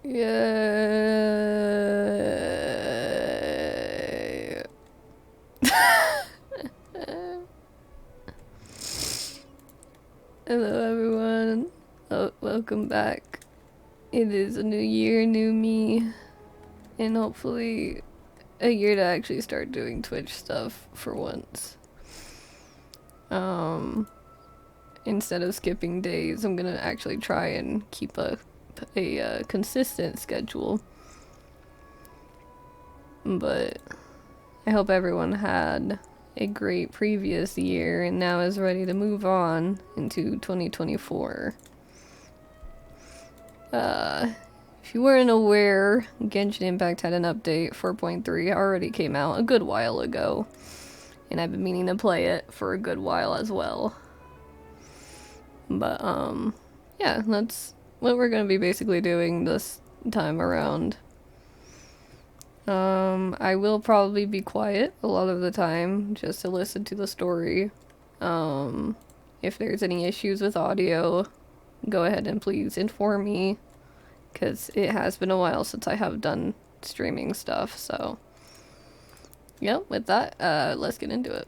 Yay. Hello everyone. Oh, welcome back. It is a new year, new me, and hopefully a year to actually start doing Twitch stuff for once. Instead of skipping days, I'm gonna actually try and keep a consistent schedule. But I hope everyone had a great previous year and now is ready to move on into 2024. If you weren't aware, Genshin Impact had an update. 4.3 already came out a good while ago, and I've been meaning to play it for a good while as well. But yeah, that's what we're gonna be basically doing this time around. I will probably be quiet a lot of the time just to listen to the story. If there's any issues with audio, go ahead and please inform me, because it has been a while since I have done streaming stuff. So yeah, with that, let's get into it.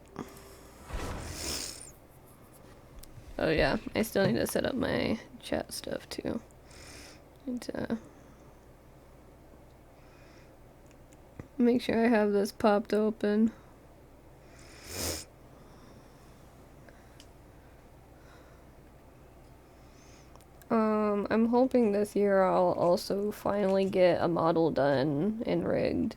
Oh yeah, I still need to set up my chat stuff too. And, make sure I have this popped open. I'm hoping this year I'll also finally get a model done and rigged.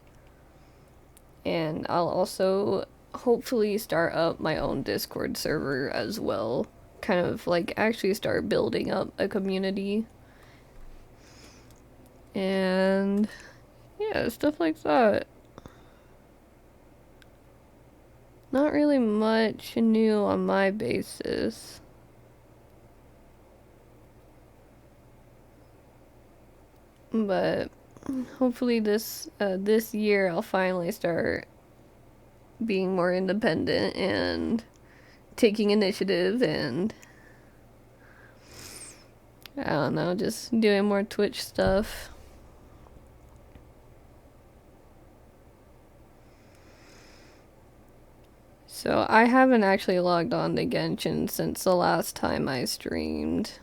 And I'll also hopefully start up my own Discord server as well. Kind of like actually start building up a community. And yeah, stuff like that. Not really much new on my basis. But hopefully this year I'll finally start being more independent and taking initiative, and I don't know, just doing more Twitch stuff. So I haven't actually logged on to Genshin since the last time I streamed.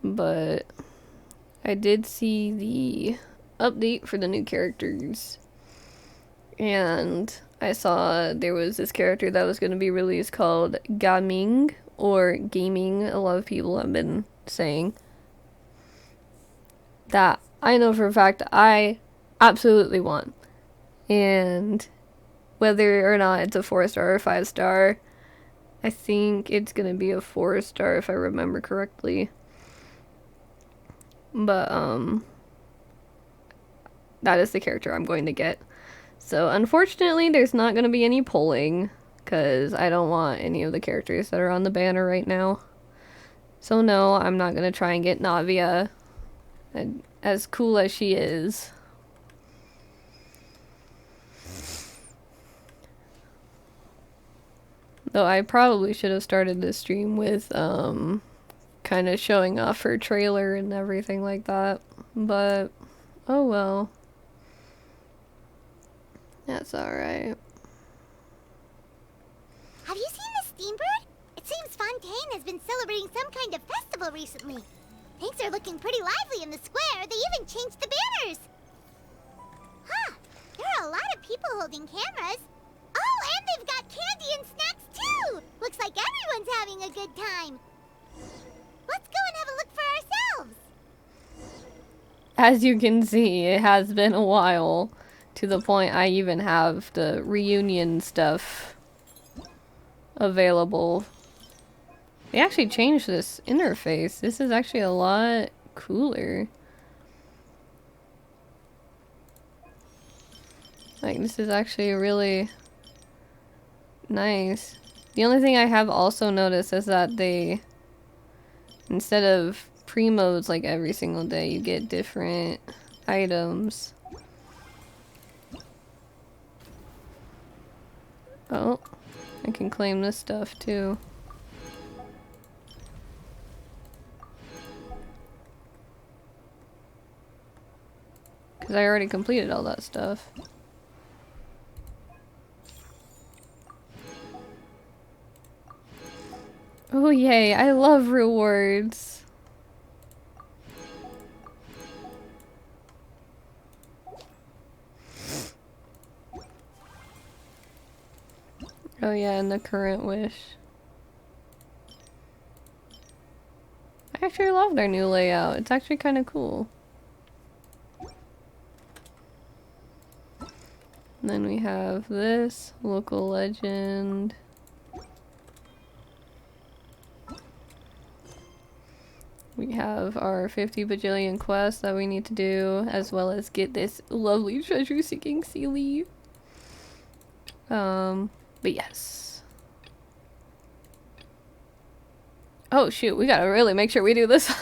But I did see the update for the new characters. And I saw there was this character that was going to be released called Gaming, or Gaming, a lot of people have been saying. That I know for a fact I absolutely want. And whether or not it's a 4-star or 5-star, I think it's going to be a 4-star if I remember correctly. But that is the character I'm going to get. So unfortunately there's not going to be any polling, because I don't want any of the characters that are on the banner right now. So no, I'm not going to try and get Navia, as cool as she is. Though I probably should have started this stream with, kind of showing off her trailer and everything like that. But, oh well. That's alright. Have you seen the Steambird? It seems Fontaine has been celebrating some kind of festival recently. Things are looking pretty lively in the square. They even changed the banners. Huh. There are a lot of people holding cameras. Oh, and they've got candy and snacks too! Looks like everyone's having a good time. Let's go and have a look for ourselves. As you can see, it has been a while. To the point I even have the reunion stuff available. They actually changed this interface. This is actually a lot cooler. Like, this is actually really nice. The only thing I have also noticed is that they, instead of pre-modes like every single day, you get different items. Oh, I can claim this stuff too. Because I already completed all that stuff. Oh yay, I love rewards. Oh yeah, and the current wish. I actually love their new layout. It's actually kind of cool. And then we have this, local legend. We have our 50 bajillion quests that we need to do, as well as get this lovely treasure-seeking Sealy. But yes. Oh shoot, we gotta really make sure we do this.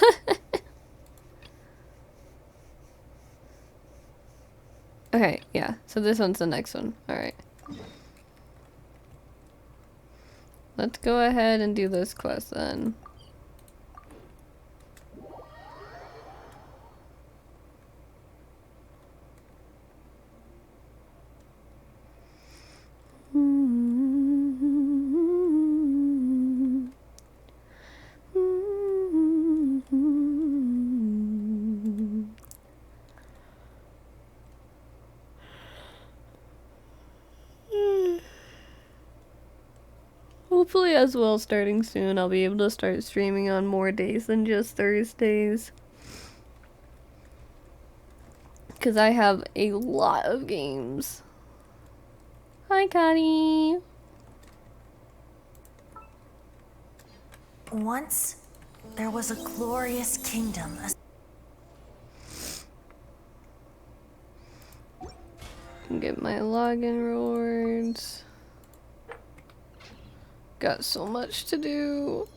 Okay, yeah, so this one's the next one. Alright. Let's go ahead and do this quest then. Hopefully as well, starting soon, I'll be able to start streaming on more days than just Thursdays. Because I have a lot of games. Hi, Connie. Once, there was a glorious kingdom. Get my login rewards. Got so much to do.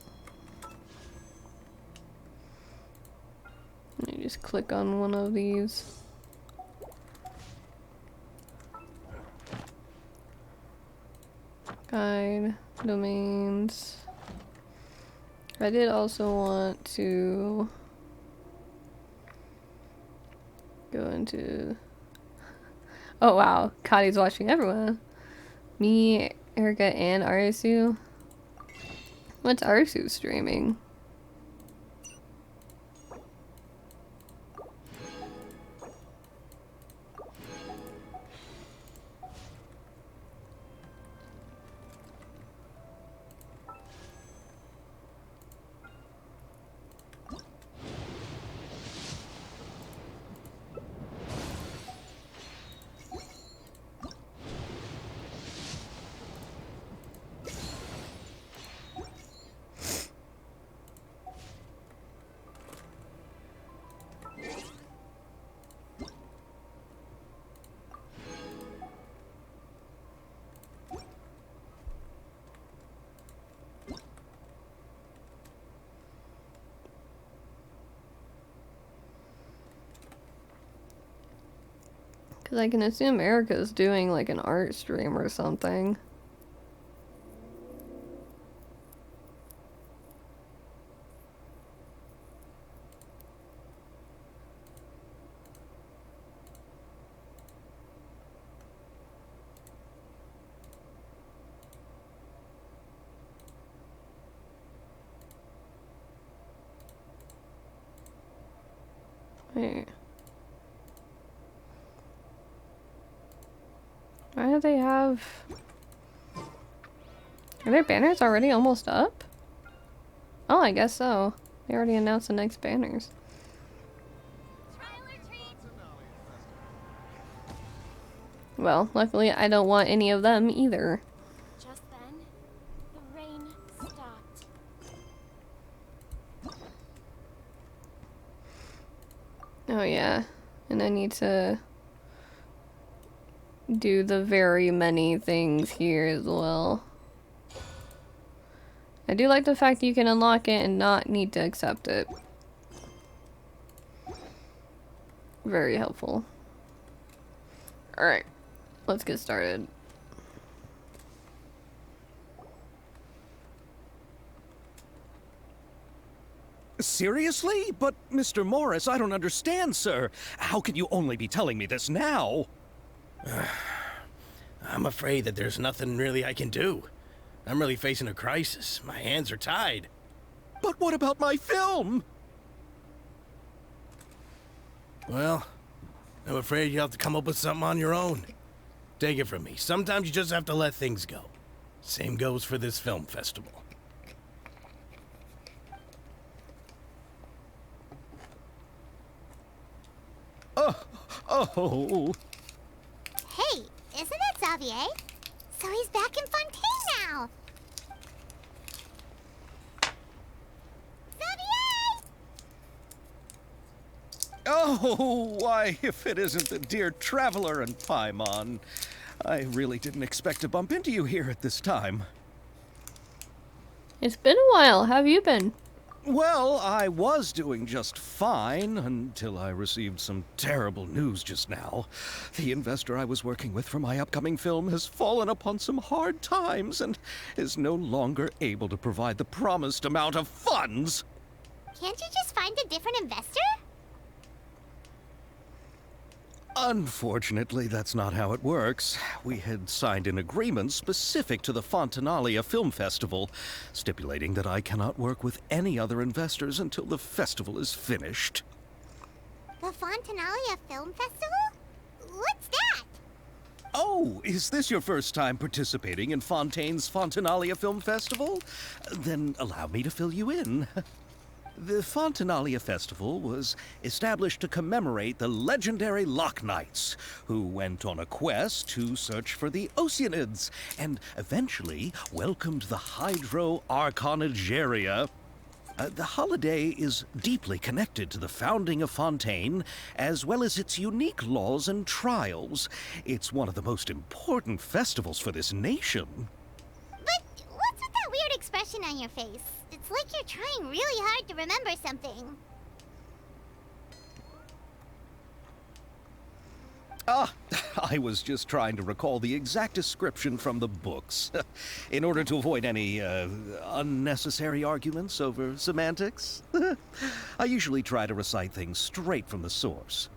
Let me just click on one of these. Guide, domains. I did also want to go into... Oh wow, Kadi's watching everyone. Me, Erica, and Arisu. What's Arisu streaming? Because I can assume Erica's doing like an art stream or something. Wait. Why do they have... Are their banners already almost up? Oh, I guess so. They already announced the next banners. Well, luckily I don't want any of them either. Just then, the rain stopped. Oh yeah, and I need to do the very many things here as well. I do like the fact that you can unlock it and not need to accept it. Very helpful. Alright, let's get started. Seriously? But, Mr. Morris, I don't understand, sir. How can you only be telling me this now? I'm afraid that there's nothing really I can do. I'm really facing a crisis. My hands are tied. But what about my film? Well, I'm afraid you'll have to come up with something on your own. Take it from me. Sometimes you just have to let things go. Same goes for this film festival. Oh. Hey, isn't that Xavier? So he's back in Fontaine now. Xavier! Oh, why, if it isn't the dear Traveler and Paimon. I really didn't expect to bump into you here at this time. It's been a while. How have you been? Well, I was doing just fine until I received some terrible news just now. The investor I was working with for my upcoming film has fallen upon some hard times and is no longer able to provide the promised amount of funds. Can't you just find a different investor? Unfortunately, that's not how it works. We had signed an agreement specific to the Fontanalia Film Festival, stipulating that I cannot work with any other investors until the festival is finished. The Fontanalia Film Festival? What's that? Oh, is this your first time participating in Fontaine's Fontanalia Film Festival? Then allow me to fill you in. The Fontanalia Festival was established to commemorate the legendary Loch Knights, who went on a quest to search for the Oceanids, and eventually welcomed the Hydro Arconageria. The holiday is deeply connected to the founding of Fontaine, as well as its unique laws and trials. It's one of the most important festivals for this nation. But what's with that weird expression on your face? It's like you're trying really hard to remember something. I was just trying to recall the exact description from the books, in order to avoid any unnecessary arguments over semantics. I usually try to recite things straight from the source.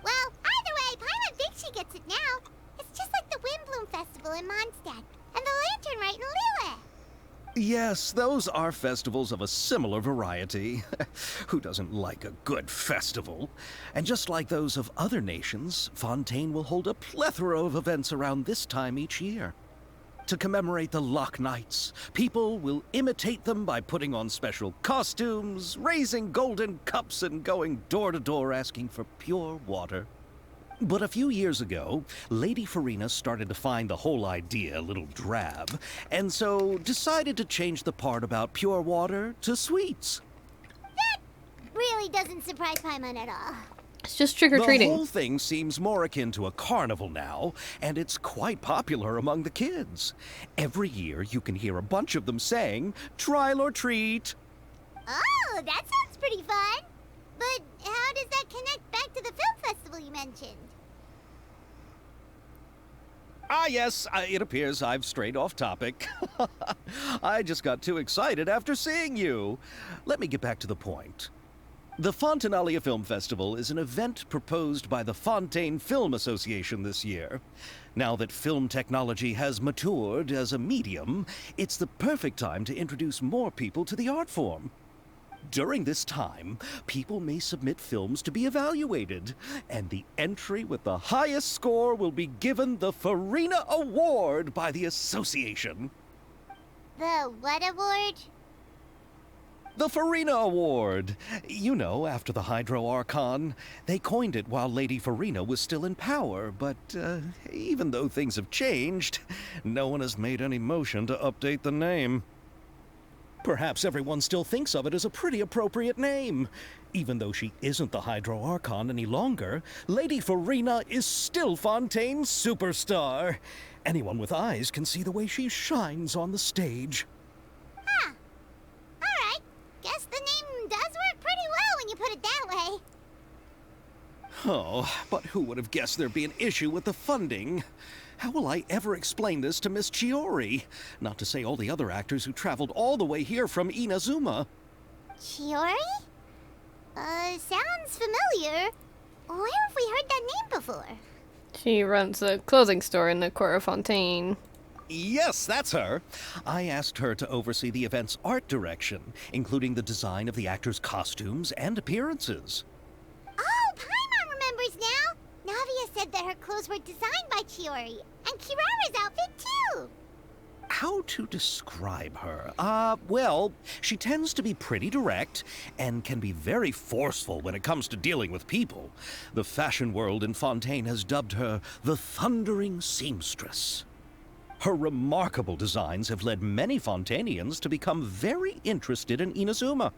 Well, either way, Paimon thinks she gets it now. It's just like the Windbloom Festival in Mondstadt, and the Lantern Rite in Lille. Yes, those are festivals of a similar variety. Who doesn't like a good festival? And just like those of other nations, Fontaine will hold a plethora of events around this time each year. To commemorate the Loch Knights, people will imitate them by putting on special costumes, raising golden cups, and going door to door asking for pure water. But a few years ago, Lady Farina started to find the whole idea a little drab, and so decided to change the part about pure water to sweets. That really doesn't surprise Paimon at all. It's just trick-or-treating. The whole thing seems more akin to a carnival now, and it's quite popular among the kids. Every year you can hear a bunch of them saying, "Trial or treat." Oh, that sounds pretty fun. But how does that connect back to the film festival you mentioned? Yes, it appears I've strayed off topic. I just got too excited after seeing you. Let me get back to the point. The Fontanalia Film Festival is an event proposed by the Fontaine Film Association this year. Now that film technology has matured as a medium, it's the perfect time to introduce more people to the art form. During this time, people may submit films to be evaluated, and the entry with the highest score will be given the Farina Award by the association. The what award? The Farina Award! You know, after the Hydro Archon. They coined it while Lady Farina was still in power, but even though things have changed, no one has made any motion to update the name. Perhaps everyone still thinks of it as a pretty appropriate name. Even though she isn't the Hydro Archon any longer, Lady Farina is still Fontaine's superstar. Anyone with eyes can see the way she shines on the stage. Huh. Alright. Guess the name does work pretty well when you put it that way. Oh, but who would have guessed there'd be an issue with the funding? How will I ever explain this to Miss Chiori? Not to say all the other actors who traveled all the way here from Inazuma. Chiori? Sounds familiar. Where have we heard that name before? She runs a clothing store in the Court of Fontaine. Yes, that's her. I asked her to oversee the event's art direction, including the design of the actors' costumes and appearances. Oh, Paimon remembers now! Navia said that her clothes were designed by Chiori, and Kirara's outfit too! How to describe her? Well, she tends to be pretty direct and can be very forceful when it comes to dealing with people. The fashion world in Fontaine has dubbed her the Thundering Seamstress. Her remarkable designs have led many Fontainians to become very interested in Inazuma.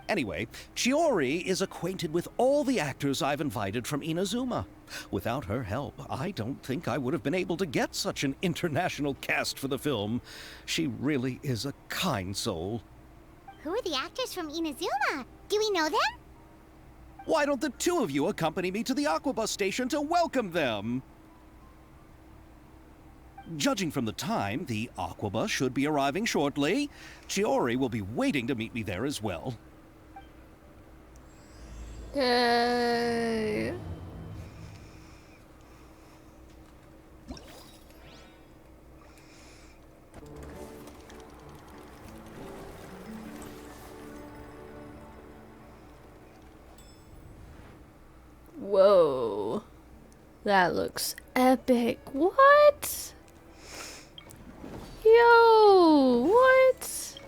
Anyway, Chiori is acquainted with all the actors I've invited from Inazuma. Without her help, I don't think I would have been able to get such an international cast for the film. She really is a kind soul. Who are the actors from Inazuma? Do we know them? Why don't the two of you accompany me to the Aquabus station to welcome them? Judging from the time, the Aquabus should be arriving shortly. Chiori will be waiting to meet me there as well. Yay. Whoa. That looks epic. What? Yo, what?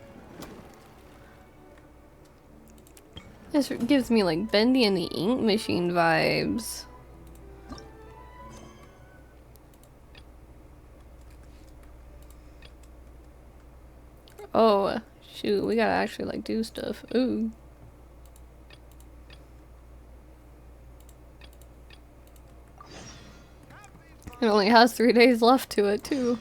This gives me like Bendy and the Ink Machine vibes. Oh, shoot, we gotta actually like do stuff. Ooh. It only has 3 days left to it, too.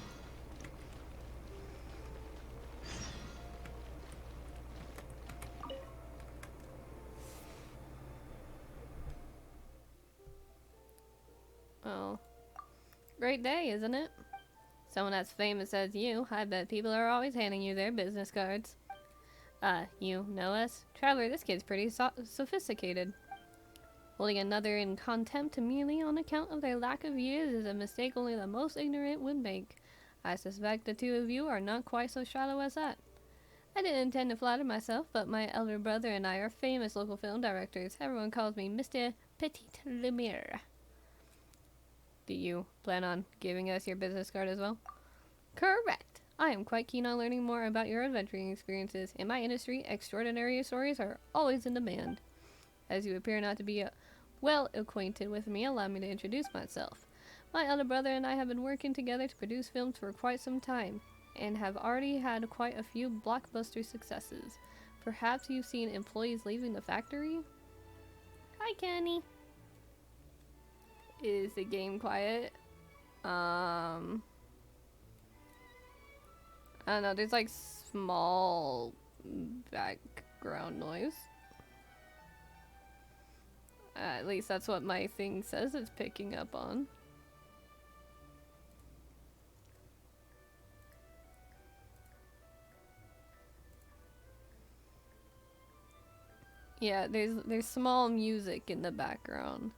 Oh. Great day, isn't it? Someone as famous as you, I bet people are always handing you their business cards. You know us? Traveler, this kid's pretty sophisticated. Holding another in contempt merely on account of their lack of years is a mistake only the most ignorant would make. I suspect the two of you are not quite so shallow as that. I didn't intend to flatter myself, but my elder brother and I are famous local film directors. Everyone calls me Mr. Petit Lumiere. Do you plan on giving us your business card as well? Correct. I am quite keen on learning more about your adventuring experiences. In my industry, extraordinary stories are always in demand. As you appear not to be well acquainted with me, allow me to introduce myself. My elder brother and I have been working together to produce films for quite some time, and have already had quite a few blockbuster successes. Perhaps you've seen employees leaving the factory? Hi, Kenny. Is the game quiet? I don't know, there's like small background noise. At least that's what my thing says it's picking up on. Yeah, there's small music in the background.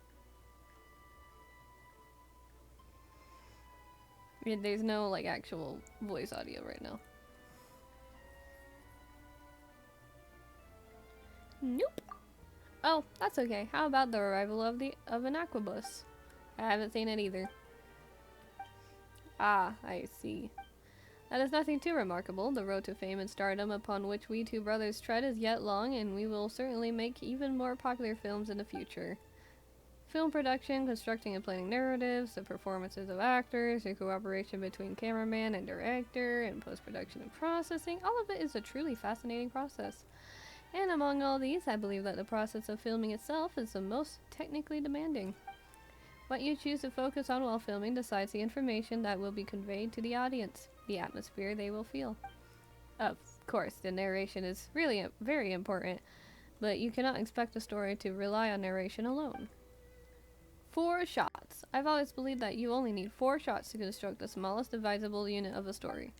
Yeah, there's no like actual voice audio right now. Nope. Oh, that's okay. How about the arrival of an aquabus? I haven't seen it either. Ah, I see. That is nothing too remarkable. The road to fame and stardom upon which we two brothers tread is yet long, and we will certainly make even more popular films in the future. Film production, constructing and planning narratives, the performances of actors, the cooperation between cameraman and director, and post-production and processing, all of it is a truly fascinating process. And among all these, I believe that the process of filming itself is the most technically demanding. What you choose to focus on while filming decides the information that will be conveyed to the audience, the atmosphere they will feel. Of course, the narration is really very important, but you cannot expect a story to rely on narration alone. 4 shots. I've always believed that you only need 4 shots to construct the smallest divisible unit of a story.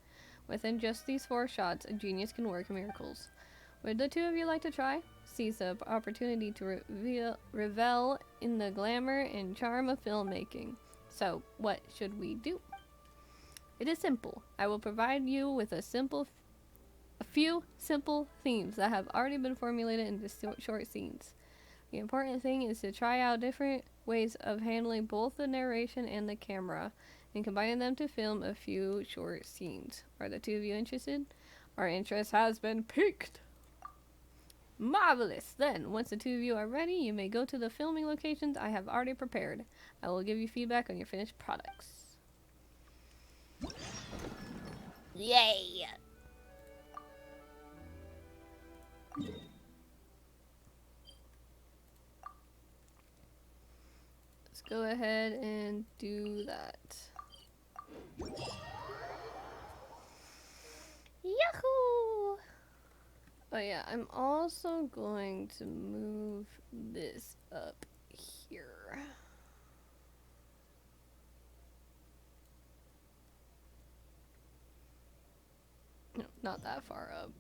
Within just these 4 shots, a genius can work miracles. Would the two of you like to try? Seize the opportunity to revel in the glamour and charm of filmmaking. So, what should we do? It is simple. I will provide you with a few simple themes that have already been formulated into short scenes. The important thing is to try out different ways of handling both the narration and the camera, and combining them to film a few short scenes. Are the two of you interested? Our interest has been piqued. Marvelous! Then, once the two of you are ready, you may go to the filming locations I have already prepared. I will give you feedback on your finished products. Yay! Let's go ahead and do that. Yahoo! Oh yeah, I'm also going to move this up here. No, not that far up.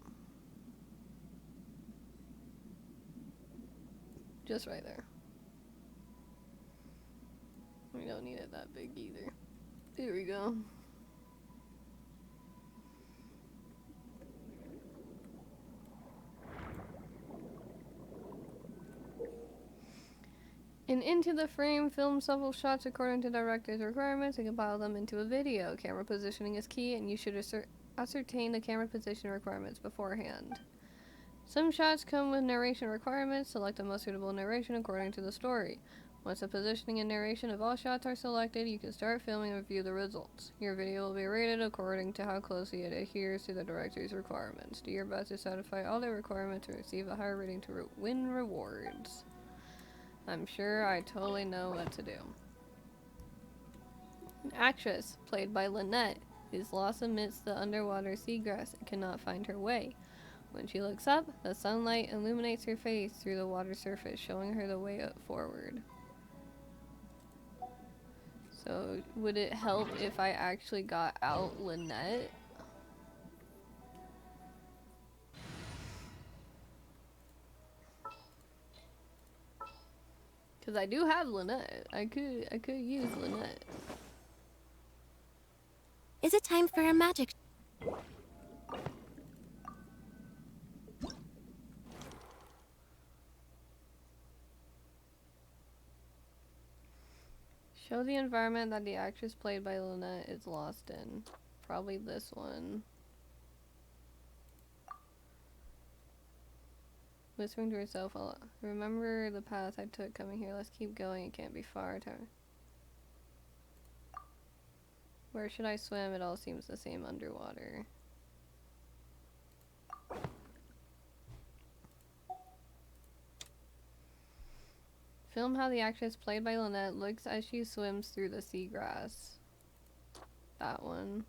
Just right there. We don't need it that big either. There we go. And into the frame, film several shots according to director's requirements and compile them into a video. Camera positioning is key, and you should ascertain the camera position requirements beforehand. Some shots come with narration requirements. Select the most suitable narration according to the story. Once the positioning and narration of all shots are selected, you can start filming and review the results. Your video will be rated according to how closely it adheres to the director's requirements. Do your best to satisfy all the requirements to receive a higher rating to win rewards. I'm sure I totally know what to do. An actress, played by Lynette, is lost amidst the underwater seagrass and cannot find her way. When she looks up, the sunlight illuminates her face through the water surface, showing her the way forward. So, would it help if I actually got out Lynette? Because I do have Lynette. I could use Lynette. Is it time for a magic? Show the environment that the actress played by Lynette is lost in. Probably this one. Whispering to herself, remember the path I took coming here. Let's keep going. It can't be far. Where should I swim? It all seems the same underwater. Film how the actress played by Lynette looks as she swims through the seagrass. That one.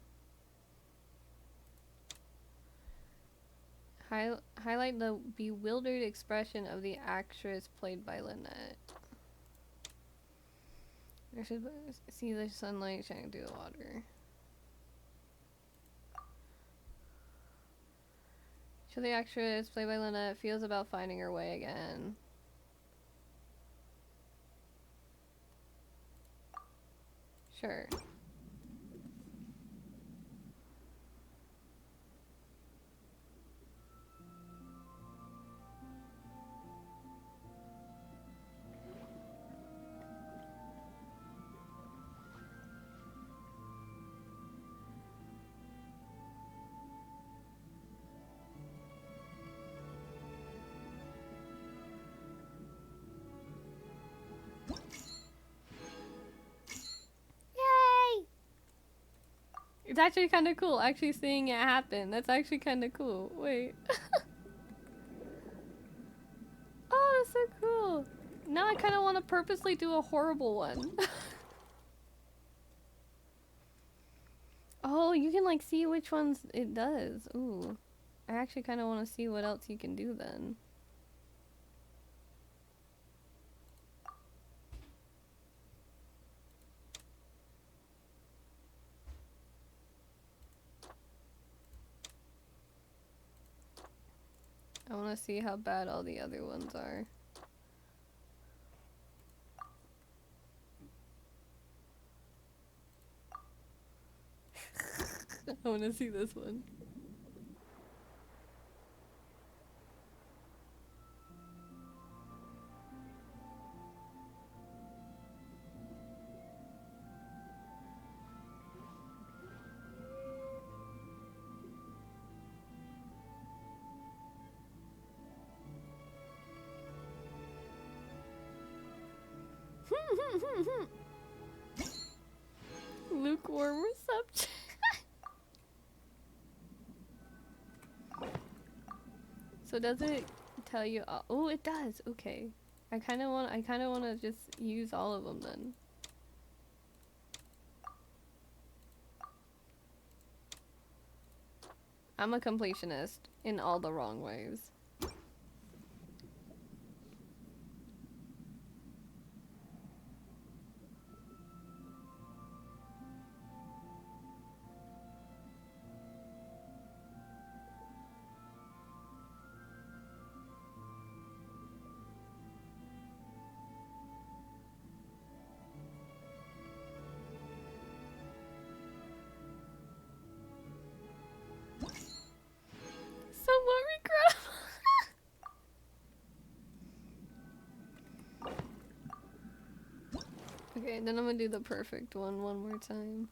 Highlight the bewildered expression of the actress played by Lynette. I should see the sunlight shining through the water. So the actress played by Lynette feels about finding her way again. Sure. It's actually kind of cool, actually seeing it happen. That's actually kind of cool. Wait. Oh, that's so cool. Now I kind of want to purposely do a horrible one. Oh, you can like see which ones it does. Ooh. I actually kind of want to see what else you can do then. I want to see how bad all the other ones are. I want to see this one. Lukewarm reception. So does it tell you? Oh, it does. Okay. I kind of want to just use all of them then. I'm a completionist in all the wrong ways. Somewhat regrettable. Okay, then I'm gonna do the perfect one more time.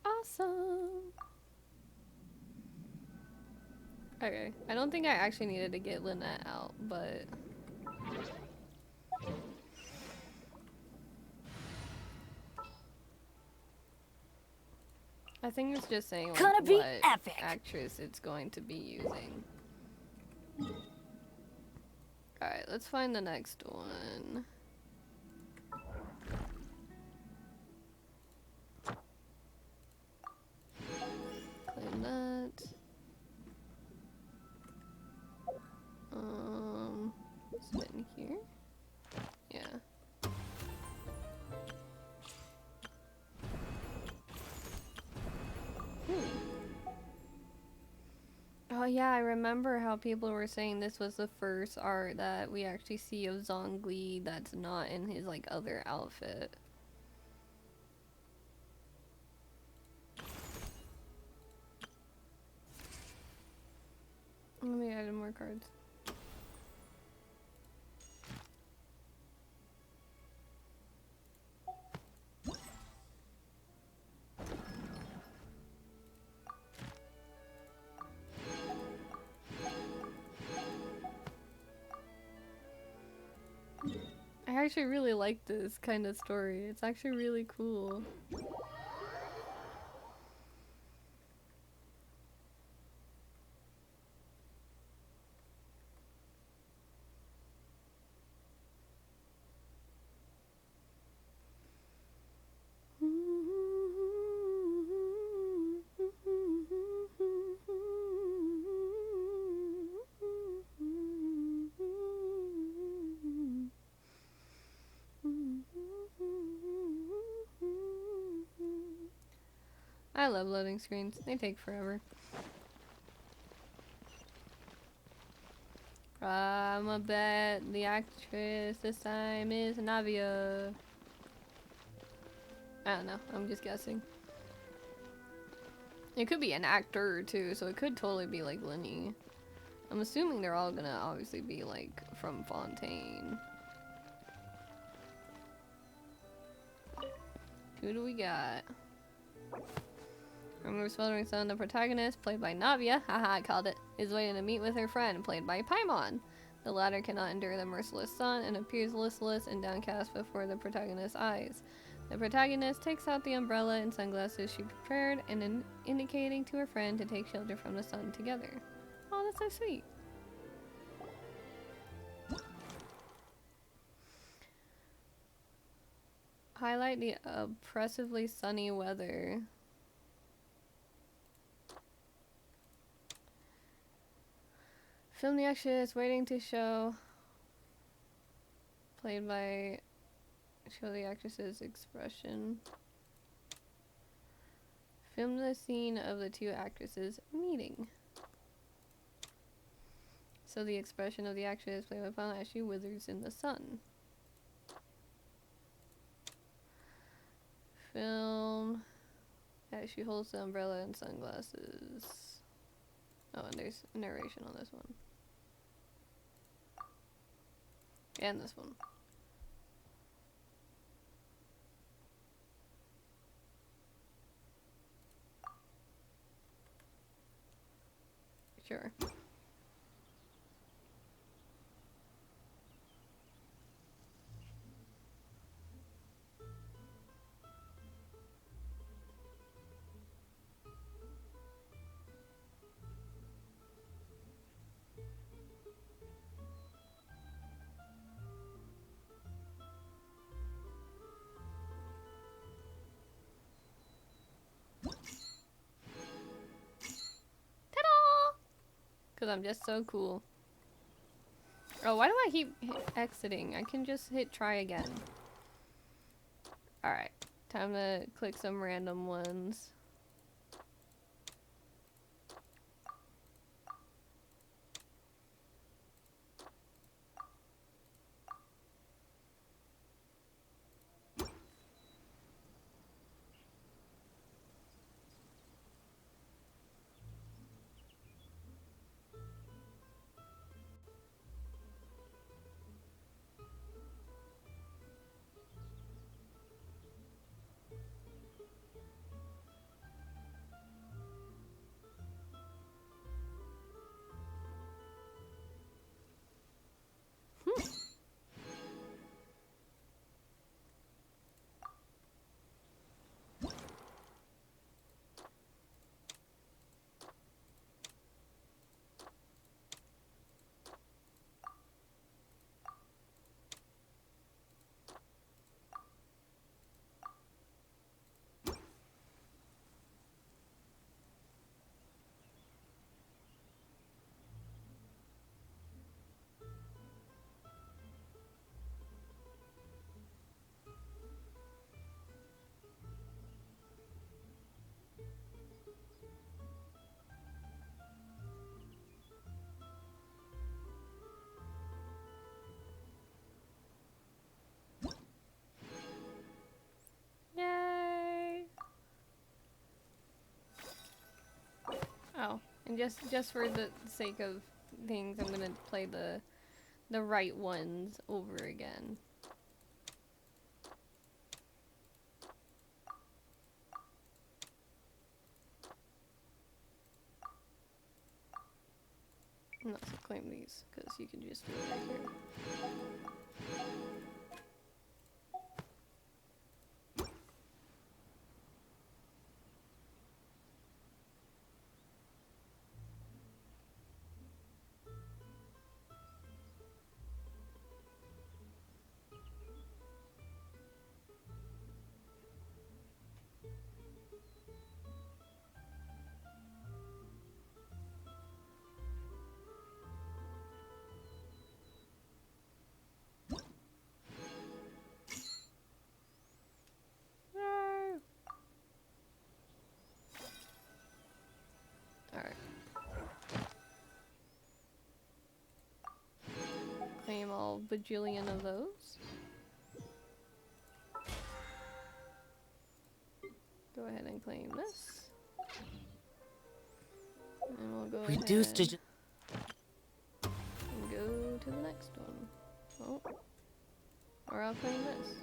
Awesome. Okay, I don't think I actually needed to get Lynette out, but I think it's just saying like Gonna be what epic. actress it's going to be using. Alright, let's find the next one. Claim that. Is it in here? Yeah. Oh yeah, I remember how people were saying this was the first art that we actually see of Zhongli that's not in his like other outfit. Let me add in more cards. I actually really like this kind of story. It's actually really cool. I love loading screens. They take forever. I'ma bet the actress this time is Navia. I don't know. I'm just guessing. It could be an actor too, so it could totally be like Lenny. I'm assuming they're all gonna obviously be like from Fontaine. Who do we got? Remember Smothering Sun, the protagonist, played by Navia, haha, I called it, is waiting to meet with her friend, played by Paimon. The latter cannot endure the merciless sun and appears listless and downcast before the protagonist's eyes. The protagonist takes out the umbrella and sunglasses she prepared and indicating to her friend to take shelter from the sun together. Oh, that's so sweet. Highlight the oppressively sunny weather. Film the actress waiting to show. Played by. Show the actress's expression. Film the scene of the two actresses meeting. So the expression of the actress played by Paula as she withers in the sun. Film as she holds the umbrella and sunglasses. Oh, and there's narration on this one. And this one. Sure. Ta-da! Because I'm just so cool. Oh, why do I keep exiting? I can just hit try again. Alright. Time to click some random ones. Yay! Oh, and just for the sake of things, I'm gonna play the right ones over again. I'm not gonna claim these because you can just do it right here. all bajillion of those. Go ahead and claim this. And we'll go Reduce ahead and go to the next one. Oh. Or I'll claim this.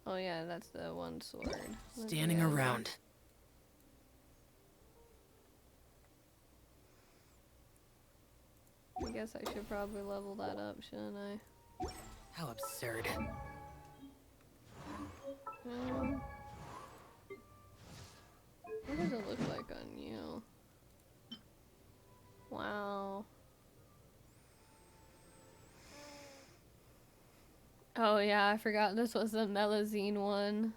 Oh yeah, that's the one sword. standing around. I guess I should probably level that up, shouldn't I? How absurd. What does it look like on you? Wow. Oh yeah, I forgot this was the Melazine one.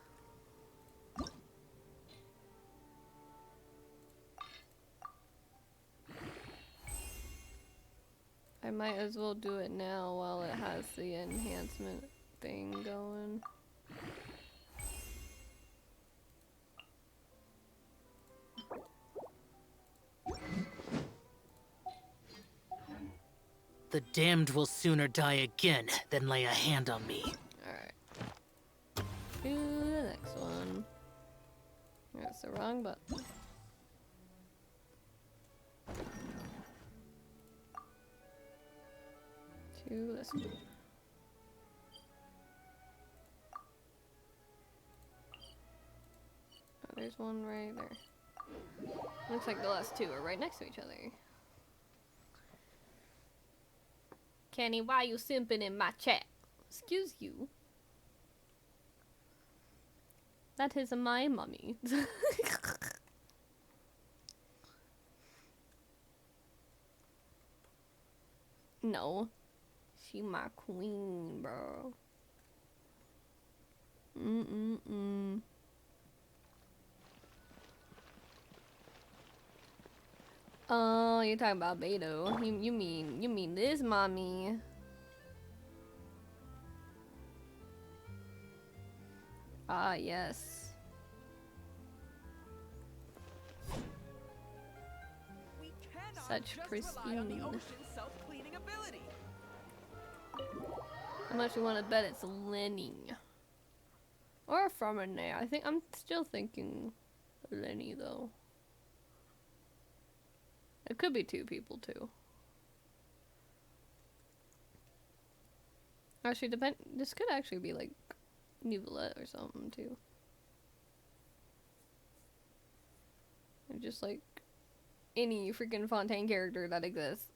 I might as well do it now while it has the enhancement thing going. The damned will sooner die again than lay a hand on me. Alright. To the next one. That's the wrong button. To this one. Oh, there's one right there. Looks like the last two are right next to each other. Kenny, why you simping in my chat? Excuse you. That is my mummy. No. She my queen, bro. Oh, you're talking about Beto. You mean this mommy? Ah, yes. We cannot Such just pristine. rely on the ocean's self-cleaning ability. How much you want to bet it's Lenny? Or from Renee? I'm still thinking Lenny though. It could be two people too. Actually, this could actually be like Nicolette or something too. Or just like any freaking Fontaine character that exists.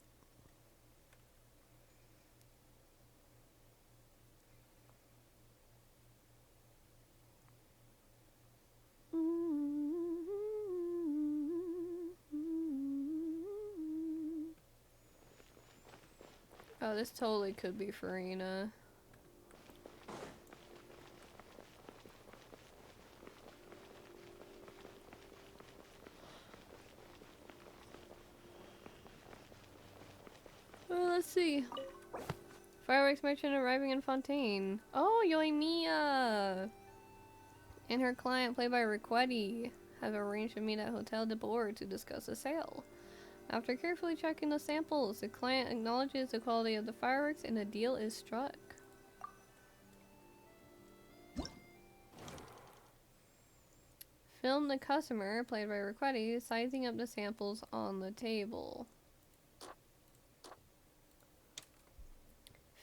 Oh, this totally could be Farina. Let's see. Fireworks merchant arriving in Fontaine. Oh, Yoimiya! And her client, played by Riquetti, have arranged to meet at Hotel de Boer to discuss a sale. After carefully checking the samples, the client acknowledges the quality of the fireworks and a deal is struck. Film the customer, played by Riquetti, sizing up the samples on the table.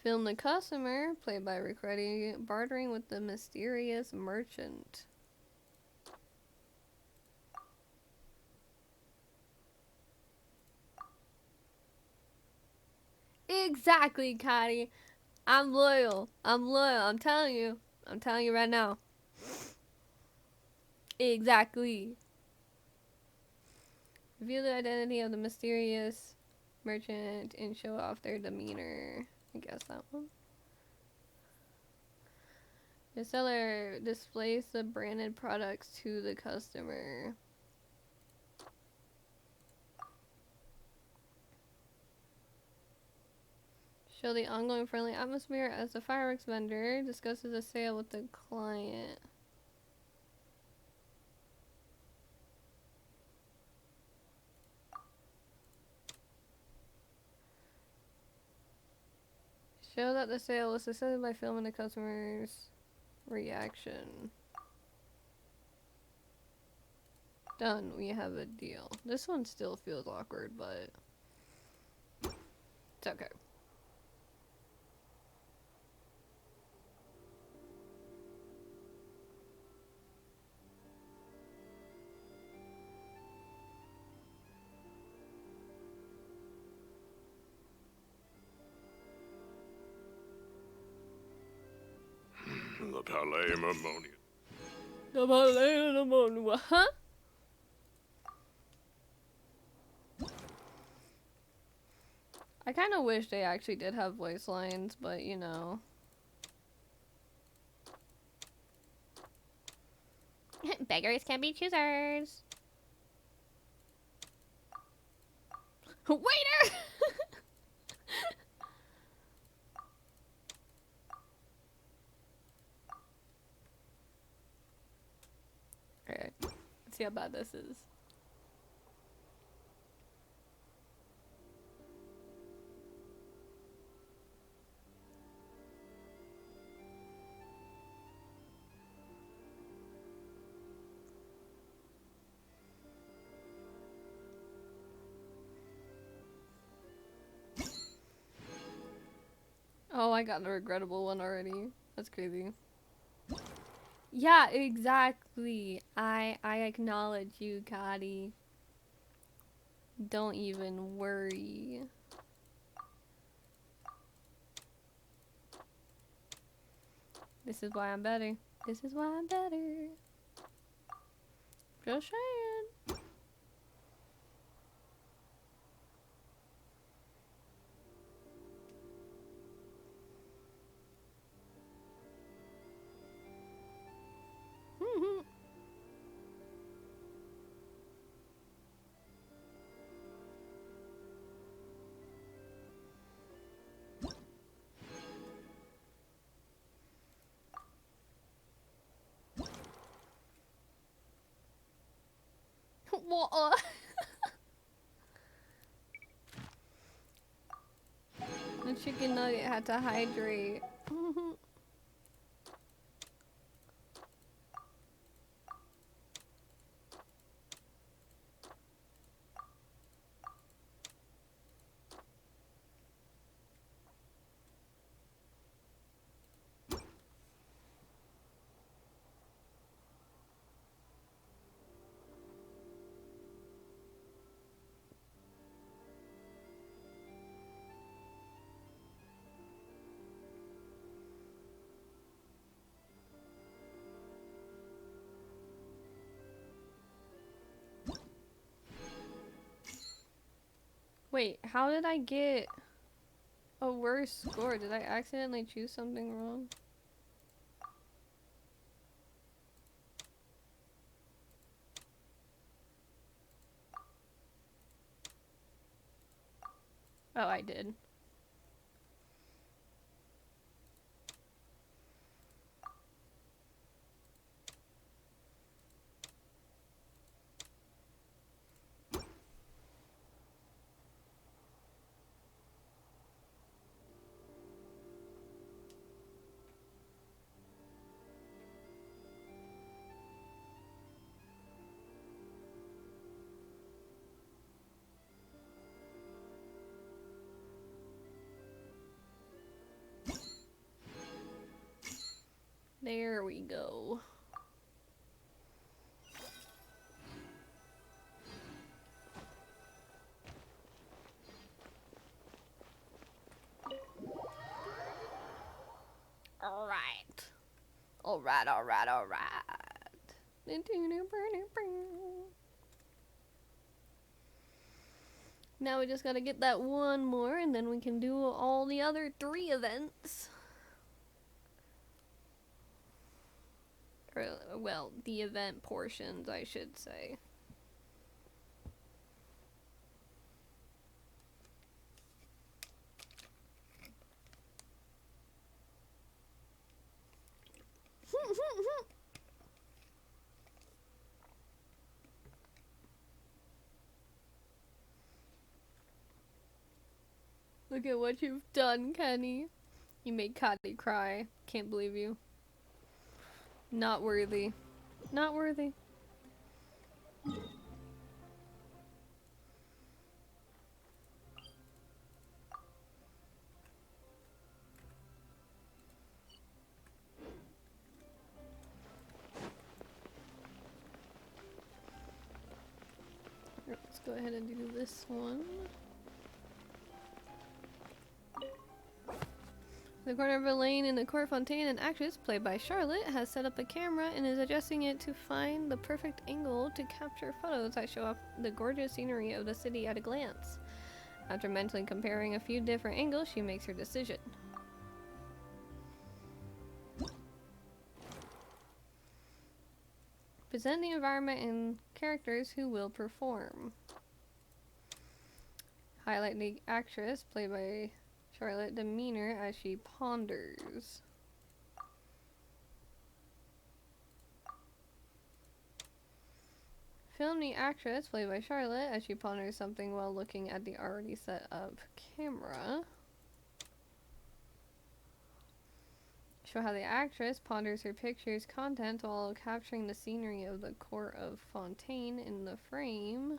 Film the customer, played by Riquetti, bartering with the mysterious merchant. Exactly, Cotty. I'm loyal. I'm loyal. I'm telling you. I'm telling you right now. Exactly. Reveal the identity of the mysterious merchant and show off their demeanor. I guess that one. The seller displays the branded products to the customer. Show the ongoing friendly atmosphere as the fireworks vendor discusses a sale with the client. Show that the sale was successful by filming the customer's reaction. Done. We have a deal. This one still feels awkward, but it's okay. The Palais Harmonious. The Palais, huh? I kind of wish they actually did have voice lines, but you know. Beggars can be choosers. Waiter! Alright, let's see how bad this is. Oh, I got the regrettable one already. That's crazy. Yeah, exactly. I acknowledge you, Cotty. Don't even worry. This is why I'm better. This is why I'm better. Just saying. What? The chicken nugget had to hydrate. Wait, how did I get a worse score? Did I accidentally choose something wrong? Oh, I did. There we go. Alright. Alright, alright, alright. Now we just gotta get that one more and then we can do all the other 3 events. Or, well, the event portions, I should say. Look at what you've done, Kenny. You made Cotty cry. Can't believe you. Not worthy. Not worthy. Let's go ahead and do this one. In the corner of a lane in the Court Fontaine, an actress, played by Charlotte, has set up a camera and is adjusting it to find the perfect angle to capture photos that show off the gorgeous scenery of the city at a glance. After mentally comparing a few different angles, she makes her decision. Present the environment and characters who will perform. Highlight the actress, played by Charlotte, demeanor as she ponders. Film the actress, played by Charlotte, as she ponders something while looking at the already set up camera. Show how the actress ponders her picture's content while capturing the scenery of the court of Fontaine in the frame.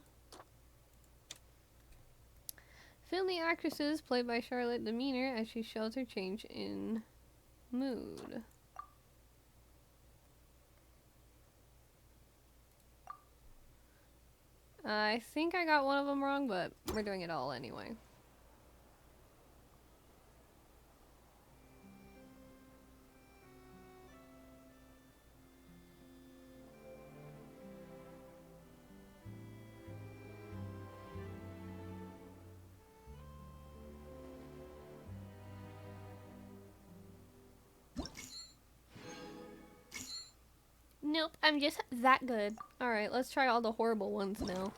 Film the actresses, played by Charlotte, demeanor as she shows her change in mood. I think I got one of them wrong, but we're doing it all anyway. Nope, I'm just that good. Alright, let's try all the horrible ones now.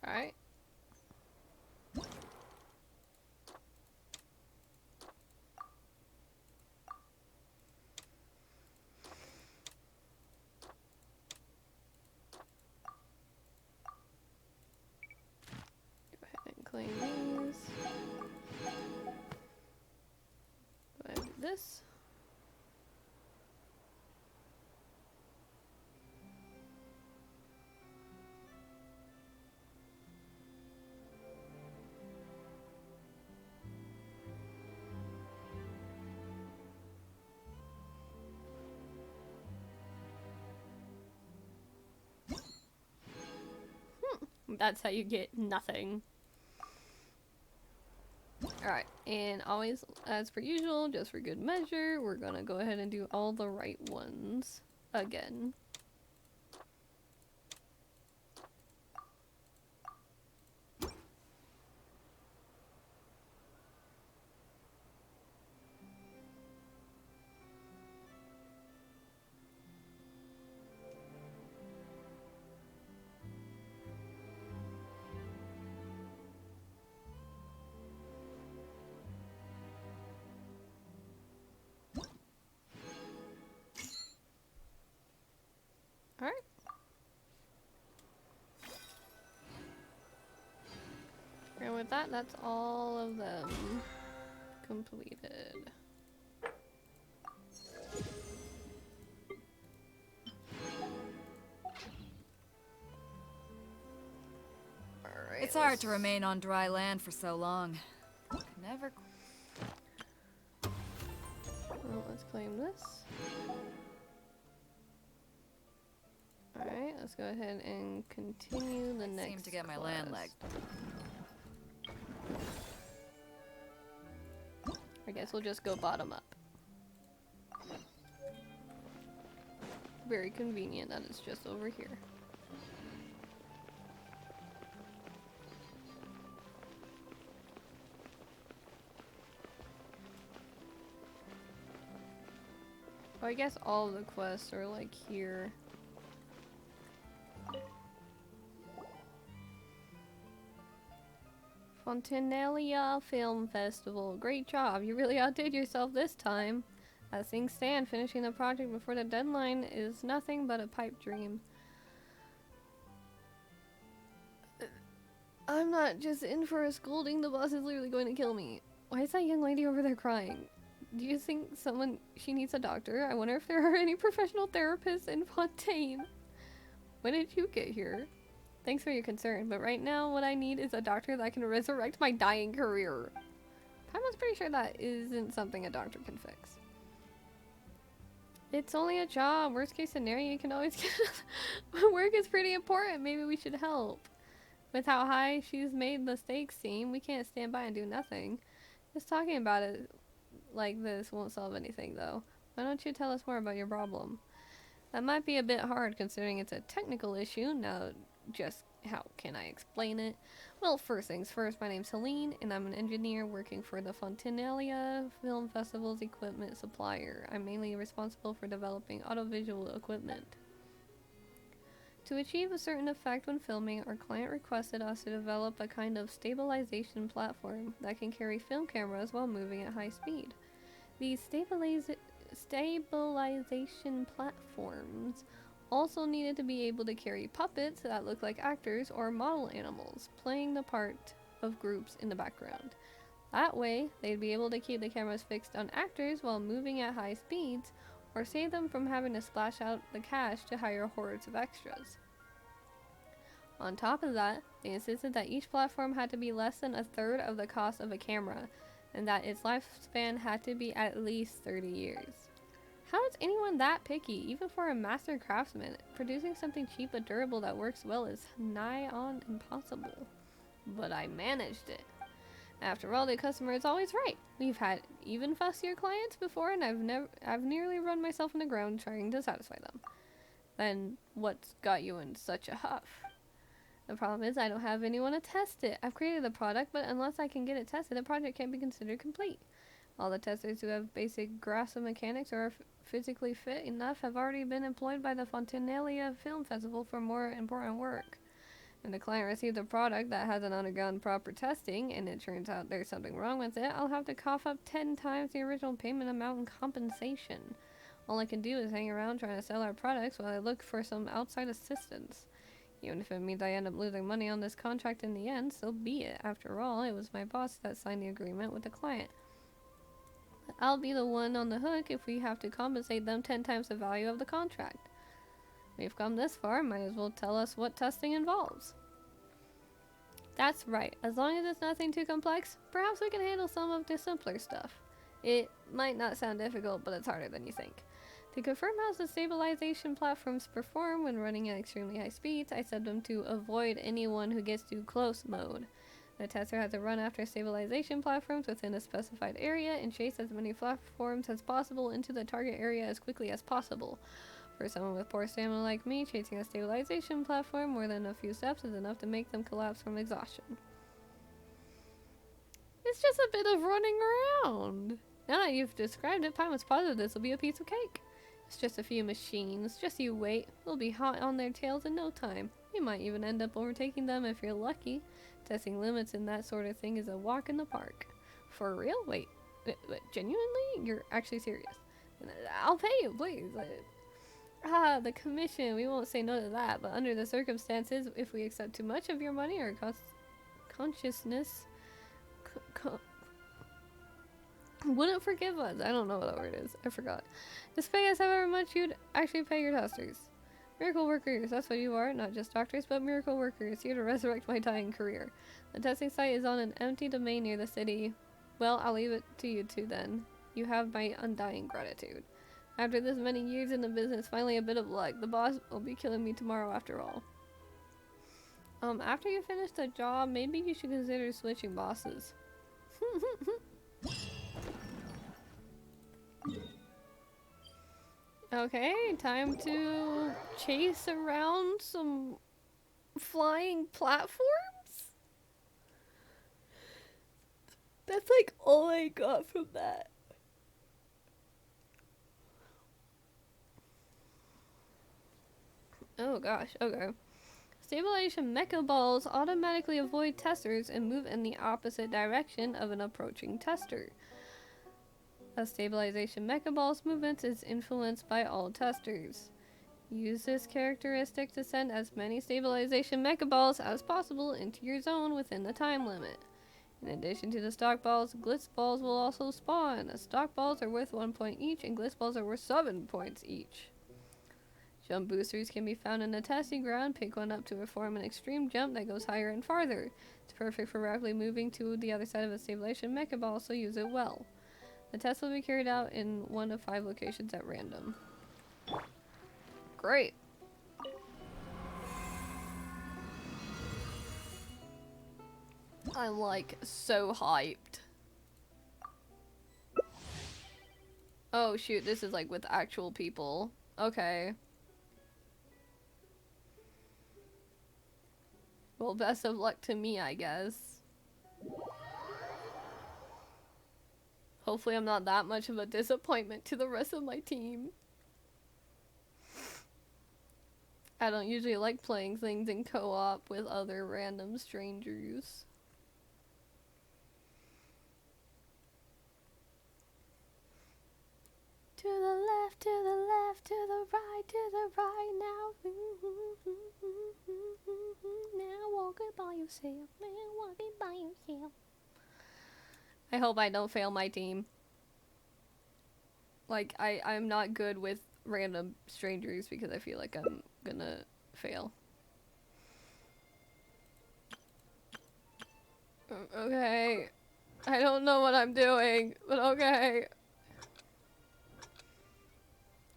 Alright. Go ahead and claim these. Go ahead and do this. That's how you get nothing. Alright, and always, as per usual, just for good measure, we're gonna go ahead and do all the right ones again. Alright. And with that, that's all of them completed. Alright. It's hard to remain on dry land for so long. Never. Well, let's claim this. Alright, let's go ahead and continue the next Seem to get my quest. land leg. I guess we'll just go bottom up. Very convenient that it's just over here. Oh, I guess all the quests are like here. Fontanelia Film Festival. Great job. You really outdid yourself this time. As things stand, finishing the project before the deadline is nothing but a pipe dream. I'm not just in for a scolding. The boss is literally going to kill me. Why is that young lady over there crying? Do you think she needs a doctor? I wonder if there are any professional therapists in Fontaine. When did you get here? Thanks for your concern, but right now what I need is a doctor that can resurrect my dying career. I'm pretty sure that isn't something a doctor can fix. It's only a job. Worst case scenario, you can always get work is pretty important. Maybe we should help. With how high she's made the stakes seem, we can't stand by and do nothing. Just talking about it like this won't solve anything, though. Why don't you tell us more about your problem? That might be a bit hard considering it's a technical issue. Now, just how can I explain it? Well, first things first, my name's Helene, and I'm an engineer working for the Fontanelia Film Festival's equipment supplier. I'm mainly responsible for developing audiovisual equipment. To achieve a certain effect when filming, our client requested us to develop a kind of stabilization platform that can carry film cameras while moving at high speed. These stabilization platforms also needed to be able to carry puppets that look like actors or model animals, playing the part of groups in the background. That way, they'd be able to keep the cameras fixed on actors while moving at high speeds, or save them from having to splash out the cash to hire hordes of extras. On top of that, they insisted that each platform had to be less than a third of the cost of a camera, and that its lifespan had to be at least 30 years. How is anyone that picky, even for a master craftsman? Producing something cheap but durable that works well is nigh on impossible. But I managed it. After all, the customer is always right. We've had even fussier clients before, and I've nearly run myself in the ground trying to satisfy them. Then what's got you in such a huff? The problem is I don't have anyone to test it. I've created the product, but unless I can get it tested, the project can't be considered complete. All the testers who have basic grasp of mechanics or are physically fit enough have already been employed by the Fontanelia Film Festival for more important work. When the client receives a product that hasn't undergone proper testing, and it turns out there's something wrong with it, I'll have to cough up 10 times the original payment amount in compensation. All I can do is hang around trying to sell our products while I look for some outside assistance. Even if it means I end up losing money on this contract in the end, so be it. After all, it was my boss that signed the agreement with the client. I'll be the one on the hook if we have to compensate them 10 times the value of the contract. We've come this far, might as well tell us what testing involves. That's right. As long as it's nothing too complex, perhaps we can handle some of the simpler stuff. It might not sound difficult, but it's harder than you think. To confirm how the stabilization platforms perform when running at extremely high speeds, I set them to avoid anyone who gets too close mode. The tester has to run after stabilization platforms within a specified area and chase as many platforms as possible into the target area as quickly as possible. For someone with poor stamina like me, chasing a stabilization platform more than a few steps is enough to make them collapse from exhaustion. It's just a bit of running around. Now that you've described it, Pine was positive this will be a piece of cake. It's just a few machines. Just you wait. We'll be hot on their tails in no time. You might even end up overtaking them if you're lucky. Testing limits and that sort of thing is a walk in the park. For real? Wait, genuinely? You're actually serious? I'll pay you, please. The commission. We won't say no to that, but under the circumstances, if we accept too much of your money or consciousness wouldn't forgive us. I don't know what that word is. I forgot. Just pay us however much you'd actually pay your testers. Miracle workers, that's what you are. Not just doctors, but miracle workers, here to resurrect my dying career. The testing site is on an empty domain near the city. Well, I'll leave it to you two then. You have my undying gratitude. After this many years in the business, finally a bit of luck. The boss will be killing me tomorrow after all. After you finish the job, maybe you should consider switching bosses. Okay, time to chase around some flying platforms? That's like all I got from that. Oh gosh, okay. Stabilization mecha balls automatically avoid testers and move in the opposite direction of an approaching tester. A stabilization mecha ball's movement is influenced by all testers. Use this characteristic to send as many stabilization mecha balls as possible into your zone within the time limit. In addition to the stock balls, glitz balls will also spawn. The stock balls are worth 1 point each and glitz balls are worth 7 points each. Jump boosters can be found in the testing ground. Pick one up to perform an extreme jump that goes higher and farther. It's perfect for rapidly moving to the other side of a stabilization mecha ball, so use it well. The test will be carried out in 1 of 5 locations at random. Great. I'm like so hyped. Oh shoot, this is like with actual people. Okay. Well, best of luck to me, I guess. Hopefully I'm not that much of a disappointment to the rest of my team. I don't usually like playing things in co-op with other random strangers. To the left, to the left, to the right now. Now walk it by yourself, now walk it by yourself. I hope I don't fail my team. Like, I'm not good with random strangers because I feel like I'm gonna fail. Okay. I don't know what I'm doing, but okay.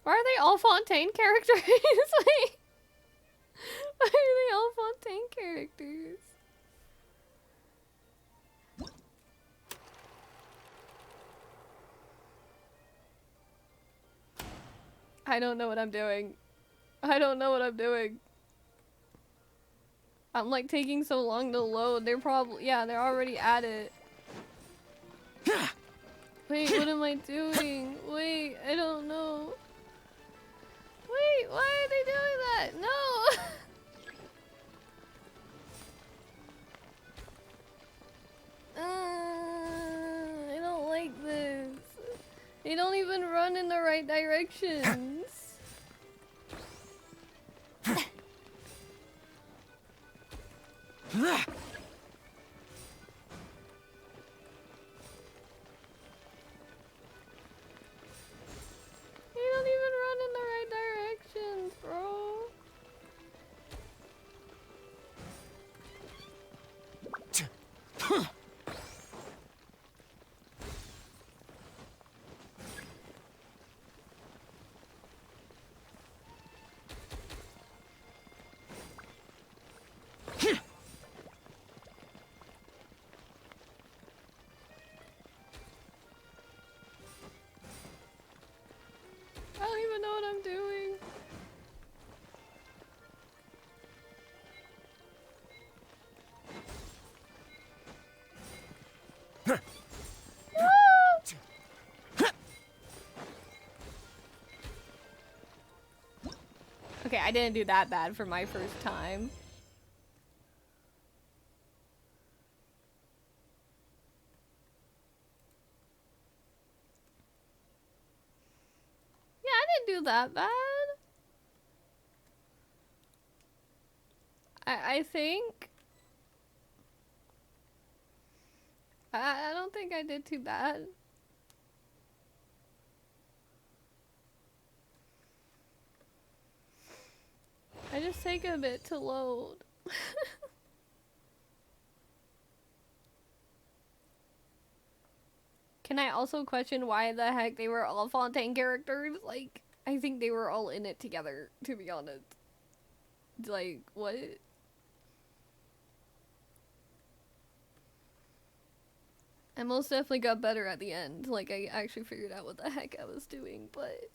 Why are they all Fontaine characters? Like, why are they all Fontaine characters? I don't know what I'm doing. I don't know what I'm doing. I'm like taking so long to load. They're probably, yeah, they're already at it. Wait, what am I doing? Wait, I don't know. Wait, why are they doing that? No! I don't like this. They don't even run in the right directions. They don't even run in the right directions, bro. I don't even know what I'm doing. Okay, I didn't do that bad for my first time. Yeah, I didn't do that bad. I think. I don't think I did too bad. I just take a bit to load. Can I also question why the heck they were all Fontaine characters? Like, I think they were all in it together, to be honest. Like, what? I most definitely got better at the end. Like, I actually figured out what the heck I was doing, but...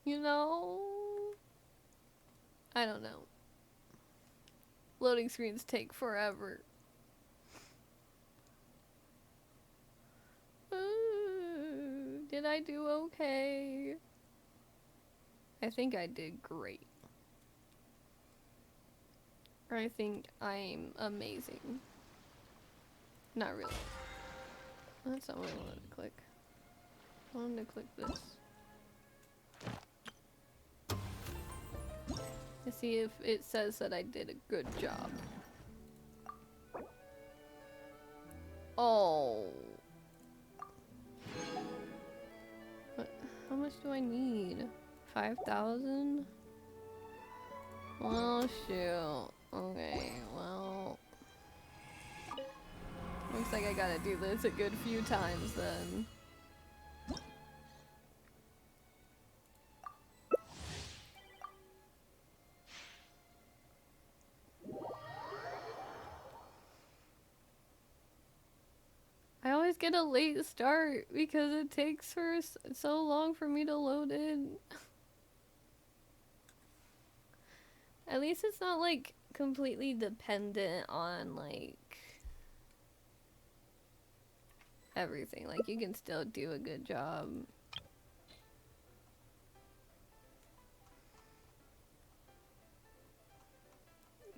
You know? I don't know. Loading screens take forever. Ooh, did Did I do okay? I think I did great. Or I think I'm amazing. Not really. That's not what I wanted to click. I wanted to click this. To see if it says that I did a good job. Oh. What? How much do I need? 5,000? Well, shoot. Okay, well. Looks like I gotta do this a good few times then. I always get a late start because it takes for so long for me to load in. At least it's not like completely dependent on like everything. Like you can still do a good job.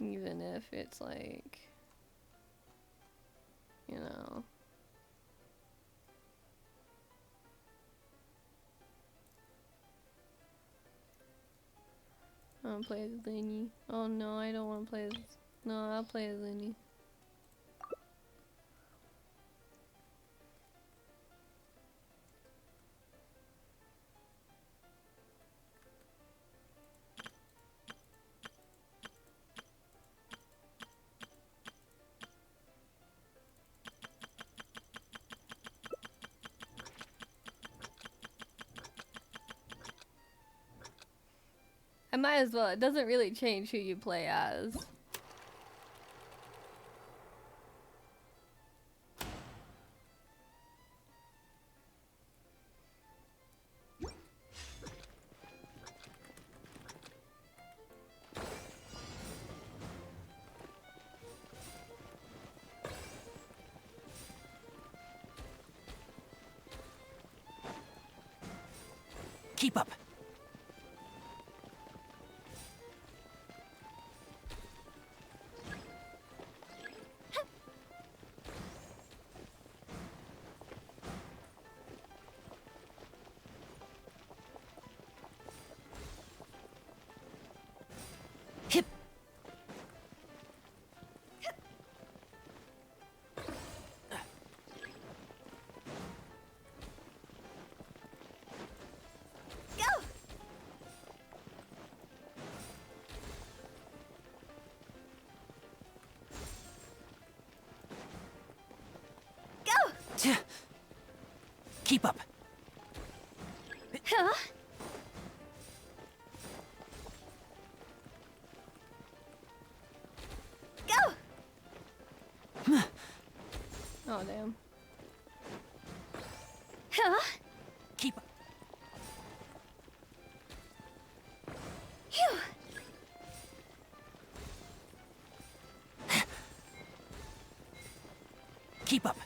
Even if it's like, you know. I want to play as Lenny. Oh no, I don't want to play as... No, I'll play as Lenny. I might as well. It doesn't really change who you play as. Keep up. Hip. Keep up. Huh? Go! Oh damn. Huh? Keep up. Phew! Keep up.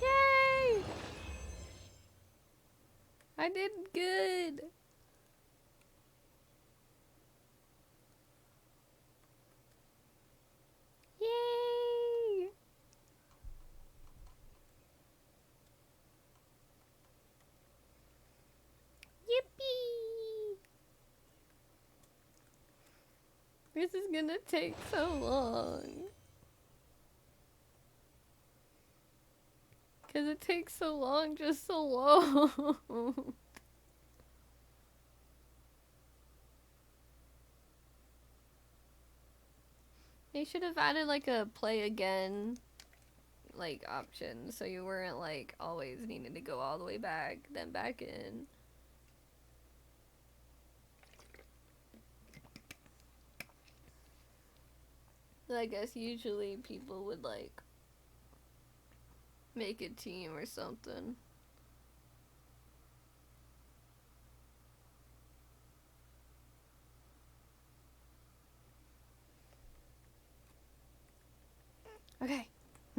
Yay! I did good. Yay! Yippee! This is gonna take so long. Cause it takes so long just so long. They should have added like a play again like option so you weren't like always needing to go all the way back then back in. I guess usually people would like make a team or something.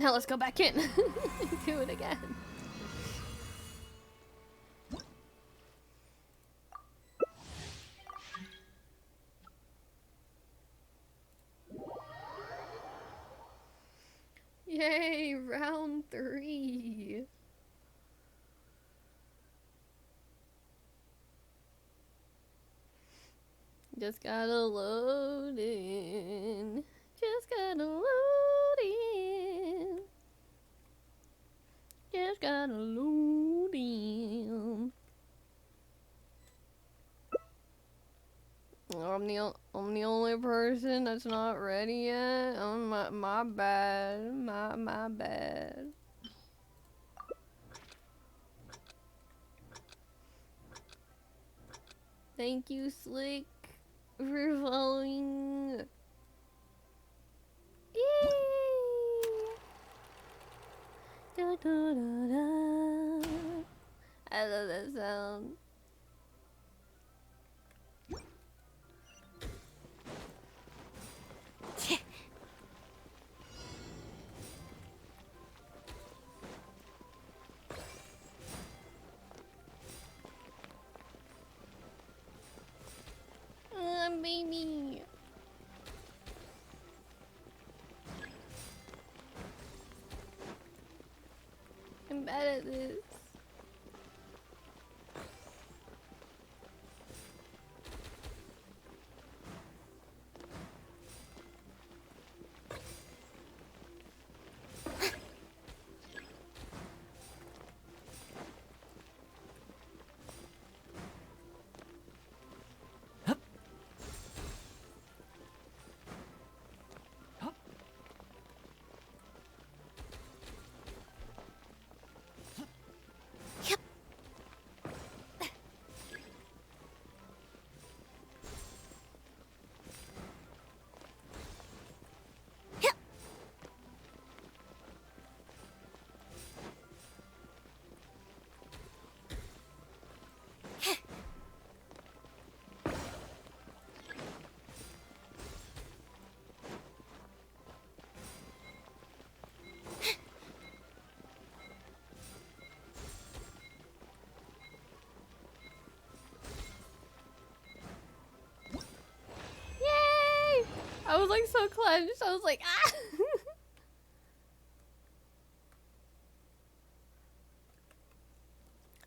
Now let's go back in. Do it again. Yay, round 3. Just gotta load in. Just gotta load in. Just gotta load in. I'm the only person that's not ready yet. Oh my bad. My bad. Thank you, Slick, for following. Yay! Da, da, da, da. I love that sound. Baby. I'm bad at this. I was like so clenched. I was like, ah!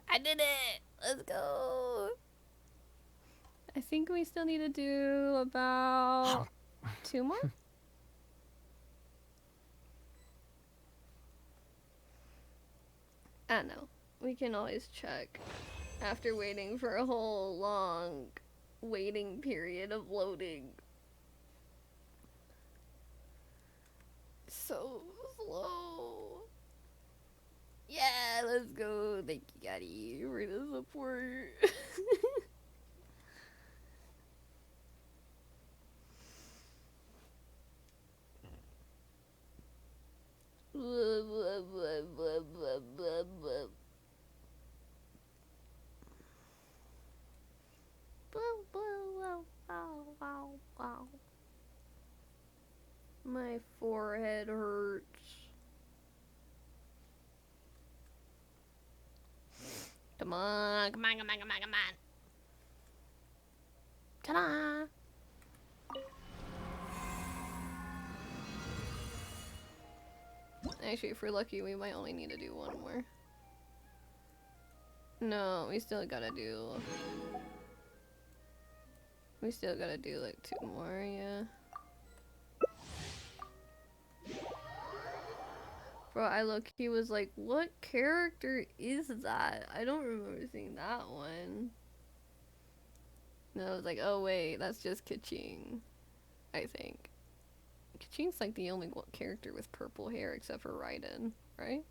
I did it! Let's go! I think we still need to do about 2 more? I don't know. We can always check after waiting for a whole long waiting period of loading. So slow. Yeah, let's go. Thank you, Gotti, for the support. Blah, blah, blah, blah, blah, blah, blah. My forehead hurts. Come on, come on, come on, come on, come on. Ta-da! Actually, if we're lucky, we might only need to do 1 more. No, we still gotta do... We still gotta do like 2 more, yeah. Bro, I look-key was like, what character is that? I don't remember seeing that one. And I was like, oh wait, that's just Kaching, I think. Kaching's like the only character with purple hair except for Raiden, right?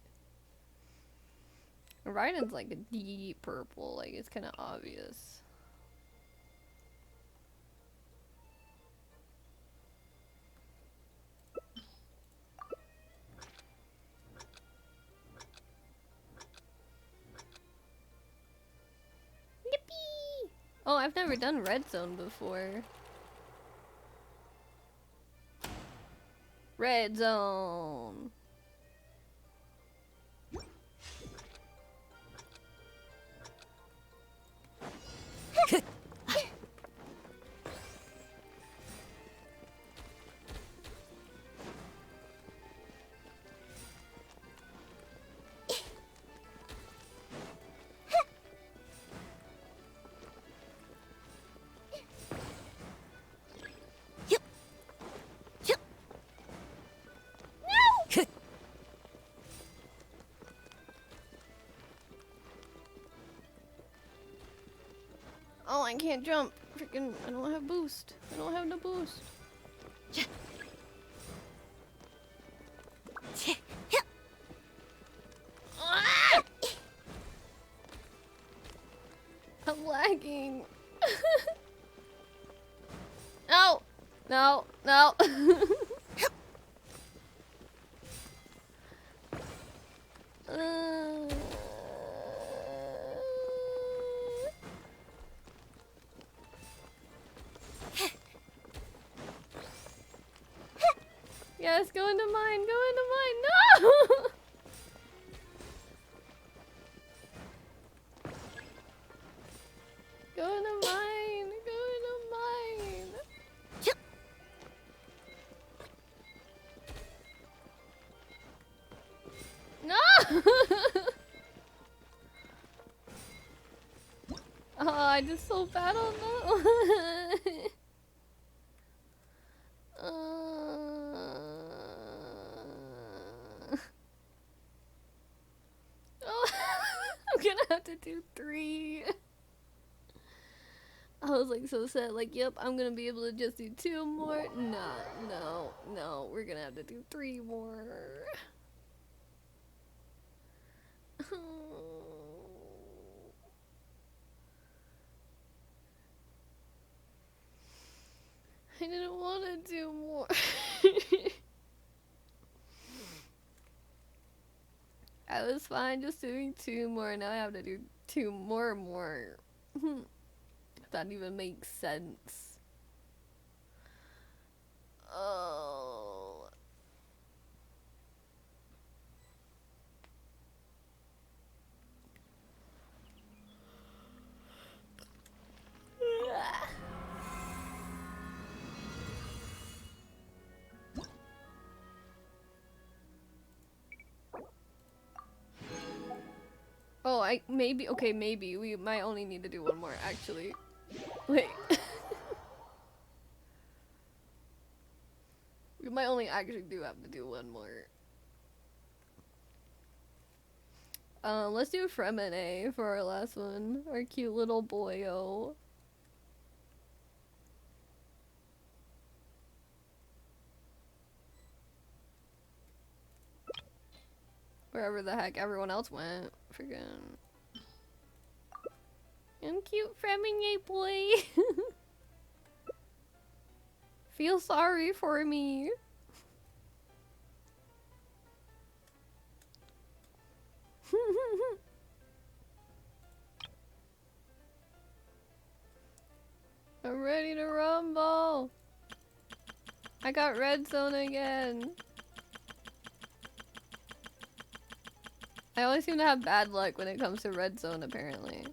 Raiden's like a deep purple, like it's kind of obvious. Yippee! Oh, I've never done Red Zone before. Red Zone! Oh, I can't jump. Freaking, I don't have boost. I don't have the boost. Ah! I'm lagging. No! No, no. Yes, go into mine, go into mine. No! Go into mine, go into mine. No! Oh, I did so bad on that one. Oh, I'm gonna have to do 3. I was like so sad, like, yep, I'm gonna be able to just do 2 more. No, no, no, we're gonna have to do 3 more. I didn't want to do more. I was fine just doing 2 more, now I have to do 2 more. That even makes sense. Oh. Oh, maybe we might only need to do 1 more, actually. Wait. We might only actually have to do 1 more. Let's do Fremine for our last one. Our cute little boyo. Wherever the heck everyone else went. Freaking. I'm cute Fremine boy. Feel sorry for me. I'm ready to rumble. I got red zone again. I always seem to have bad luck when it comes to red zone, apparently.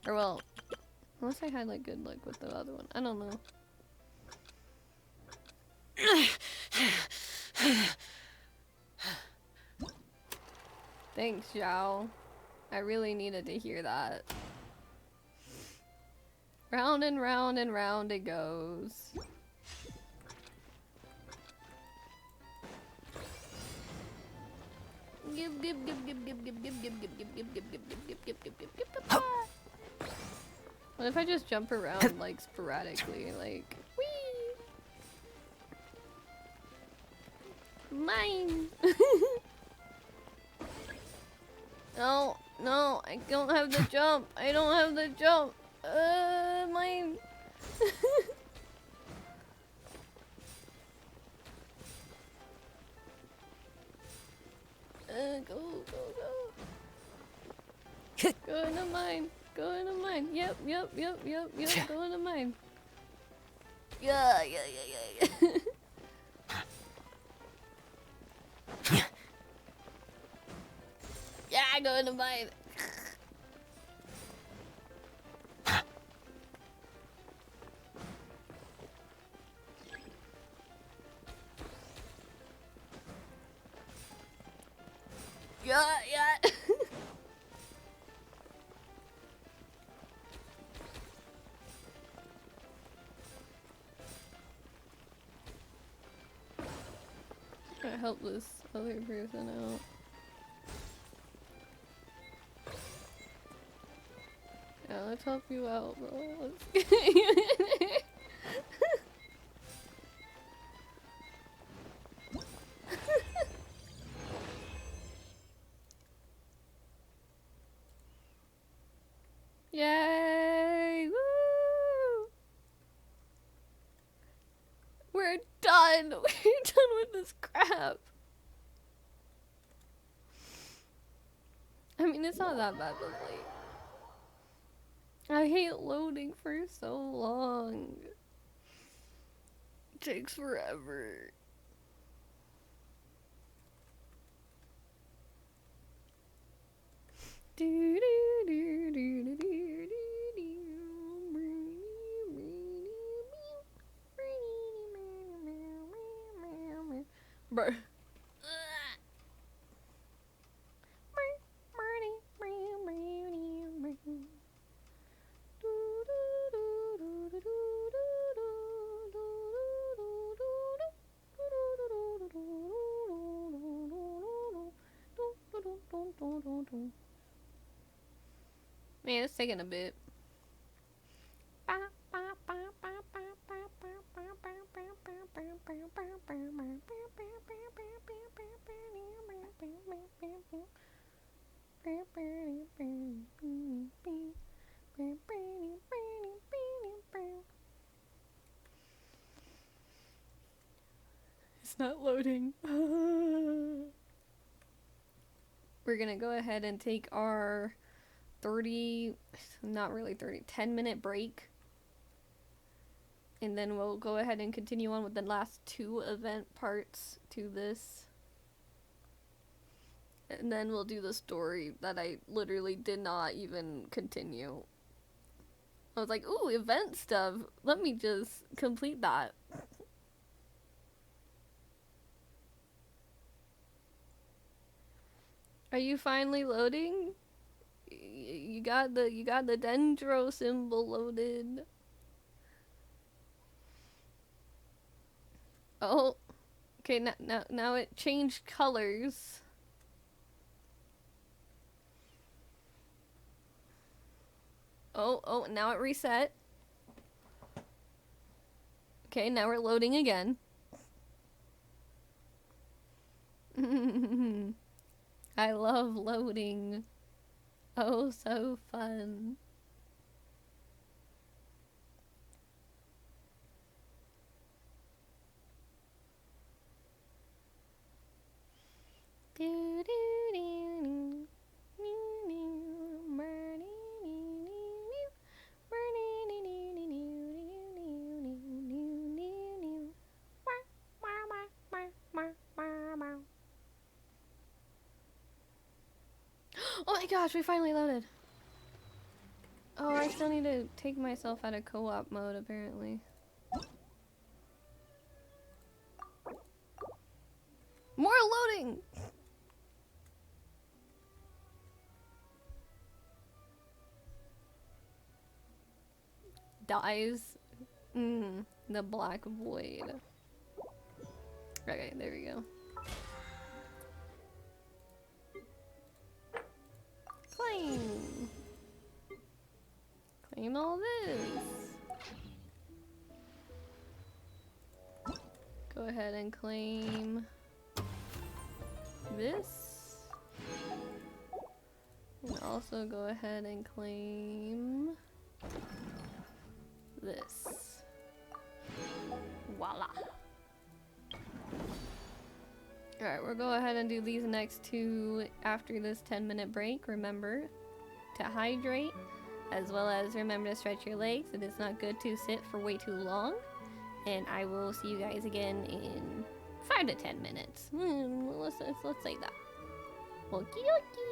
Or well, unless I had like good luck with the other one. I don't know. Thanks, Zhao. I really needed to hear that. Round and round and round it goes. What if I just jump around like sporadically, like whee? Mine. No, no, I don't have the jump. I don't have the jump. Mine. Go. Go into mine. Go into mine. Yep. Go into mine. Yeah. Yeah, go into mine. Yeah. I help this other person out. Let's help you out, bro. Let's Yay! Woo! We're done! We're done with this crap! I mean, it's not that bad, but like... I hate loading for so long. It takes forever. Bro. Man, it's taking a bit. It's not loading. We're gonna go ahead and take our 30, not really 30, 10-minute break. And then we'll go ahead and continue on with the last 2 event parts to this. And then we'll do the story that I literally did not even continue. I was like, ooh, event stuff. Let me just complete that. Are you finally loading? You got the dendro symbol loaded. Oh, okay. Now it changed colors. Oh, now it reset. Okay, now we're loading again. I love loading. Oh, so fun. Oh my gosh, we finally loaded. Oh, I still need to take myself out of co-op mode, apparently. More loading! Dies. The black void. Okay, there we go. Claim! Claim all this! Go ahead and claim this. And also go ahead and claim this. Voila! Alright, we'll go ahead and do these next 2 after this 10-minute break. Remember to hydrate, as well as remember to stretch your legs. It is not good to sit for way too long. And I will see you guys again in 5 to 10 minutes. Let's say that. Okie dokie.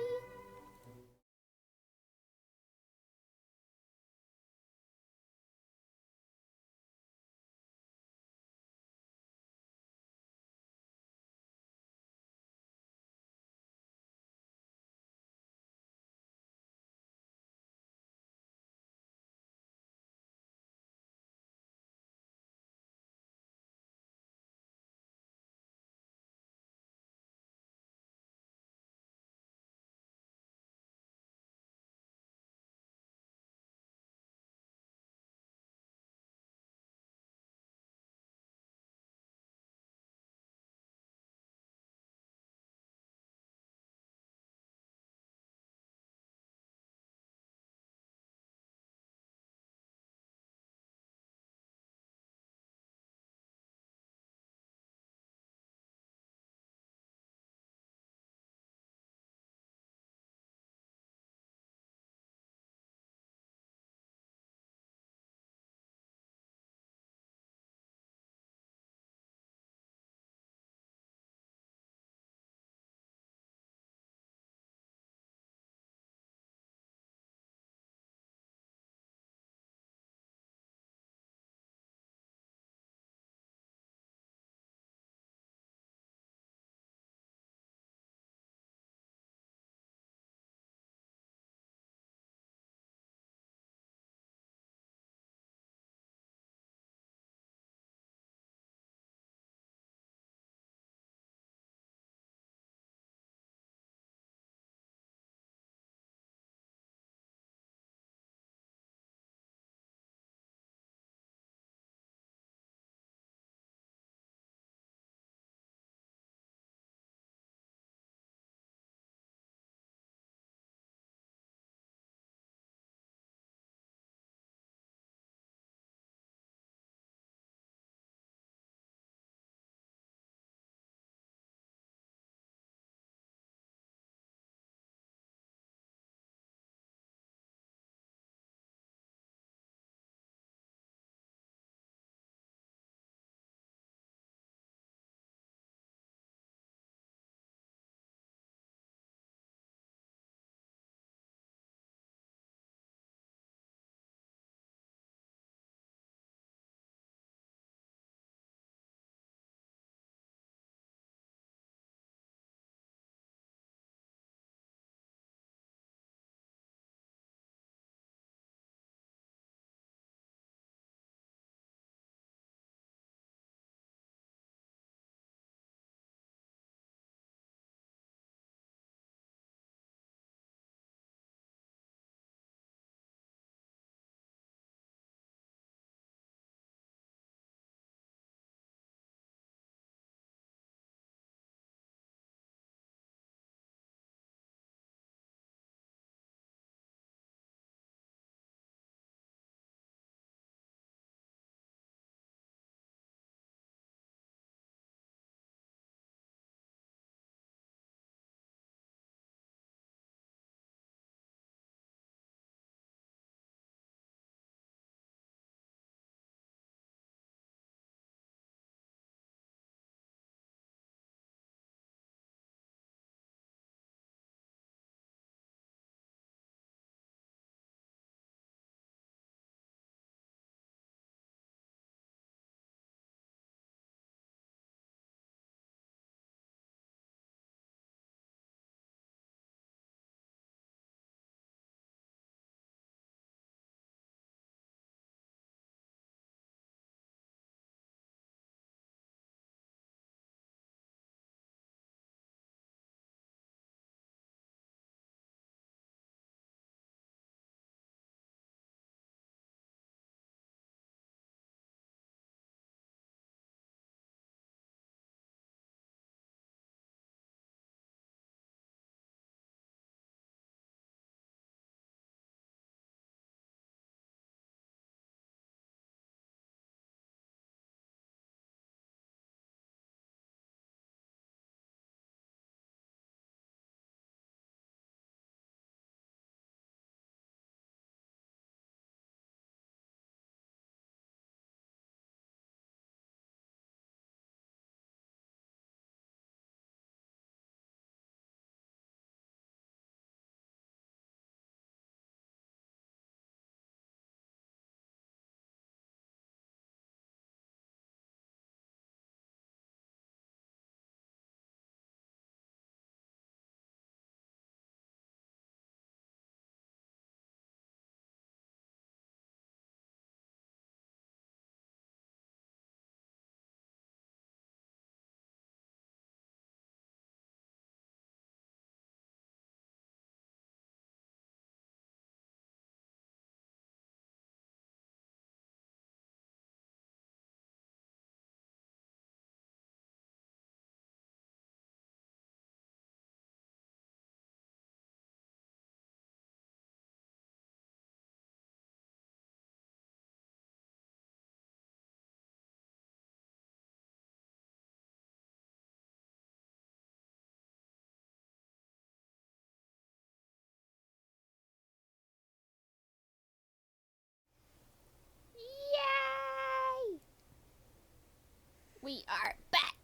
We are back.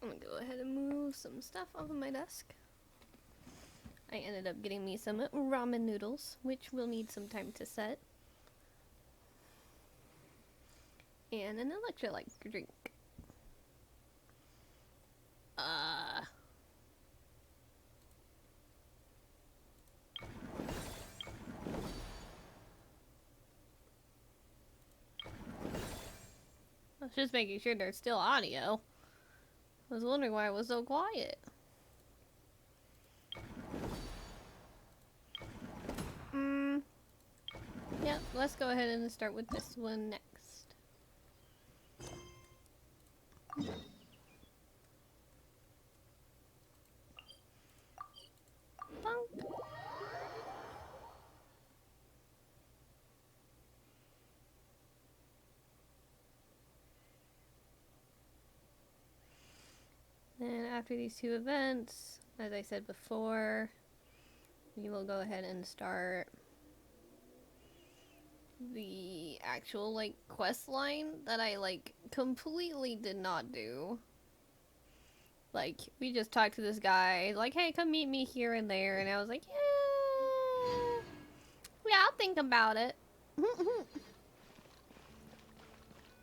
I'm gonna go ahead and move some stuff off of my desk. I ended up getting me some ramen noodles, which will need some time to set. And an electrolyte drink. I was just making sure there's still audio. I was wondering why it was so quiet. Yep, let's go ahead and start with this one next. Bonk. And after these two events, as I said before, we will go ahead and start the actual, like, quest line that I, like, completely did not do. Like, we just talked to this guy, like, hey, come meet me here and there, and I was like, yeah, I'll think about it.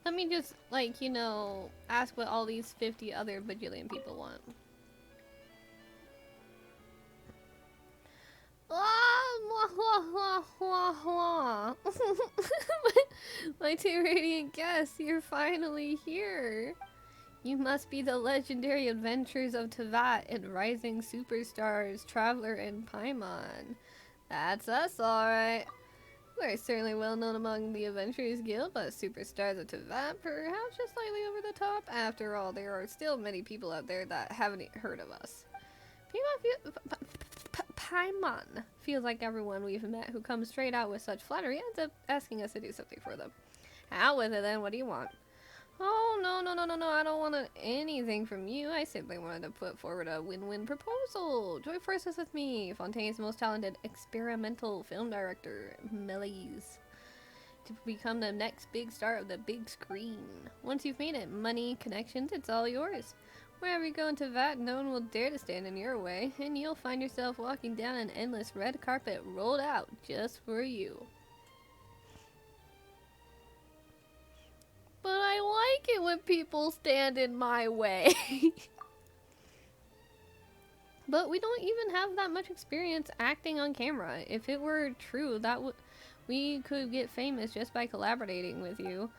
Let me just, like, you know, ask what all these 50 other bajillion people want. My two radiant guests, you're finally here. You must be the legendary adventures of Tevat and rising superstars, Traveler and Paimon. That's us, alright. We're certainly well known among the Adventurers Guild, but superstars of Tevat perhaps just slightly over the top. After all, there are still many people out there that haven't heard of us. Paimon feels like everyone we've met who comes straight out with such flattery ends up asking us to do something for them. Out with it then, what do you want? Oh, no, I don't want anything from you. I simply wanted to put forward a win-win proposal. Join forces with me, Fontaine's most talented experimental film director, Melis, to become the next big star of the big screen. Once you've made it, money, connections, it's all yours. Wherever you go into Vat, no one will dare to stand in your way, and you'll find yourself walking down an endless red carpet rolled out just for you. But I like it when people stand in my way. But we don't even have that much experience acting on camera. If it were true that we could get famous just by collaborating with you,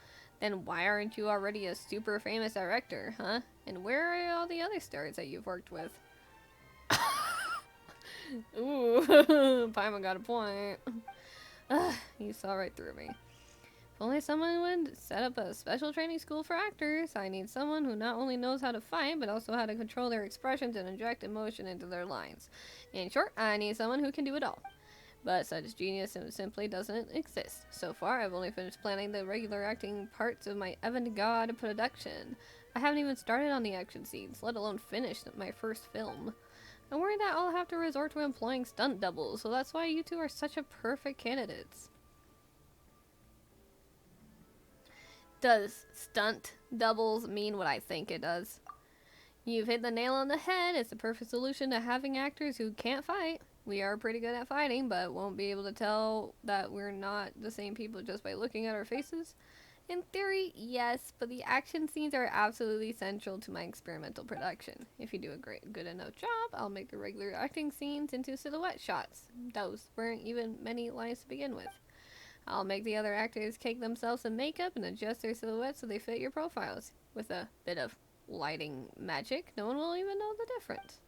then why aren't you already a super famous director, huh? And where are all the other stars that you've worked with? Ooh, Paimon got a point. You saw right through me. If only someone would set up a special training school for actors. I need someone who not only knows how to fight, but also how to control their expressions and inject emotion into their lines. In short, I need someone who can do it all. But such genius simply doesn't exist. So far, I've only finished planning the regular acting parts of my avant-garde production. I haven't even started on the action scenes, let alone finished my first film. I'm worried that I'll have to resort to employing stunt doubles, so that's why you two are such a perfect candidates. Does stunt doubles mean what I think it does? You've hit the nail on the head. It's the perfect solution to having actors who can't fight. We are pretty good at fighting, but won't be able to tell that we're not the same people just by looking at our faces. In theory, yes, but the action scenes are absolutely central to my experimental production. If you do a good enough job, I'll make the regular acting scenes into silhouette shots. Those weren't even many lines to begin with. I'll make the other actors cake themselves some makeup and adjust their silhouettes so they fit your profiles. With a bit of lighting magic, no one will even know the difference.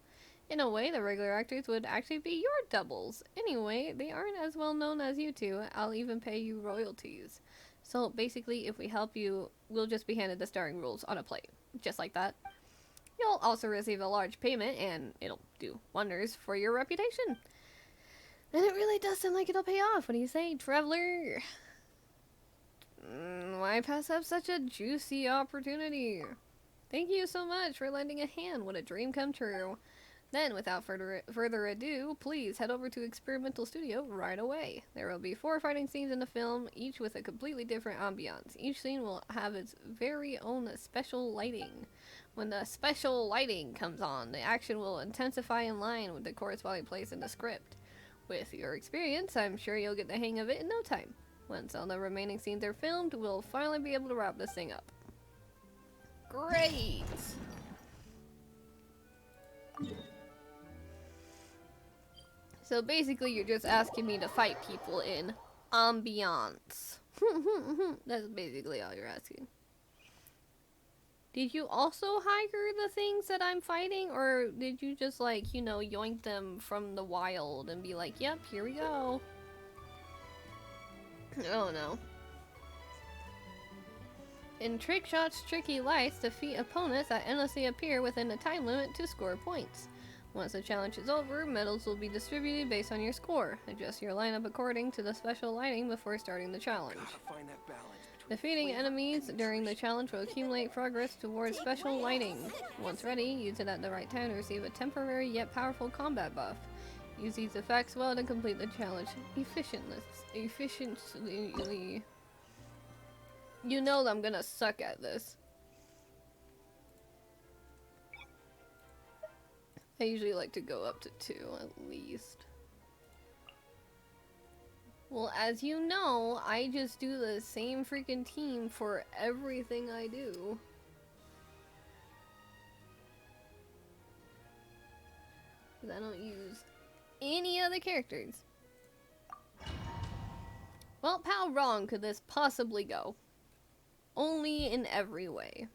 In a way, the regular actors would actually be your doubles. Anyway, they aren't as well known as you two. I'll even pay you royalties. So basically, if we help you, we'll just be handed the starring roles on a plate. Just like that. You'll also receive a large payment, and it'll do wonders for your reputation. And it really does sound like it'll pay off. What do you say, Traveler? Why pass up such a juicy opportunity? Thank you so much for lending a hand. What a dream come true. Then, without further ado, please head over to Experimental Studio right away. There will be 4 fighting scenes in the film, each with a completely different ambiance. Each scene will have its very own special lighting. When the special lighting comes on, the action will intensify in line with the corresponding place in the script. With your experience, I'm sure you'll get the hang of it in no time. Once all the remaining scenes are filmed, we'll finally be able to wrap this thing up. Great! So basically, you're just asking me to fight people in ambiance. That's basically all you're asking. Did you also hire the things that I'm fighting? Or did you just, like, you know, yoink them from the wild and be like, yep, here we go? Oh no. In Trick Shot's tricky lights, defeat opponents that endlessly appear within a time limit to score points. Once the challenge is over, medals will be distributed based on your score. Adjust your lineup according to the special lighting before starting the challenge. Defeating enemies during the challenge will accumulate progress towards special lighting. Once ready, use it at the right time to receive a temporary yet powerful combat buff. Use these effects well to complete the challenge efficiently. You know that I'm gonna suck at this. I usually like to go up to 2 at least. Well, as you know, I just do the same freaking team for everything I do. Because I don't use any other characters. Well, how wrong could this possibly go? Only in every way.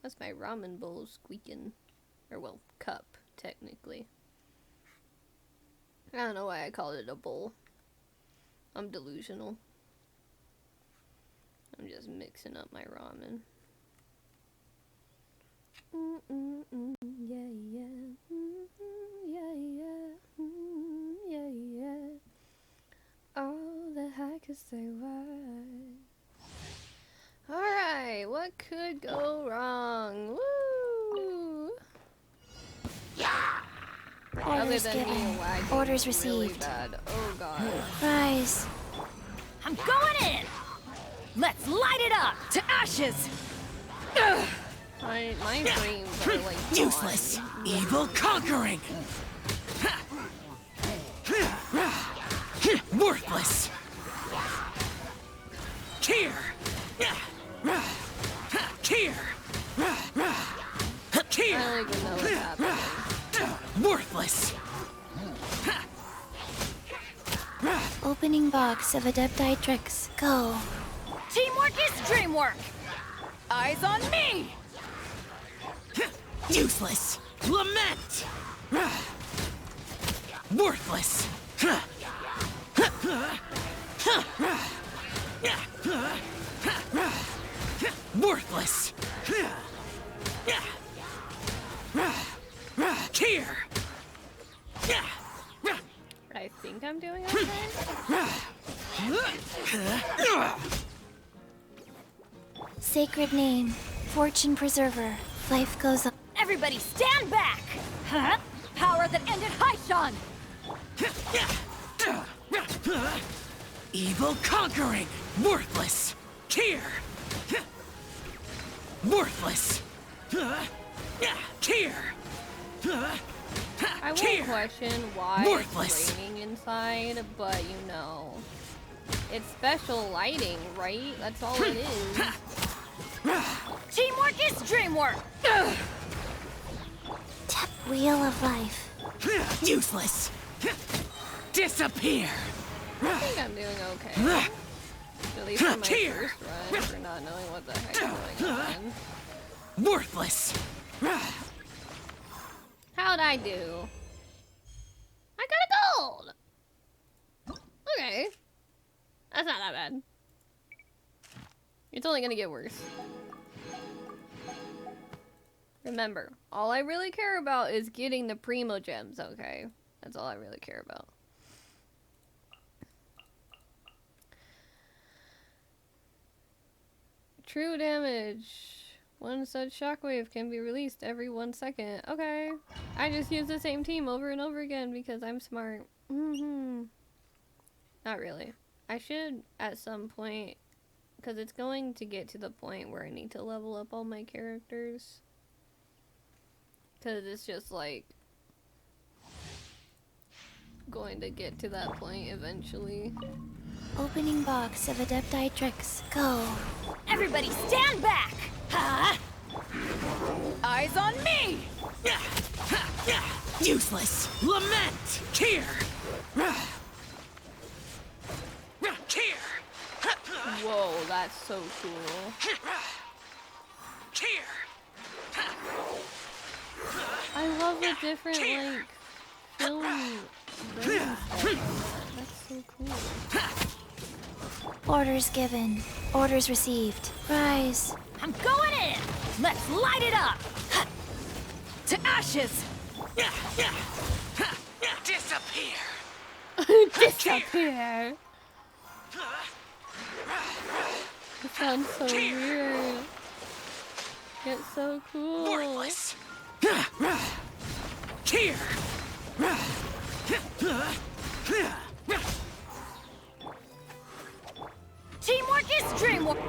That's my ramen bowl squeaking. Or, well, cup, technically. I don't know why I called it a bowl. I'm delusional. I'm just mixing up my ramen. Yeah, yeah. Yeah, yeah. Yeah, yeah. All that I could say why. Alright, what could go wrong? Woo! Orders given. Orders really received. bad. Oh god. Rise. I'm going in! Let's light it up to ashes! My frames are like Useless! gone. Evil conquering! Worthless! Here! Here! Here! I don't even know what's happening. Worthless! Opening box of Adepti tricks. Go. Teamwork is dreamwork! Eyes on me! Useless! Lament! Worthless! Worthless! Here! I think I'm doing okay. Sacred name. Fortune preserver. Life goes on. Everybody stand back! Huh? Power that ended Haishan! Evil conquering! Worthless! Here! Worthless! Here! I won't question why it's raining inside, but you know, it's special lighting, right? That's all it is. Teamwork is dreamwork! Wheel of life. Useless! Disappear! I think I'm doing okay. At least for my first run, for not knowing what the heck's going on. Worthless! How'd I do? I got a gold! Okay. That's not that bad. It's only gonna get worse. Remember, all I really care about is getting the Primo Gems, okay? That's all I really care about. True damage. One such shockwave can be released every 1 second. Okay. I just use the same team over and over again because I'm smart. Not really. I should at some point, because it's going to get to the point where I need to level up all my characters. Because it's just like going to get to that point eventually. Opening box of Adepti tricks. Go. Everybody stand back! Huh? Eyes on me! Useless! Lament! Here! Here! Whoa, that's so cool. Here! I love the different, like, film That's so cool. Orders given. Orders received. Rise. I'm going in! Let's light it up! To ashes! Disappear! Disappear! It sounds so weird. It's so cool. Worthless! Here! Teamwork is dreamwork!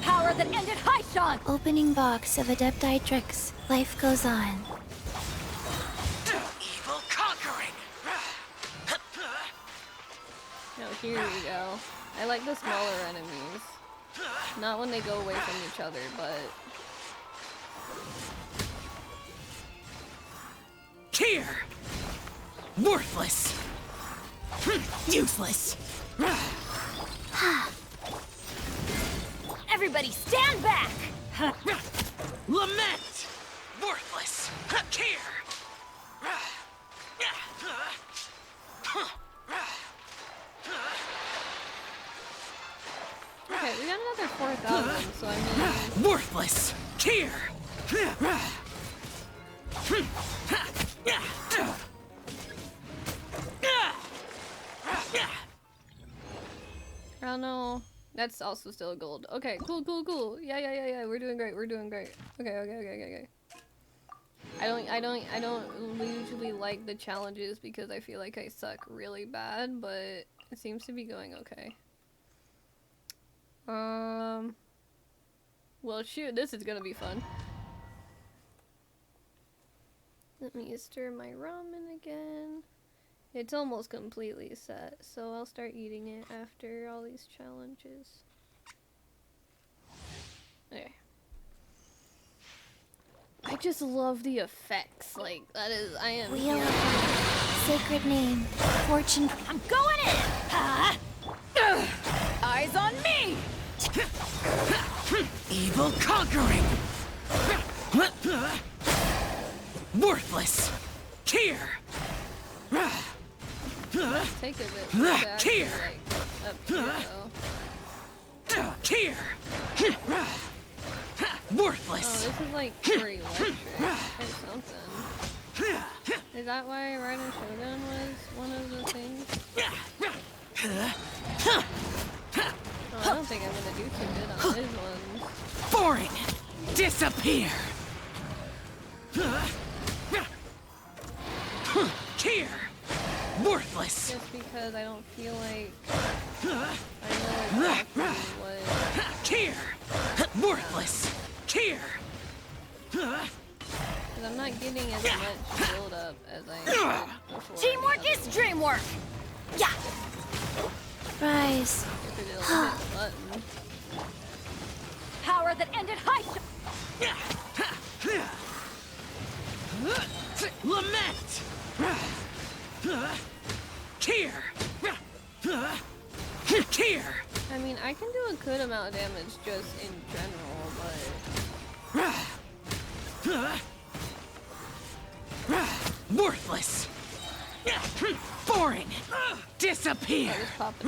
Power that ended Haishan! Opening box of Adepti tricks. Life goes on. Evil conquering! Oh, here we go. I like the smaller enemies. Not when they go away from each other, but... Here! Worthless! Useless! Everybody stand back! Lament! Worthless! Here! Okay, we got another 4,000, so I mean... Worthless! Here! I don't know. That's also still gold. Okay, cool. Yeah. We're doing great. Okay. I don't usually like the challenges because I feel like I suck really bad, but it seems to be going okay. Well, shoot, this is gonna be fun. Let me stir my ramen again. It's almost completely set, so I'll start eating it after all these challenges. Okay. I just love the effects. Like, that is, I am Wheel here. of Fate. Sacred name. Fortune. I'm going in! Huh? Eyes on me! Evil conquering! Worthless! Here! Let's take a bit to actually, Here! like, up here, though. Here! Worthless! Oh, this is like pretty electric or something. Is that why Rider Shogun was one of the things? Oh, I don't think I'm gonna do too good on his ones. Boring! Disappear! Here! Worthless! Just because I don't feel like I know exactly what... Here! Worthless! Here! Because I'm not getting as much build up as I did before. Teamwork is dreamwork! Yeah! Rise. If it will hit the button. Power that ended Haishan! Lament! Here! Here! I mean, I can do a good amount of damage just in general, but... Worthless! Boring! Disappear! I just pop it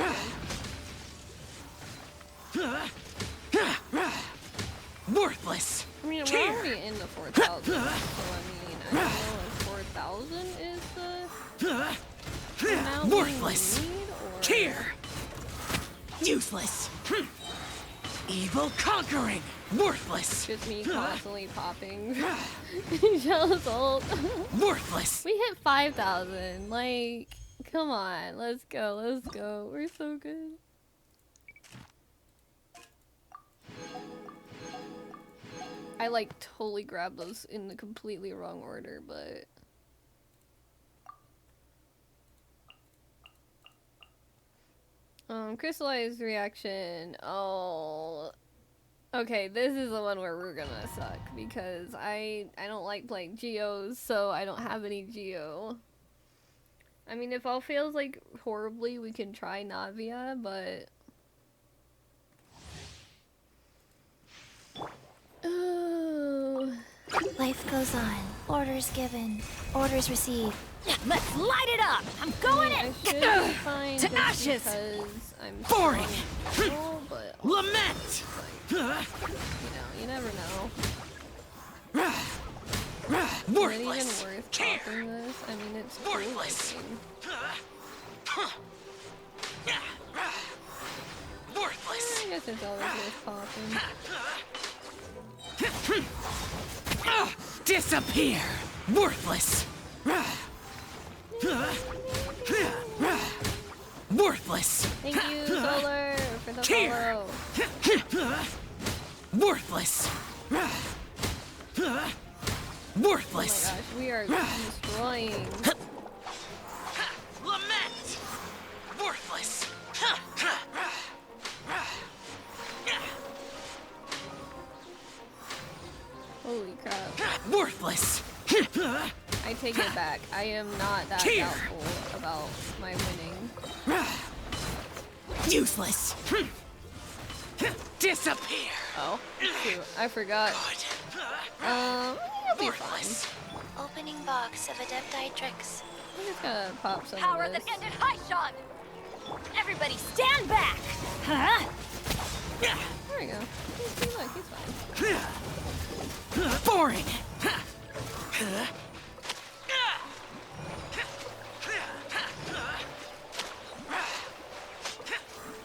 again. Worthless! I mean, we're already in the 4,000, so I mean, I don't know if 4,000 is the amount Worthless! we need, or... Here! Useless! Evil conquering! Worthless! Just me constantly popping Shell's ult. Worthless! We hit 5,000. Like, come on. Let's go. Let's go. We're so good. I like totally grabbed those in the completely wrong order, but crystallized reaction. Oh, okay. This is the one where we're gonna suck because I don't like playing geos, so I don't have any geo. I mean, if all fails like horribly, we can try Navia, but oh. Life goes on. Orders given. Orders received. Let's light it up! I'm going I in! should be fine To just ashes! because I'm Boring! strong, but Lament! you never know. Worthless! Is it even worth popping this? I mean, it's cool Worthless! looking. Worthless! I guess it's always worth popping. Disappear! Worthless! Worthless! Thank you, Solar, for the Here. follow. Worthless! Oh Worthless! my gosh, we are destroying. Lament! Worthless! Holy crap. Worthless! I take it back. I am not that Here. doubtful about my winning. Useless! Disappear! Oh, shoot. I forgot. It'll be Worthless! fine. Opening box of Adepti tricks. I just gotta pop some Power of that this. ended high shot! Everybody stand back! Huh? There we go. See, look, he's fine. Boring!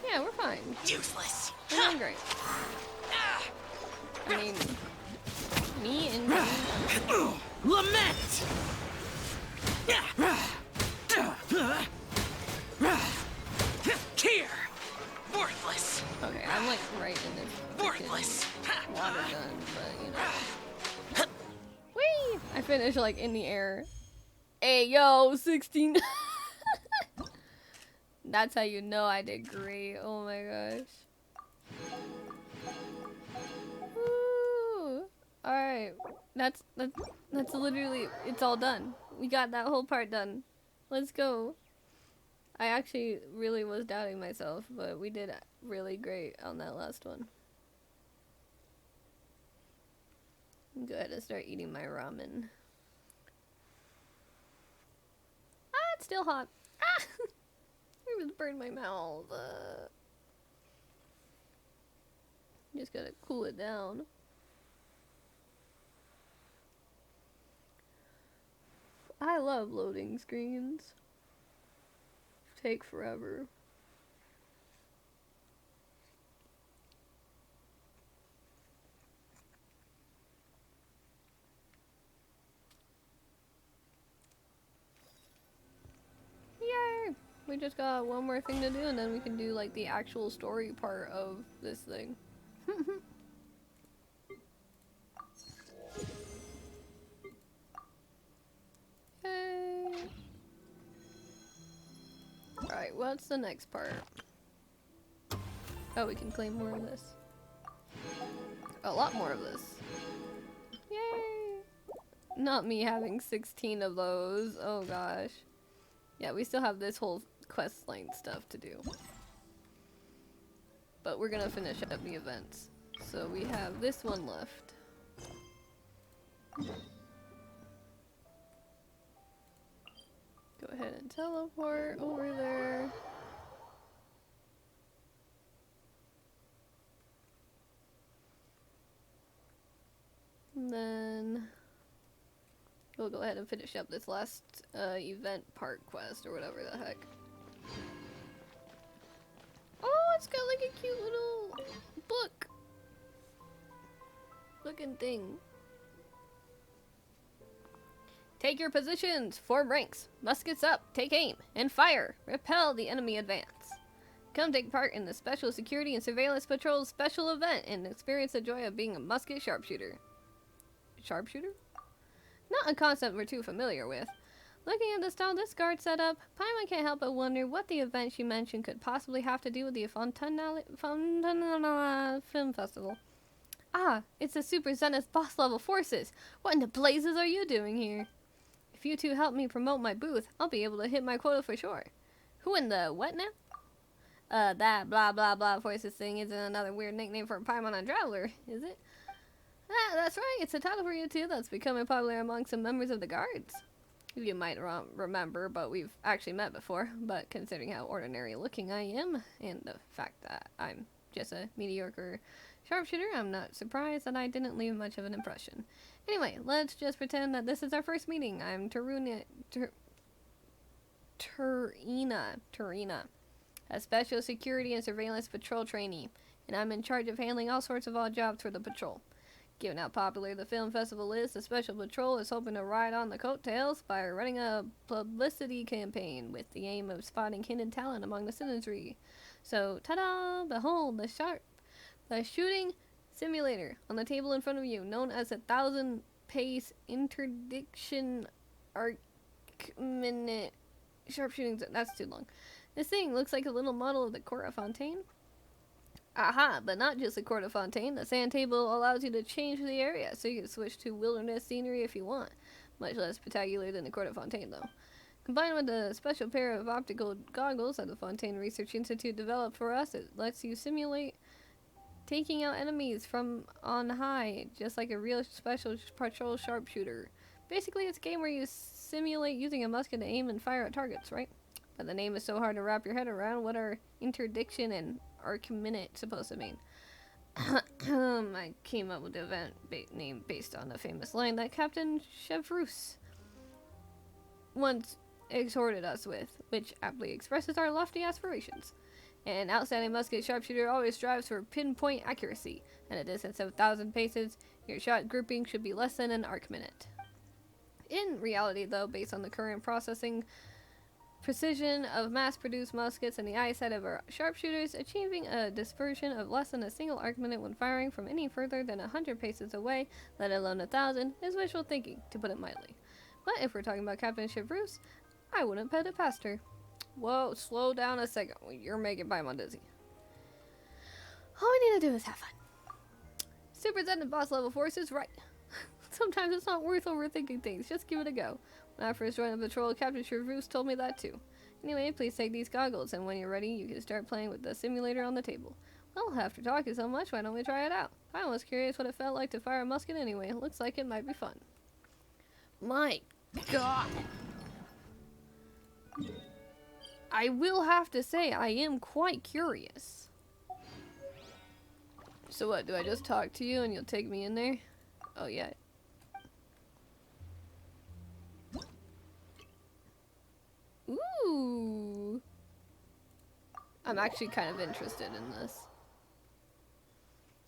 Yeah, we're fine. Useless! We're doing great. I mean, me and you. Lament! Here! Worthless! Okay, I'm like right in this Worthless! freaking water gun, but you know. Whee! I finished like in the air. Hey, yo, 16. That's how you know I did great. Oh my gosh. Woo! Alright. That's literally, it's all done. We got that whole part done. Let's go. I actually really was doubting myself, but we did really great on that last one. Go ahead and start eating my ramen. Ah, it's still hot. Ah! I just burned my mouth. Just gotta cool it down. I love loading screens. Take forever. Yay! We just got one more thing to do and then we can do like the actual story part of this thing. Yay! Alright, what's the next part? Oh, we can claim more of this. A lot more of this. Yay! Not me having 16 of those. Oh gosh. Yeah, we still have this whole quest line stuff to do. But we're gonna finish up the events. So we have this one left. Go ahead and teleport over there. And then we'll go ahead and finish up this last event part quest or whatever the heck. Oh, it's got like a cute little book. looking thing. Take your positions. Form ranks. Muskets up. Take aim. And fire. Repel the enemy advance. Come take part in the Special Security and Surveillance Patrol's special event and experience the joy of being a musket sharpshooter. Sharpshooter? Not a concept we're too familiar with. Looking at the style this guard set up, Paimon can't help but wonder what the event she mentioned could possibly have to do with the Fontanella Film Festival. Ah, it's the Super Zenith boss level forces. What in the blazes are you doing here? If you two help me promote my booth, I'll be able to hit my quota for sure. Who in the what now? That blah blah blah forces thing isn't another weird nickname for a Paimon Unraveler, is it? Ah, that's right, it's a title for you too that's becoming popular among some members of the guards. You might remember, but we've actually met before. But considering how ordinary looking I am, and the fact that I'm just a mediocre sharpshooter, I'm not surprised that I didn't leave much of an impression. Anyway, let's just pretend that this is our first meeting. I'm Turina, a Special Security and Surveillance Patrol trainee, and I'm in charge of handling all sorts of odd jobs for the patrol. Given how popular the film festival is, the Special Patrol is hoping to ride on the coattails by running a publicity campaign with the aim of spotting hidden talent among the citizenry. So, ta-da! Behold, the shooting simulator on the table in front of you, known as a 1,000-pace interdiction arc minute sharpshooting. That's too long. This thing looks like a little model of the Court of Fontaine. Aha, but not just the Court of Fontaine. The sand table allows you to change the area, so you can switch to wilderness scenery if you want. Much less spectacular than the Court of Fontaine, though. Combined with the special pair of optical goggles that the Fontaine Research Institute developed for us, it lets you simulate taking out enemies from on high, just like a real special patrol sharpshooter. Basically, it's a game where you simulate using a musket to aim and fire at targets, right? But the name is so hard to wrap your head around. What are interdiction and arc minute supposed to mean? I came up with the event name based on a famous line that Captain Chevrus once exhorted us with, which aptly expresses our lofty aspirations. An outstanding musket sharpshooter always strives for pinpoint accuracy. At a distance of 1,000 paces, your shot grouping should be less than an arc minute. In reality, though, based on the current processing precision of mass-produced muskets and the eyesight of our sharpshooters, achieving a dispersion of less than a single arc minute when firing from any further than 100 paces away, let alone 1,000, is wishful thinking, to put it mildly. But if we're talking about Captain Chevrus, I wouldn't put it past her. Whoa, slow down a second. You're making Paimon dizzy. All we need to do is have fun. Super Zen and boss level force is right. Sometimes it's not worth overthinking things. Just give it a go. When I first joined the patrol, Captain Chevrus told me that too. Anyway, please take these goggles, and when you're ready, you can start playing with the simulator on the table. Well, after talking so much, why don't we try it out? I was curious what it felt like to fire a musket anyway. It looks like it might be fun. My God. I will have to say, I am quite curious. So what, do I just talk to you and you'll take me in there? Oh yeah. Ooh. I'm actually kind of interested in this.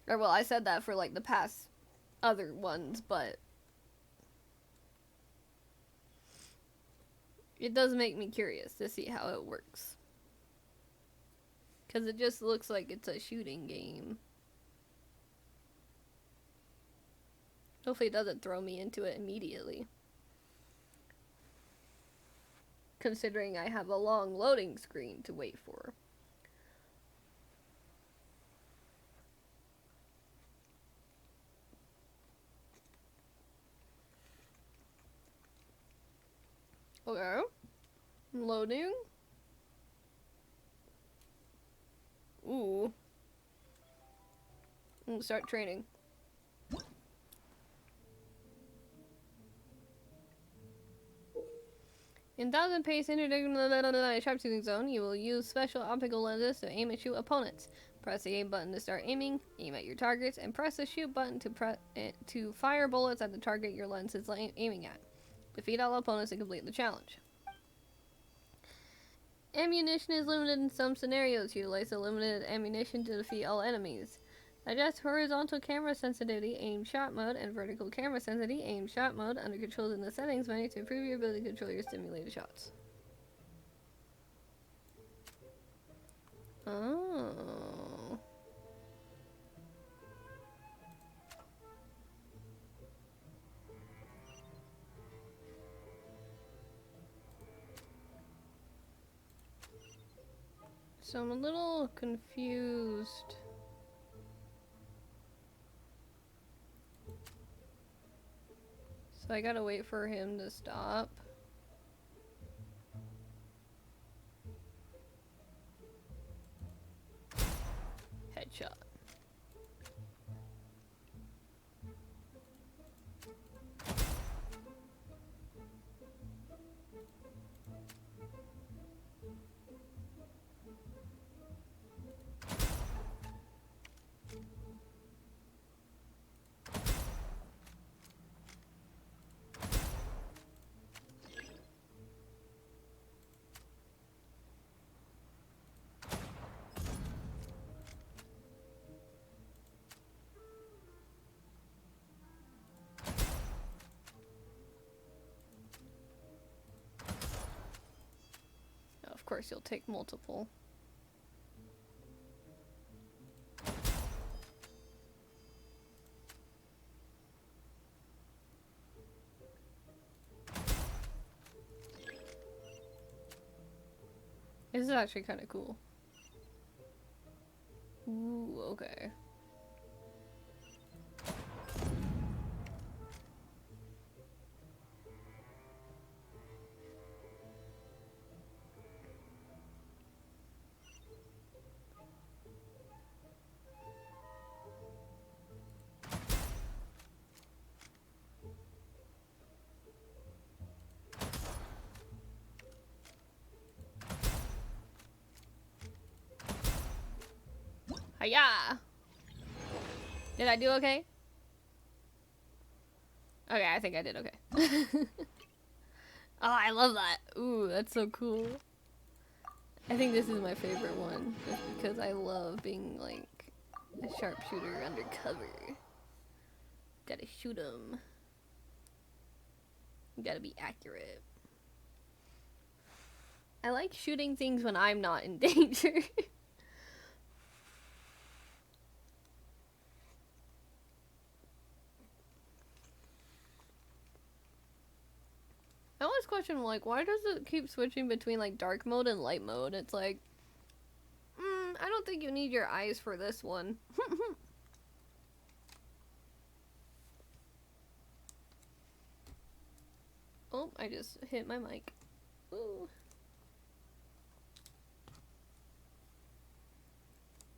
Or well, I said that for like the past other ones, but it does make me curious to see how it works. Because it just looks like it's a shooting game. Hopefully it doesn't throw me into it immediately. Considering I have a long loading screen to wait for. Okay. Loading. Ooh. We'll start training. In 1,000 pace sharpshooting zone, you will use special optical lenses to aim and shoot opponents. Press the aim button to start aiming, aim at your targets, and press the shoot button to fire bullets at the target your lens is aiming at. Defeat all opponents and complete the challenge. Ammunition is limited in some scenarios. Utilize the limited ammunition to defeat all enemies. Adjust horizontal camera sensitivity, aim shot mode, and vertical camera sensitivity, aim shot mode under controls in the settings menu to improve your ability to control your simulated shots. Oh. So I'm a little confused. So I gotta wait for him to stop. Headshot. Of course, you'll take multiple. This is actually kind of cool. Ooh, okay. Hiya! Did I do okay? Okay, I think I did okay. Oh, I love that. Ooh, that's so cool. I think this is my favorite one, just because I love being like a sharpshooter undercover. Gotta shoot 'em. You gotta be accurate. I like shooting things when I'm not in danger. I always question, like, why does it keep switching between, like, dark mode and light mode? It's like, I don't think you need your eyes for this one. Oh, I just hit my mic. Ooh.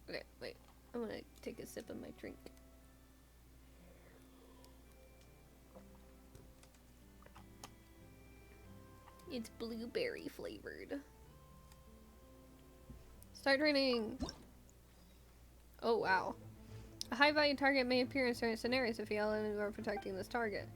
Okay, wait. I'm gonna take a sip of my drink. It's blueberry flavored. Start training! Oh, wow. A high value target may appear in certain scenarios if you enemies are protecting this target.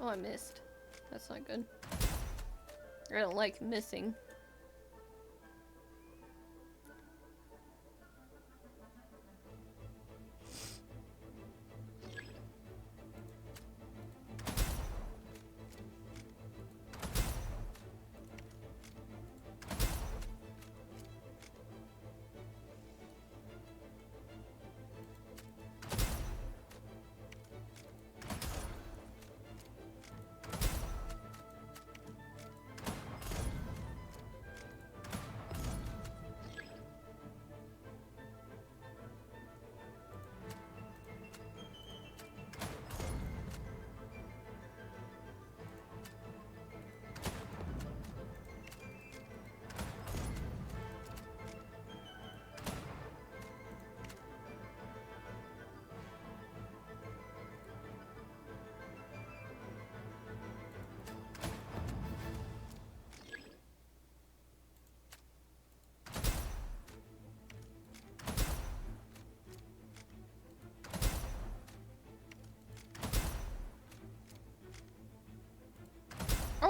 Oh, I missed. That's not good. I don't like missing.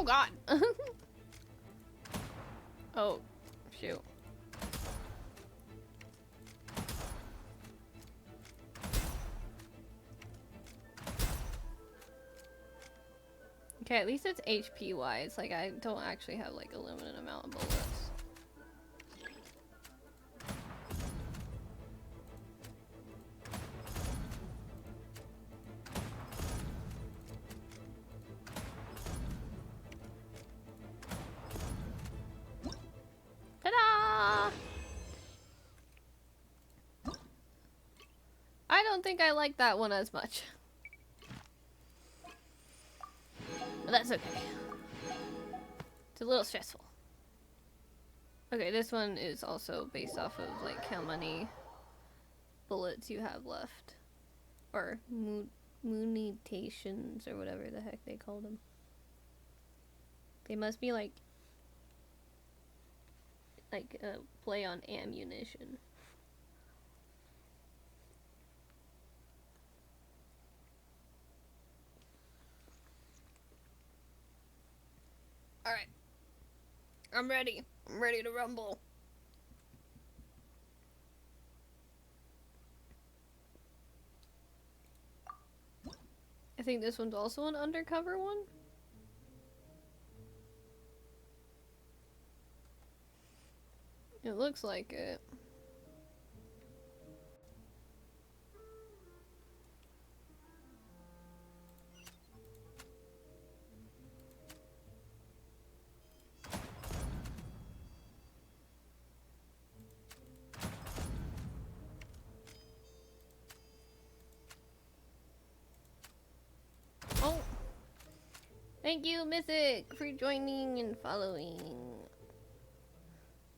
Oh god. Oh, shoot. Okay, at least it's HP wise. Like, I don't actually have like a limited amount of bullets. Ta-da! I don't think I like that one as much. But that's okay. It's a little stressful. Okay, this one is also based off of like how many bullets you have left. Or munitions or whatever the heck they called them. They must be like a play on ammunition. Alright. I'm ready. I'm ready to rumble. I think this one's also an undercover one. It looks like it. Oh! Thank you, Mythic, for joining and following.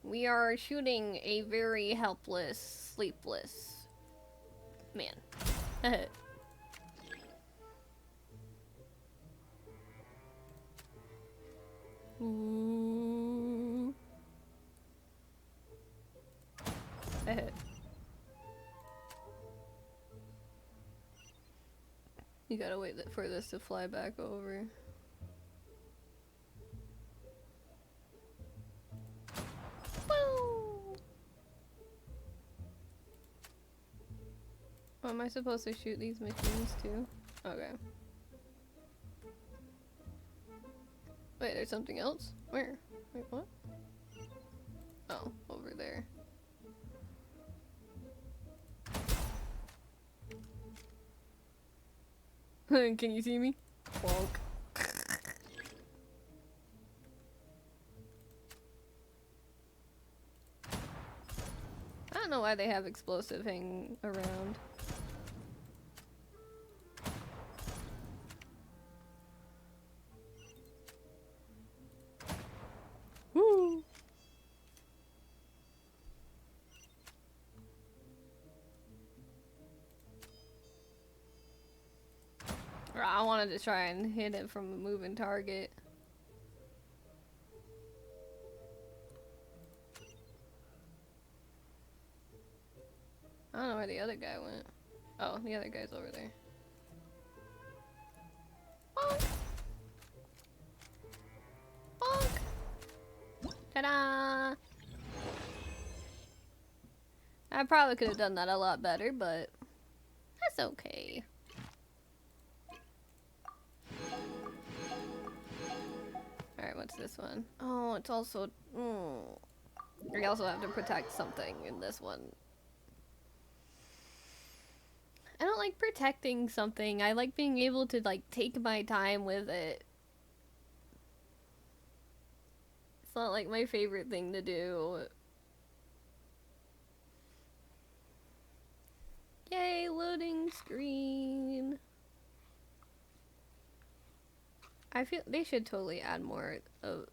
We are shooting a very helpless, sleepless man. Ooh. You gotta wait for this to fly back over. Woo! Oh, am I supposed to shoot these machines too? Okay. Wait, there's something else? Where? Wait, what? Oh, over there. Can you see me? Bonk. I don't know why they have explosive hanging around. Woo! I wanted to try and hit it from a moving target. I don't know where the other guy went. Oh, the other guy's over there. Bonk! Bonk! Ta-da! I probably could have done that a lot better, but that's okay. Alright, what's this one? Oh, it's also... We also have to protect something in this one. I don't like protecting something. I like being able to, like, take my time with it. It's not, like, my favorite thing to do. Yay, loading screen. I feel they should totally add more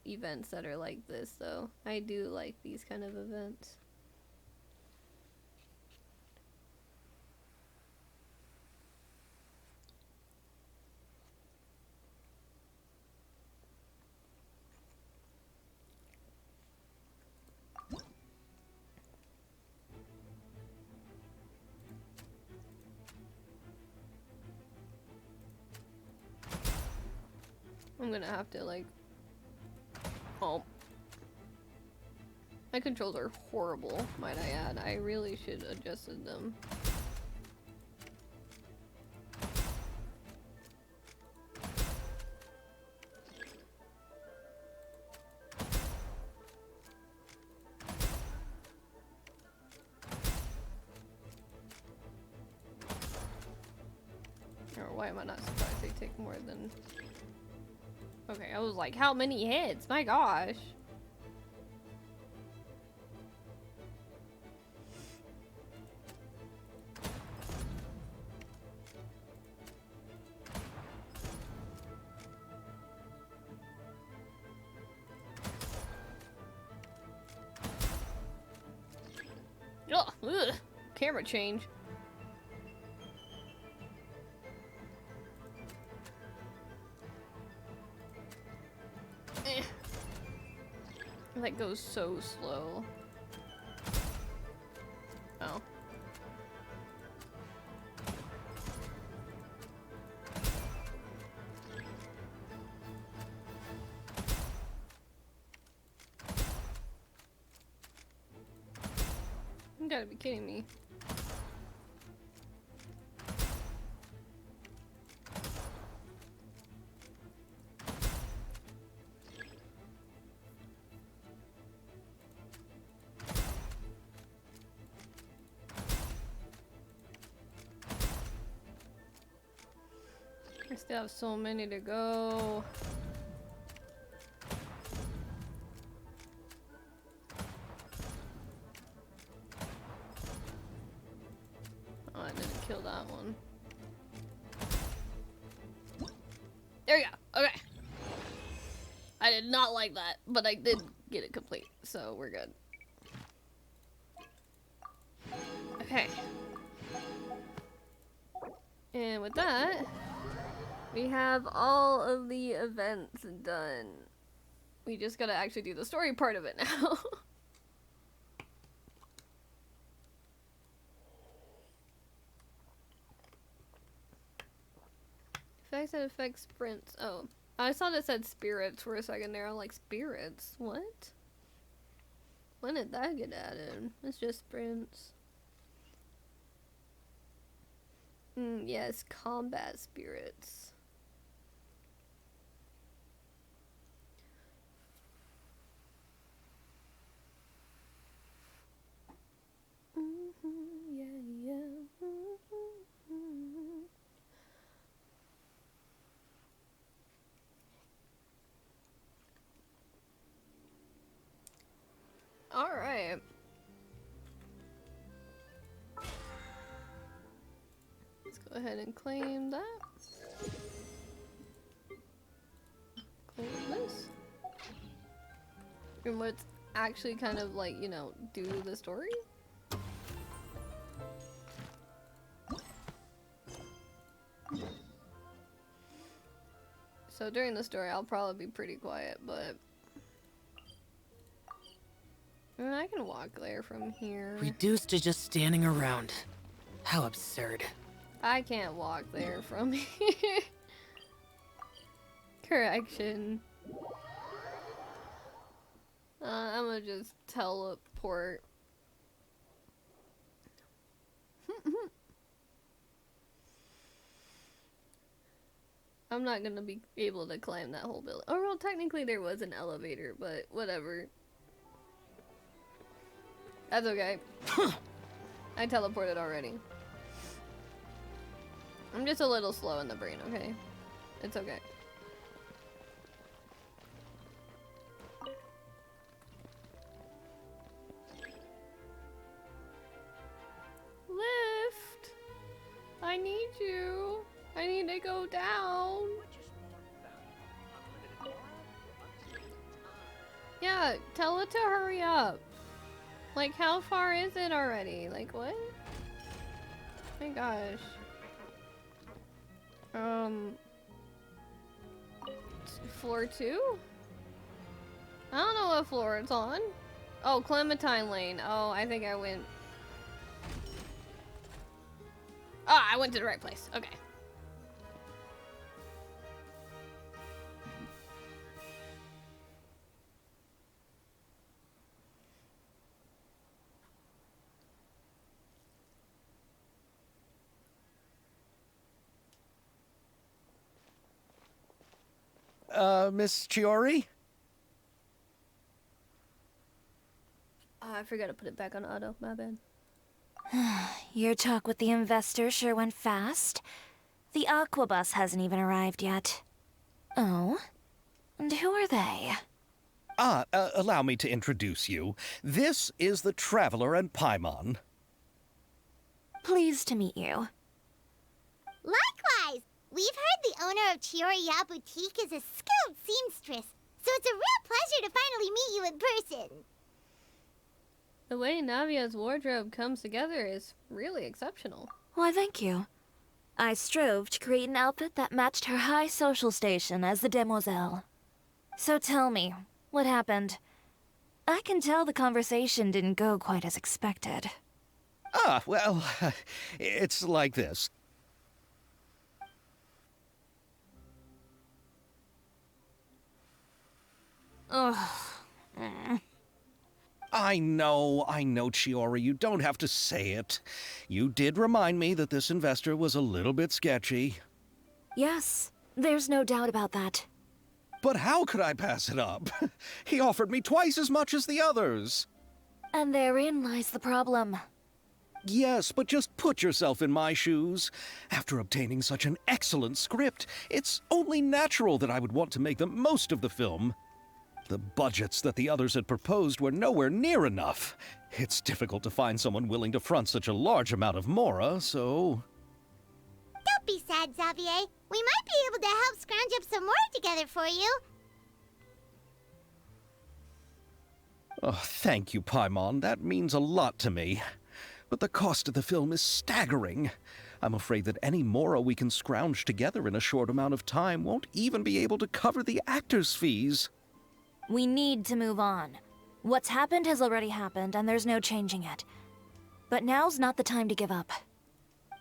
events that are like this, though. I do like these kind of events. I'm gonna have to, like, Oh. My controls are horrible, might I add. I really should have adjusted them. Or why am I not surprised they take more than... Okay, I was like, how many hits? My gosh. Ugh, camera change. That goes so slow. Oh. You gotta be kidding me. I still have so many to go. Oh, I didn't kill that one. There we go. Okay. I did not like that, but I did get it complete, so we're good. Okay. And with that, we have all of the events done. We just gotta actually do the story part of it now. Effects that affect sprints. Oh. I saw that said spirits for a second there. I'm like, spirits? What? When did that get added? It's just sprints. Yes, combat spirits. Yeah. Alright. Let's go ahead and claim that. Claim this. And let's actually kind of like, you know, do the story. So during the story, I'll probably be pretty quiet, but I mean, I can walk there from here. Reduced to just standing around. How absurd. I can't walk there from here. Correction. I'm gonna just teleport. I'm not gonna be able to climb that whole building. Oh, well, technically there was an elevator, but whatever. That's okay. I teleported already. I'm just a little slow in the brain, okay? It's okay. Lift! I need you. I need to go down. Yeah, tell it to hurry up. Like, how far is it already? Like, what? Oh my gosh. Floor 2? I don't know what floor it's on. Oh, Clementine Lane. Oh, I think I went... Oh, I went to the right place. Okay. Miss Chiori? I forgot to put it back on auto, my bad. Your talk with the investor sure went fast. The Aquabus hasn't even arrived yet. Oh? And who are they? Allow me to introduce you. This is the Traveler and Paimon. Pleased to meet you. Likewise! We've heard the owner of Chioriya Boutique is a skilled seamstress, so it's a real pleasure to finally meet you in person. The way Navia's wardrobe comes together is really exceptional. Why, thank you. I strove to create an outfit that matched her high social station as the demoiselle. So tell me, what happened? I can tell the conversation didn't go quite as expected. Well, it's like this. Ugh. I know, Chiori, you don't have to say it. You did remind me that this investor was a little bit sketchy. Yes, there's no doubt about that. But how could I pass it up? He offered me twice as much as the others. And therein lies the problem. Yes, but just put yourself in my shoes. After obtaining such an excellent script, it's only natural that I would want to make the most of the film. The budgets that the others had proposed were nowhere near enough. It's difficult to find someone willing to front such a large amount of mora, so... Don't be sad, Xavier. We might be able to help scrounge up some more together for you. Oh, thank you, Paimon. That means a lot to me. But the cost of the film is staggering. I'm afraid that any mora we can scrounge together in a short amount of time won't even be able to cover the actors' fees. We need to move on. What's happened has already happened, and there's no changing it. But now's not the time to give up.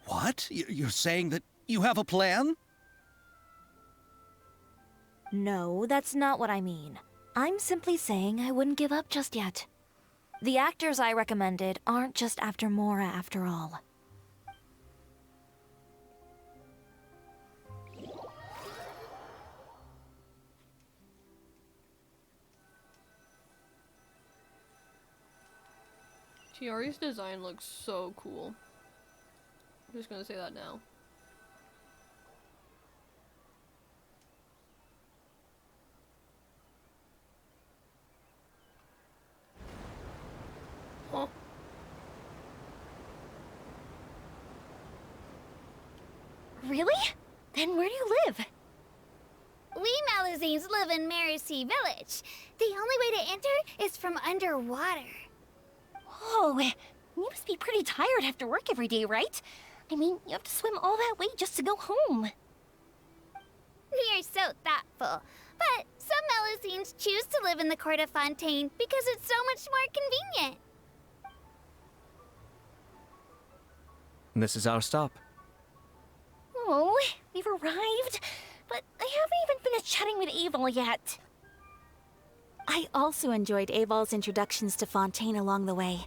What? You're saying that you have a plan? No, that's not what I mean. I'm simply saying I wouldn't give up just yet. The actors I recommended aren't just after Mora after all. Chiori's design looks so cool. I'm just gonna say that now. Huh. Really? Then where do you live? We Malazines live in Mercy Village. The only way to enter is from underwater. Oh, you must be pretty tired after work every day, right? I mean, you have to swim all that way just to go home. You're so thoughtful. But some Malazines choose to live in the court of Fontaine because it's so much more convenient. This is our stop. Oh, we've arrived. But I haven't even finished chatting with Aval yet. I also enjoyed Aval's introductions to Fontaine along the way.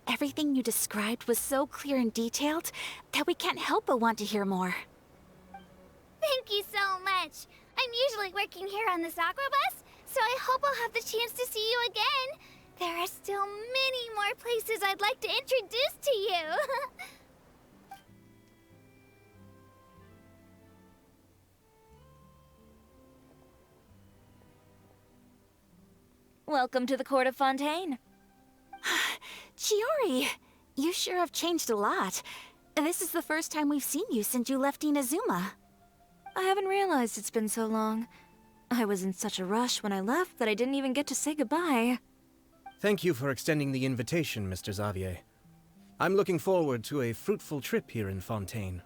Everything you described was so clear and detailed that we can't help but want to hear more. Thank you so much. I'm usually working here on this Aquabus, so I hope I'll have the chance to see you again. There are still many more places I'd like to introduce to you. Welcome to the court of Fontaine. Chiori, you sure have changed a lot. This is the first time we've seen you since you left Inazuma. I haven't realized it's been so long. I was in such a rush when I left that I didn't even get to say goodbye. Thank you for extending the invitation, Mr. Xavier. I'm looking forward to a fruitful trip here in Fontaine.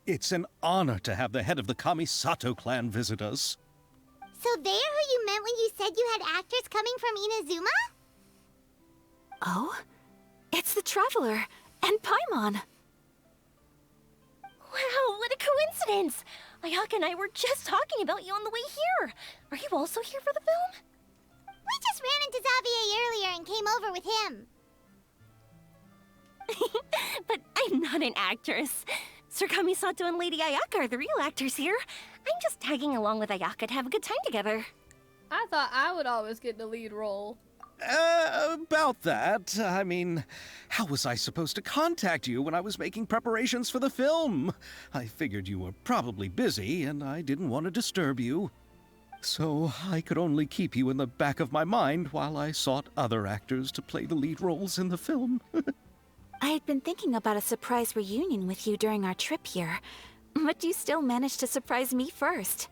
It's an honor to have the head of the Kamisato clan visit us. So they're who you meant when you said you had actors coming from Inazuma? Oh? It's the Traveler and Paimon. Wow, what a coincidence! Ayaka and I were just talking about you on the way here. Are you also here for the film? We just ran into Xavier earlier and came over with him. But I'm not an actress. Sir Kamisato and Lady Ayaka are the real actors here. I'm just tagging along with Ayaka to have a good time together. I thought I would always get the lead role. About that, I mean, how was I supposed to contact you when I was making preparations for the film? I figured you were probably busy, and I didn't want to disturb you. So I could only keep you in the back of my mind while I sought other actors to play the lead roles in the film. I had been thinking about a surprise reunion with you during our trip here, but you still managed to surprise me first.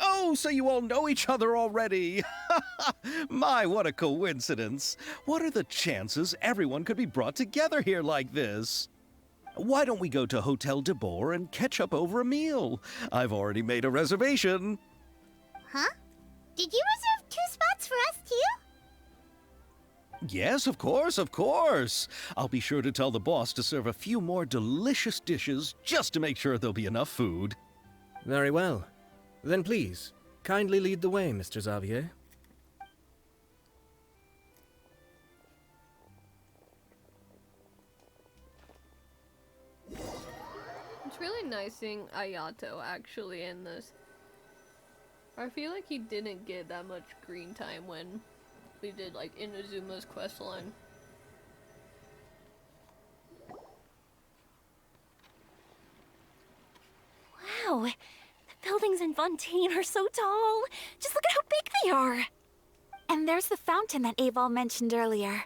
Oh, so you all know each other already! My, what a coincidence! What are the chances everyone could be brought together here like this? Why don't we go to Hotel de Boer and catch up over a meal? I've already made a reservation. Huh? Did you reserve 2 spots for us too? Yes, of course, of course. I'll be sure to tell the boss to serve a few more delicious dishes just to make sure there'll be enough food. Very well. Then please, kindly lead the way, Mr. Xavier. It's really nice seeing Ayato actually in this. I feel like he didn't get that much screen time when we did like Inazuma's questline. Wow, the buildings in Fontaine are so tall. Just look at how big they are. And there's the fountain that Aval mentioned earlier.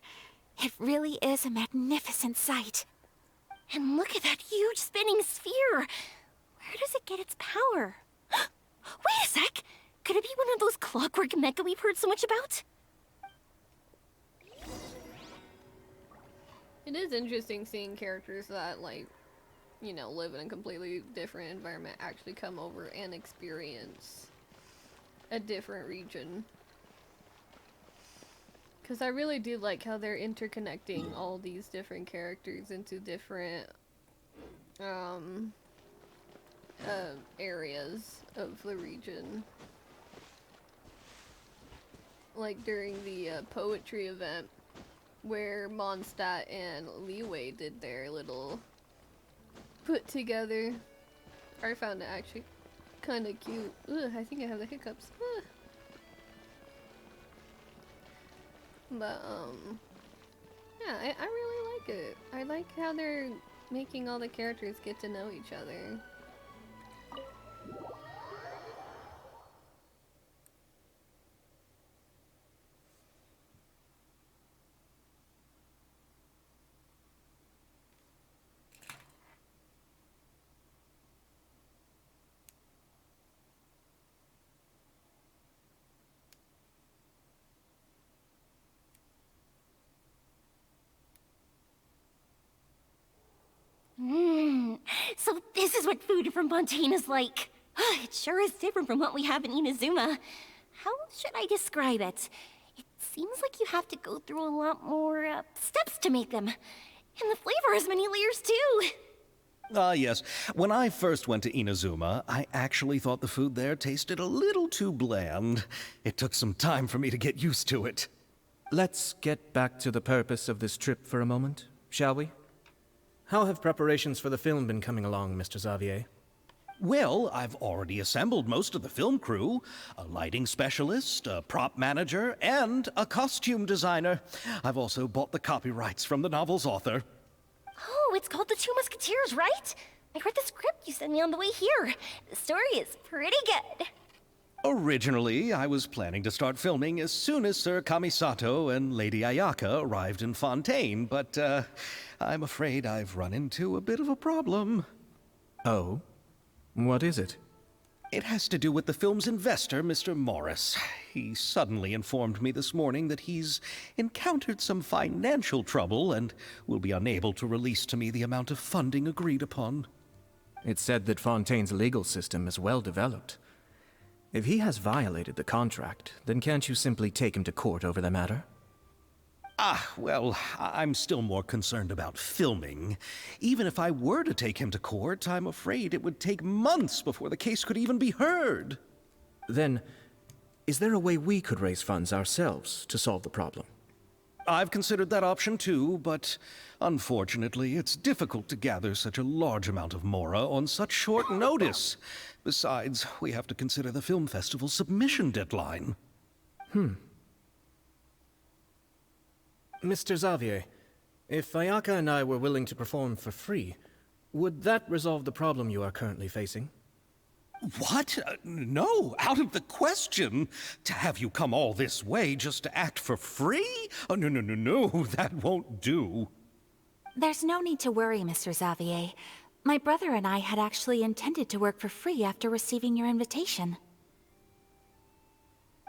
It really is a magnificent sight. And look at that huge spinning sphere. Where does it get its power? Wait a sec! Could it be one of those clockwork mecha we've heard so much about? It is interesting seeing characters that, like, you know, live in a completely different environment actually come over and experience a different region. Because I really do like how they're interconnecting all these different characters into different areas of the region. Like during the poetry event where Mondstadt and Leeway did their little put together. I found it actually kind of cute. Ugh, I think I have the hiccups. Ugh. But, yeah, I really like it. I like how they're making all the characters get to know each other. So this is what food from Fontaine is like. It sure is different from what we have in Inazuma. How should I describe it? It seems like you have to go through a lot more steps to make them. And the flavor has many layers too. Yes. When I first went to Inazuma, I actually thought the food there tasted a little too bland. It took some time for me to get used to it. Let's get back to the purpose of this trip for a moment, shall we? How have preparations for the film been coming along, Mr. Xavier? Well, I've already assembled most of the film crew. A lighting specialist, a prop manager, and a costume designer. I've also bought the copyrights from the novel's author. Oh, it's called The Two Musketeers, right? I read the script you sent me on the way here. The story is pretty good. Originally, I was planning to start filming as soon as Sir Kamisato and Lady Ayaka arrived in Fontaine, but I'm afraid I've run into a bit of a problem. Oh? What is it? It has to do with the film's investor, Mr. Morris. He suddenly informed me this morning that he's encountered some financial trouble and will be unable to release to me the amount of funding agreed upon. It's said that Fontaine's legal system is well developed. If he has violated the contract, then can't you simply take him to court over the matter? Well, I'm still more concerned about filming. Even if I were to take him to court, I'm afraid it would take months before the case could even be heard. Then, is there a way we could raise funds ourselves to solve the problem? I've considered that option too, but unfortunately, it's difficult to gather such a large amount of Mora on such short notice. Besides, we have to consider the film festival's submission deadline. Mr. Xavier, if Ayaka and I were willing to perform for free, would that resolve the problem you are currently facing? What? No, out of the question. To have you come all this way just to act for free? Oh, no, that won't do. There's no need to worry, Mr. Xavier. My brother and I had actually intended to work for free after receiving your invitation.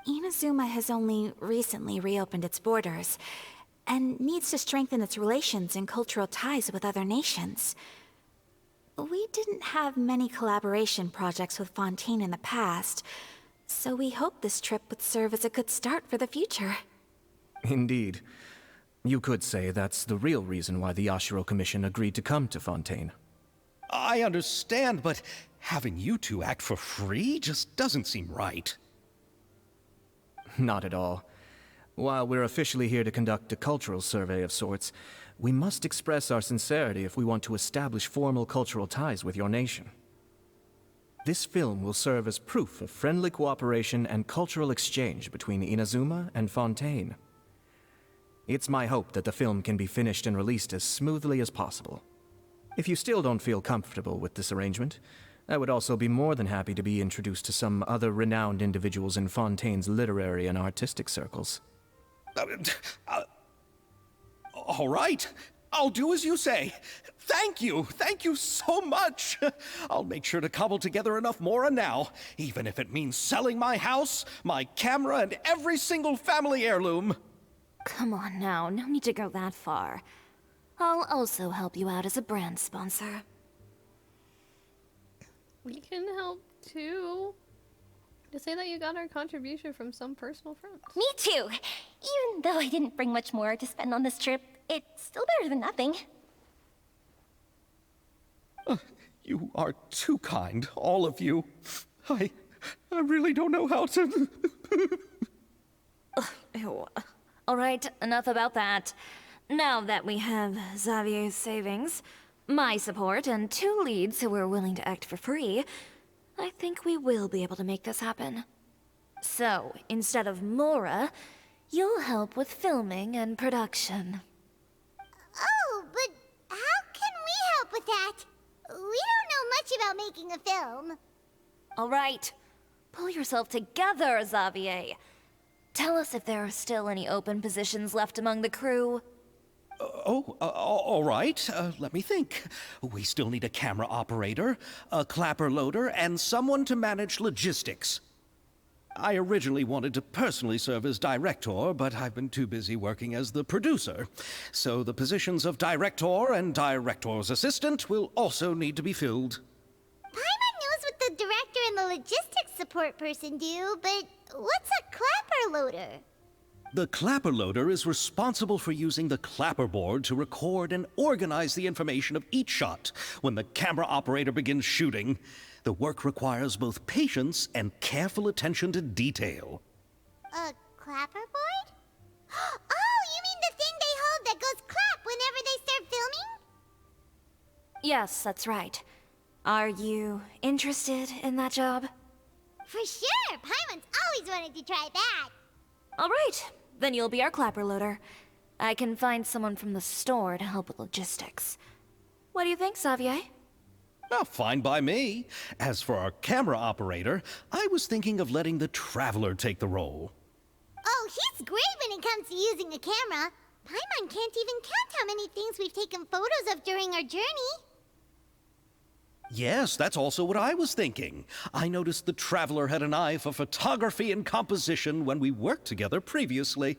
Inazuma has only recently reopened its borders, and needs to strengthen its relations and cultural ties with other nations. We didn't have many collaboration projects with Fontaine in the past, so we hoped this trip would serve as a good start for the future. Indeed. You could say that's the real reason why the Yashiro Commission agreed to come to Fontaine. I understand, but having you two act for free just doesn't seem right. Not at all. While we're officially here to conduct a cultural survey of sorts, we must express our sincerity if we want to establish formal cultural ties with your nation. This film will serve as proof of friendly cooperation and cultural exchange between Inazuma and Fontaine. It's my hope that the film can be finished and released as smoothly as possible. If you still don't feel comfortable with this arrangement, I would also be more than happy to be introduced to some other renowned individuals in Fontaine's literary and artistic circles. All right, I'll do as you say. Thank you so much. I'll make sure to cobble together enough Mora now, even if it means selling my house, my camera, and every single family heirloom. Come on now, no need to go that far. I'll also help you out as a brand sponsor. We can help too. To say that you got our contribution from some personal friends. Me too! Even though I didn't bring much more to spend on this trip, it's still better than nothing. You are too kind, all of you. I really don't know how to... Ew. Alright, enough about that. Now that we have Xavier's savings, my support, and 2 leads who are willing to act for free, I think we will be able to make this happen. So, instead of Mora, you'll help with filming and production. Oh, but how can we help with that? We don't know much about making a film. Alright, pull yourself together, Xavier. Tell us if there are still any open positions left among the crew. All right. Let me think. We still need a camera operator, a clapper loader, and someone to manage logistics. I originally wanted to personally serve as director, but I've been too busy working as the producer. So the positions of director and director's assistant will also need to be filled. Paimon knows what the director and the logistics support person do, but what's a clapper loader? The clapper loader is responsible for using the clapper board to record and organize the information of each shot when the camera operator begins shooting. The work requires both patience and careful attention to detail. A clapper board? Oh, you mean the thing they hold that goes clap whenever they start filming? Yes, that's right. Are you interested in that job? For sure! Paimon's always wanted to try that. Alright, then you'll be our clapper loader. I can find someone from the store to help with logistics. What do you think, Xavier? Oh, fine by me. As for our camera operator, I was thinking of letting the Traveler take the role. Oh, he's great when it comes to using a camera. Paimon can't even count how many things we've taken photos of during our journey. Yes, that's also what I was thinking. I noticed the Traveler had an eye for photography and composition when we worked together previously.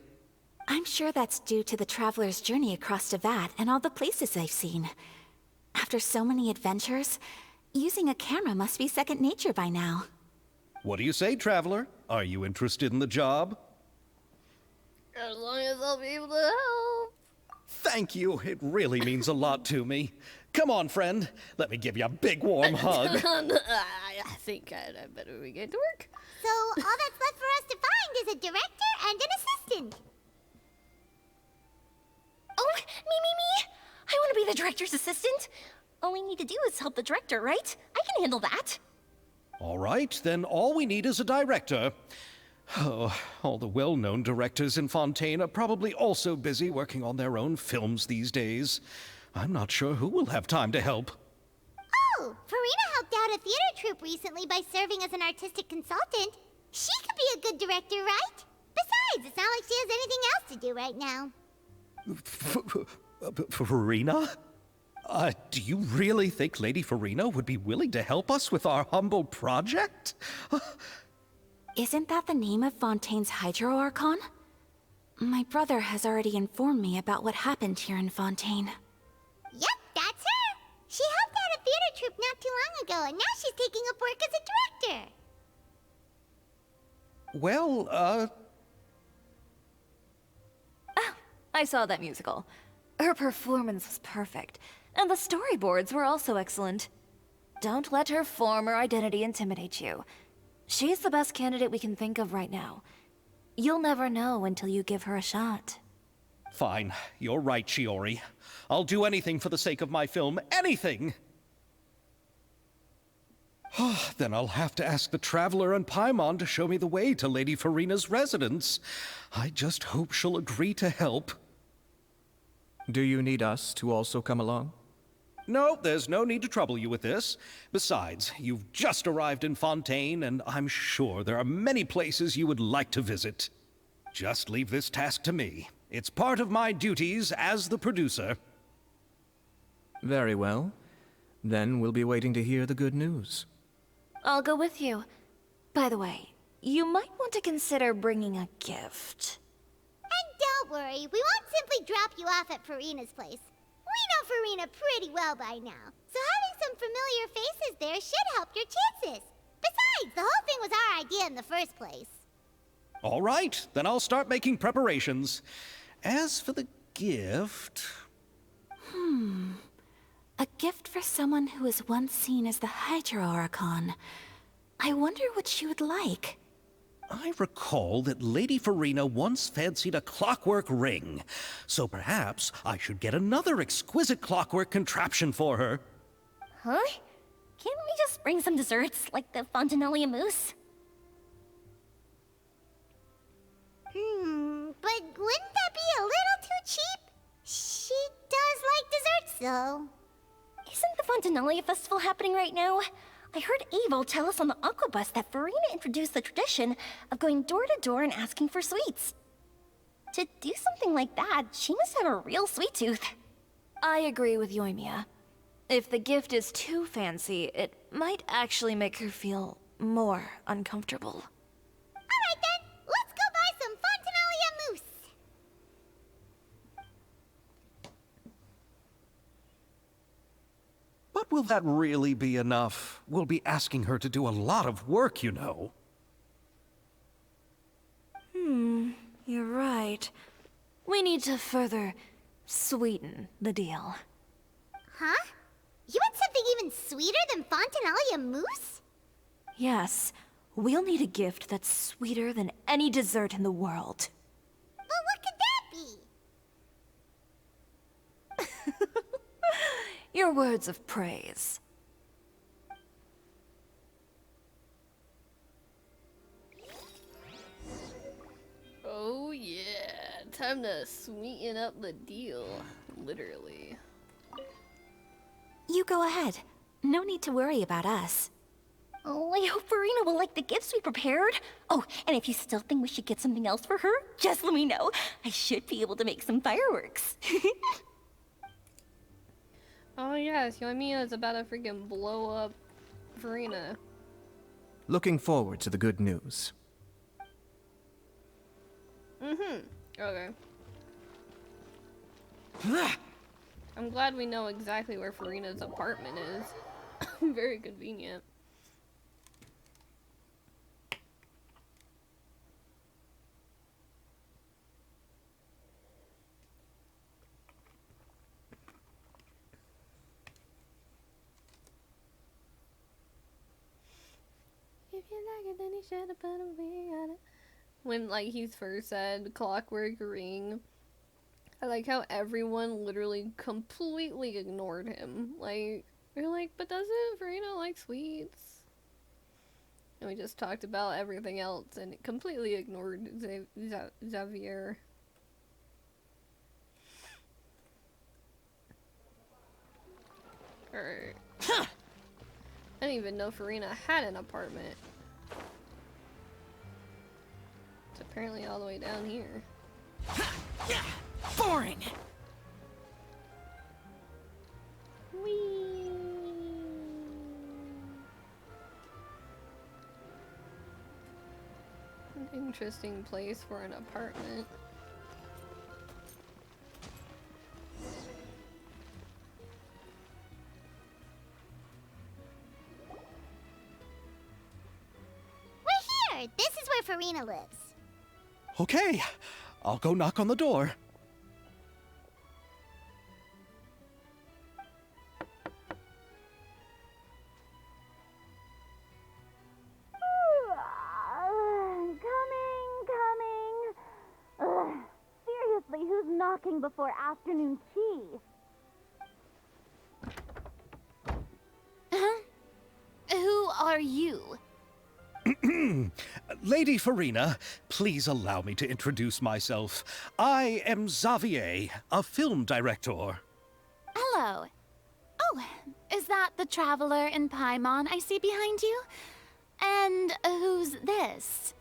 I'm sure that's due to the Traveler's journey across Devat and all the places they've seen. After so many adventures, using a camera must be second nature by now. What do you say, Traveler? Are you interested in the job? As long as I'll be able to help. Thank you. It really means a lot to me. Come on, friend. Let me give you a big warm hug. I think I'd better we get to work. So all that's left for us to find is a director and an assistant. Me. I want to be the director's assistant. All we need to do is help the director, right? I can handle that. All right, then all we need is a director. Oh, all the well-known directors in Fontaine are probably also busy working on their own films these days. I'm not sure who will have time to help. Oh, Farina helped out a theater troupe recently by serving as an artistic consultant. She could be a good director, right? Besides, it's not like she has anything else to do right now. Farina? Do you really think Lady Farina would be willing to help us with our humble project? Isn't that the name of Fontaine's Hydro Archon? My brother has already informed me about what happened here in Fontaine. Yep, that's her. She helped out a theater troupe not too long ago, and now she's taking up work as a director. Well, Oh, I saw that musical. Her performance was perfect, and the storyboards were also excellent. Don't let her former identity intimidate you. She's the best candidate we can think of right now. You'll never know until you give her a shot. fine. You're right, Shiori. I'll do anything for the sake of my film. Anything! Then I'll have to ask the Traveler and Paimon to show me the way to Lady Farina's residence. I just hope she'll agree to help. Do you need us to also come along? No, there's no need to trouble you with this. Besides, you've just arrived in Fontaine, and I'm sure there are many places you would like to visit. Just leave this task to me. It's part of my duties as the producer. Very well. Then we'll be waiting to hear the good news. I'll go with you. By the way, you might want to consider bringing a gift. And don't worry, we won't simply drop you off at Farina's place. We know Farina pretty well by now, so having some familiar faces there should help your chances. Besides, the whole thing was our idea in the first place. All right, then I'll start making preparations. As for the gift... A gift for someone who was once seen as the Hydro Archon. I wonder what she would like. I recall that Lady Farina once fancied a clockwork ring, so perhaps I should get another exquisite clockwork contraption for her. Huh? Can't we just bring some desserts, like the Fontinalia mousse? But wouldn't that be a little too cheap? She does like desserts, though. Isn't the Fontinalia festival happening right now? I heard Abel tell us on the Aquabus that Farina introduced the tradition of going door to door and asking for sweets. To do something like that, she must have a real sweet tooth. I agree with Yoimiya. If the gift is too fancy, it might actually make her feel more uncomfortable. Alright then, let's go buy some Fontinalia mousse. But will that really be enough? We'll be asking her to do a lot of work, you know. You're right. We need to further sweeten the deal. Huh? You want something even sweeter than Fontinalia mousse? Yes, we'll need a gift that's sweeter than any dessert in the world. But what could that be? Your words of praise. Oh yeah, time to sweeten up the deal, literally. You go ahead. No need to worry about us. Oh, I hope Farina will like the gifts we prepared. Oh, and if you still think we should get something else for her, just let me know. I should be able to make some fireworks. Oh yes, Yoimiya is about to freaking blow up Farina. Looking forward to the good news. Okay. I'm glad we know exactly where Farina's apartment is. Very convenient. If you like it, then you should have put a ring on it. When, like, he first said clockwork ring, I like how everyone literally completely ignored him. Like, they're like, but doesn't Farina like sweets? And we just talked about everything else and it completely ignored Xavier. Alright. I didn't even know Farina had an apartment. It's apparently all the way down here. Boring! Whee! An interesting place for an apartment. We're here! This is where Farina lives. Okay, I'll go knock on the door. Coming. Seriously, who's knocking before afternoon tea? Huh? Who are you? Lady Farina, please allow me to introduce myself. I am Xavier, a film director. Hello. Oh, is that the traveler in Paimon I see behind you? And who's this?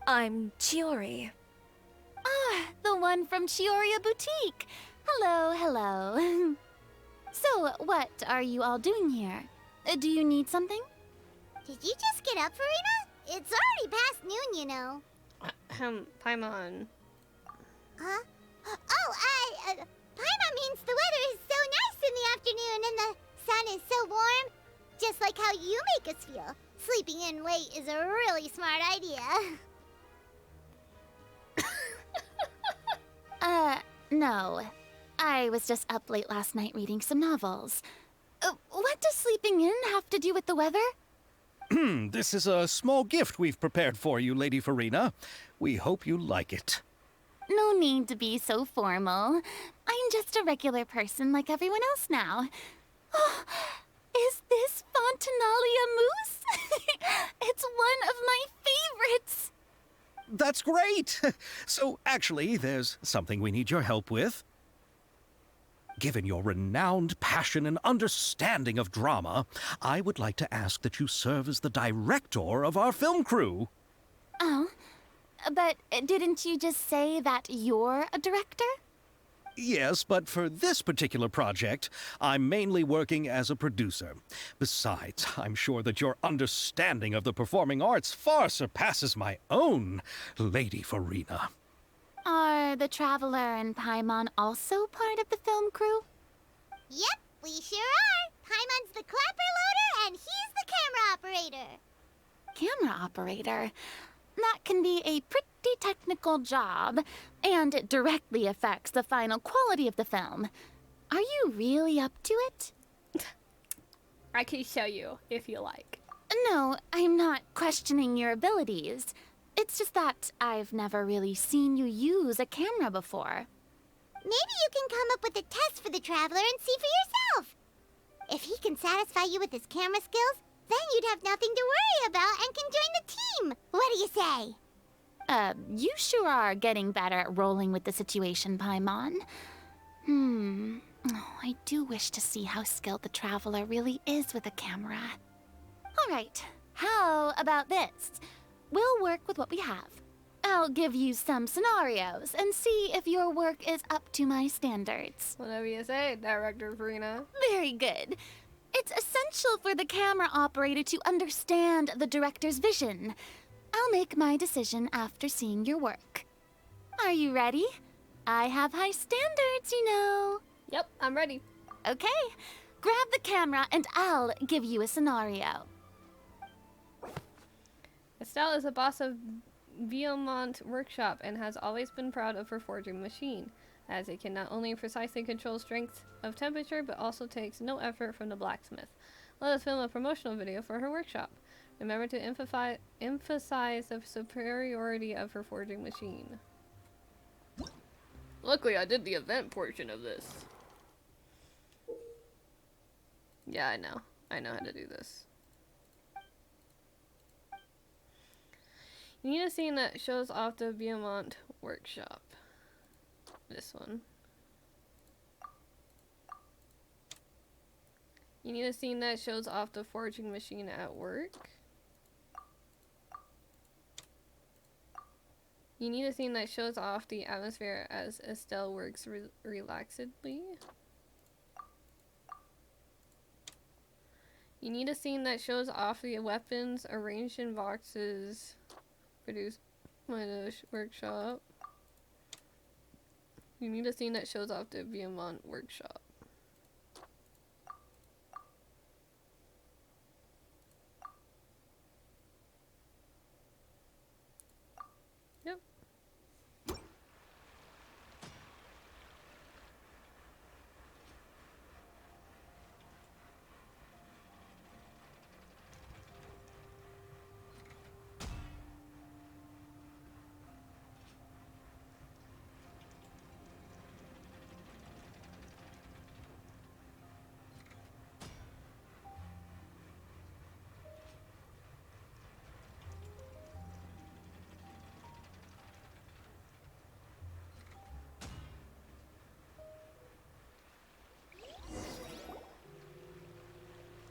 I'm Chiori. Ah, the one from Chioria Boutique. Hello, hello. So, what are you all doing here? Do you need something? Did you just get up, Farina? It's already past noon, you know. Paimon. Huh? Oh, Paimon means the weather is so nice in the afternoon and the sun is so warm. Just like how you make us feel. Sleeping in late is a really smart idea. No. I was just up late last night reading some novels. What does sleeping in have to do with the weather? This is a small gift we've prepared for you, Lady Farina. We hope you like it. No need to be so formal. I'm just a regular person like everyone else now. Oh, is this Fontinalia mousse? It's one of my favorites. That's great! So, actually, there's something we need your help with. Given your renowned passion and understanding of drama, I would like to ask that you serve as the director of our film crew. Oh, but didn't you just say that you're a director? Yes, but for this particular project, I'm mainly working as a producer. Besides, I'm sure that your understanding of the performing arts far surpasses my own, Lady Farina. Are the Traveler and Paimon also part of the film crew? Yep, we sure are. Paimon's the clapper loader and he's the camera operator. Camera operator? That can be a pretty technical job, and it directly affects the final quality of the film. Are you really up to it? I can show you if you like. No, I'm not questioning your abilities. It's just that I've never really seen you use a camera before. Maybe you can come up with a test for the Traveler and see for yourself. If he can satisfy you with his camera skills, then you'd have nothing to worry about and can join the team. What do you say? You sure are getting better at rolling with the situation, Paimon. Oh, I do wish to see how skilled the Traveler really is with a camera. All right, how about this? We'll work with what we have. I'll give you some scenarios and see if your work is up to my standards. Whatever you say, Director Farina. Very good. It's essential for the camera operator to understand the director's vision. I'll make my decision after seeing your work. Are you ready? I have high standards, you know. Yep, I'm ready. Okay, grab the camera and I'll give you a scenario. Estelle is a boss of Viomont Workshop and has always been proud of her forging machine, as it can not only precisely control strength of temperature, but also takes no effort from the blacksmith. Let us film a promotional video for her workshop. Remember to emphasize the superiority of her forging machine. Luckily, I did the event portion of this. Yeah, I know. I know how to do this. You need a scene that shows off the Beaumont workshop. This one. You need a scene that shows off the forging machine at work. You need a scene that shows off the atmosphere as Estelle works relaxedly. You need a scene that shows off the weapons arranged in boxes produced by the workshop. You need a scene that shows off the Beaumont workshop. Yep.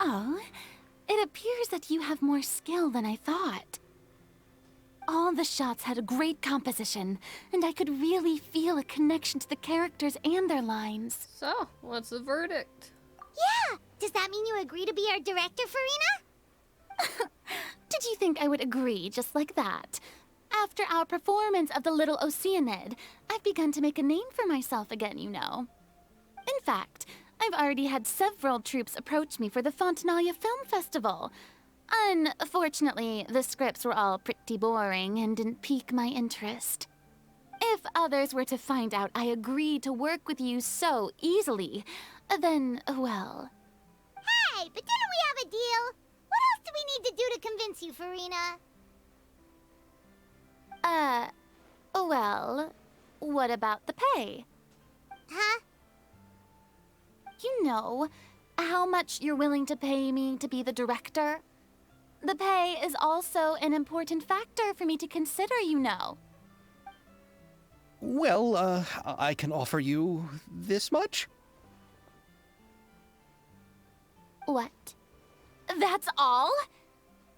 Oh, it appears that you have more skill than I thought. All the shots had a great composition, and I could really feel a connection to the characters and their lines. So, what's the verdict? Yeah! Does that mean you agree to be our director, Farina? Did you think I would agree just like that? After our performance of The Little Oceanid, I've begun to make a name for myself again, you know. In fact, I've already had several troops approach me for the Fontanalia Film Festival. Unfortunately, the scripts were all pretty boring and didn't pique my interest. If others were to find out I agreed to work with you so easily, then, well... Hey, but didn't we have a deal? What else do we need to do to convince you, Farina? Well, what about the pay? Huh? You know, how much you're willing to pay me to be the director? The pay is also an important factor for me to consider, you know. Well, I can offer you this much? What? That's all?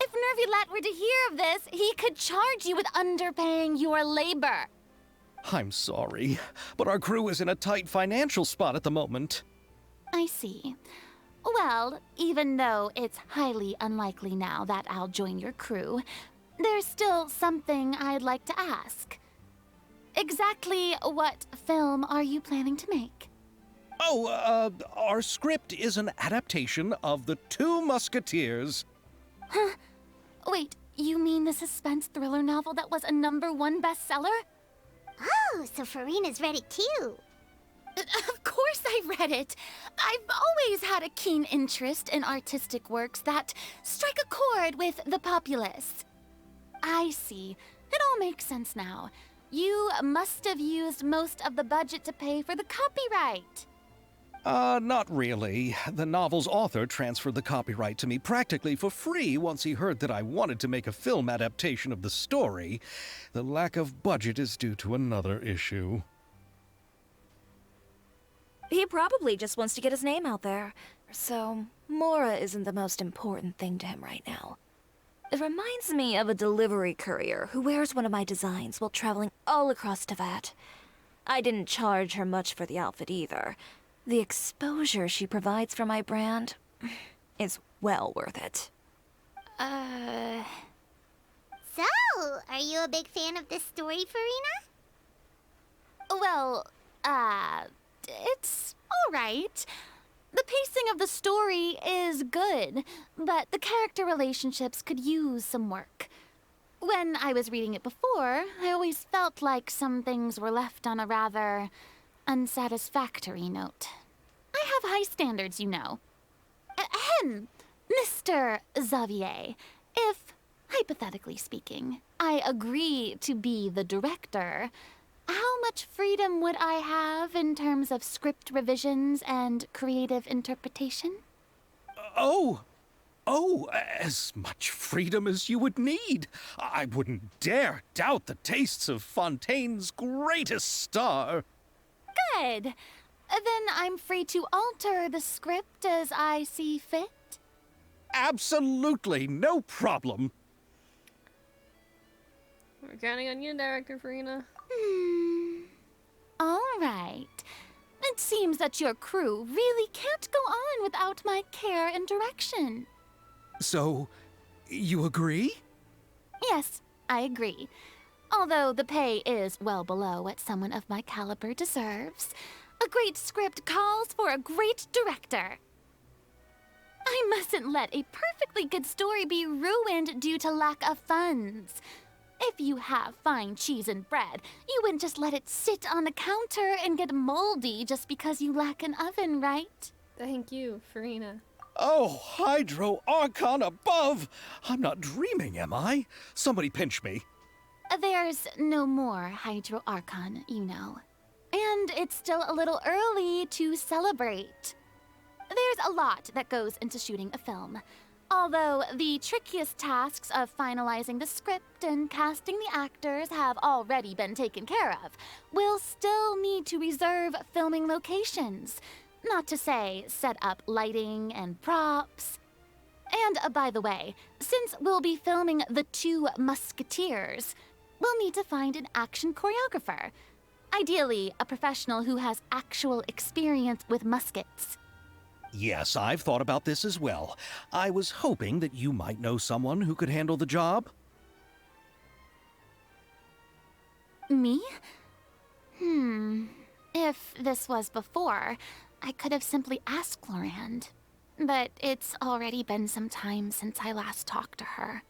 If Nervulat were to hear of this, he could charge you with underpaying your labor. I'm sorry, but our crew is in a tight financial spot at the moment. I see. Well, even though it's highly unlikely now that I'll join your crew, there's still something I'd like to ask. Exactly what film are you planning to make? Oh, our script is an adaptation of The Two Musketeers. Huh? Wait, you mean the suspense thriller novel that was a #1 bestseller? Oh, so Farina's read it too. Of course I read it. I've always had a keen interest in artistic works that strike a chord with the populace. I see. It all makes sense now. You must have used most of the budget to pay for the copyright. Not really. The novel's author transferred the copyright to me practically for free once he heard that I wanted to make a film adaptation of the story. The lack of budget is due to another issue. He probably just wants to get his name out there. So, Mora isn't the most important thing to him right now. It reminds me of a delivery courier who wears one of my designs while traveling all across Teyvat. I didn't charge her much for the outfit either. The exposure she provides for my brand is well worth it. So, are you a big fan of this story, Farina? Well, it's all right. The pacing of the story is good, but the character relationships could use some work. When I was reading it before, I always felt like some things were left on a rather unsatisfactory note. I have high standards, you know. Ahem, Mr. Xavier, if, hypothetically speaking, I agree to be the director, how how much freedom would I have in terms of script revisions and creative interpretation? Oh, as much freedom as you would need. I wouldn't dare doubt the tastes of Fontaine's greatest star. Good. Then I'm free to alter the script as I see fit? Absolutely, no problem. We're counting on you, Director Farina. All right. It seems that your crew really can't go on without my care and direction. So, you agree? Yes, I agree. Although the pay is well below what someone of my caliber deserves. A great script calls for a great director. I mustn't let a perfectly good story be ruined due to lack of funds. If you have fine cheese and bread, you wouldn't just let it sit on the counter and get moldy just because you lack an oven, right? Thank you, Farina. Oh, Hydro Archon above! I'm not dreaming, am I? Somebody pinch me. There's no more Hydro Archon, you know. And it's still a little early to celebrate. There's a lot that goes into shooting a film. Although the trickiest tasks of finalizing the script and casting the actors have already been taken care of, we'll still need to reserve filming locations. Not to say set up lighting and props. And by the way, since we'll be filming The Two Musketeers, we'll need to find an action choreographer. Ideally, a professional who has actual experience with muskets. Yes, I've thought about this as well. I was hoping that you might know someone who could handle the job. Me? If this was before, I could have simply asked Glorand. But it's already been some time since I last talked to her.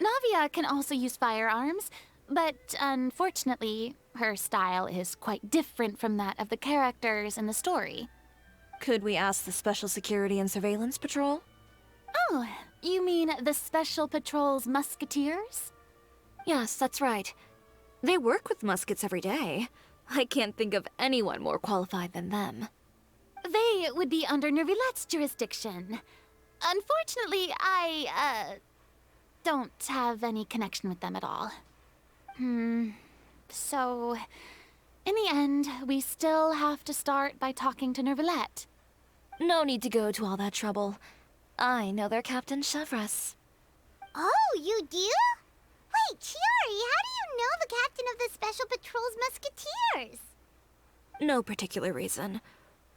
Navia can also use firearms, but unfortunately, her style is quite different from that of the characters in the story. Could we ask the Special Security and Surveillance Patrol? Oh, you mean the Special Patrol's musketeers? Yes, that's right. They work with muskets every day. I can't think of anyone more qualified than them. They would be under Nervilette's jurisdiction. Unfortunately, I don't have any connection with them at all. So, in the end, we still have to start by talking to Nervilette. No need to go to all that trouble. I know their Captain Chevres. Oh, you do? Wait, Chiari, how do you know the captain of the Special Patrol's Musketeers? No particular reason.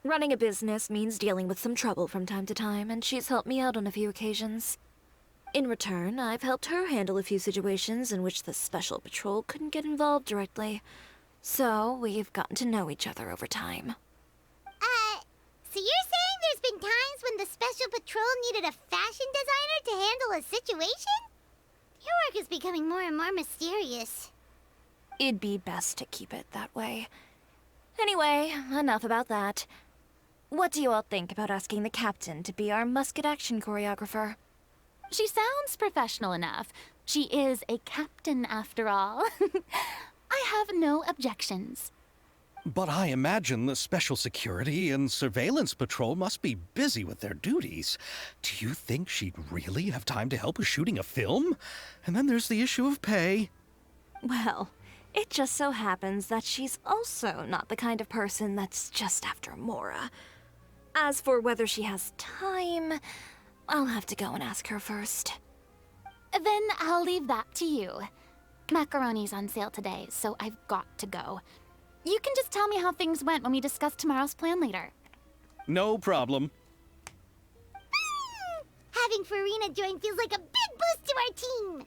Running a business means dealing with some trouble from time to time, and she's helped me out on a few occasions. In return, I've helped her handle a few situations in which the Special Patrol couldn't get involved directly. So, we've gotten to know each other over time. So you're saying there's been times when the Special Patrol needed a fashion designer to handle a situation? Your work is becoming more and more mysterious. It'd be best to keep it that way. Anyway, enough about that. What do you all think about asking the captain to be our musket action choreographer? She sounds professional enough. She is a captain, after all. I have no objections. But I imagine the Special Security and Surveillance Patrol must be busy with their duties. Do you think she'd really have time to help with shooting a film? And then there's the issue of pay. Well, it just so happens that she's also not the kind of person that's just after Mora. As for whether she has time, I'll have to go and ask her first. Then I'll leave that to you. Macaroni's on sale today, so I've got to go. You can just tell me how things went when we discuss tomorrow's plan later. No problem. Having Farina join feels like a big boost to our team.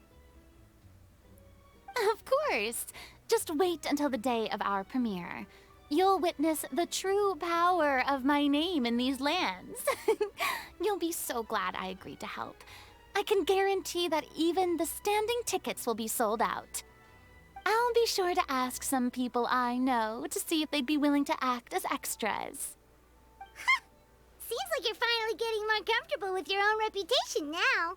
Of course. Just wait until the day of our premiere. You'll witness the true power of my name in these lands. You'll be so glad I agreed to help. I can guarantee that even the standing tickets will be sold out. I'll be sure to ask some people I know to see if they'd be willing to act as extras. Seems like you're finally getting more comfortable with your own reputation now.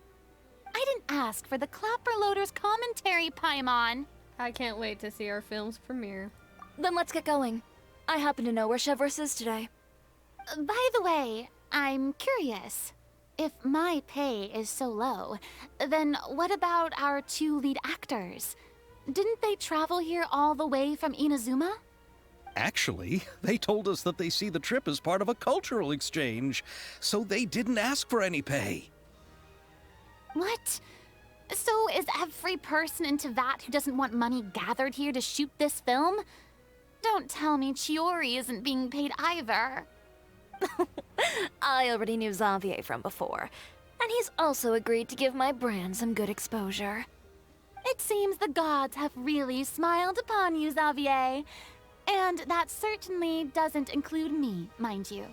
I didn't ask for the Clapper Loaders commentary, Paimon. I can't wait to see our film's premiere. Then let's get going. I happen to know where Chevreuse is today. By the way, I'm curious. If my pay is so low, then what about our 2 lead actors? Didn't they travel here all the way from Inazuma? Actually, they told us that they see the trip as part of a cultural exchange, so they didn't ask for any pay. What? So is every person in Teyvat who doesn't want money gathered here to shoot this film? Don't tell me Chiori isn't being paid either. I already knew Xavier from before, and he's also agreed to give my brand some good exposure. It seems the gods have really smiled upon you, Xavier. And that certainly doesn't include me, mind you.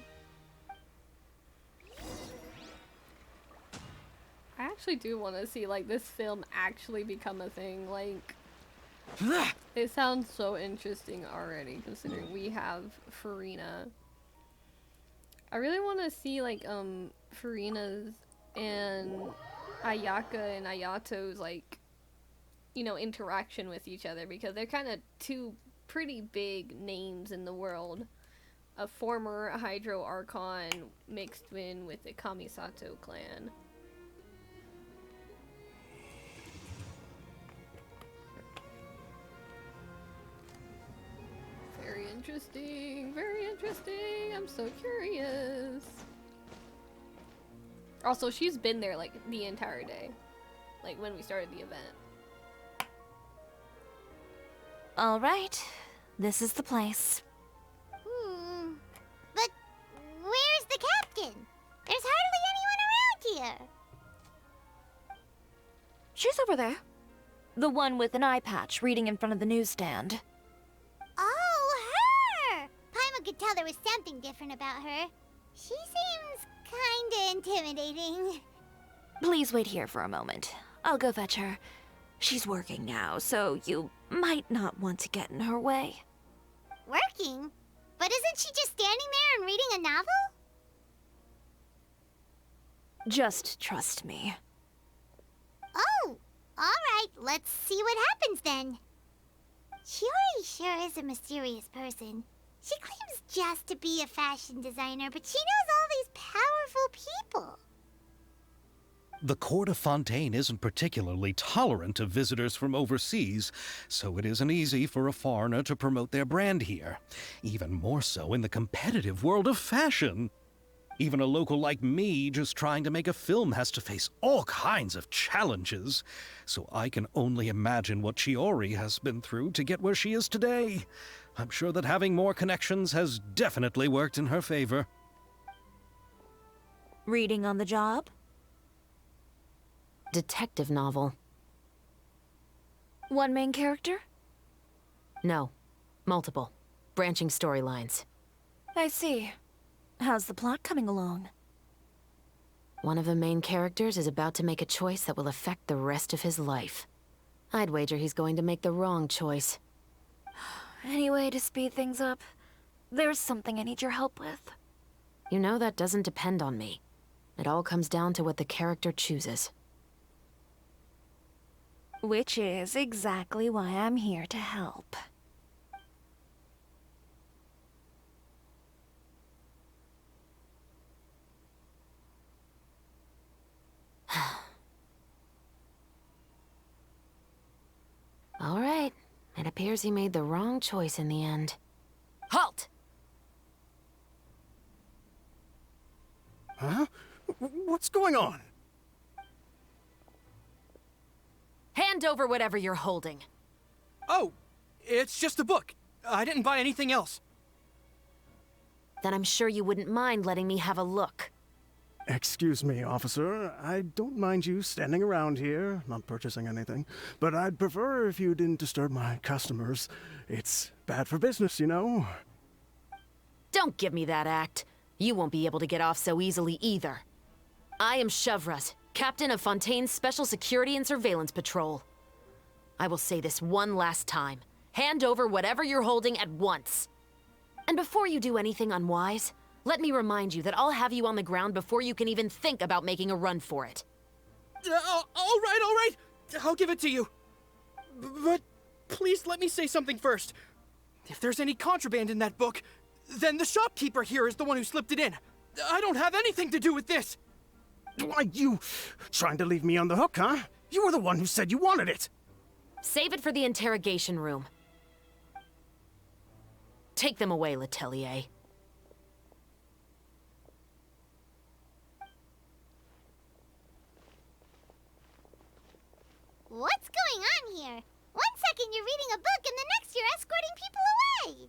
I actually do want to see, like, this film actually become a thing. Like, it sounds so interesting already, considering we have Farina. I really want to see, like, Farina's and Ayaka and Ayato's, like, you know, interaction with each other, because they're kind of two pretty big names in the world. A former Hydro Archon mixed in with the Kamisato clan. Very interesting, very interesting. I'm so curious. Also, she's been there like the entire day, like when we started the event. All right, this is the place. But where's the captain? There's hardly anyone around here. She's over there. The one with an eye patch reading in front of the newsstand. Oh, her! Paimon could tell there was something different about her. She seems kinda intimidating. Please wait here for a moment. I'll go fetch her. She's working now, so you might not want to get in her way. Working? But isn't she just standing there and reading a novel? Just trust me. Oh, alright, let's see what happens then. Chiori sure is a mysterious person. She claims just to be a fashion designer, but she knows all these powerful people. The court of Fontaine isn't particularly tolerant of visitors from overseas, so it isn't easy for a foreigner to promote their brand here. Even more so in the competitive world of fashion. Even a local like me just trying to make a film has to face all kinds of challenges, so I can only imagine what Chiori has been through to get where she is today. I'm sure that having more connections has definitely worked in her favor. Reading on the job? Detective novel. One main character? No. Multiple. Branching storylines. I see. How's the plot coming along? One of the main characters is about to make a choice that will affect the rest of his life. I'd wager he's going to make the wrong choice. Any way to speed things up? There's something I need your help with. You know that doesn't depend on me. It all comes down to what the character chooses. Which is exactly why I'm here to help. All right. It appears he made the wrong choice in the end. Halt! Huh? What's going on? Hand over whatever you're holding. Oh, it's just a book. I didn't buy anything else. Then I'm sure you wouldn't mind letting me have a look. Excuse me, officer. I don't mind you standing around here, not purchasing anything, but I'd prefer if you didn't disturb my customers. It's bad for business, you know. Don't give me that act. You won't be able to get off so easily either. I am Chevreuse, captain of Fontaine's Special Security and Surveillance Patrol. I will say this one last time. Hand over whatever you're holding at once. And before you do anything unwise, let me remind you that I'll have you on the ground before you can even think about making a run for it. All right. I'll give it to you. But please let me say something first. If there's any contraband in that book, then the shopkeeper here is the one who slipped it in. I don't have anything to do with this! Why, you trying to leave me on the hook, huh? You were the one who said you wanted it. Save it for the interrogation room. Take them away, Letelier. What's going on here? One second you're reading a book and the next you're escorting people away.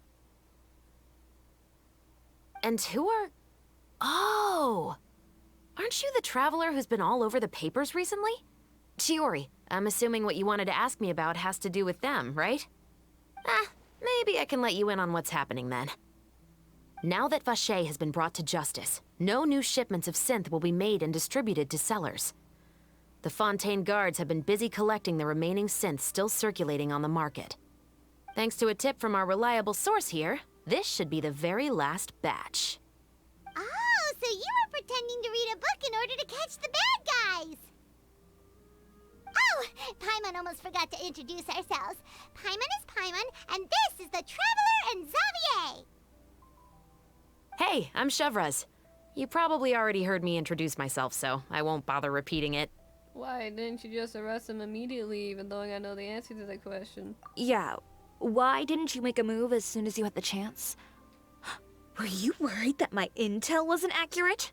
And who are... Oh! Aren't you the traveler who's been all over the papers recently? Chiori, I'm assuming what you wanted to ask me about has to do with them, right? Maybe I can let you in on what's happening then. Now that Vacher has been brought to justice, no new shipments of synth will be made and distributed to sellers. The Fontaine guards have been busy collecting the remaining synths still circulating on the market. Thanks to a tip from our reliable source here, this should be the very last batch. Oh, so you were pretending to read a book in order to catch the bad guys. Oh, Paimon almost forgot to introduce ourselves. Paimon is Paimon, and this is the Traveler and Xavier. Hey, I'm Chevraz. You probably already heard me introduce myself, so I won't bother repeating it. Why didn't you just arrest him immediately, even though I know the answer to that question? Yeah, why didn't you make a move as soon as you had the chance? Were you worried that my intel wasn't accurate?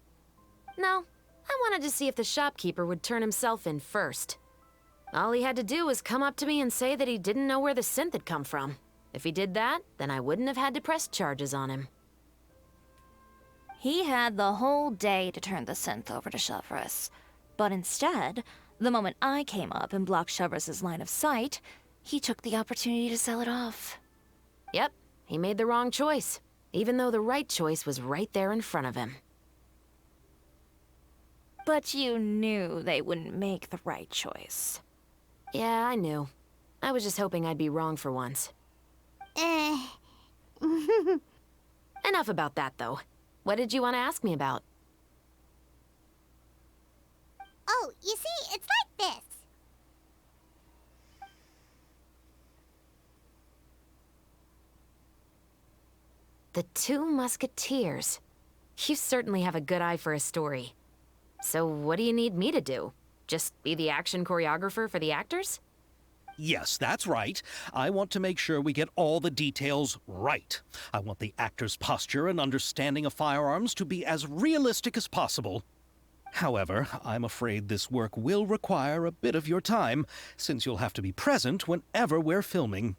No, I wanted to see if the shopkeeper would turn himself in first. All he had to do was come up to me and say that he didn't know where the synth had come from. If he did that, then I wouldn't have had to press charges on him. He had the whole day to turn the synth over to Chevraz. But instead, the moment I came up and blocked Chevraz's line of sight, he took the opportunity to sell it off. Yep, he made the wrong choice, even though the right choice was right there in front of him. But you knew they wouldn't make the right choice. Yeah, I knew. I was just hoping I'd be wrong for once. Enough about that, though. What did you want to ask me about? Oh, you see, it's like this. The Two Musketeers. You certainly have a good eye for a story. So what do you need me to do? Just be the action choreographer for the actors? Yes, that's right. I want to make sure we get all the details right. I want the actor's posture and understanding of firearms to be as realistic as possible. However, I'm afraid this work will require a bit of your time, since you'll have to be present whenever we're filming.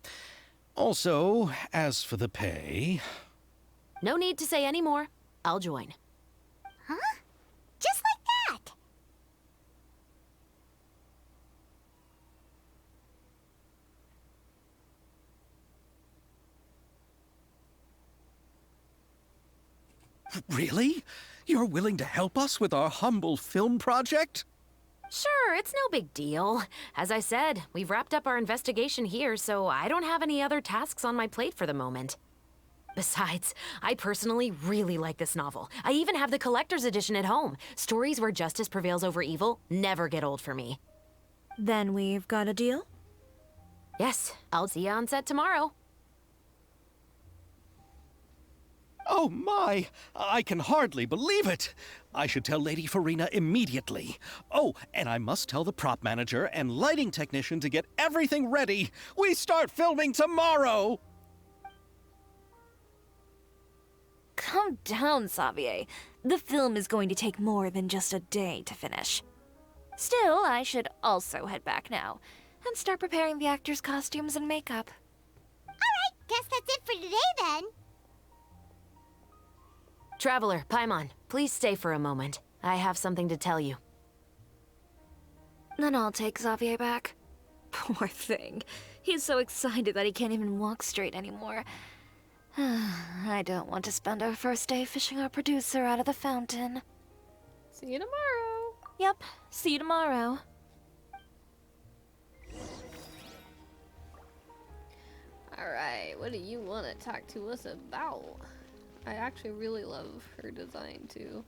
Also, as for the pay... No need to say any more. I'll join. Huh? Just like that? Really? You're willing to help us with our humble film project? Sure, it's no big deal. As I said, we've wrapped up our investigation here, so I don't have any other tasks on my plate for the moment. Besides, I personally really like this novel. I even have the collector's edition at home. Stories where justice prevails over evil never get old for me. Then we've got a deal? Yes, I'll see you on set tomorrow. Oh my! I can hardly believe it! I should tell Lady Farina immediately. Oh, and I must tell the prop manager and lighting technician to get everything ready. We start filming tomorrow! Calm down, Xavier. The film is going to take more than just a day to finish. Still, I should also head back now and start preparing the actors' costumes and makeup. Alright, guess that's it for today then. Traveler, Paimon, please stay for a moment. I have something to tell you. Then I'll take Xavier back. Poor thing. He's so excited that he can't even walk straight anymore. I don't want to spend our first day fishing our producer out of the fountain. See you tomorrow. Yep, see you tomorrow. Alright, what do you want to talk to us about? I actually really love her design too.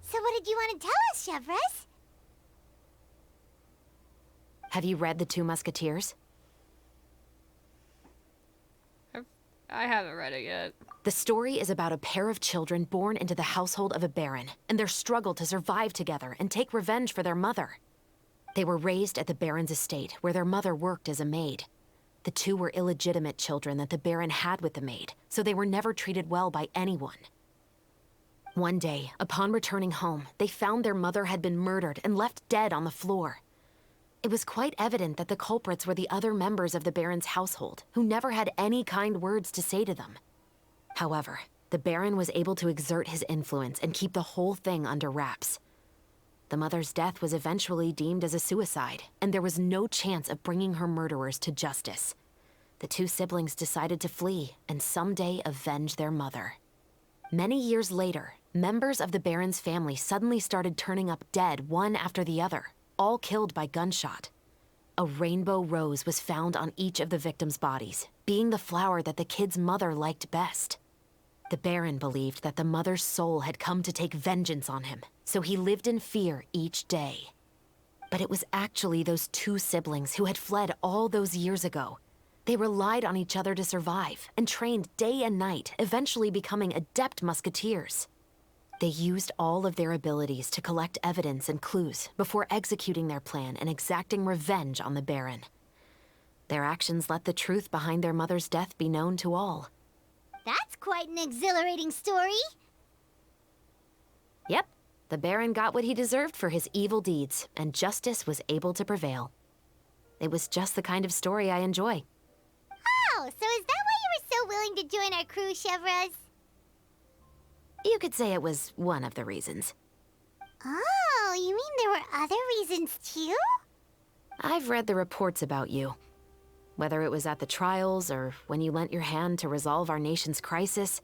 So what did you want to tell us, Chevraz? Have you read The Two Musketeers? I haven't read it yet. The story is about a pair of children born into the household of a baron and their struggle to survive together and take revenge for their mother. They were raised at the baron's estate, where their mother worked as a maid. The two were illegitimate children that the baron had with the maid, so they were never treated well by anyone. One day, upon returning home, they found their mother had been murdered and left dead on the floor. It was quite evident that the culprits were the other members of the baron's household, who never had any kind words to say to them. However, the baron was able to exert his influence and keep the whole thing under wraps. The mother's death was eventually deemed as a suicide, and there was no chance of bringing her murderers to justice. The two siblings decided to flee and someday avenge their mother. Many years later, members of the baron's family suddenly started turning up dead one after the other, all killed by gunshot. A rainbow rose was found on each of the victims' bodies, being the flower that the kid's mother liked best. The baron believed that the mother's soul had come to take vengeance on him, so he lived in fear each day. But it was actually those two siblings who had fled all those years ago. They relied on each other to survive and trained day and night, eventually becoming adept musketeers. They used all of their abilities to collect evidence and clues before executing their plan and exacting revenge on the baron. Their actions let the truth behind their mother's death be known to all. That's quite an exhilarating story. Yep, the baron got what he deserved for his evil deeds, and justice was able to prevail. It was just the kind of story I enjoy. Oh, so is that why you were so willing to join our crew, Chevraz? You could say it was one of the reasons. Oh, you mean there were other reasons too? I've read the reports about you. Whether it was at the trials or when you lent your hand to resolve our nation's crisis,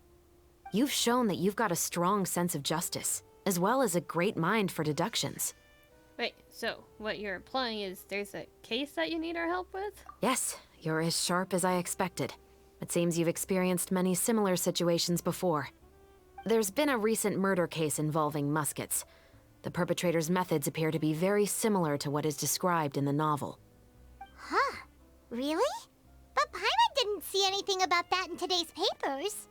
you've shown that you've got a strong sense of justice, as well as a great mind for deductions. Wait, so what you're implying is there's a case that you need our help with? Yes, you're as sharp as I expected. It seems you've experienced many similar situations before. There's been a recent murder case involving muskets. The perpetrator's methods appear to be very similar to what is described in the novel. Huh. Really? But Paimon didn't see anything about that in today's papers.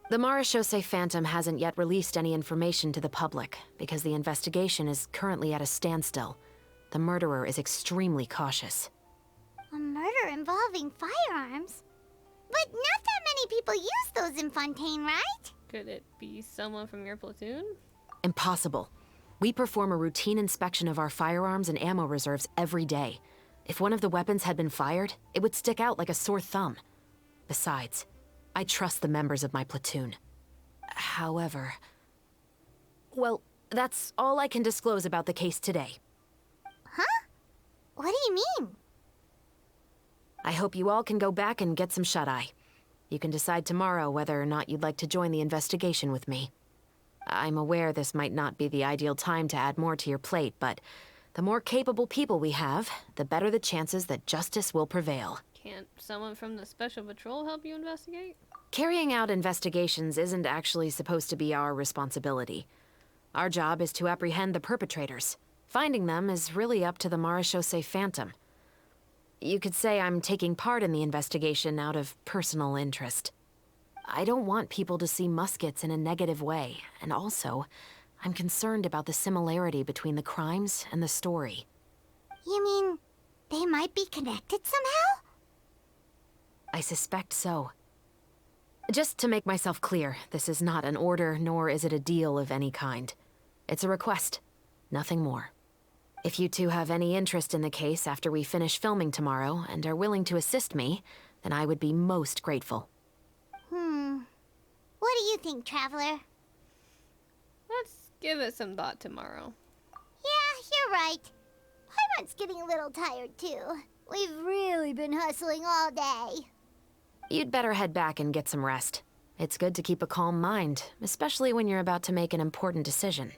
The Marechaussee Phantom hasn't yet released any information to the public because the investigation is currently at a standstill. The murderer is extremely cautious. A murder involving firearms? But not that many people use those in Fontaine, right? Could it be someone from your platoon? Impossible. We perform a routine inspection of our firearms and ammo reserves every day. If one of the weapons had been fired, it would stick out like a sore thumb. Besides, I trust the members of my platoon. However... Well, that's all I can disclose about the case today. Huh? What do you mean? I hope you all can go back and get some shut-eye. You can decide tomorrow whether or not you'd like to join the investigation with me. I'm aware this might not be the ideal time to add more to your plate, but the more capable people we have, the better the chances that justice will prevail. Can't someone from the Special Patrol help you investigate? Carrying out investigations isn't actually supposed to be our responsibility. Our job is to apprehend the perpetrators. Finding them is really up to the Marechaussee Phantom. You could say I'm taking part in the investigation out of personal interest. I don't want people to see muskets in a negative way, and also, I'm concerned about the similarity between the crimes and the story. You mean, they might be connected somehow? I suspect so. Just to make myself clear, this is not an order, nor is it a deal of any kind. It's a request, nothing more. If you two have any interest in the case after we finish filming tomorrow and are willing to assist me, then I would be most grateful. What do you think, Traveler? Let's give it some thought tomorrow. Yeah, you're right. Paimon's getting a little tired too. We've really been hustling all day. You'd better head back and get some rest. It's good to keep a calm mind, especially when you're about to make an important decision.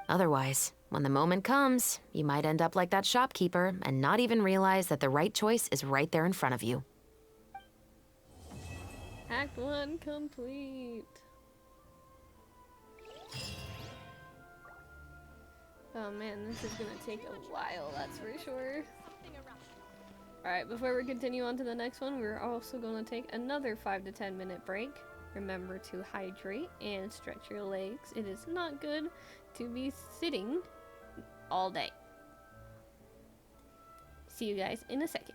Otherwise, when the moment comes, you might end up like that shopkeeper and not even realize that the right choice is right there in front of you. Act 1 complete. Oh man, this is gonna take a while, that's for sure. Alright, before we continue on to the next one, we're also going to take another 5 to 10 minute break. Remember to hydrate and stretch your legs. It is not good to be sitting all day. See you guys in a second.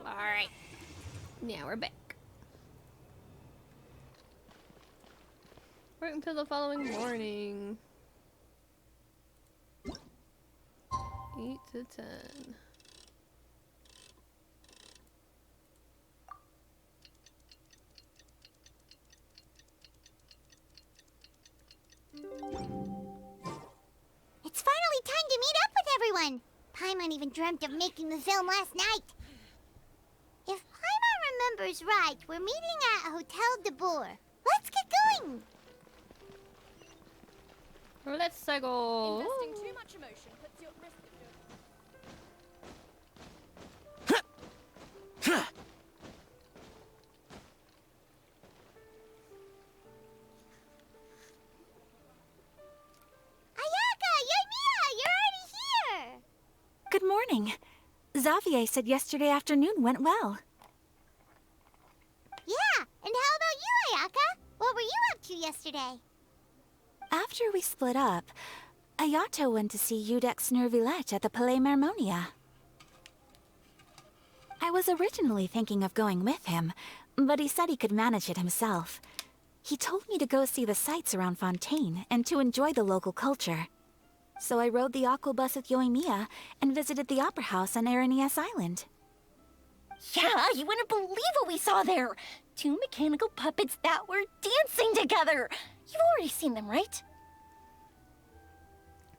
Alright. Now we're back. Right until the following morning. 8 to 10. It's finally time to meet up with everyone. Paimon even dreamt of making the film last night. If Paimon remembers right, we're meeting at Hotel de Boer. Let's get going. Let's go. Investing too much emotion puts you at risk of doing. Ayaka, Yoimiya, you're already here. Good morning. Xavier said yesterday afternoon went well. Yeah, and how about you, Ayaka? What were you up to yesterday? After we split up, Ayato went to see Udex Nervillet at the Palais Marmonia. I was originally thinking of going with him, but he said he could manage it himself. He told me to go see the sights around Fontaine and to enjoy the local culture. So I rode the aquabus with Yoimiya and visited the Opera House on Aranias Island. Yeah, you wouldn't believe what we saw there! 2 mechanical puppets that were dancing together! You've already seen them, right?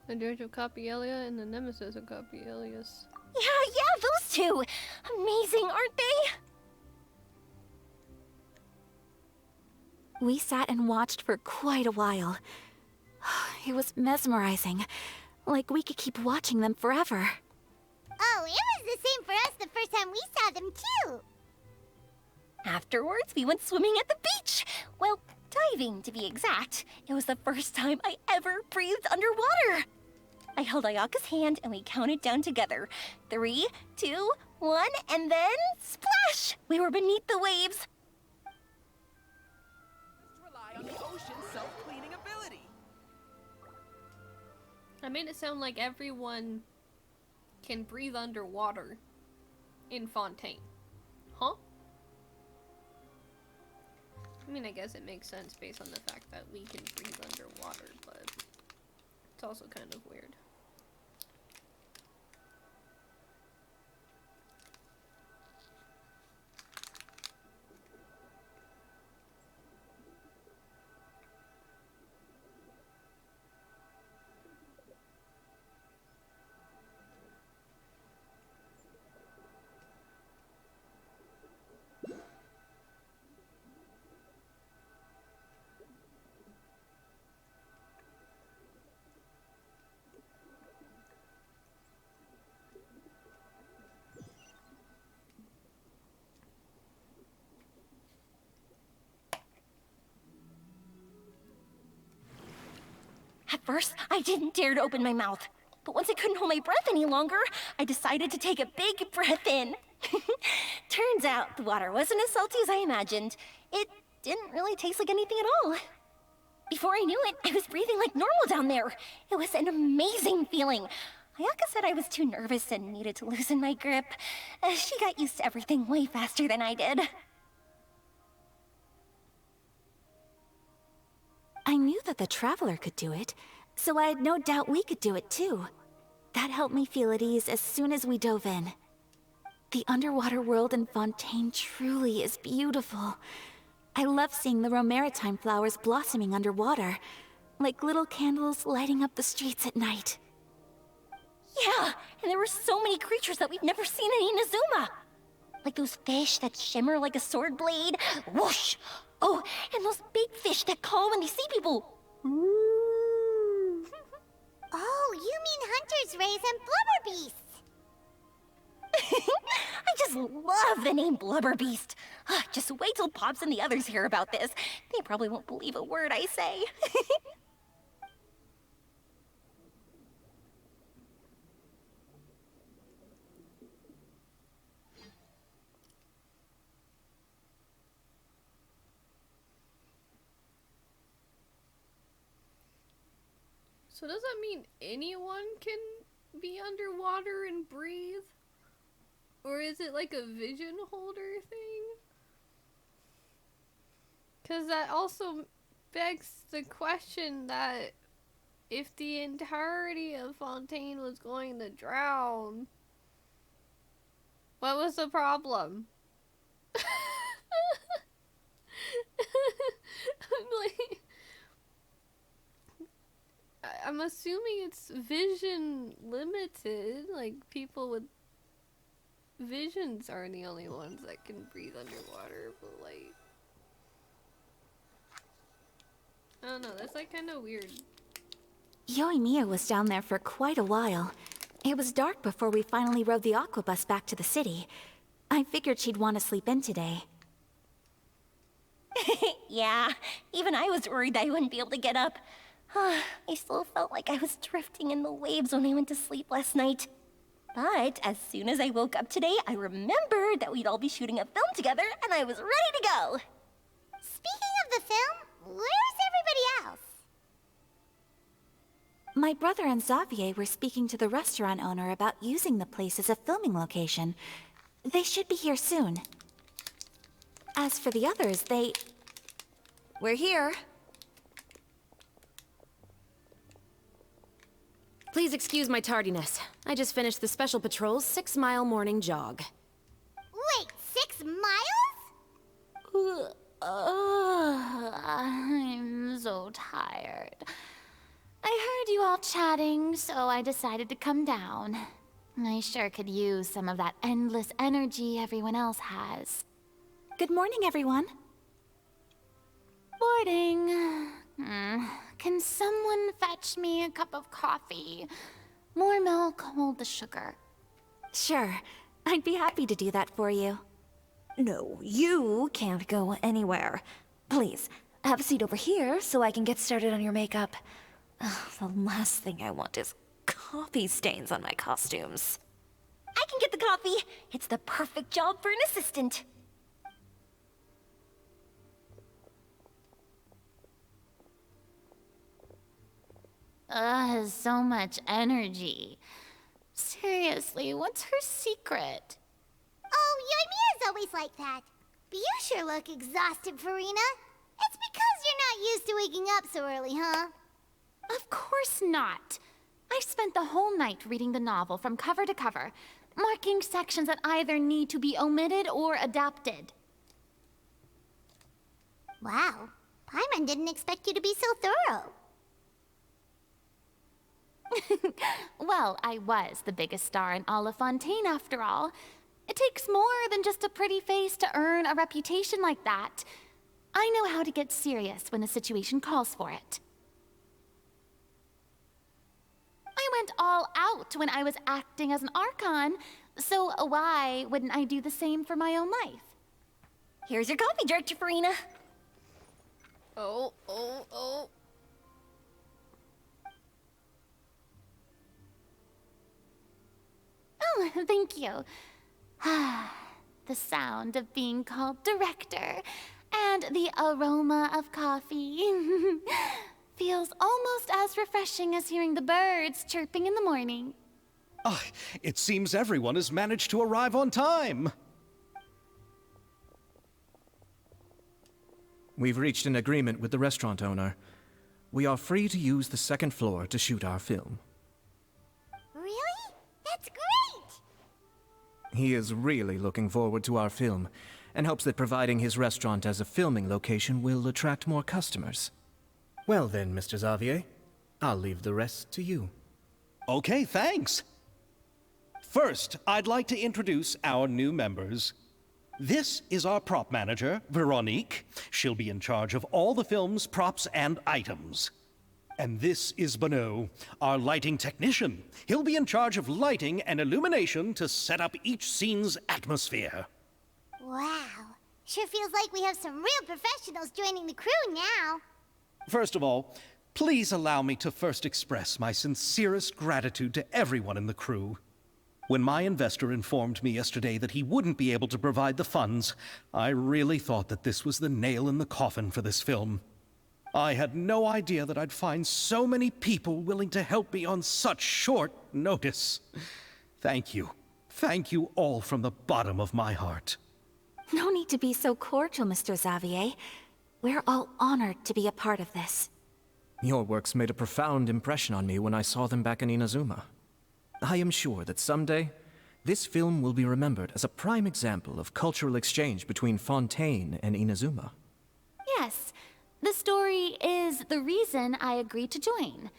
The Dirge of Copielia and the Nemesis of Copielius. Yeah, those two! Amazing, aren't they? We sat and watched for quite a while. It was mesmerizing. Like we could keep watching them forever. Oh, it was the same for us the first time we saw them, too. Afterwards, we went swimming at the beach. Well, diving, to be exact. It was the first time I ever breathed underwater. I held Ayaka's hand and we counted down together. 3, 2, 1, and then splash! We were beneath the waves. Rely on the ocean's self-cleaning ability. I made it sound like everyone can breathe underwater in Fontaine. Huh? I mean, I guess it makes sense based on the fact that we can breathe underwater, but it's also kind of weird. At first, I didn't dare to open my mouth. But once I couldn't hold my breath any longer, I decided to take a big breath in. Turns out the water wasn't as salty as I imagined. It didn't really taste like anything at all. Before I knew it, I was breathing like normal down there. It was an amazing feeling. Ayaka said I was too nervous and needed to loosen my grip. She got used to everything way faster than I did. I knew that the Traveler could do it, so I had no doubt we could do it too. That helped me feel at ease as soon as we dove in. The underwater world in Fontaine truly is beautiful. I love seeing the Romaritime flowers blossoming underwater, like little candles lighting up the streets at night. Yeah, and there were so many creatures that we've never seen in Inazuma. Like those fish that shimmer like a sword blade. Whoosh! Oh, and those big fish that call when they see people. Oh, you mean Hunter's Rays and Blubber Beasts. I just love the name Blubber Beast. Just wait till Pops and the others hear about this. They probably won't believe a word I say. So does that mean anyone can be underwater and breathe? Or is it like a vision holder thing? Because that also begs the question that if the entirety of Fontaine was going to drown, what was the problem? I'm assuming it's vision limited, like people with visions are the only ones that can breathe underwater, but like, I don't know, that's like kind of weird. Yoimiya was down there for quite a while. It was dark before we finally rode the aquabus back to the city. I figured she'd want to sleep in today. Yeah, even I was worried that I wouldn't be able to get up. I still felt like I was drifting in the waves when I went to sleep last night. But as soon as I woke up today, I remembered that we'd all be shooting a film together, and I was ready to go. Speaking of the film, where's everybody else? My brother and Xavier were speaking to the restaurant owner about using the place as a filming location. They should be here soon. As for the others, We're here. Please excuse my tardiness. I just finished the Special Patrol's 6-mile morning jog. Wait, 6 miles? I'm so tired. I heard you all chatting, so I decided to come down. I sure could use some of that endless energy everyone else has. Good morning, everyone. Morning. Can someone fetch me a cup of coffee? More milk, hold the sugar. Sure. I'd be happy to do that for you. No, you can't go anywhere. Please, have a seat over here so I can get started on your makeup. The last thing I want is coffee stains on my costumes. I can get the coffee. It's the perfect job for an assistant. Has so much energy. Seriously, what's her secret? Oh, Ymira's always like that. But you sure look exhausted, Farina. It's because you're not used to waking up so early, huh? Of course not. I spent the whole night reading the novel from cover to cover, marking sections that either need to be omitted or adapted. Wow. Paimon didn't expect you to be so thorough. Well, I was the biggest star in all of Fontaine after all. It takes more than just a pretty face to earn a reputation like that. I know how to get serious when the situation calls for it. I went all out when I was acting as an Archon, so why wouldn't I do the same for my own life? Here's your coffee, Director Farina. Oh. Oh, thank you. The sound of being called director and the aroma of coffee feels almost as refreshing as hearing the birds chirping in the morning. Ah, it seems everyone has managed to arrive on time. We've reached an agreement with the restaurant owner. We are free to use the second floor to shoot our film. Really? That's great! He is really looking forward to our film, and hopes that providing his restaurant as a filming location will attract more customers. Well then, Mr. Xavier, I'll leave the rest to you. Okay, thanks. First, I'd like to introduce our new members. This is our prop manager, Veronique. She'll be in charge of all the film's props and items. And this is Bonneau, our lighting technician. He'll be in charge of lighting and illumination to set up each scene's atmosphere. Wow. Sure feels like we have some real professionals joining the crew now. First of all, please allow me to first express my sincerest gratitude to everyone in the crew. When my investor informed me yesterday that he wouldn't be able to provide the funds, I really thought that this was the nail in the coffin for this film. I had no idea that I'd find so many people willing to help me on such short notice. Thank you. Thank you all from the bottom of my heart. No need to be so cordial, Mr. Xavier. We're all honored to be a part of this. Your works made a profound impression on me when I saw them back in Inazuma. I am sure that someday, this film will be remembered as a prime example of cultural exchange between Fontaine and Inazuma. Yes, the story is the reason I agreed to join.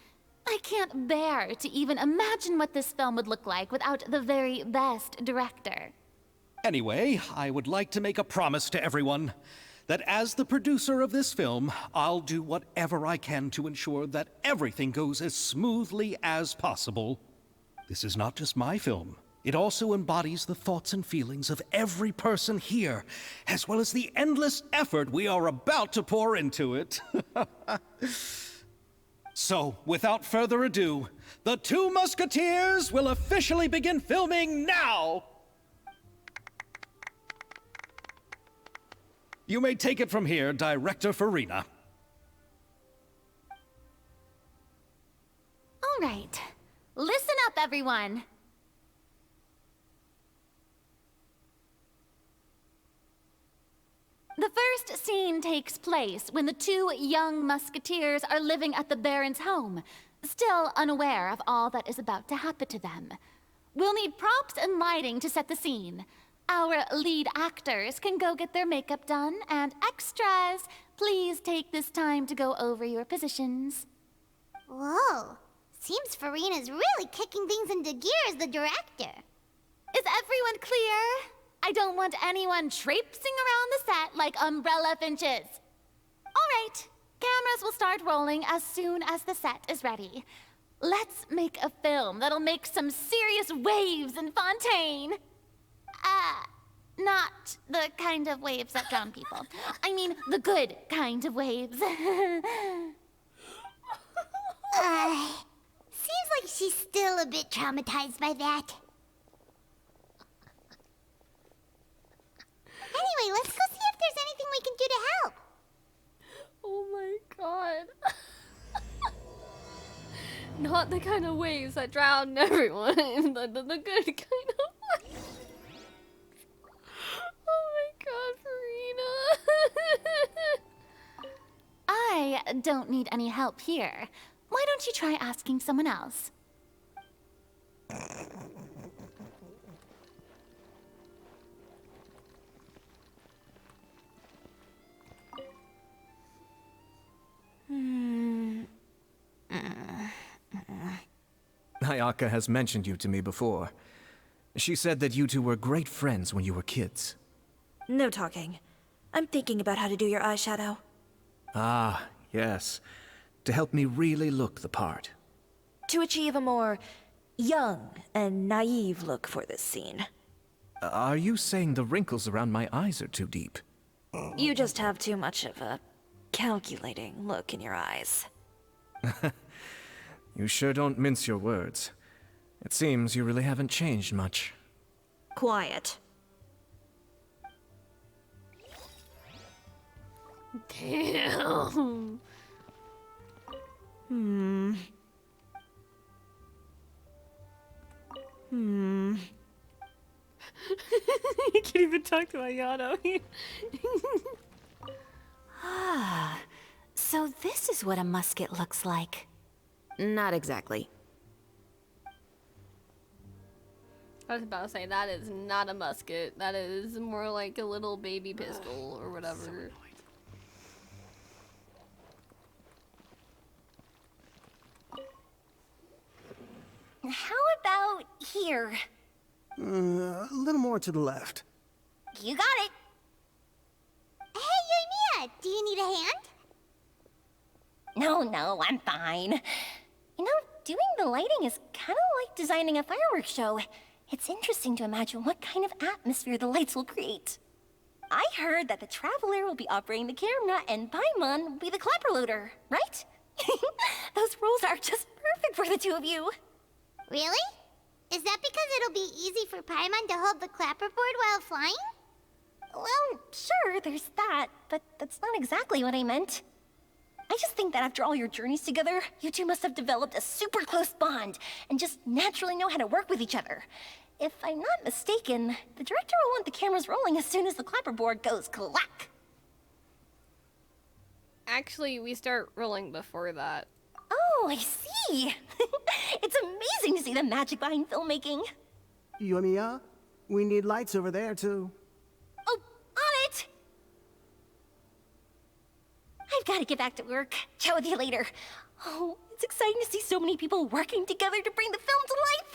I can't bear to even imagine what this film would look like without the very best director. Anyway, I would like to make a promise to everyone that as the producer of this film, I'll do whatever I can to ensure that everything goes as smoothly as possible. This is not just my film. It also embodies the thoughts and feelings of every person here, as well as the endless effort we are about to pour into it. So, without further ado, The Two Musketeers will officially begin filming now! You may take it from here, Director Farina. All right. Listen up, everyone. The first scene takes place when the two young musketeers are living at the Baron's home, still unaware of all that is about to happen to them. We'll need props and lighting to set the scene. Our lead actors can go get their makeup done, and extras, please take this time to go over your positions. Whoa. Seems Farina's really kicking things into gear as the director. Is everyone clear? I don't want anyone traipsing around the set like umbrella finches. All right, cameras will start rolling as soon as the set is ready. Let's make a film that'll make some serious waves in Fontaine. Not the kind of waves that drown people. I mean, the good kind of waves. Seems like she's still a bit traumatized by that. Anyway, let's go see if there's anything we can do to help. Oh my god. not the kind of waves that drown everyone. The good kind of waves. Oh my god, Farina. I don't need any help here. Why don't you try asking someone else? Ayaka has mentioned you to me before. She said that you two were great friends when you were kids. No talking. I'm thinking about how to do your eyeshadow. Ah, yes. To help me really look the part. To achieve a more young and naive look for this scene. Are you saying the wrinkles around my eyes are too deep? You just have too much of a calculating look in your eyes. You sure don't mince your words. It seems you really haven't changed much. Quiet. Damn. You can't even talk to Ayano. Ah, so this is what a musket looks like. Not exactly. I was about to say, that is not a musket. That is more like a little baby pistol or whatever. How about here? A little more to the left. You got it. Hey, Yoimiya, do you need a hand? No, I'm fine. You know, doing the lighting is kind of like designing a fireworks show. It's interesting to imagine what kind of atmosphere the lights will create. I heard that the Traveler will be operating the camera and Paimon will be the clapper loader, right? Those roles are just perfect for the two of you. Really? Is that because it'll be easy for Paimon to hold the clapperboard while flying? Well, sure, there's that, but that's not exactly what I meant. I just think that after all your journeys together, you two must have developed a super close bond and just naturally know how to work with each other. If I'm not mistaken, the director will want the cameras rolling as soon as the clapperboard goes clack. Actually, we start rolling before that. Oh, I see. It's amazing to see the magic behind filmmaking. Yoimiya, we need lights over there too. Oh, on it! I've got to get back to work. Chat with you later. Oh, it's exciting to see so many people working together to bring the film to life.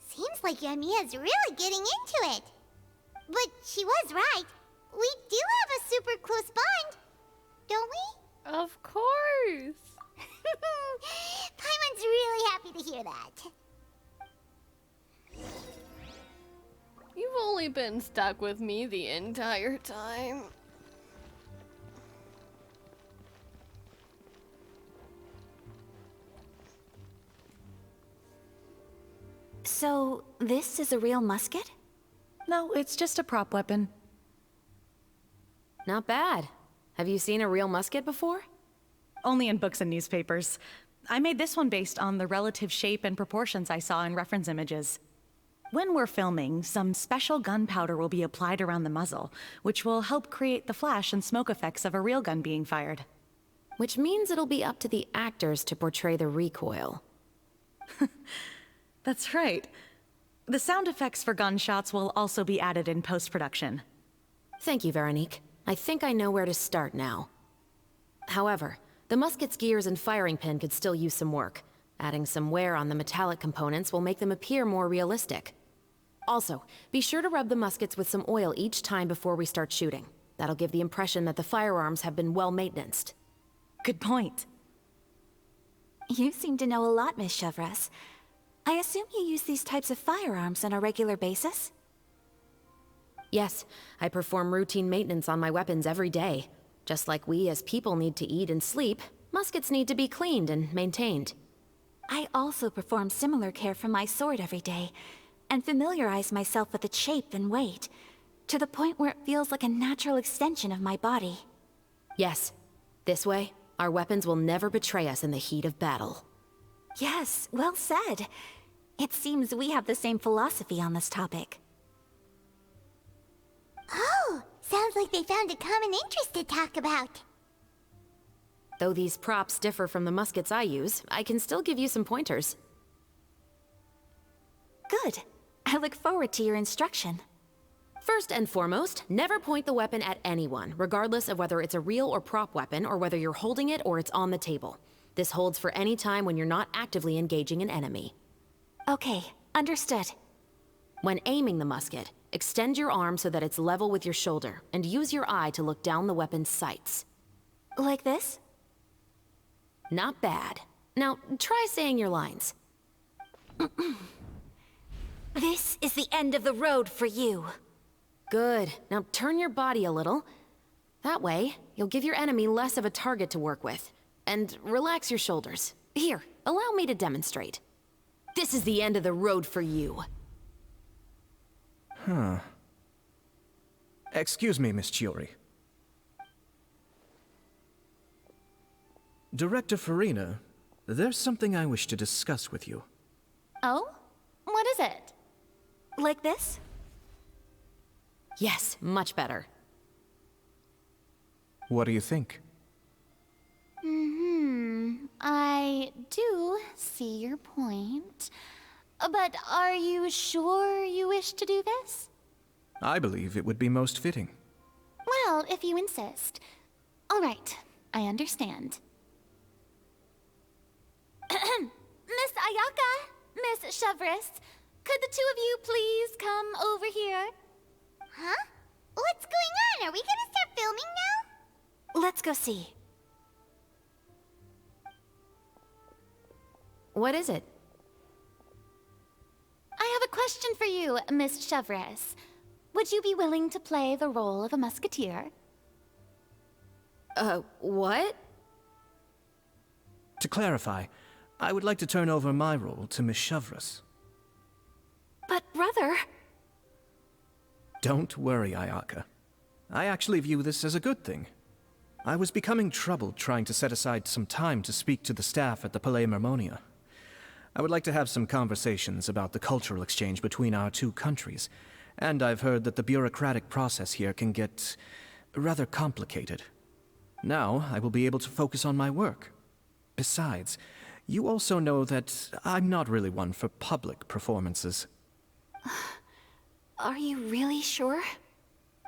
Seems like Yoimiya's really getting into it. But she was right. We do have a super close bond, don't we? Of course. Paimon's really happy to hear that. You've only been stuck with me the entire time. So, this is a real musket? No, it's just a prop weapon. Not bad. Have you seen a real musket before? Only in books and newspapers. I made this one based on the relative shape and proportions I saw in reference images. When we're filming, some special gunpowder will be applied around the muzzle, which will help create the flash and smoke effects of a real gun being fired. Which means it'll be up to the actors to portray the recoil. That's right. The sound effects for gunshots will also be added in post-production. Thank you, Veronique. I think I know where to start now. However, the musket's gears and firing pin could still use some work. Adding some wear on the metallic components will make them appear more realistic. Also, be sure to rub the muskets with some oil each time before we start shooting. That'll give the impression that the firearms have been well maintenanced. Good point. You seem to know a lot, Miss Chevres. I assume you use these types of firearms on a regular basis? Yes, I perform routine maintenance on my weapons every day. Just like we as people need to eat and sleep, muskets need to be cleaned and maintained. I also perform similar care for my sword every day, and familiarize myself with its shape and weight, to the point where it feels like a natural extension of my body. Yes. This way, our weapons will never betray us in the heat of battle. Yes, well said. It seems we have the same philosophy on this topic. Oh, sounds like they found a common interest to talk about. Though these props differ from the muskets I use, I can still give you some pointers. Good. I look forward to your instruction. First and foremost, never point the weapon at anyone, regardless of whether it's a real or prop weapon, or whether you're holding it or it's on the table. This holds for any time when you're not actively engaging an enemy. Okay, understood. When aiming the musket, extend your arm so that it's level with your shoulder, and use your eye to look down the weapon's sights. Like this? Not bad. Now, try saying your lines. This is the end of the road for you. Good. Now turn your body a little. That way, you'll give your enemy less of a target to work with. And relax your shoulders. Here, allow me to demonstrate. This is the end of the road for you. Huh. Excuse me, Miss Chiori. Director Farina, there's something I wish to discuss with you. Oh? What is it? Like this? Yes, much better. What do you think? I do see your point. But are you sure you wish to do this? I believe it would be most fitting. Well, if you insist. All right, I understand. Miss Ayaka, Miss Chevris, could the two of you please come over here? Huh? What's going on? Are we gonna start filming now? Let's go see. What is it? I have a question for you, Miss Chevris. Would you be willing to play the role of a musketeer? What? To clarify, I would like to turn over my role to Miss Chevris. But brother... Don't worry, Ayaka. I actually view this as a good thing. I was becoming troubled trying to set aside some time to speak to the staff at the Palais Mermonia. I would like to have some conversations about the cultural exchange between our two countries, and I've heard that the bureaucratic process here can get rather complicated. Now, I will be able to focus on my work. Besides, you also know that I'm not really one for public performances. Are you really sure?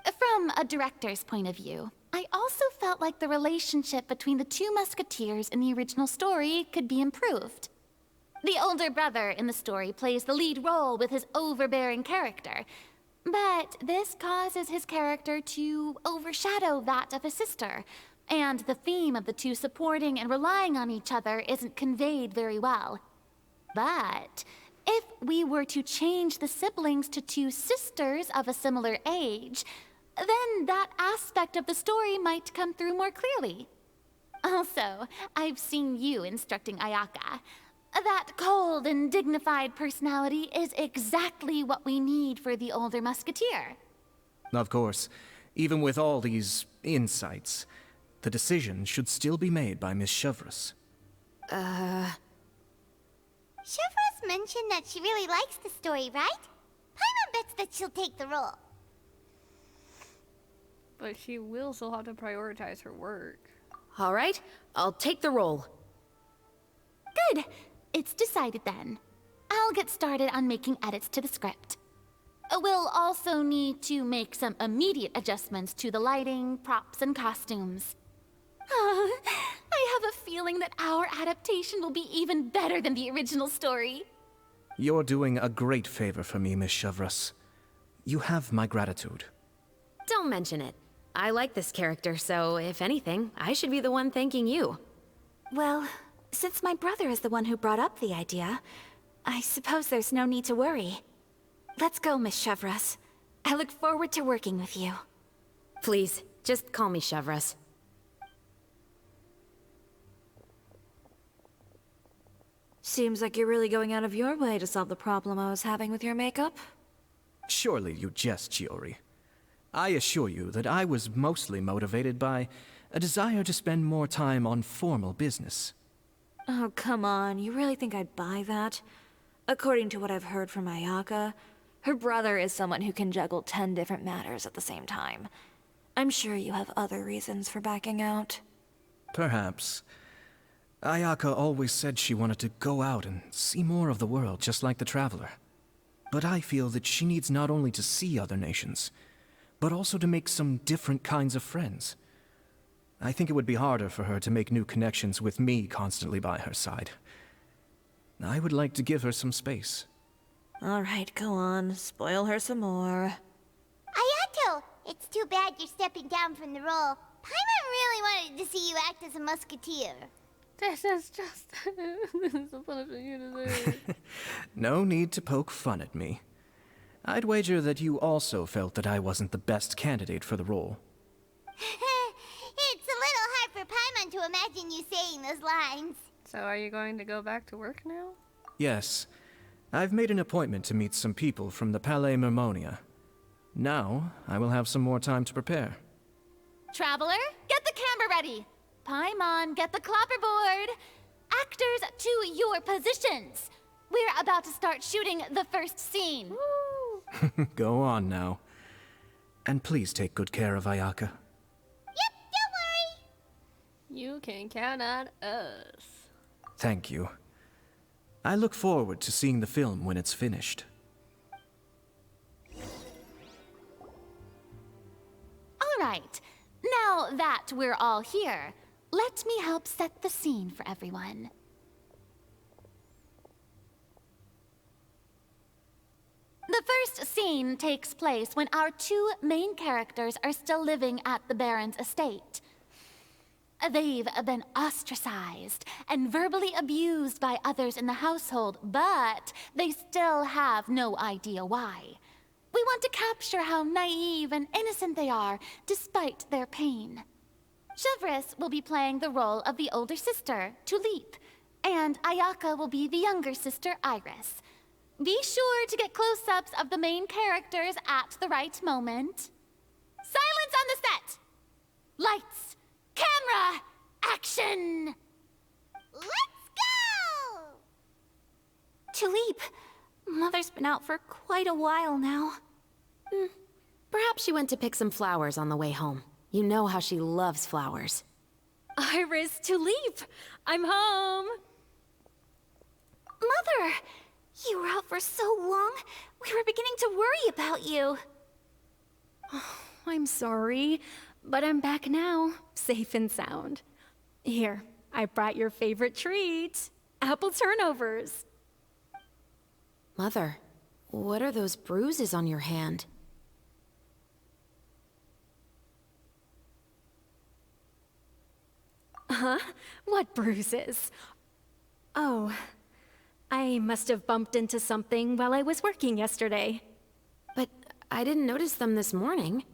From a director's point of view, I also felt like the relationship between the two musketeers in the original story could be improved. The older brother in the story plays the lead role with his overbearing character, but this causes his character to overshadow that of his sister, and the theme of the two supporting and relying on each other isn't conveyed very well. But if we were to change the siblings to two sisters of a similar age, then that aspect of the story might come through more clearly. Also, I've seen you instructing Ayaka. That cold and dignified personality is exactly what we need for the older musketeer. Of course, even with all these insights, the decision should still be made by Miss Chevris. Chevros mentioned that she really likes the story, right? Paimon bets that she'll take the role. But she will still have to prioritize her work. All right, I'll take the role. Good. It's decided then. I'll get started on making edits to the script. We'll also need to make some immediate adjustments to the lighting, props, and costumes. I have a feeling that our adaptation will be even better than the original story. You're doing a great favor for me, Miss Chevris. You have my gratitude. Don't mention it. I like this character, so if anything, I should be the one thanking you. Well, since my brother is the one who brought up the idea, I suppose there's no need to worry. Let's go, Miss Chevris. I look forward to working with you. Please, just call me Chevris. Seems like you're really going out of your way to solve the problem I was having with your makeup. Surely you jest, Chiori. I assure you that I was mostly motivated by a desire to spend more time on formal business. Oh, come on. You really think I'd buy that? According to what I've heard from Ayaka, her brother is someone who can juggle 10 different matters at the same time. I'm sure you have other reasons for backing out. Perhaps. Ayaka always said she wanted to go out and see more of the world, just like the Traveler. But I feel that she needs not only to see other nations, but also to make some different kinds of friends. I think it would be harder for her to make new connections with me constantly by her side. I would like to give her some space. All right, go on. Spoil her some more. Ayato! It's too bad you're stepping down from the role. Paimon really wanted to see you act as a musketeer. This is just... this is the punishment you deserve. No need to poke fun at me. I'd wager that you also felt that I wasn't the best candidate for the role. It's a little hard for Paimon to imagine you saying those lines. So are you going to go back to work now? Yes. I've made an appointment to meet some people from the Palais Mermonia. Now, I will have some more time to prepare. Traveler, get the camera ready. Paimon, get the clapperboard. Actors, to your positions. We're about to start shooting the first scene. Woo! Go on now. And please take good care of Ayaka. Yep, don't worry. You can count on us. Thank you. I look forward to seeing the film when it's finished. All right. Now that we're all here, let me help set the scene for everyone. The first scene takes place when our two main characters are still living at the Baron's estate. They've been ostracized and verbally abused by others in the household, but they still have no idea why. We want to capture how naive and innocent they are, despite their pain. Chevres will be playing the role of the older sister, Tulip, and Ayaka will be the younger sister, Iris. Be sure to get close-ups of the main characters at the right moment. Silence on the set! Lights! Camera! Action! Let's go! Tulip, Mother's been out for quite a while now. Perhaps she went to pick some flowers on the way home. You know how she loves flowers. Iris, Tulip! I'm home! Mother! You were out for so long, we were beginning to worry about you. I'm sorry, but I'm back now, safe and sound. Here, I brought your favorite treat, apple turnovers. Mother, what are those bruises on your hand? Huh? What bruises? Oh, I must have bumped into something while I was working yesterday. But I didn't notice them this morning.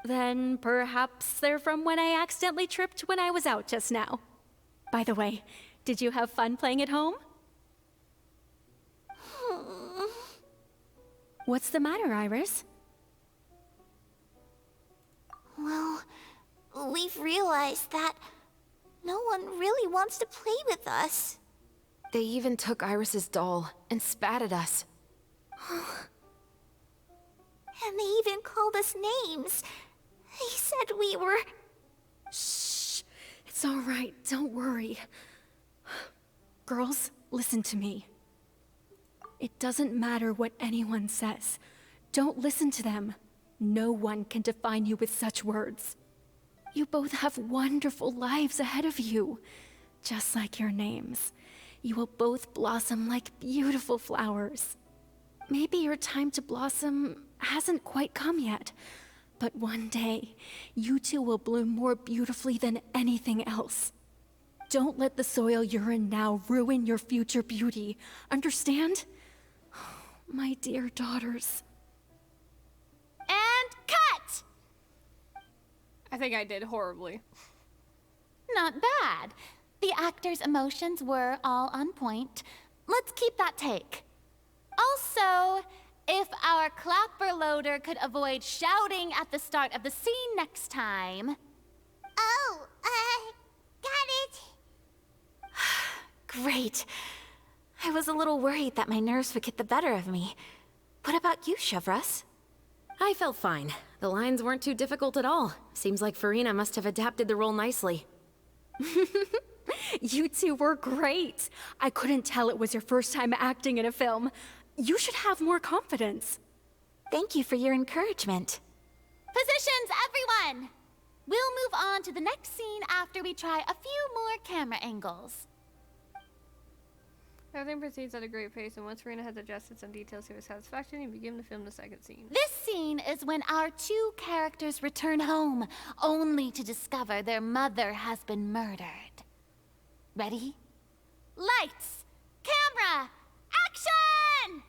Then perhaps they're from when I accidentally tripped when I was out just now. By the way, did you have fun playing at home? What's the matter, Iris? Well, we've realized that no one really wants to play with us. They even took Iris's doll and spat at us. And they even called us names. They said we were... Shh. It's all right. Don't worry. Girls, listen to me. It doesn't matter what anyone says. Don't listen to them. No one can define you with such words. You both have wonderful lives ahead of you. Just like your names. You will both blossom like beautiful flowers. Maybe your time to blossom hasn't quite come yet, but one day, you two will bloom more beautifully than anything else. Don't let the soil you're in now ruin your future beauty. Understand? My dear daughters. And cut! I think I did horribly. Not bad. The actors' emotions were all on point. Let's keep that take. Also, if our clapper loader could avoid shouting at the start of the scene next time... Oh, Great. I was a little worried that my nerves would get the better of me. What about you, Chevros? I felt fine. The lines weren't too difficult at all. Seems like Farina must have adapted the role nicely. You two were great. I couldn't tell it was your first time acting in a film. You should have more confidence. Thank you for your encouragement. Positions, everyone! We'll move on to the next scene after we try a few more camera angles. Everything proceeds at a great pace, and once Farina has adjusted some details to his satisfaction, you begin to film the second scene. This scene is when our two characters return home, only to discover their mother has been murdered. Ready? Lights! Camera! Action!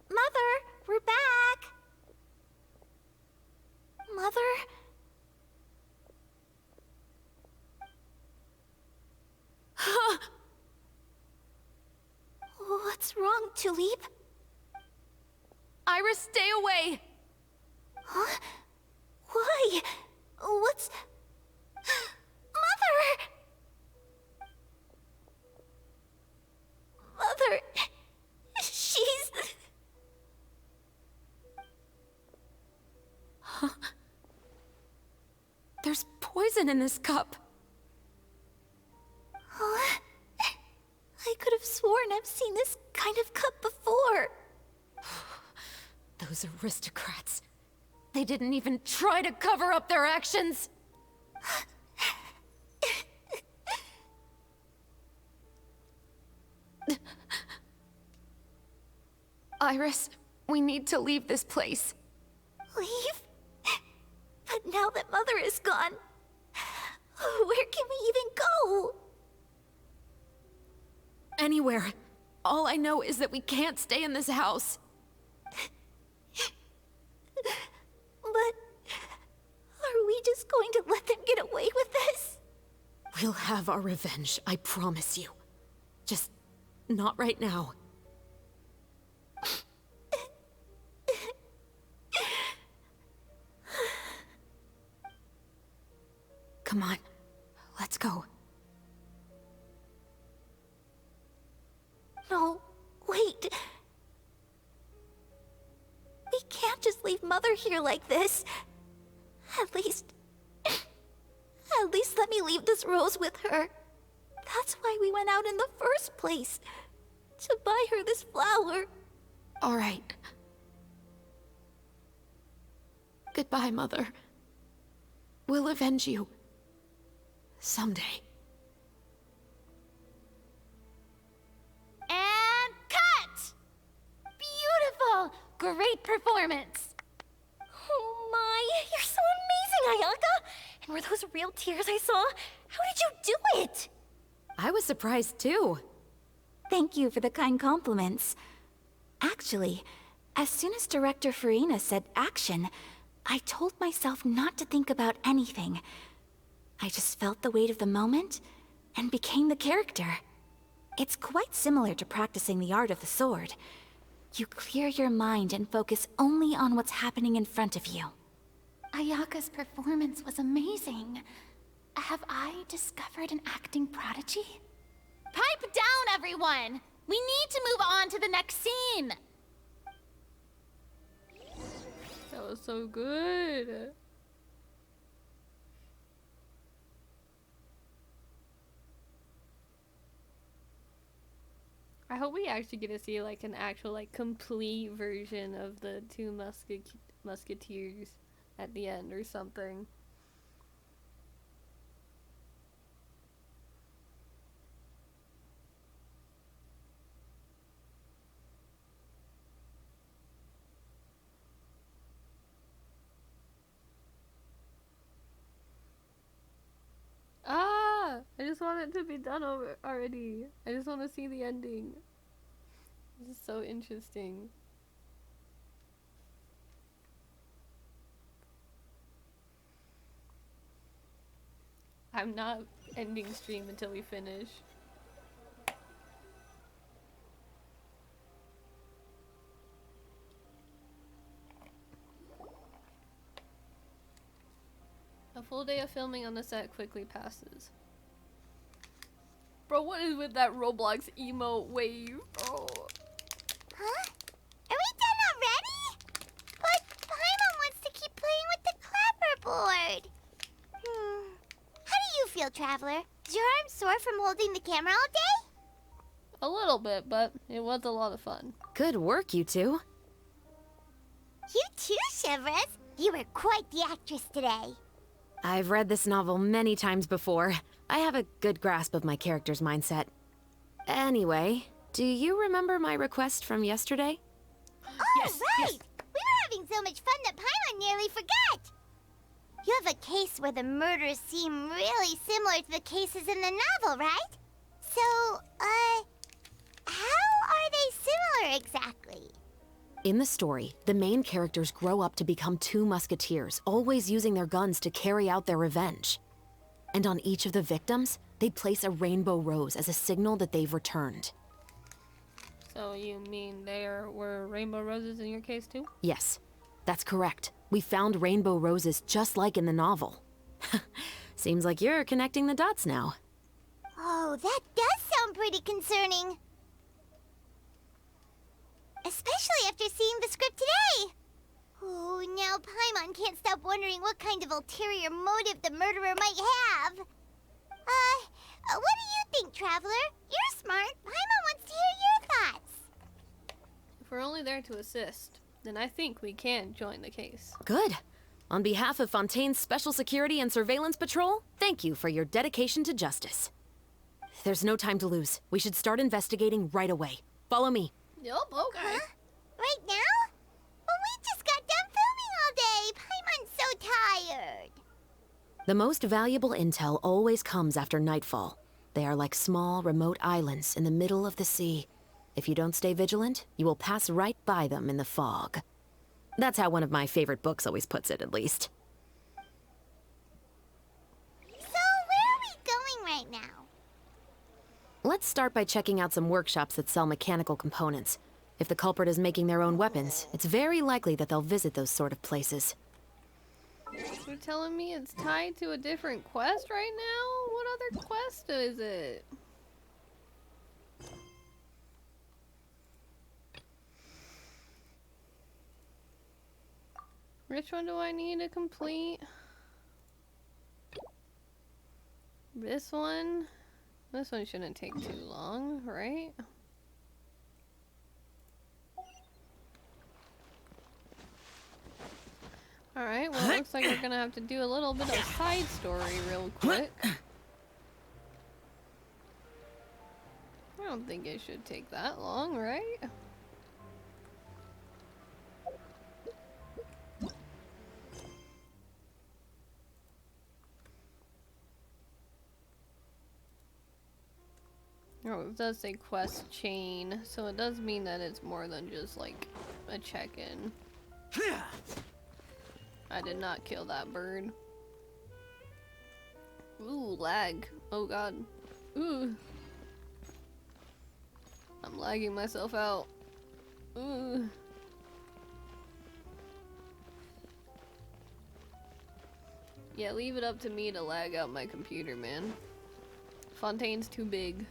Mother, we're back! Mother? What's wrong, Tulip? Iris, stay away! Huh? Why? What's... Mother! Mother... She's... Huh? There's poison in this cup. Huh? I could have sworn I've seen this kind of cup before. Those aristocrats. They didn't even try to cover up their actions. Iris, we need to leave this place. Leave? But now that Mother is gone, where can we even go? Anywhere. All I know is that we can't stay in this house. But... are we just going to let them get away with this? We'll have our revenge, I promise you. Just not right now. Come on, let's go. No, wait. We can't just leave Mother here like this. At least let me leave this rose with her. That's why we went out in the first place. To buy her this flower. All right. Goodbye, Mother. We'll avenge you. Someday. And cut! Beautiful! Great performance! Oh my, you're so amazing, Ayaka! And were those real tears I saw? How did you do it? I was surprised too. Thank you for the kind compliments. Actually, as soon as Director Farina said action, I told myself not to think about anything. I just felt the weight of the moment and became the character. It's quite similar to practicing the art of the sword. You clear your mind and focus only on what's happening in front of you. Ayaka's performance was amazing. Have I discovered an acting prodigy? Pipe down, everyone! We need to move on to the next scene! That was so good. I hope we actually get to see like an actual like complete version of the two musketeers at the end or something. I just want it to be done over already. I just want to see the ending. This is so interesting. I'm not ending stream until we finish. A full day of filming on the set quickly passes. Bro, what is with that Roblox emo wave? Oh. Huh? Are we done already? But Paimon wants to keep playing with the clapperboard. How do you feel, Traveler? Is your arm sore from holding the camera all day? A little bit, but it was a lot of fun. Good work, you two. You too, Shivers. You were quite the actress today. I've read this novel many times before. I have a good grasp of my character's mindset. Anyway, do you remember my request from yesterday? Oh, right! We were having so much fun that Paimon nearly forgot! You have a case where the murders seem really similar to the cases in the novel, right? So, how are they similar exactly? In the story, the main characters grow up to become two musketeers, always using their guns to carry out their revenge. And on each of the victims, they place a rainbow rose as a signal that they've returned. So you mean there were rainbow roses in your case too? Yes, that's correct. We found rainbow roses just like in the novel. Seems like you're connecting the dots now. Oh, that does sound pretty concerning. Especially after seeing the script today. Oh, now Paimon can't stop wondering what kind of ulterior motive the murderer might have. What do you think, Traveler? You're smart. Paimon wants to hear your thoughts. If we're only there to assist, then I think we can join the case. Good. On behalf of Fontaine's Special Security and Surveillance Patrol, thank you for your dedication to justice. There's no time to lose. We should start investigating right away. Follow me. Yup, okay. Huh? Right now? Well, we just got done filming all day. Paimon's so tired. The most valuable intel always comes after nightfall. They are like small, remote islands in the middle of the sea. If you don't stay vigilant, you will pass right by them in the fog. That's how one of my favorite books always puts it, at least. So, where are we going right now? Let's start by checking out some workshops that sell mechanical components. If the culprit is making their own weapons, it's very likely that they'll visit those sort of places. You're telling me it's tied to a different quest right now? What other quest is it? Which one do I need to complete? This one? This one shouldn't take too long, right? Alright, well, it looks like we're gonna have to do a little bit of side story real quick. I don't think it should take that long, right? Oh, it does say quest chain, so it does mean that it's more than just like a check-in. I did not kill that bird. Ooh, lag. Oh god. Ooh. I'm lagging myself out. Ooh. Yeah, leave it up to me to lag out my computer, man. Fontaine's too big.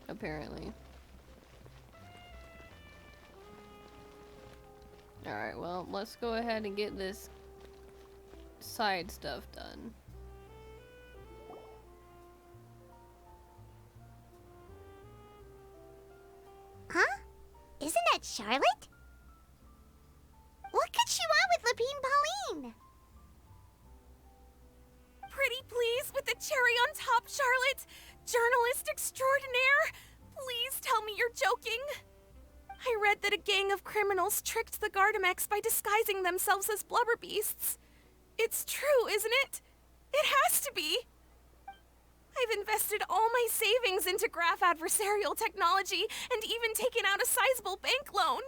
Apparently. Alright, well, let's go ahead and get this side stuff done. Huh? Isn't that Charlotte? What could she want with Lapine Pauline? Pretty please with the cherry on top, Charlotte. Journalist extraordinaire. Please tell me you're joking. I read that a gang of criminals tricked the Gardamex by disguising themselves as blubber beasts. It's true, isn't it? It has to be. I've invested all my savings into graph adversarial technology and even taken out a sizable bank loan.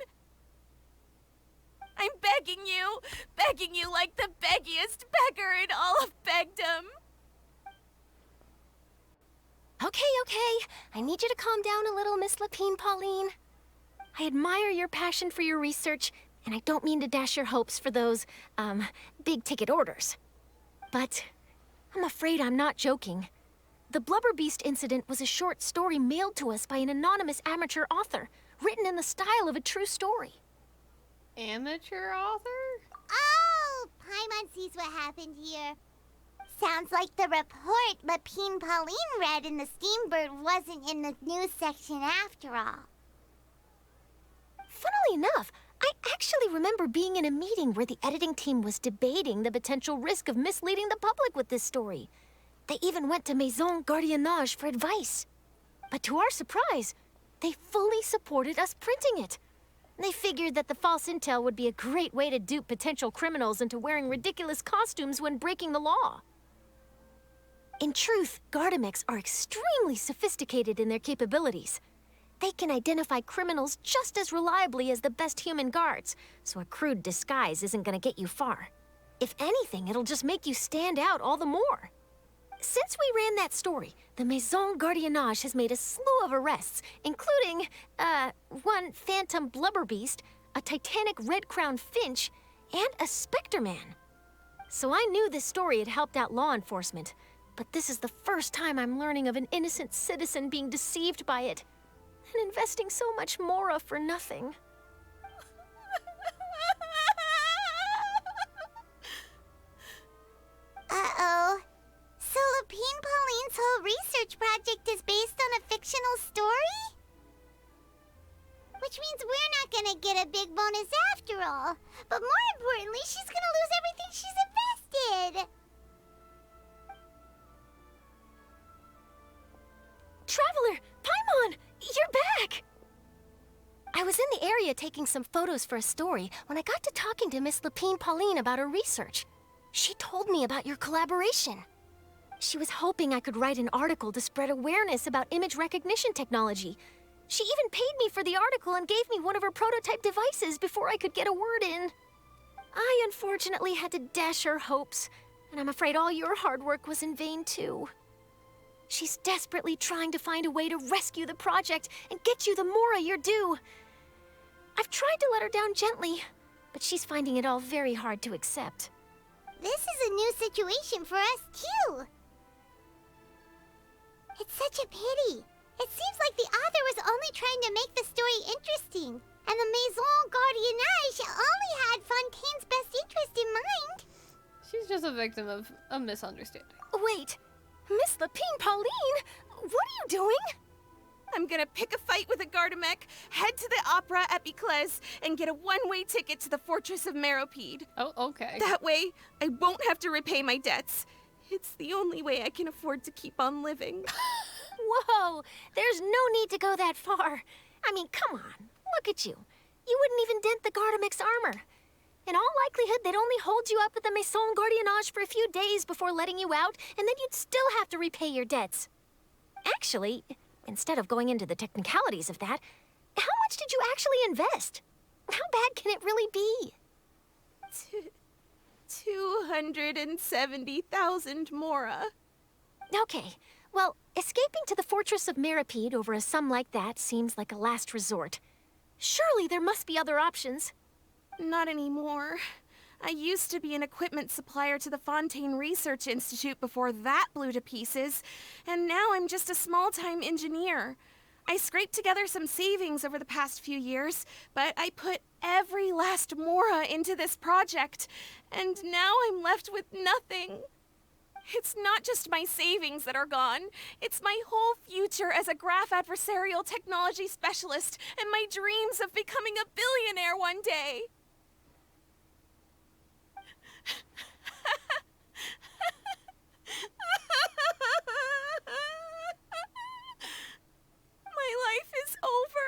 I'm begging you like the beggiest beggar in all of begdom. Okay. I need you to calm down a little, Miss Lapine Pauline. I admire your passion for your research, and I don't mean to dash your hopes for those, big-ticket orders. But I'm afraid I'm not joking. The Blubber Beast incident was a short story mailed to us by an anonymous amateur author, written in the style of a true story. Amateur author? Oh, Paimon sees what happened here. Sounds like the report Lapine Pauline read in the Steambird wasn't in the news section after all. Funnily enough, I actually remember being in a meeting where the editing team was debating the potential risk of misleading the public with this story. They even went to Maison Gardiennage for advice. But to our surprise, they fully supported us printing it. They figured that the false intel would be a great way to dupe potential criminals into wearing ridiculous costumes when breaking the law. In truth, Gardamex are extremely sophisticated in their capabilities. They can identify criminals just as reliably as the best human guards, so a crude disguise isn't gonna get you far. If anything, it'll just make you stand out all the more. Since we ran that story, the Maison Gardiennage has made a slew of arrests, including, one phantom blubber beast, a titanic red-crowned finch, and a specter man. So I knew this story had helped out law enforcement, but this is the first time I'm learning of an innocent citizen being deceived by it, and investing so much mora for nothing. Uh-oh. So Lapine Pauline's whole research project is based on a fictional story? Which means we're not gonna get a big bonus after all. But more importantly, she's gonna lose everything she's invested. Traveler! Paimon! You're back! I was in the area taking some photos for a story when I got to talking to Miss Lapine Pauline about her research. She told me about your collaboration. She was hoping I could write an article to spread awareness about image recognition technology. She even paid me for the article and gave me one of her prototype devices before I could get a word in. I unfortunately had to dash her hopes, and I'm afraid all your hard work was in vain too. She's desperately trying to find a way to rescue the project and get you the mora you're due. I've tried to let her down gently, but she's finding it all very hard to accept. This is a new situation for us, too. It's such a pity. It seems like the author was only trying to make the story interesting, and the Maison Gardiennage only had Fontaine's best interest in mind. She's just a victim of a misunderstanding. Wait, Miss Lapine Pauline? What are you doing? I'm gonna pick a fight with a Gardamek, head to the opera at Biclez, and get a one-way ticket to the Fortress of Meropide. Oh, okay. That way, I won't have to repay my debts. It's the only way I can afford to keep on living. Whoa, there's no need to go that far. I mean, come on, look at you. You wouldn't even dent the Gardamek's armor. In all likelihood, they'd only hold you up at the Maison Gardiennage for a few days before letting you out, and then you'd still have to repay your debts. Actually, instead of going into the technicalities of that, how much did you actually invest? How bad can it really be? 270,000 mora. Okay, well, escaping to the Fortress of Meropide over a sum like that seems like a last resort. Surely there must be other options. Not anymore. I used to be an equipment supplier to the Fontaine Research Institute before that blew to pieces, and now I'm just a small-time engineer. I scraped together some savings over the past few years, but I put every last mora into this project, and now I'm left with nothing. It's not just my savings that are gone. It's my whole future as a graph adversarial technology specialist and my dreams of becoming a billionaire one day. My life is over.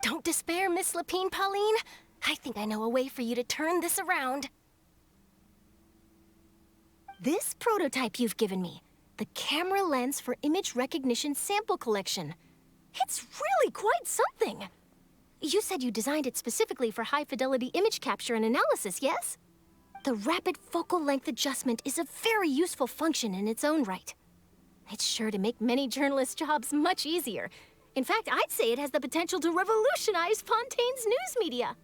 Don't despair, Miss Lapine Pauline. I think I know a way for you to turn this around. This prototype you've given me, the camera lens for image recognition sample collection. It's really quite something. You said you designed it specifically for high-fidelity image capture and analysis, yes? The rapid focal length adjustment is a very useful function in its own right. It's sure to make many journalists' jobs much easier. In fact, I'd say it has the potential to revolutionize Fontaine's news media.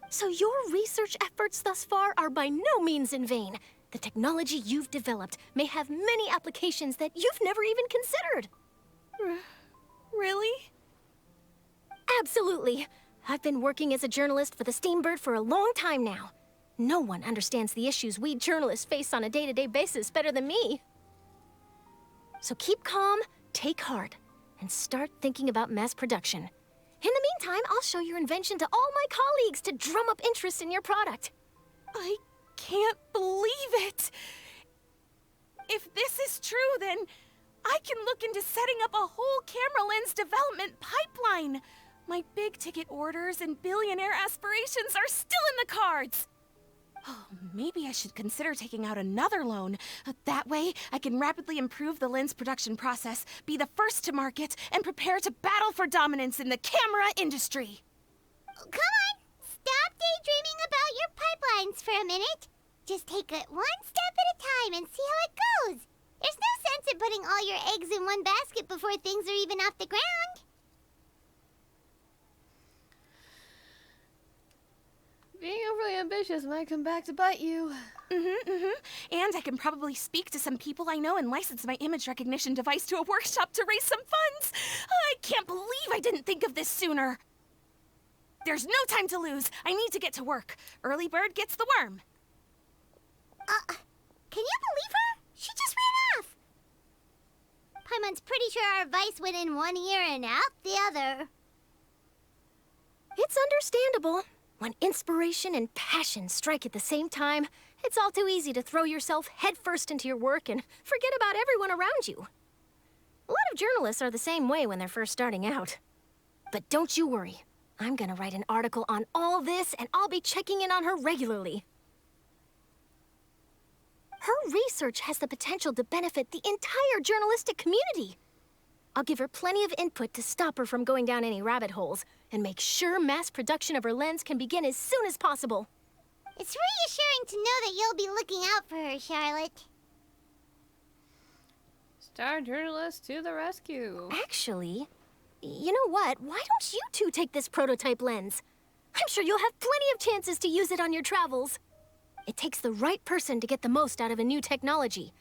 So your research efforts thus far are by no means in vain. The technology you've developed may have many applications that you've never even considered. Really? Absolutely. I've been working as a journalist for the Steambird for a long time now. No one understands the issues we journalists face on a day-to-day basis better than me. So keep calm, take heart, and start thinking about mass production. In the meantime, I'll show your invention to all my colleagues to drum up interest in your product. I can't believe it! If this is true, then I can look into setting up a whole camera lens development pipeline. My big-ticket orders and billionaire aspirations are still in the cards. Oh, maybe I should consider taking out another loan. That way, I can rapidly improve the lens production process, be the first to market, and prepare to battle for dominance in the camera industry. Come on! Stop daydreaming about your pipelines for a minute. Just take it one step at a time and see how it goes. There's no sense in putting all your eggs in one basket before things are even off the ground. Being overly ambitious might come back to bite you. And I can probably speak to some people I know and license my image recognition device to a workshop to raise some funds. I can't believe I didn't think of this sooner. There's no time to lose. I need to get to work. Early bird gets the worm. Can you believe her? She just ran off. Paimon's pretty sure our advice went in one ear and out the other. It's understandable. When inspiration and passion strike at the same time, it's all too easy to throw yourself headfirst into your work and forget about everyone around you. A lot of journalists are the same way when they're first starting out. But don't you worry. I'm gonna write an article on all this, and I'll be checking in on her regularly. Her research has the potential to benefit the entire journalistic community. I'll give her plenty of input to stop her from going down any rabbit holes, and make sure mass production of her lens can begin as soon as possible. It's reassuring to know that you'll be looking out for her, Charlotte. Star journalist to the rescue. Actually, you know what? Why don't you two take this prototype lens? I'm sure you'll have plenty of chances to use it on your travels. It takes the right person to get the most out of a new technology.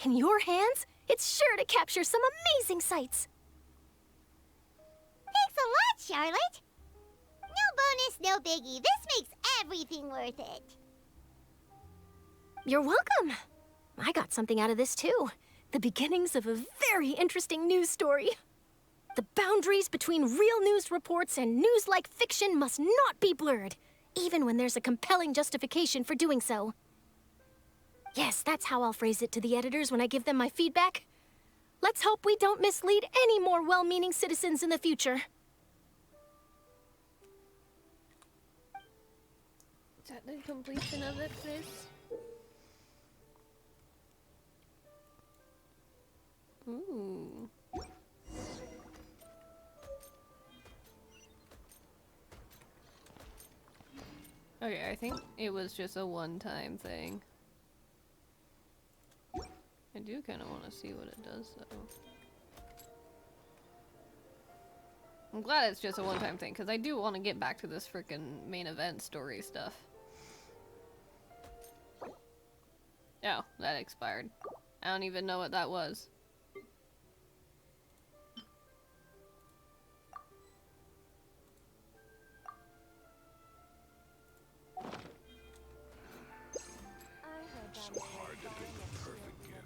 In your hands, it's sure to capture some amazing sights. Thanks a lot, Charlotte. No bonus, no biggie. This makes everything worth it. You're welcome. I got something out of this too. The beginnings of a very interesting news story. The boundaries between real news reports and news-like fiction must not be blurred, even when there's a compelling justification for doing so. Yes, that's how I'll phrase it to the editors when I give them my feedback. Let's hope we don't mislead any more well-meaning citizens in the future. Is that the completion of it, Chris? Ooh. Okay, I think it was just a one-time thing. I do kind of want to see what it does, though. I'm glad it's just a one-time thing, because I do want to get back to this frickin' main event story stuff. Oh, that expired. I don't even know what that was. So hard to pick the perfect gift.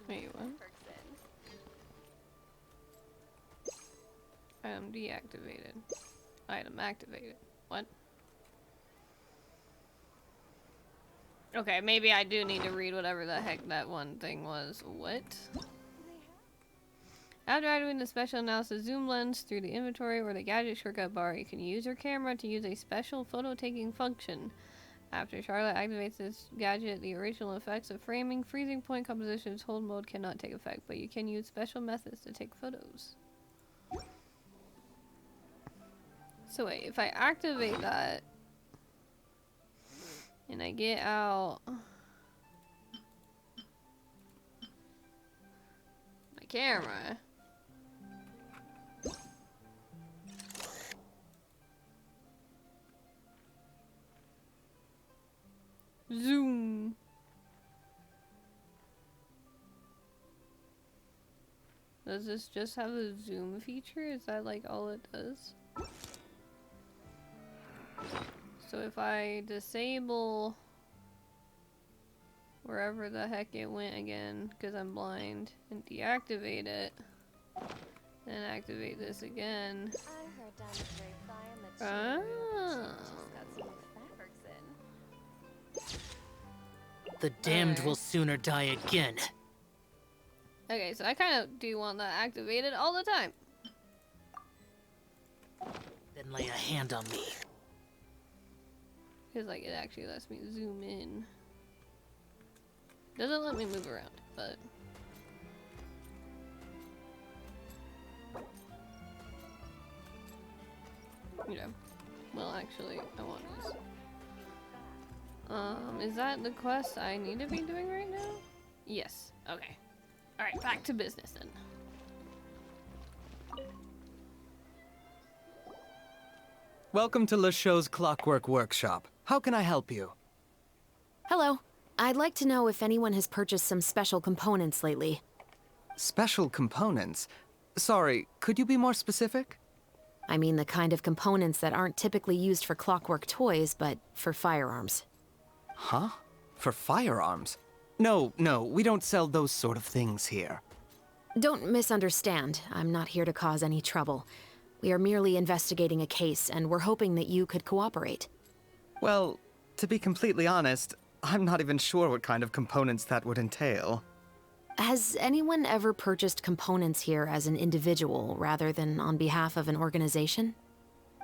Wait, what? Item deactivated. Item activated. What? Okay, maybe I do need to read whatever the heck that one thing was. What? After activating the special analysis zoom lens through the inventory or the gadget shortcut bar, you can use your camera to use a special photo taking function. After Charlotte activates this gadget, the original effects of framing, freezing point compositions, hold mode cannot take effect, but you can use special methods to take photos. So wait, if I activate that and I get out my camera, zoom. Does this just have a zoom feature? Is that like all it does? So if I disable wherever the heck it went again, because I'm blind, and deactivate it, then activate this again. I heard down the grapevine that Oh. got some new fabrics in. The damned will sooner die again. Okay, so I kind of do want that activated all the time. Then lay a hand on me. Because, like, it actually lets me zoom in. Doesn't let me move around, but... You know. Well, actually, I want this. Is that the quest I need to be doing right now? Yes. Okay. Alright, back to business then. Welcome to Le Show's Clockwork Workshop. How can I help you? Hello. I'd like to know if anyone has purchased some special components lately. Special components? Sorry, could you be more specific? I mean the kind of components that aren't typically used for clockwork toys, but for firearms. Huh? For firearms? No, we don't sell those sort of things here. Don't misunderstand. I'm not here to cause any trouble. We are merely investigating a case, and we're hoping that you could cooperate. Well, to be completely honest, I'm not even sure what kind of components that would entail. Has anyone ever purchased components here as an individual rather than on behalf of an organization?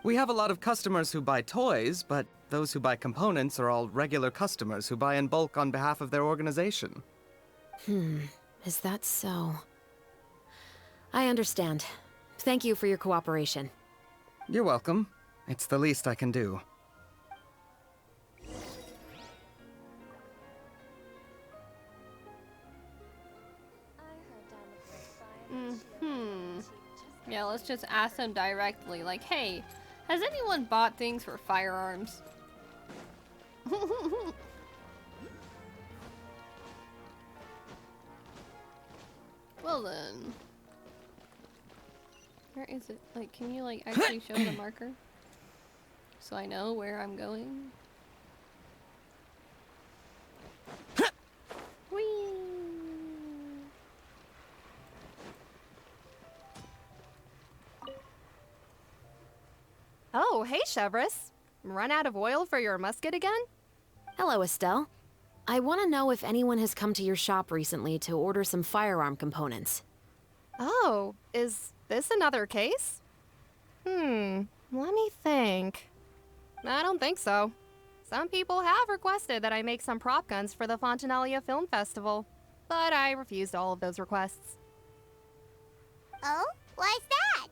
We have a lot of customers who buy toys, but those who buy components are all regular customers who buy in bulk on behalf of their organization. Is that so? I understand. Thank you for your cooperation. You're welcome. It's the least I can do. Yeah, let's just ask them directly, like, hey, has anyone bought things for firearms? Well then. Where is it? Like, can you, like, actually show the marker? So I know where I'm going? Whee! Oh, hey, Chevris. Run out of oil for your musket again? Hello, Estelle. I want to know if anyone has come to your shop recently to order some firearm components. Oh, is this another case? Let me think. I don't think so. Some people have requested that I make some prop guns for the Fontanalia Film Festival, but I refused all of those requests. Oh? Why's that?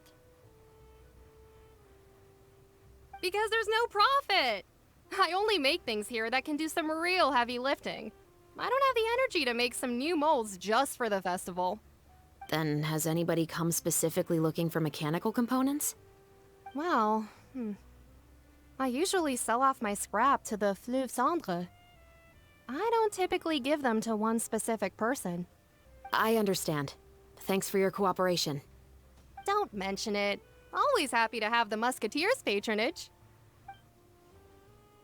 Because there's no profit! I only make things here that can do some real heavy lifting. I don't have the energy to make some new molds just for the festival. Then, has anybody come specifically looking for mechanical components? Well, I usually sell off my scrap to the Fleuve Cendre. I don't typically give them to one specific person. I understand. Thanks for your cooperation. Don't mention it. Always happy to have the Musketeers' patronage.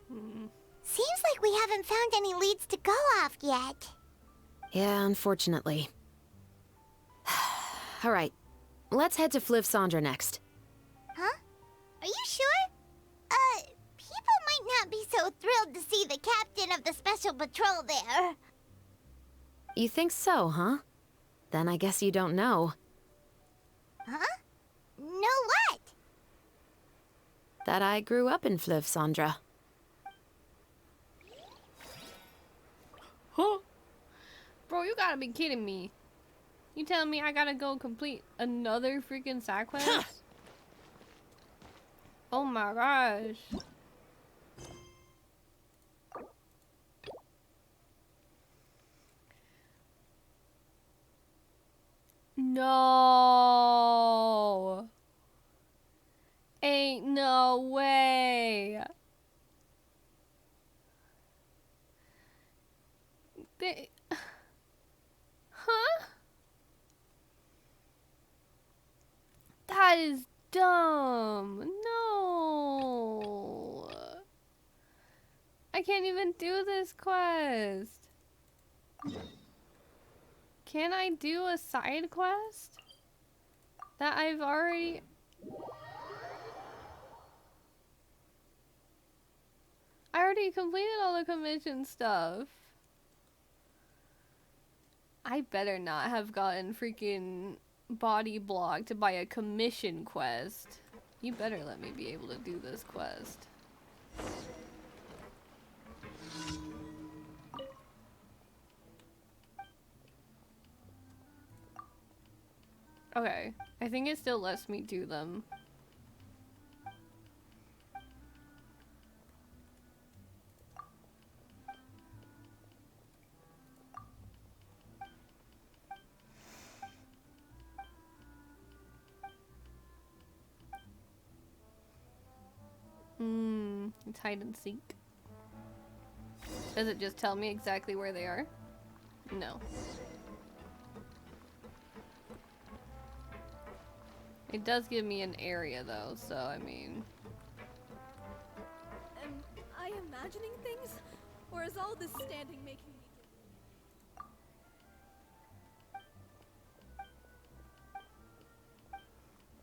Seems like we haven't found any leads to go off yet. Yeah, unfortunately. Alright, let's head to Fleuve Cendre next. Huh? Are you sure? People might not be so thrilled to see the captain of the special patrol there. You think so, huh? Then I guess you don't know. Huh? Know what? That I grew up in Fleuve Cendre. Huh? Bro, you gotta be kidding me. You telling me I gotta go complete another freaking side quest? Oh my gosh. No. Ain't no way. Huh? That is dumb. No. I can't even do this quest. Can I do a side quest? That I've already... I already completed all the commission stuff. I better not have gotten freaking body blocked by a commission quest. You better let me be able to do this quest. Okay, I think it still lets me do them. It's hide and seek. Does it just tell me exactly where they are? No. It does give me an area though, so I mean... Am I imagining things? Or is all this standing making me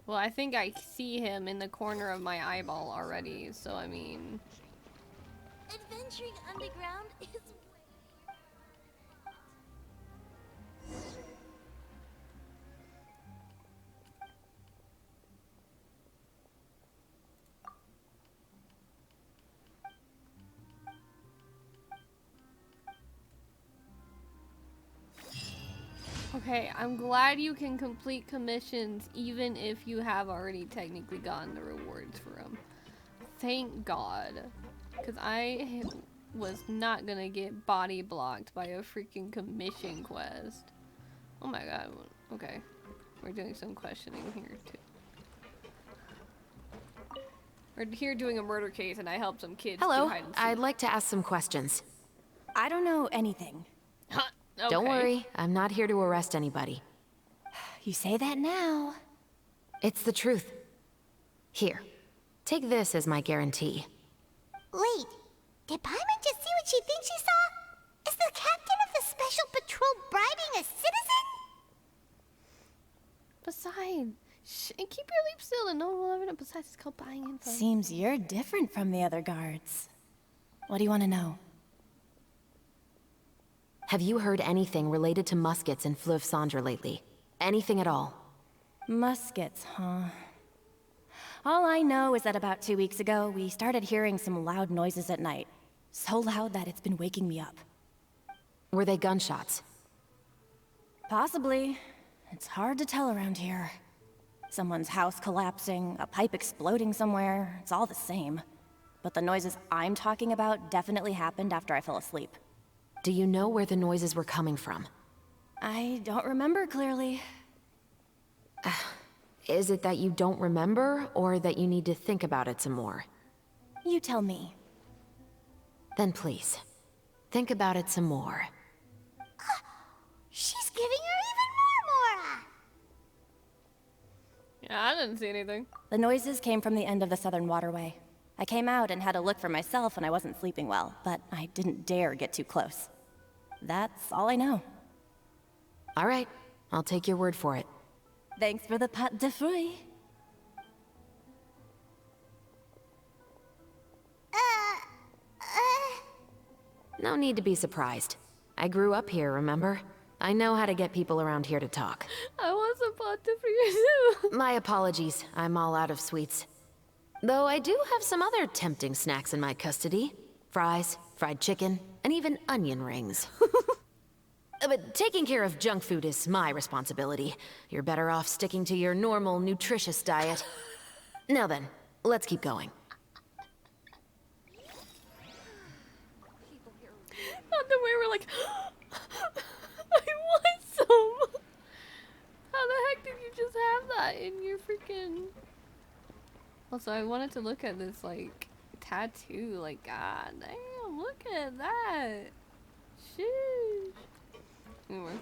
Well, I think I see him in the corner of my eyeball already, so I mean... Adventuring underground is Okay, I'm glad you can complete commissions even if you have already technically gotten the rewards for them. Thank God. Because I was not gonna get body blocked by a freaking commission quest. Oh my god. Okay. We're doing some questioning here too. We're here doing a murder case and I helped some kids do Hello, hide and seek. I'd like to ask some questions. I don't know anything. Okay. Don't worry, I'm not here to arrest anybody. You say that now. It's the truth. Here, take this as my guarantee. Wait, did Paimon just see what she thinks she saw? Is the captain of the special patrol bribing a citizen? Besides, keep your lips still and no one will ever know. Besides, it's called buying info. Seems you're different from the other guards. What do you want to know? Have you heard anything related to muskets in Fleuve Cendre lately? Anything at all? Muskets, huh? All I know is that about 2 weeks ago, we started hearing some loud noises at night. So loud that it's been waking me up. Were they gunshots? Possibly. It's hard to tell around here. Someone's house collapsing, a pipe exploding somewhere, it's all the same. But the noises I'm talking about definitely happened after I fell asleep. Do you know where the noises were coming from? I don't remember clearly. Is it that you don't remember, or that you need to think about it some more? You tell me. Then please, think about it some more. She's giving her even more Mora! Yeah, I didn't see anything. The noises came from the end of the Southern Waterway. I came out and had a look for myself when I wasn't sleeping well, but I didn't dare get too close. That's all I know. All right, I'll take your word for it. Thanks for the pâte de fruits. No need to be surprised. I grew up here, remember? I know how to get people around here to talk. I want some pâte de fruits too. My apologies, I'm all out of sweets. Though I do have some other tempting snacks in my custody. Fries, fried chicken, and even onion rings. But taking care of junk food is my responsibility. You're better off sticking to your normal, nutritious diet. Now then, let's keep going. On the way, we're like, I want some. How the heck did you just have that in your freaking... Also, I wanted to look at this, like, tattoo. Like, god damn, look at that. Sheesh. Anyway.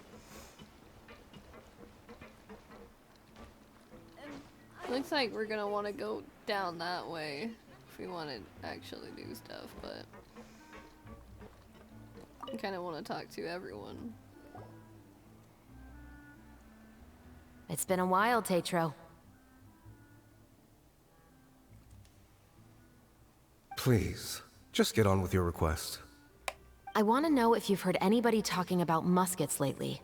Looks like we're gonna want to go down that way if we want to actually do stuff, but I kind of want to talk to everyone. It's been a while, Tetro. Please, just get on with your request. I want to know if you've heard anybody talking about muskets lately.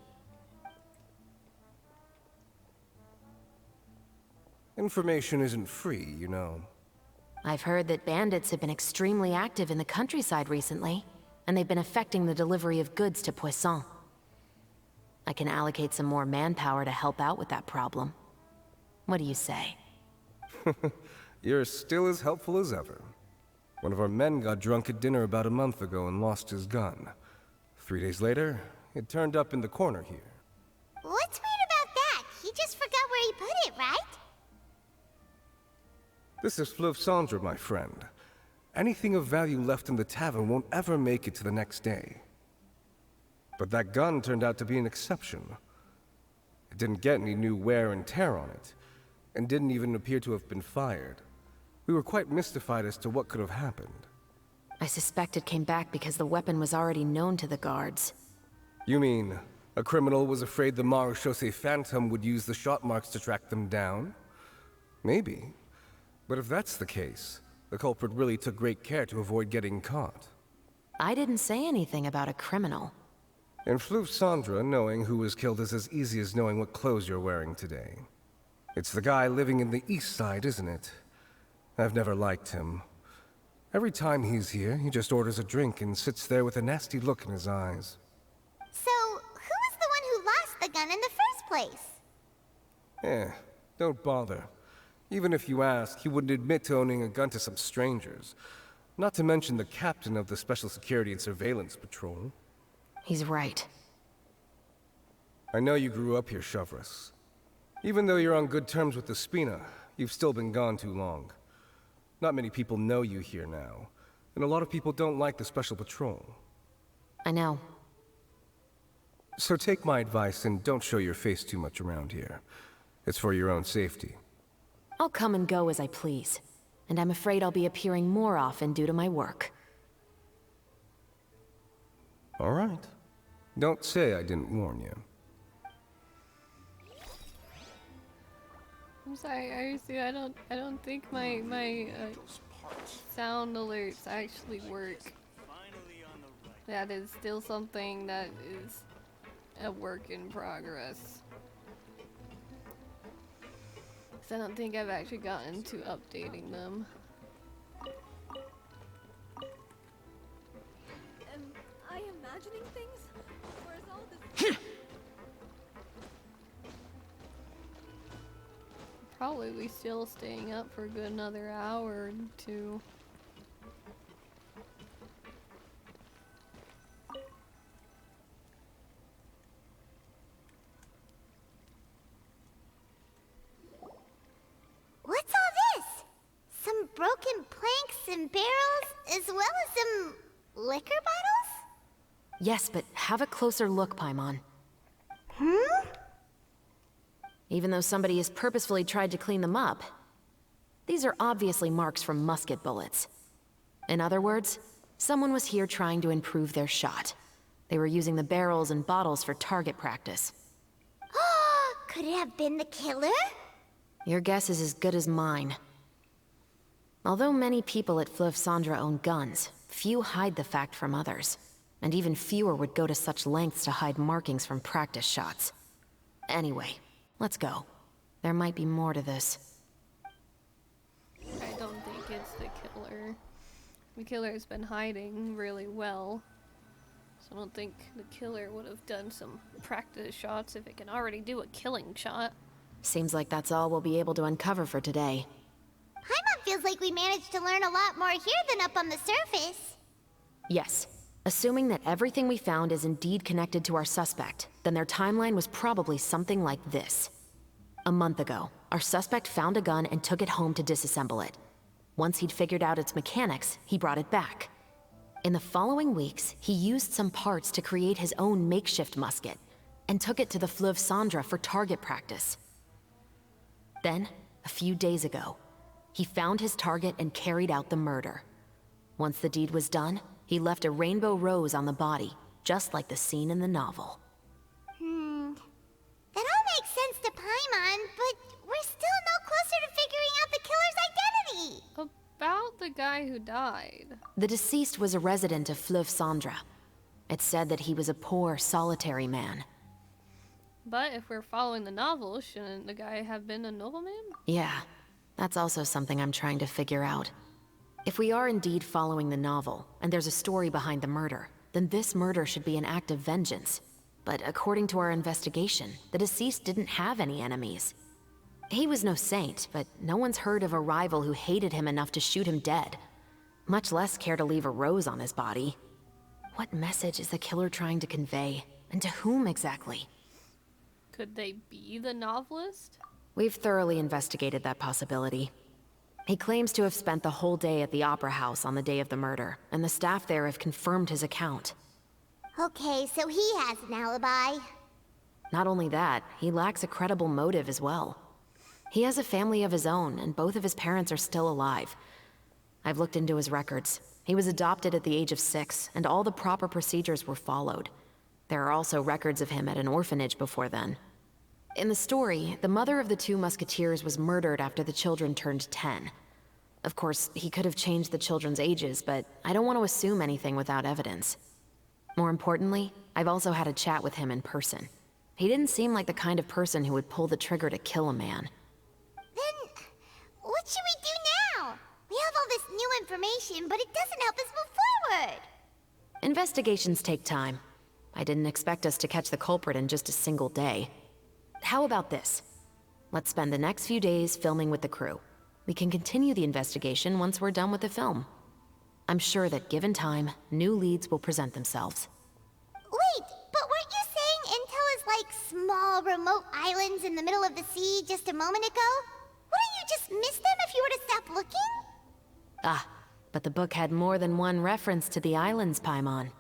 Information isn't free, you know. I've heard that bandits have been extremely active in the countryside recently, and they've been affecting the delivery of goods to Poisson. I can allocate some more manpower to help out with that problem. What do you say? You're still as helpful as ever. One of our men got drunk at dinner about a month ago and lost his gun. 3 days later, it turned up in the corner here. What's weird about that? He just forgot where he put it, right? This is Fleuve Cendre, my friend. Anything of value left in the tavern won't ever make it to the next day. But that gun turned out to be an exception. It didn't get any new wear and tear on it, and didn't even appear to have been fired. We were quite mystified as to what could have happened. I suspect it came back because the weapon was already known to the guards. You mean, a criminal was afraid the Marechaussee Phantom would use the shot marks to track them down? Maybe. But if that's the case, the culprit really took great care to avoid getting caught. I didn't say anything about a criminal. In Fleuve Cendre, knowing who was killed is as easy as knowing what clothes you're wearing today. It's the guy living in the east side, isn't it? I've never liked him. Every time he's here, he just orders a drink and sits there with a nasty look in his eyes. So, who was the one who lost the gun in the first place? Don't bother. Even if you asked, he wouldn't admit to owning a gun to some strangers. Not to mention the captain of the Special Security and Surveillance Patrol. He's right. I know you grew up here, Shavras. Even though you're on good terms with the Spina, you've still been gone too long. Not many people know you here now, and a lot of people don't like the Special Patrol. I know. So take my advice and don't show your face too much around here. It's for your own safety. I'll come and go as I please, and I'm afraid I'll be appearing more often due to my work. All right. Don't say I didn't warn you. I'm sorry, Arsu, I don't think my sound alerts actually work. That is still something that is a work in progress. 'Cause I don't think I've actually gotten to updating them. Am I imagining things? Or is all this... Probably we still staying up for a good another hour or two. What's all this? Some broken planks and barrels, as well as some liquor bottles? Yes, but have a closer look, Paimon. Even though somebody has purposefully tried to clean them up, these are obviously marks from musket bullets. In other words, someone was here trying to improve their shot. They were using the barrels and bottles for target practice. Could it have been the killer? Your guess is as good as mine. Although many people at Fleuve Cendre own guns, few hide the fact from others. And even fewer would go to such lengths to hide markings from practice shots. Anyway, let's go. There might be more to this. I don't think it's the killer. The killer's been hiding really well. So I don't think the killer would have done some practice shots if it can already do a killing shot. Seems like that's all we'll be able to uncover for today. Paimon feels like we managed to learn a lot more here than up on the surface. Yes. Assuming that everything we found is indeed connected to our suspect, then their timeline was probably something like this. A month ago, our suspect found a gun and took it home to disassemble it. Once he'd figured out its mechanics, he brought it back. In the following weeks, he used some parts to create his own makeshift musket, and took it to the Fleuve Cendre for target practice. Then, a few days ago. He found his target and carried out the murder. Once the deed was done, he left a rainbow rose on the body, just like the scene in the novel. That all makes sense to Paimon, but we're still no closer to figuring out the killer's identity. About the guy who died. The deceased was a resident of Fleuve Cendre. It's said that he was a poor, solitary man. But if we're following the novel, shouldn't the guy have been a nobleman? Yeah, that's also something I'm trying to figure out. If we are indeed following the novel, and there's a story behind the murder, then this murder should be an act of vengeance. But according to our investigation, the deceased didn't have any enemies. He was no saint, but no one's heard of a rival who hated him enough to shoot him dead, much less care to leave a rose on his body. What message is the killer trying to convey, and to whom exactly? Could they be the novelist? We've thoroughly investigated that possibility. He claims to have spent the whole day at the Opera House on the day of the murder, and the staff there have confirmed his account. Okay, so he has an alibi. Not only that, he lacks a credible motive as well. He has a family of his own, and both of his parents are still alive. I've looked into his records. He was adopted at the age of 6, and all the proper procedures were followed. There are also records of him at an orphanage before then. In the story, the mother of the 2 musketeers was murdered after the children turned 10. Of course, he could have changed the children's ages, but I don't want to assume anything without evidence. More importantly, I've also had a chat with him in person. He didn't seem like the kind of person who would pull the trigger to kill a man. Then, what should we do now? We have all this new information, but it doesn't help us move forward. Investigations take time. I didn't expect us to catch the culprit in just a single day. How about this? Let's spend the next few days filming with the crew. We can continue the investigation once we're done with the film. I'm sure that given time, new leads will present themselves. Wait, but weren't you saying Intel is like small, remote islands in the middle of the sea just a moment ago? Wouldn't you just miss them if you were to stop looking? Ah, but the book had more than one reference to the islands, Paimon.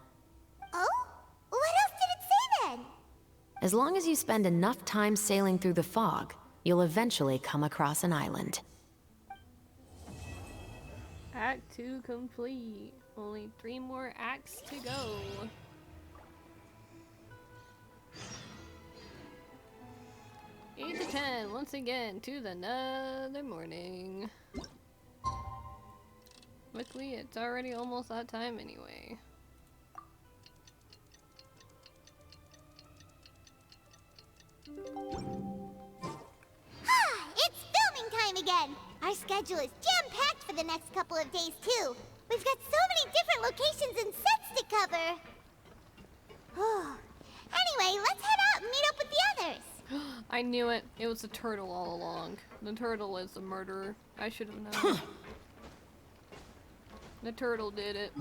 Oh? What else did it say then? As long as you spend enough time sailing through the fog, you'll eventually come across an island. Act 2 complete. Only 3 more acts to go. Eight to 10, once again, to the another morning. Luckily, it's already almost that time anyway. It's filming time again! Our schedule is jam-packed for the next couple of days, too. We've got so many different locations and sets to cover. Anyway, let's head out and meet up with the others. I knew it. It was the turtle all along. The turtle is the murderer. I should have known. The turtle did it.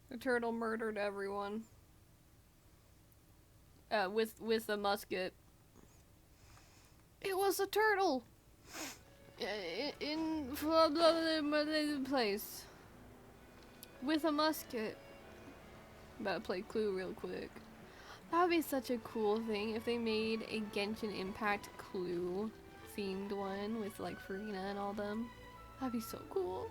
The turtle murdered everyone. With a musket. It was a turtle! In the place. With a musket. About to play Clue real quick. That would be such a cool thing if they made a Genshin Impact Clue themed one with like Farina and all them. That'd be so cool.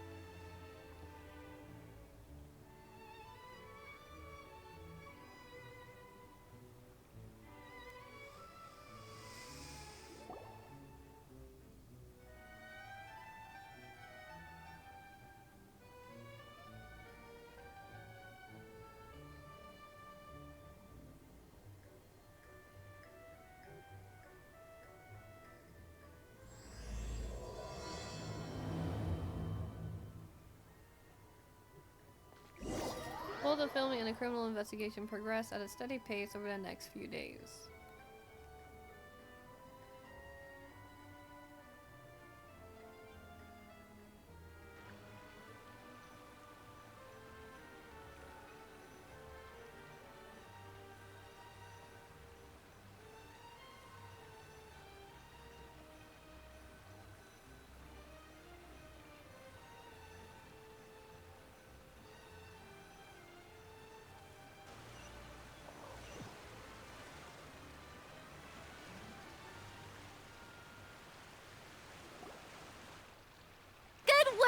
Both the filming and the criminal investigation progress at a steady pace over the next few days.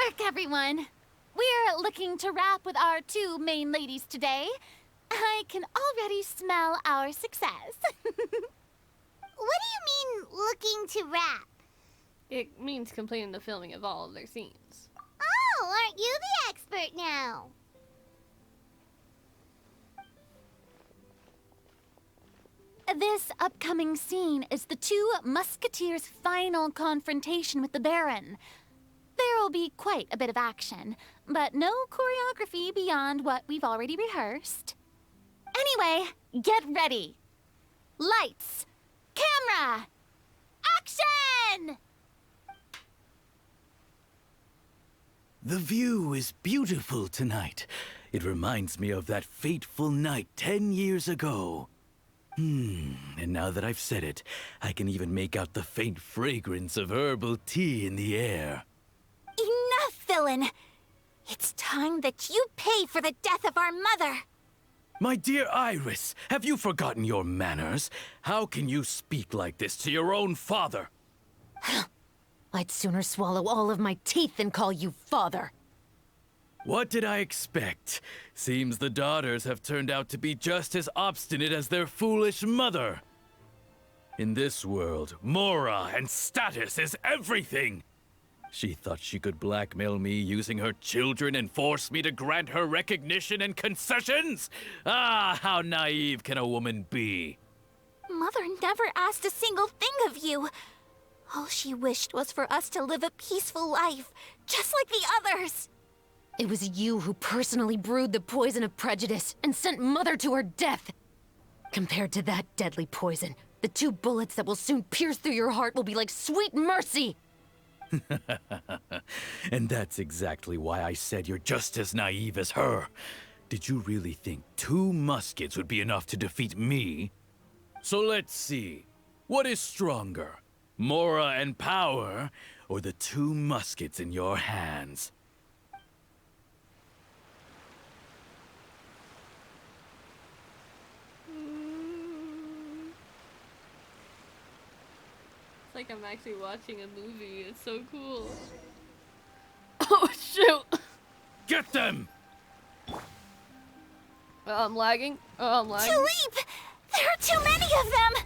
work, everyone. We're looking to wrap with our two main ladies today. I can already smell our success. What do you mean, looking to wrap? It means completing the filming of all of their scenes. Oh, aren't you the expert now? This upcoming scene is the two musketeers' final confrontation with the Baron. There will be quite a bit of action, but no choreography beyond what we've already rehearsed. Anyway, get ready. Lights, camera, action! The view is beautiful tonight. It reminds me of that fateful night 10 years ago. And now that I've said it, I can even make out the faint fragrance of herbal tea in the air. Enough, villain! It's time that you pay for the death of our mother! My dear Iris, have you forgotten your manners? How can you speak like this to your own father? I'd sooner swallow all of my teeth than call you father. What did I expect? Seems the daughters have turned out to be just as obstinate as their foolish mother. In this world, Mora and status is everything. She thought she could blackmail me using her children and force me to grant her recognition and concessions? Ah, how naive can a woman be? Mother never asked a single thing of you. All she wished was for us to live a peaceful life, just like the others. It was you who personally brewed the poison of prejudice and sent Mother to her death. Compared to that deadly poison, the 2 bullets that will soon pierce through your heart will be like sweet mercy. And that's exactly why I said you're just as naive as her. Did you really think 2 muskets would be enough to defeat me? So let's see. What is stronger? Mora and power, or the 2 muskets in your hands? It's like I'm actually watching a movie. It's so cool. Oh shoot! Get them! Oh, I'm lagging. Oh, I'm lagging. Tulip! There are too many of them!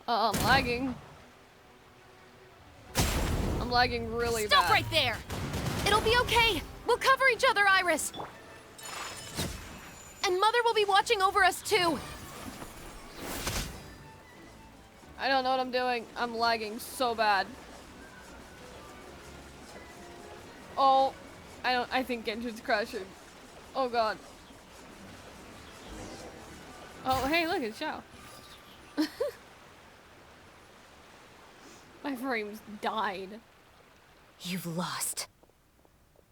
Oh, I'm lagging. I'm lagging really bad. Stop right there! It'll be okay. We'll cover each other, Iris. And Mother will be watching over us too. I don't know what I'm doing. I'm lagging so bad. Oh, I think Genshin's crashing. Oh god. Oh, hey, look, it's Xiao. My frames died. You've lost.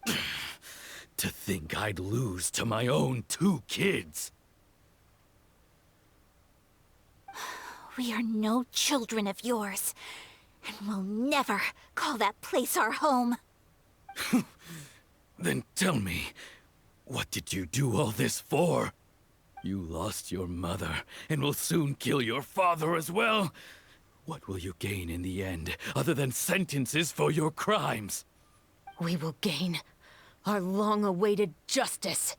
To think I'd lose to my own 2 kids. We are no children of yours, and we'll never call that place our home. Then tell me, what did you do all this for? You lost your mother, and will soon kill your father as well. What will you gain in the end, other than sentences for your crimes? We will gain our long-awaited justice.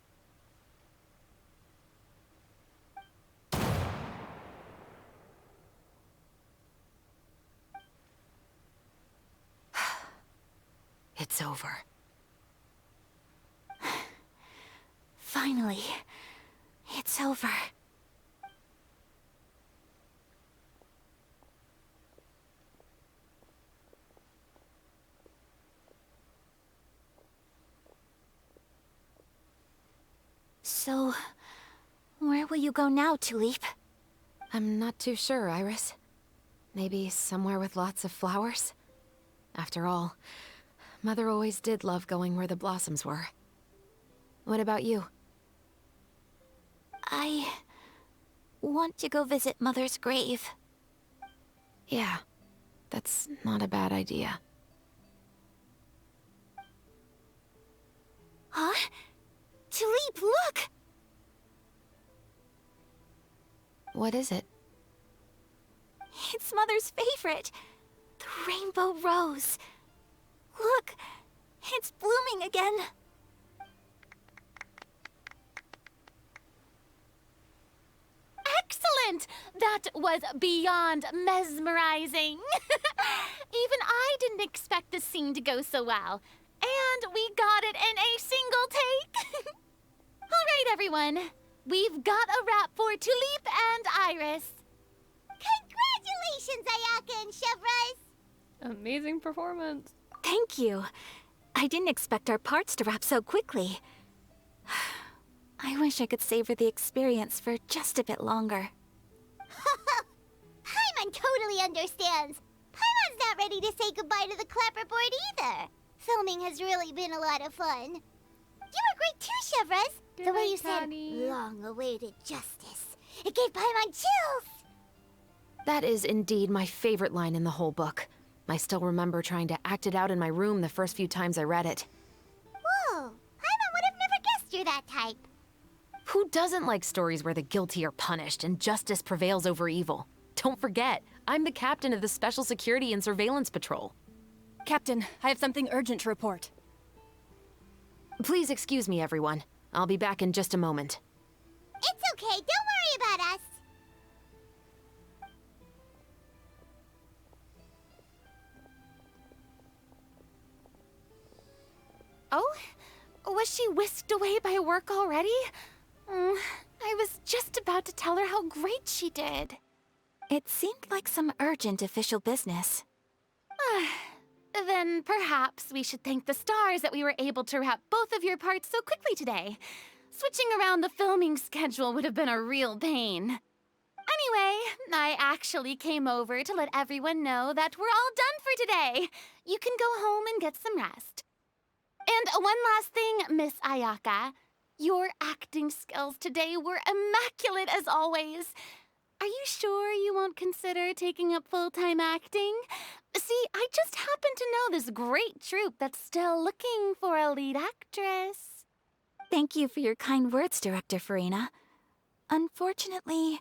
It's over. Finally, it's over. So, where will you go now, Tulip? I'm not too sure, Iris. Maybe somewhere with lots of flowers? After all, Mother always did love going where the blossoms were. What about you? I want to go visit Mother's grave. Yeah, that's not a bad idea. Huh? Tulip, look! What is it? It's Mother's favorite. The rainbow rose. Look, It's blooming again. Excellent! That was beyond mesmerizing. Even I didn't expect the scene to go so well. And we got it in a single take. All right, everyone. We've got a wrap for Tulip and Iris. Congratulations, Ayaka and Chevrolet! Amazing performance. Thank you. I didn't expect our parts to wrap so quickly. I wish I could savor the experience for just a bit longer. Paimon totally understands. Paimon's not ready to say goodbye to the clapperboard either. Filming has really been a lot of fun. You were great too, Chevrolet. The way you said, long-awaited justice. It gave Paimon chills. That is indeed my favorite line in the whole book. I still remember trying to act it out in my room the first few times I read it. Whoa, Paimon would have never guessed you're that type. Who doesn't like stories where the guilty are punished and justice prevails over evil? Don't forget, I'm the captain of the Special Security and Surveillance Patrol. Captain, I have something urgent to report. Please excuse me, everyone. I'll be back in just a moment. It's okay, don't worry about us. Oh? Was she whisked away by work already? I was just about to tell her how great she did. It seemed like some urgent official business. Then perhaps we should thank the stars that we were able to wrap both of your parts so quickly today. Switching around the filming schedule would have been a real pain. Anyway, I actually came over to let everyone know that we're all done for today. You can go home and get some rest. And one last thing, Miss Ayaka. Your acting skills today were immaculate as always. Are you sure you won't consider taking up full-time acting? See, I just happen to know this great troupe that's still looking for a lead actress. Thank you for your kind words, Director Farina. Unfortunately,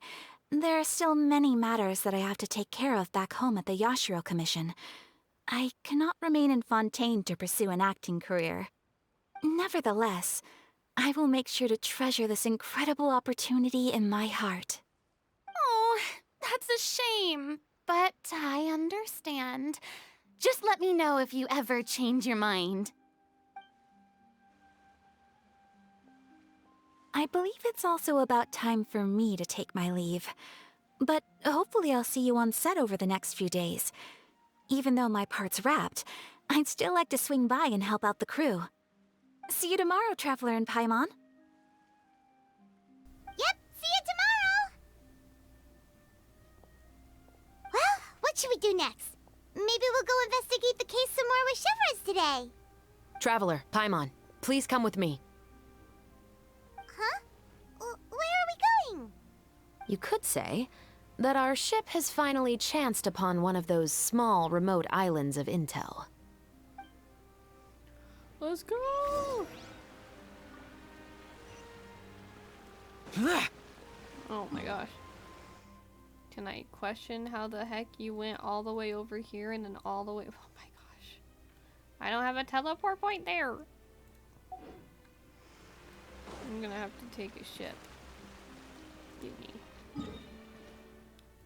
there are still many matters that I have to take care of back home at the Yashiro Commission. I cannot remain in Fontaine to pursue an acting career. Nevertheless, I will make sure to treasure this incredible opportunity in my heart. Oh, that's a shame, but I understand. Just let me know if you ever change your mind. I believe it's also about time for me to take my leave. But hopefully I'll see you on set over the next few days. Even though my part's wrapped, I'd still like to swing by and help out the crew. See you tomorrow, Traveler and Paimon. Yep, see you tomorrow! Well, what should we do next? Maybe we'll go investigate the case some more with Chevrolet today. Traveler, Paimon, please come with me. Huh? Where are we going? You could say that our ship has finally chanced upon one of those small, remote islands of intel. Let's go! Oh my gosh. Can I question how the heck you went all the way over here and then all the way... Oh my gosh. I don't have a teleport point there. I'm gonna have to take a ship. Thingy.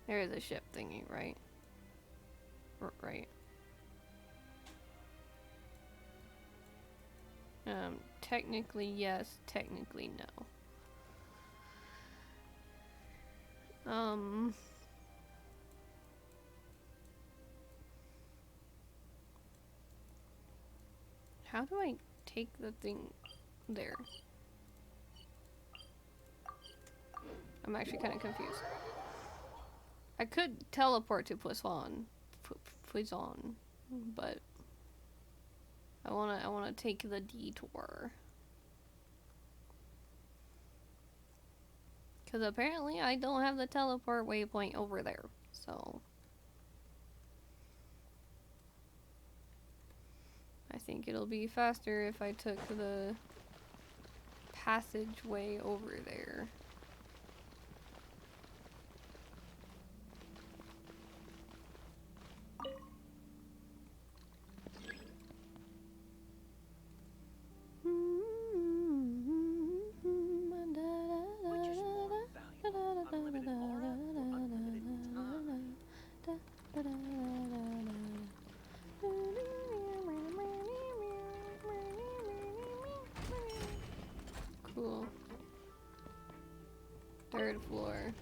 There is a ship thingy, right? Right. Technically yes, technically no. How do I take the thing there? I'm actually kind of confused. I could teleport to Poisson, but I wanna take the detour. Cause apparently I don't have the teleport waypoint over there, so I think it'll be faster if I took the passageway over there. Third floor.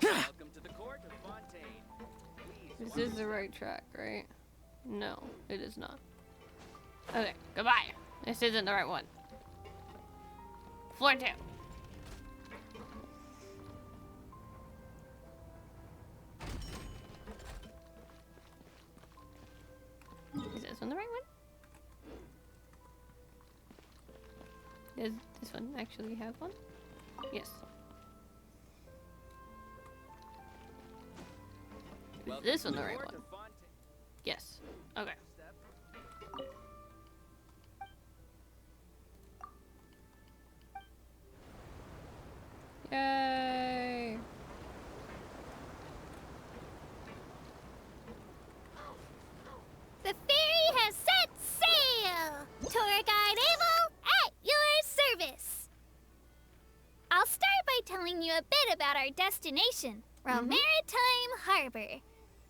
Welcome to the court of Fontaine. This is the right track, right? No, it is not. Okay, goodbye. This isn't the right one. Floor 2. Is this one the right one? Does this one actually have one? Yes. Is this one the right one? Yes. Okay. Yay! The ferry has set sail! Tour guide Abel, at your service! I'll start by telling you a bit about our destination, Maritime Harbor.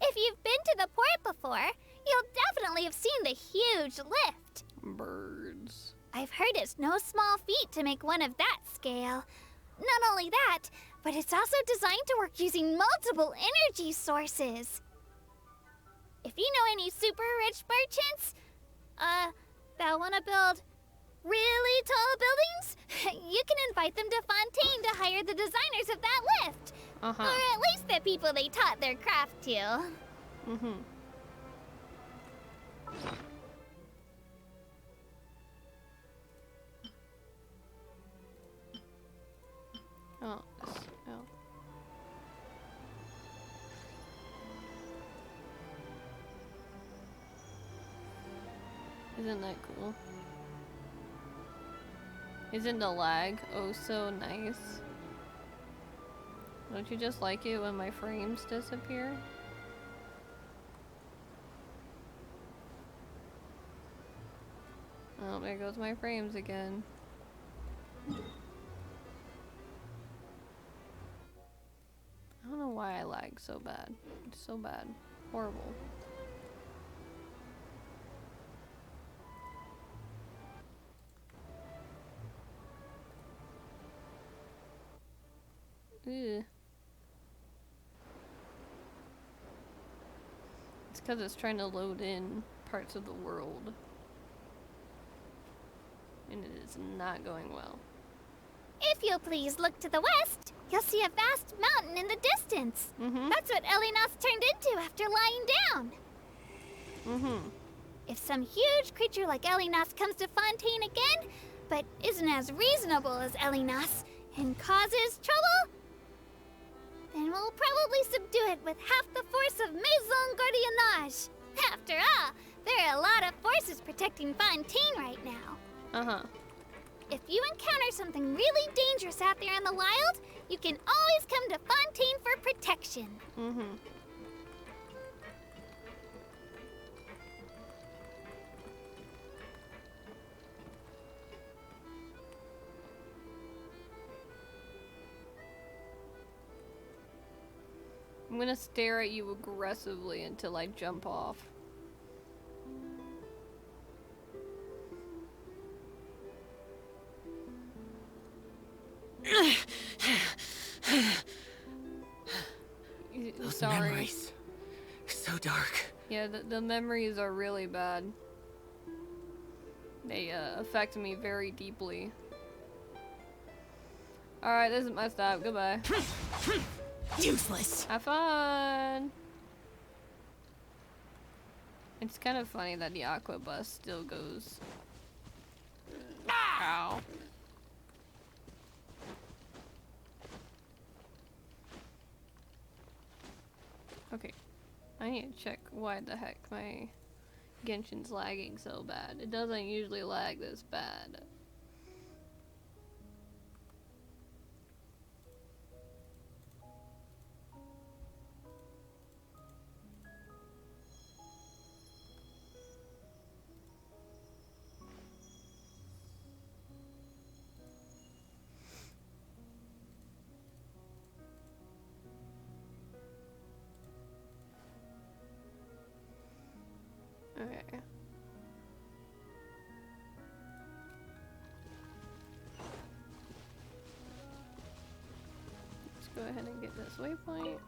If you've been to the port before, you'll definitely have seen the huge lift. Birds. I've heard it's no small feat to make one of that scale. Not only that, but it's also designed to work using multiple energy sources. If you know any super rich merchants, that want to build really tall buildings, you can invite them to Fontaine to hire the designers of that lift. Or at least the people they taught their craft to. Oh, oh. Isn't that cool? Isn't the lag oh so nice? Don't you just like it when my frames disappear? Oh, there goes my frames again. I don't know why I lag so bad. It's so bad. Horrible. Ugh. It's because it's trying to load in parts of the world. And it is not going well. If you'll please look to the west, you'll see a vast mountain in the distance. That's what Elinas turned into after lying down. If some huge creature like Elinas comes to Fontaine again, but isn't as reasonable as Elinas, and causes trouble, then we'll probably subdue it with half the force of Maison Gardiennage. After all, there are a lot of forces protecting Fontaine right now. If you encounter something really dangerous out there in the wild, you can always come to Fontaine for protection. I'm gonna stare at you aggressively until I jump off. Those Sorry. memories. So dark. Yeah, the memories are really bad. They affect me very deeply. Alright, this is my stop. Goodbye. Useless. Have fun! It's kind of funny that the aqua bus still goes. Ow. Okay. I need to check why the heck my Genshin's lagging so bad. It doesn't usually lag this bad. Go ahead and get this waypoint.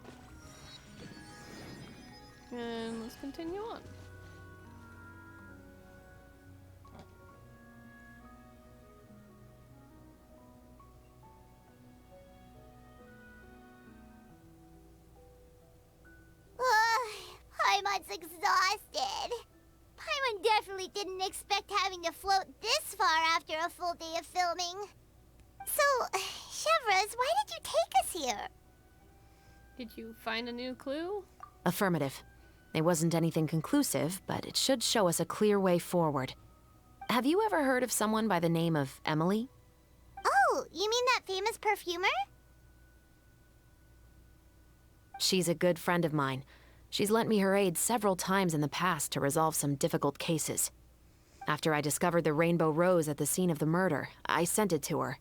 And let's continue on. Paimon's exhausted. Paimon definitely didn't expect having to float this far after a full day of filming. So, Chevras, why did you take us here? Did you find a new clue? Affirmative. It wasn't anything conclusive, but it should show us a clear way forward. Have you ever heard of someone by the name of Emily? Oh, you mean that famous perfumer? She's a good friend of mine. She's lent me her aid several times in the past to resolve some difficult cases. After I discovered the rainbow rose at the scene of the murder, I sent it to her.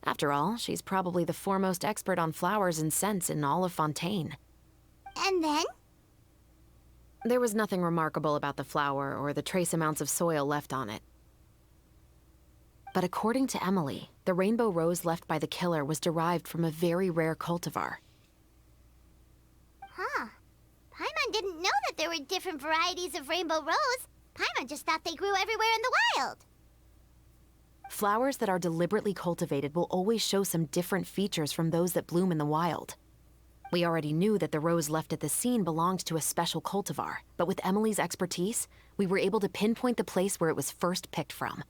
After all, she's probably the foremost expert on flowers and scents in all of Fontaine. And then? There was nothing remarkable about the flower or the trace amounts of soil left on it. But according to Emily, the rainbow rose left by the killer was derived from a very rare cultivar. Huh. Paimon didn't know that there were different varieties of rainbow rose. Paimon just thought they grew everywhere in the wild. Flowers that are deliberately cultivated will always show some different features from those that bloom in the wild. We already knew that the rose left at the scene belonged to a special cultivar, but with Emily's expertise, we were able to pinpoint the place where it was first picked from.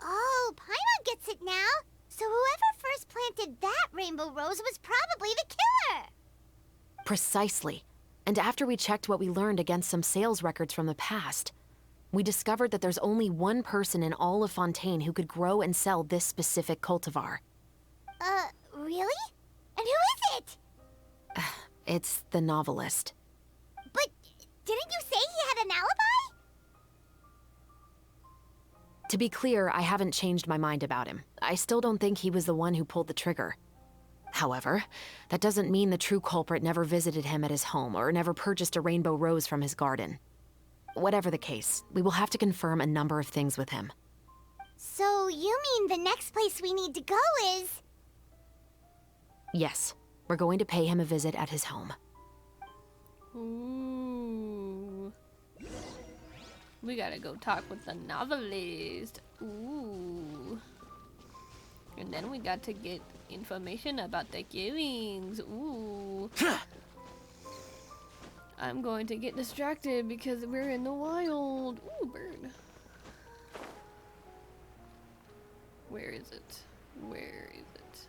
Oh, Paimon gets it now. So whoever first planted that rainbow rose was probably the killer. Precisely. And after we checked what we learned against some sales records from the past, we discovered that there's only one person in all of Fontaine who could grow and sell this specific cultivar. Really? And who is it? It's the novelist. But didn't you say he had an alibi? To be clear, I haven't changed my mind about him. I still don't think he was the one who pulled the trigger. However, that doesn't mean the true culprit never visited him at his home or never purchased a rainbow rose from his garden. Whatever the case, we will have to confirm a number of things with him. So you mean the next place we need to go is... Yes, we're going to pay him a visit at his home. Ooh. We gotta go talk with the novelist. Ooh. And then we got to get information about the killings. Ooh. I'm going to get distracted because we're in the wild. Ooh, bird. Where is it? Where is it?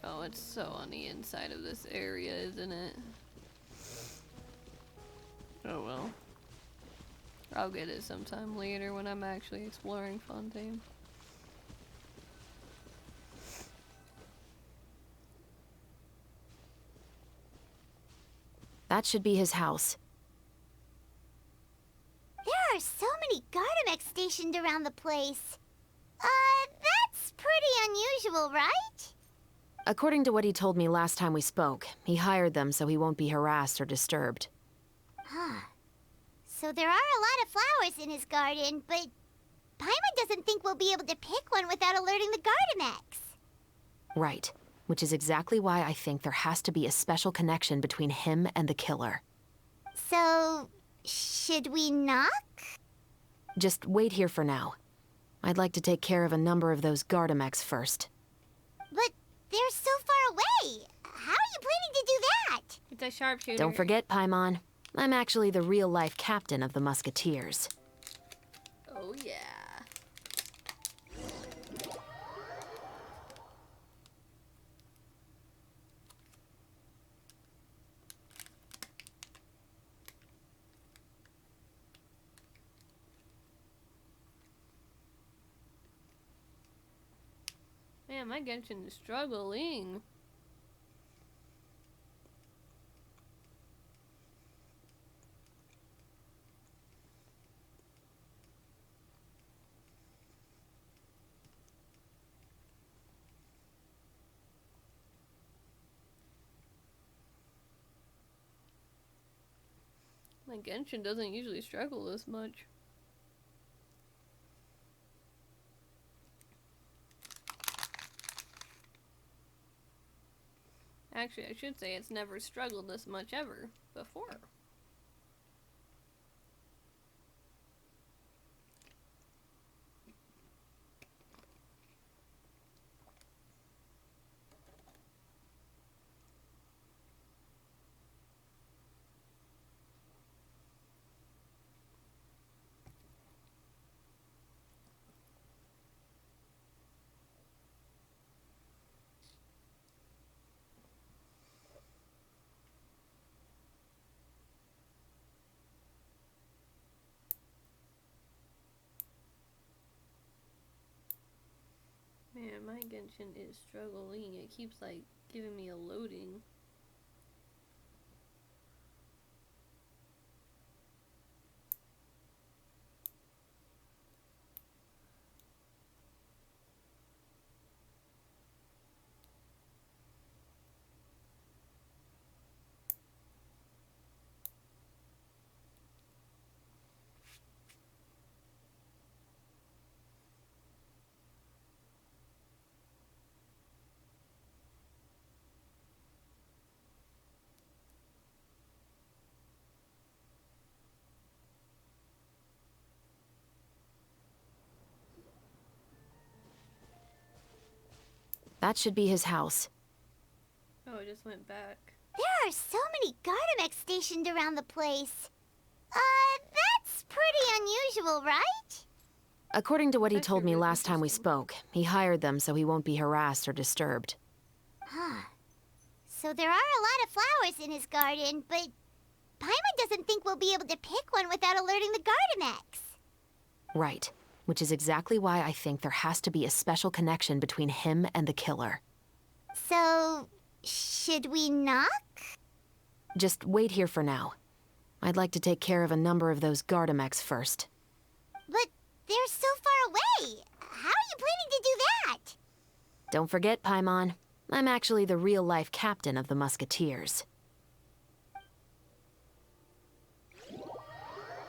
Oh, it's so on the inside of this area, isn't it? Oh well. I'll get it sometime later when I'm actually exploring Fontaine. That should be his house. There are so many Gardamex stationed around the place. That's pretty unusual, right? According to what he told me last time we spoke, he hired them so he won't be harassed or disturbed. Huh. So there are a lot of flowers in his garden, but Paimon doesn't think we'll be able to pick one without alerting the Gardamex. Right. Which is exactly why I think there has to be a special connection between him and the killer. So, should we knock? Just wait here for now. I'd like to take care of a number of those Gardamex first. But they're so far away. How are you planning to do that? It's a sharpshooter. Don't forget, Paimon. I'm actually the real-life captain of the Musketeers. Oh yeah. Man, my Genshin is struggling. My Genshin doesn't usually struggle this much. Actually, I should say it's never struggled this much ever before. Man, my Genshin is struggling. It keeps like giving me a loading. That should be his house. Oh, it just went back. There are so many Gardamex stationed around the place. That's pretty unusual, right? According to what he told me last time we spoke, he hired them so he won't be harassed or disturbed. Huh. So there are a lot of flowers in his garden, but Paimon doesn't think we'll be able to pick one without alerting the Gardamex. Right. Which is exactly why I think there has to be a special connection between him and the killer. So, should we knock? Just wait here for now. I'd like to take care of a number of those Gardamex first. But they're so far away. How are you planning to do that? Don't forget, Paimon. I'm actually the real-life captain of the Musketeers.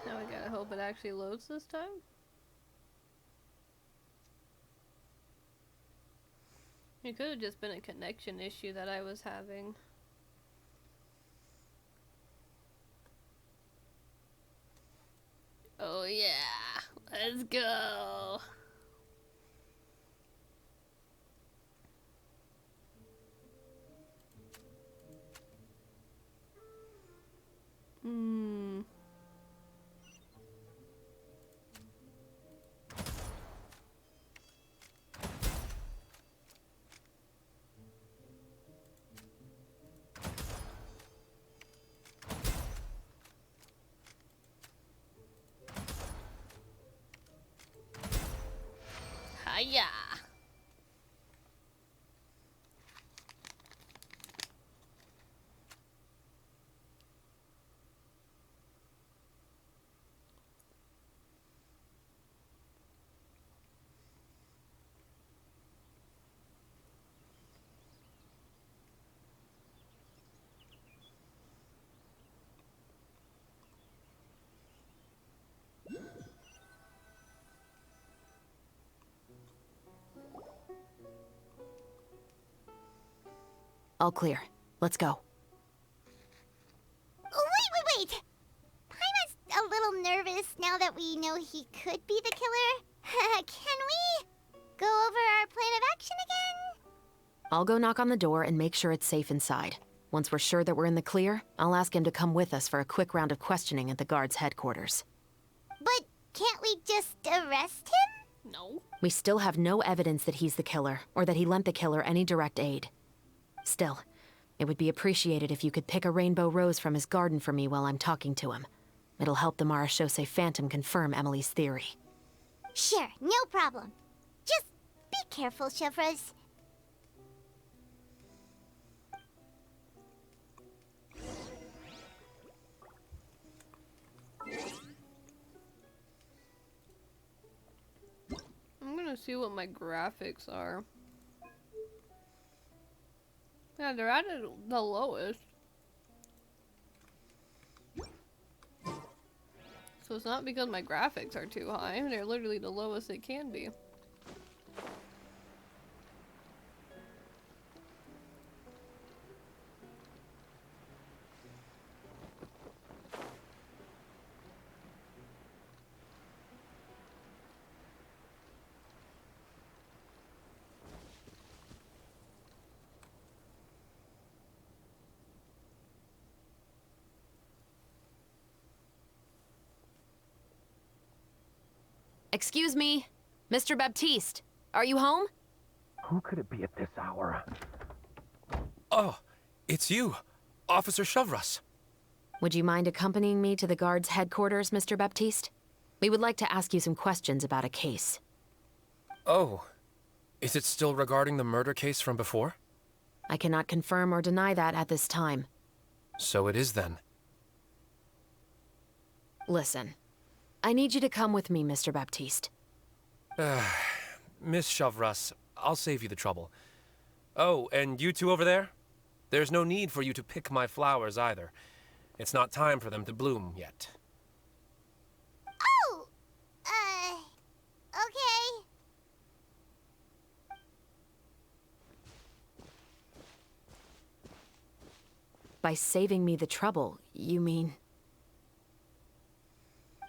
Now I gotta hope it actually loads this time. It could have just been a connection issue that I was having. Oh yeah, let's go. Hmm. Hiya. All clear. Let's go. Wait! Paimon's a little nervous now that we know he could be the killer. Can we go over our plan of action again? I'll go knock on the door and make sure it's safe inside. Once we're sure that we're in the clear, I'll ask him to come with us for a quick round of questioning at the guard's headquarters. But can't we just arrest him? No. We still have no evidence that he's the killer, or that he lent the killer any direct aid. Still, it would be appreciated if you could pick a rainbow rose from his garden for me while I'm talking to him. It'll help the Marachose Phantom confirm Emily's theory. Sure, no problem. Just be careful, Chevreuse. I'm gonna see what my graphics are. Yeah, they're at the lowest. So it's not because my graphics are too high. They're literally the lowest it can be. Excuse me, Mr. Baptiste, are you home? Who could it be at this hour? Oh, it's you, Officer Shavras. Would you mind accompanying me to the guard's headquarters, Mr. Baptiste? We would like to ask you some questions about a case. Oh, is it still regarding the murder case from before? I cannot confirm or deny that at this time. So it is then. Listen, I need you to come with me, Mr. Baptiste. Miss Shavras, I'll save you the trouble. Oh, and you two over there? There's no need for you to pick my flowers either. It's not time for them to bloom yet. Oh! Okay. By saving me the trouble, you mean...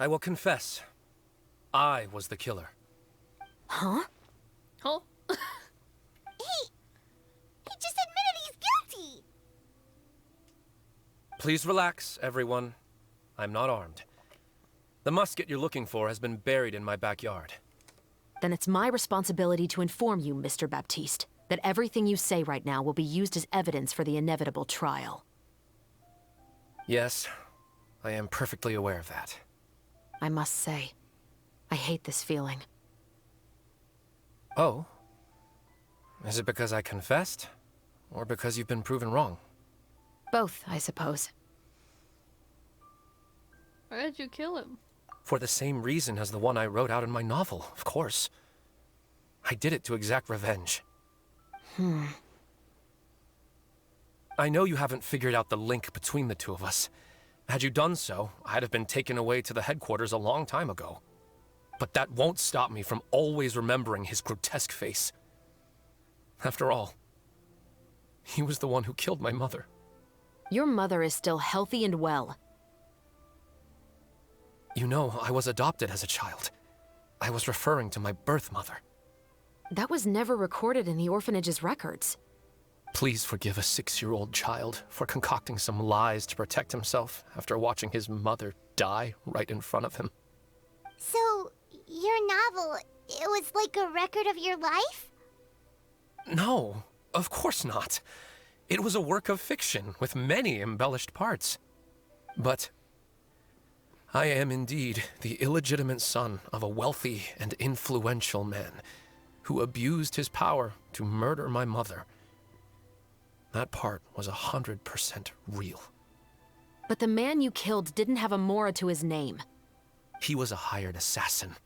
I will confess. I was the killer. Huh? Huh? He just admitted he's guilty! Please relax, everyone. I'm not armed. The musket you're looking for has been buried in my backyard. Then it's my responsibility to inform you, Mr. Baptiste, that everything you say right now will be used as evidence for the inevitable trial. Yes, I am perfectly aware of that. I must say, I hate this feeling. Oh? Is it because I confessed? Or because you've been proven wrong? Both, I suppose. Why did you kill him? For the same reason as the one I wrote out in my novel, of course. I did it to exact revenge. I know you haven't figured out the link between the two of us. Had you done so, I'd have been taken away to the headquarters a long time ago. But that won't stop me from always remembering his grotesque face. After all, he was the one who killed my mother. Your mother is still healthy and well. You know, I was adopted as a child. I was referring to my birth mother. That was never recorded in the orphanage's records. Please forgive a 6-year-old child for concocting some lies to protect himself after watching his mother die right in front of him. So, your novel, it was like a record of your life? No, of course not. It was a work of fiction with many embellished parts. But I am indeed the illegitimate son of a wealthy and influential man who abused his power to murder my mother. That part was 100% real. But the man you killed didn't have a Mora to his name. He was a hired assassin.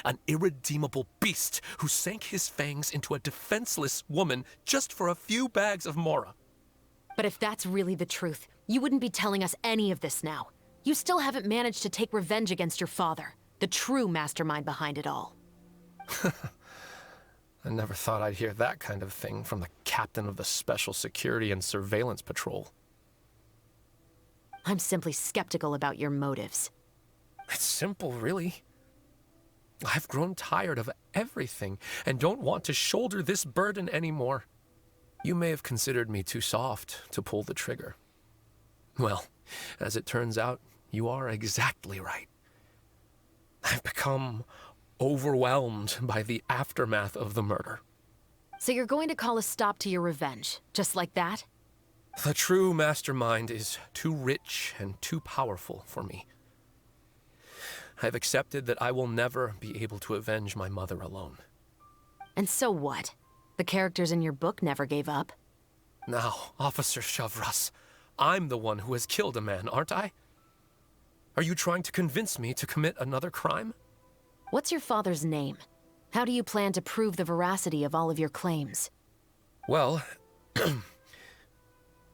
An irredeemable beast who sank his fangs into a defenseless woman just for a few bags of Mora. But if that's really the truth, you wouldn't be telling us any of this now. You still haven't managed to take revenge against your father, the true mastermind behind it all. I never thought I'd hear that kind of thing from the captain of the Special Security and Surveillance Patrol. I'm simply skeptical about your motives. It's simple, really. I've grown tired of everything and don't want to shoulder this burden anymore. You may have considered me too soft to pull the trigger. Well, as it turns out, you are exactly right. I've become overwhelmed by the aftermath of the murder. So you're going to call a stop to your revenge, just like that? The true mastermind is too rich and too powerful for me. I've accepted that I will never be able to avenge my mother alone. And so what? The characters in your book never gave up. Now, Officer Shavras, I'm the one who has killed a man, aren't I? Are you trying to convince me to commit another crime? What's your father's name? How do you plan to prove the veracity of all of your claims? Well,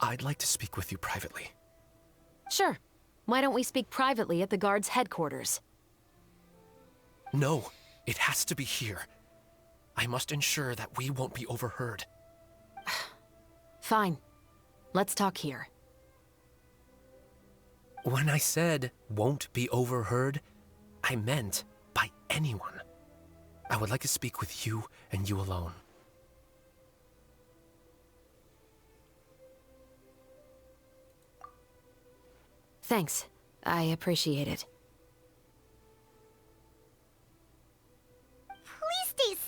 I'd like to speak with you privately. Sure. Why don't we speak privately at the guard's headquarters? No, it has to be here. I must ensure that we won't be overheard. Fine. Let's talk here. When I said won't be overheard, I meant by anyone. I would like to speak with you and you alone. Thanks. I appreciate it.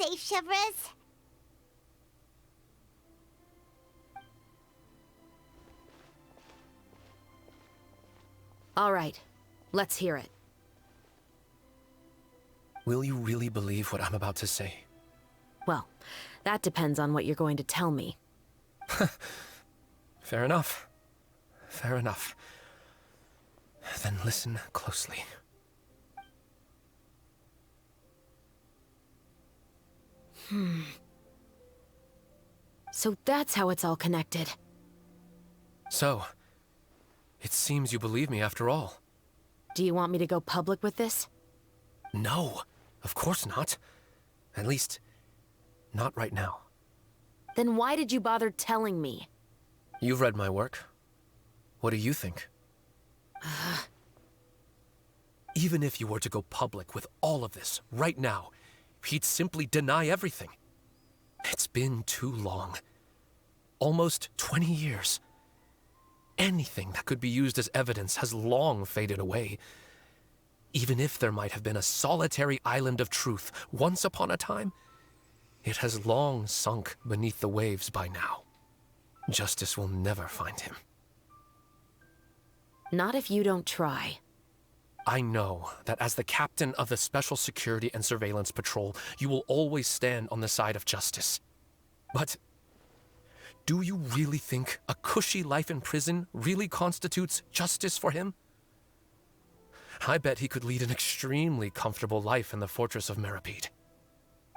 safe, Chevres. All right, let's hear it. Will you really believe what I'm about to say? Well, that depends on what you're going to tell me. Fair enough. Fair enough. Then listen closely. So that's how it's all connected. So, it seems you believe me after all. Do you want me to go public with this? No, of course not. At least, not right now. Then why did you bother telling me? You've read my work. What do you think? Even if you were to go public with all of this, right now, he'd simply deny everything. It's been too long. Almost 20 years. Anything that could be used as evidence has long faded away. Even if there might have been a solitary island of truth once upon a time, it has long sunk beneath the waves by now. Justice will never find him. Not if you don't try. I know that as the captain of the Special Security and Surveillance Patrol, you will always stand on the side of justice. But do you really think a cushy life in prison really constitutes justice for him? I bet he could lead an extremely comfortable life in the fortress of Meripede.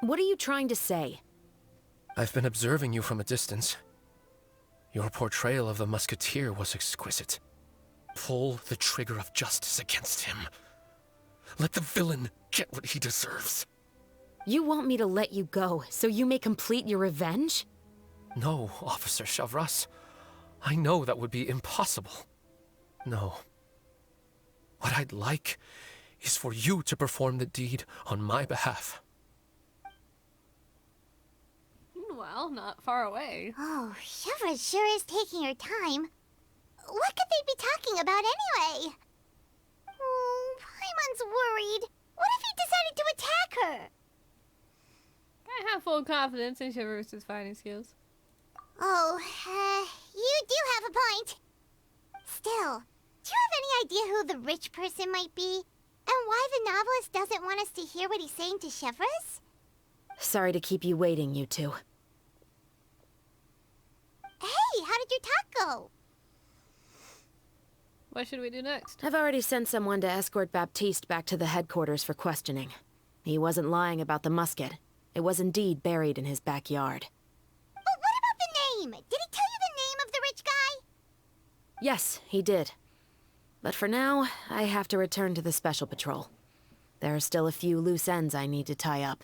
What are you trying to say? I've been observing you from a distance. Your portrayal of the musketeer was exquisite. Pull the trigger of justice against him. Let the villain get what he deserves. You want me to let you go so you may complete your revenge? No, Officer Chavras. I know that would be impossible. No. What I'd like is for you to perform the deed on my behalf. Well, not far away. Oh, Chevres sure is taking her time. What could they be talking about anyway? Oh, Paimon's worried. What if he decided to attack her? I have full confidence in Chevres' fighting skills. Oh, you do have a point. Still, do you have any idea who the rich person might be? And why the novelist doesn't want us to hear what he's saying to Chevres? Sorry to keep you waiting, you two. Hey, how did your talk go? What should we do next? I've already sent someone to escort Baptiste back to the headquarters for questioning. He wasn't lying about the musket. It was indeed buried in his backyard. But what about the name? Did he tell you the name of the rich guy? Yes, he did. But for now, I have to return to the Special Patrol. There are still a few loose ends I need to tie up.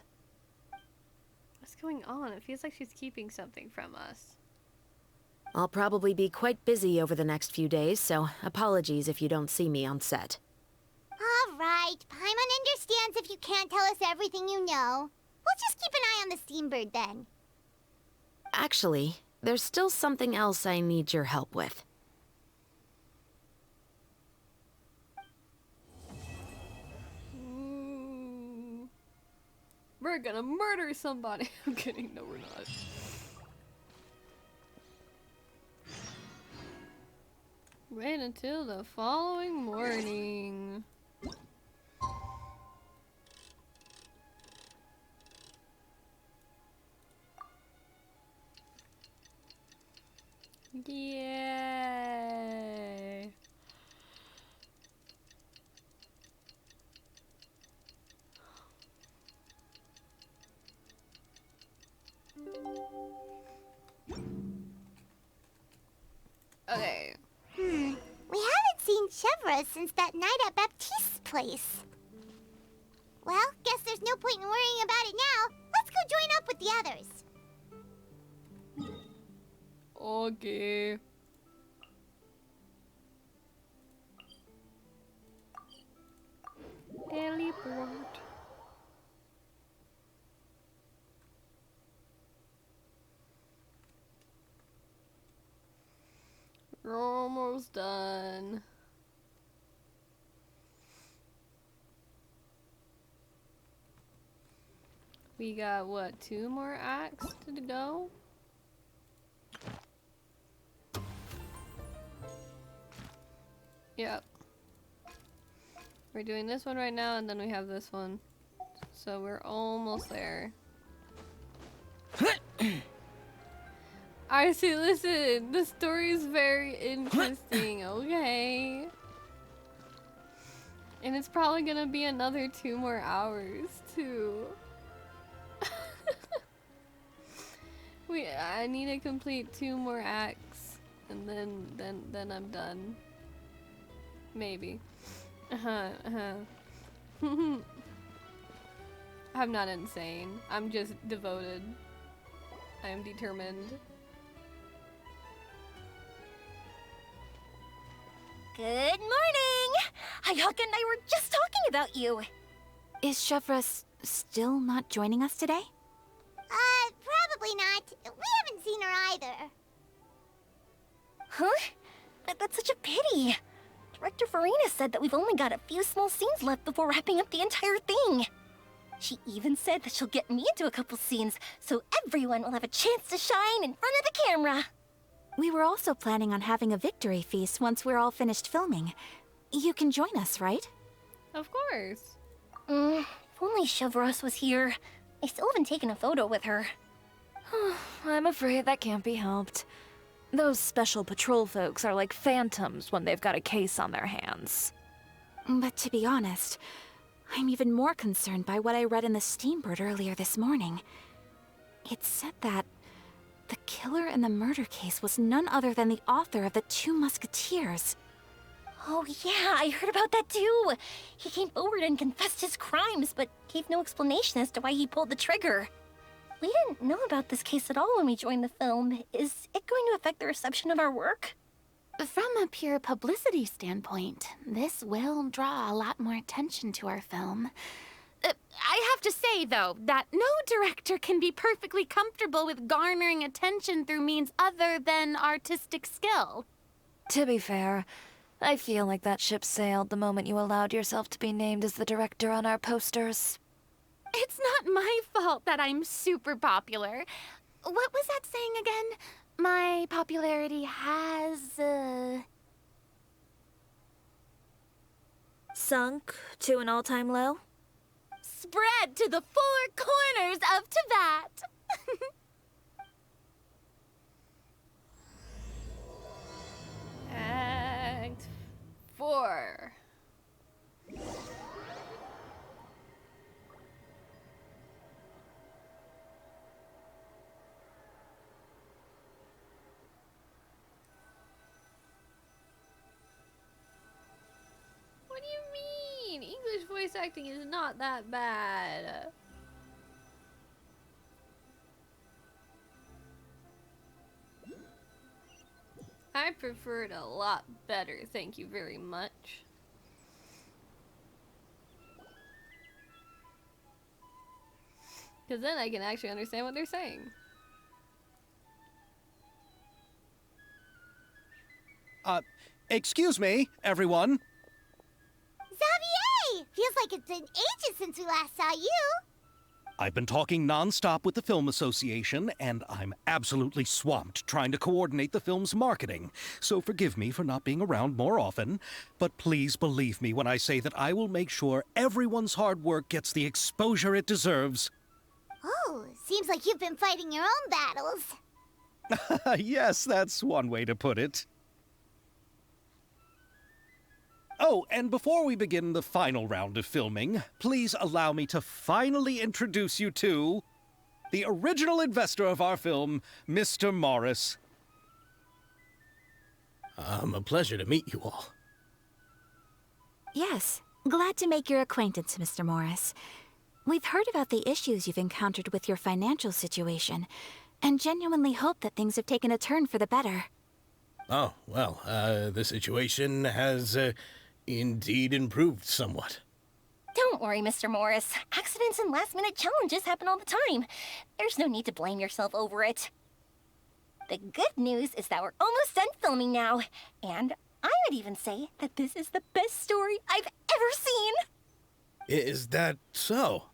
What's going on? It feels like she's keeping something from us. I'll probably be quite busy over the next few days, so apologies if you don't see me on set. All right, Paimon understands if you can't tell us everything you know. We'll just keep an eye on the steambird then. Actually, there's still something else I need your help with. Ooh. We're gonna murder somebody. I'm kidding, no we're not. Wait until the following morning. Yay! Okay. We haven't seen Chevres since that night at Baptiste's place. Well, guess there's no point in worrying about it now. Let's go join up with the others. Okay. Teleport. We're almost done. We got, what, 2 more acts to go? Yep. We're doing this one right now, and then we have this one. So we're almost there. I see, listen, the story is very interesting, okay? And it's probably gonna be another 2 more hours, too. I need to complete 2 more acts, and then I'm done. Maybe. I'm not insane. I'm just devoted. I am determined. Good morning! Hayaka and I were just talking about you. Is Chevra still not joining us today? Probably not. We haven't seen her either. Huh? That's such a pity. Director Farina said that we've only got a few small scenes left before wrapping up the entire thing. She even said that she'll get me into a couple scenes, so everyone will have a chance to shine in front of the camera. We were also planning on having a victory feast once we're all finished filming. You can join us, right? Of course. If only Chevros was here. I still haven't taken a photo with her. I'm afraid that can't be helped. Those special patrol folks are like phantoms when they've got a case on their hands. But to be honest, I'm even more concerned by what I read in the Steambird earlier this morning. It said that the killer in the murder case was none other than the author of the 2 Musketeers. Oh yeah, I heard about that too. He came forward and confessed his crimes, but gave no explanation as to why he pulled the trigger. We didn't know about this case at all when we joined the film. Is it going to affect the reception of our work? From a pure publicity standpoint, this will draw a lot more attention to our film. I have to say, though, that no director can be perfectly comfortable with garnering attention through means other than artistic skill. To be fair, I feel like that ship sailed the moment you allowed yourself to be named as the director on our posters. It's not my fault that I'm super popular. What was that saying again? My popularity has, Sunk to an all-time low? spread to the 4 corners of Teyvat. Act 4. What do you mean? English voice acting is not that bad. I prefer it a lot better, thank you very much. Because then I can actually understand what they're saying. Excuse me, everyone. Xavier! Feels like it's been ages since we last saw you. I've been talking non-stop with the Film Association, and I'm absolutely swamped trying to coordinate the film's marketing. So forgive me for not being around more often, but please believe me when I say that I will make sure everyone's hard work gets the exposure it deserves. Oh, seems like you've been fighting your own battles. Yes, that's one way to put it. Oh, and before we begin the final round of filming, please allow me to finally introduce you to the original investor of our film, Mr. Morris. A pleasure to meet you all. Yes, glad to make your acquaintance, Mr. Morris. We've heard about the issues you've encountered with your financial situation, and genuinely hope that things have taken a turn for the better. Oh, well, the situation has indeed improved somewhat. Don't worry, Mr. Morris. Accidents and last-minute challenges happen all the time. There's no need to blame yourself over it. The good news is that we're almost done filming now, and I would even say that this is the best story I've ever seen. Is that so?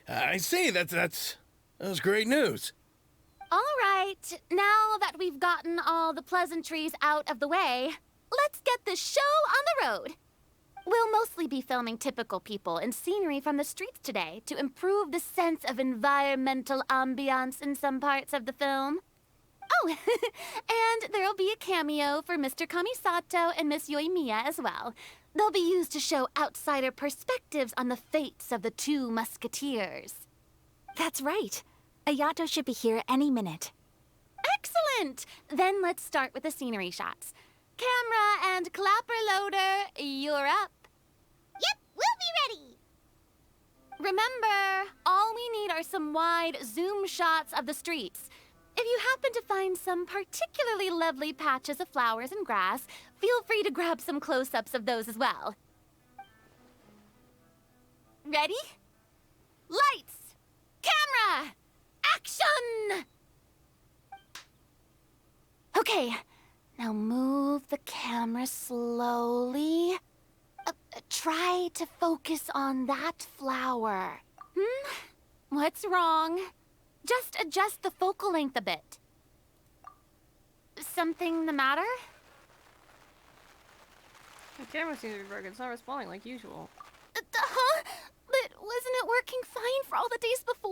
I say, that was great news. All right, now that we've gotten all the pleasantries out of the way, let's get the show on the road. We'll mostly be filming typical people and scenery from the streets today to improve the sense of environmental ambiance in some parts of the film. Oh, and there'll be a cameo for Mr. Kamisato and Miss Yoimiya as well. They'll be used to show outsider perspectives on the fates of the two musketeers. That's right. Ayato should be here any minute. Excellent! Then let's start with the scenery shots. Camera and clapper loader, you're up. Yep, we'll be ready. Remember, all we need are some wide zoom shots of the streets. If you happen to find some particularly lovely patches of flowers and grass, feel free to grab some close-ups of those as well. Ready? Lights! Camera! Action! Okay, now move the camera slowly. Try to focus on that flower. What's wrong? Just adjust the focal length a bit. Something the matter? The camera seems to be broken. It's not responding like usual. Huh? But wasn't it working fine for all the days before?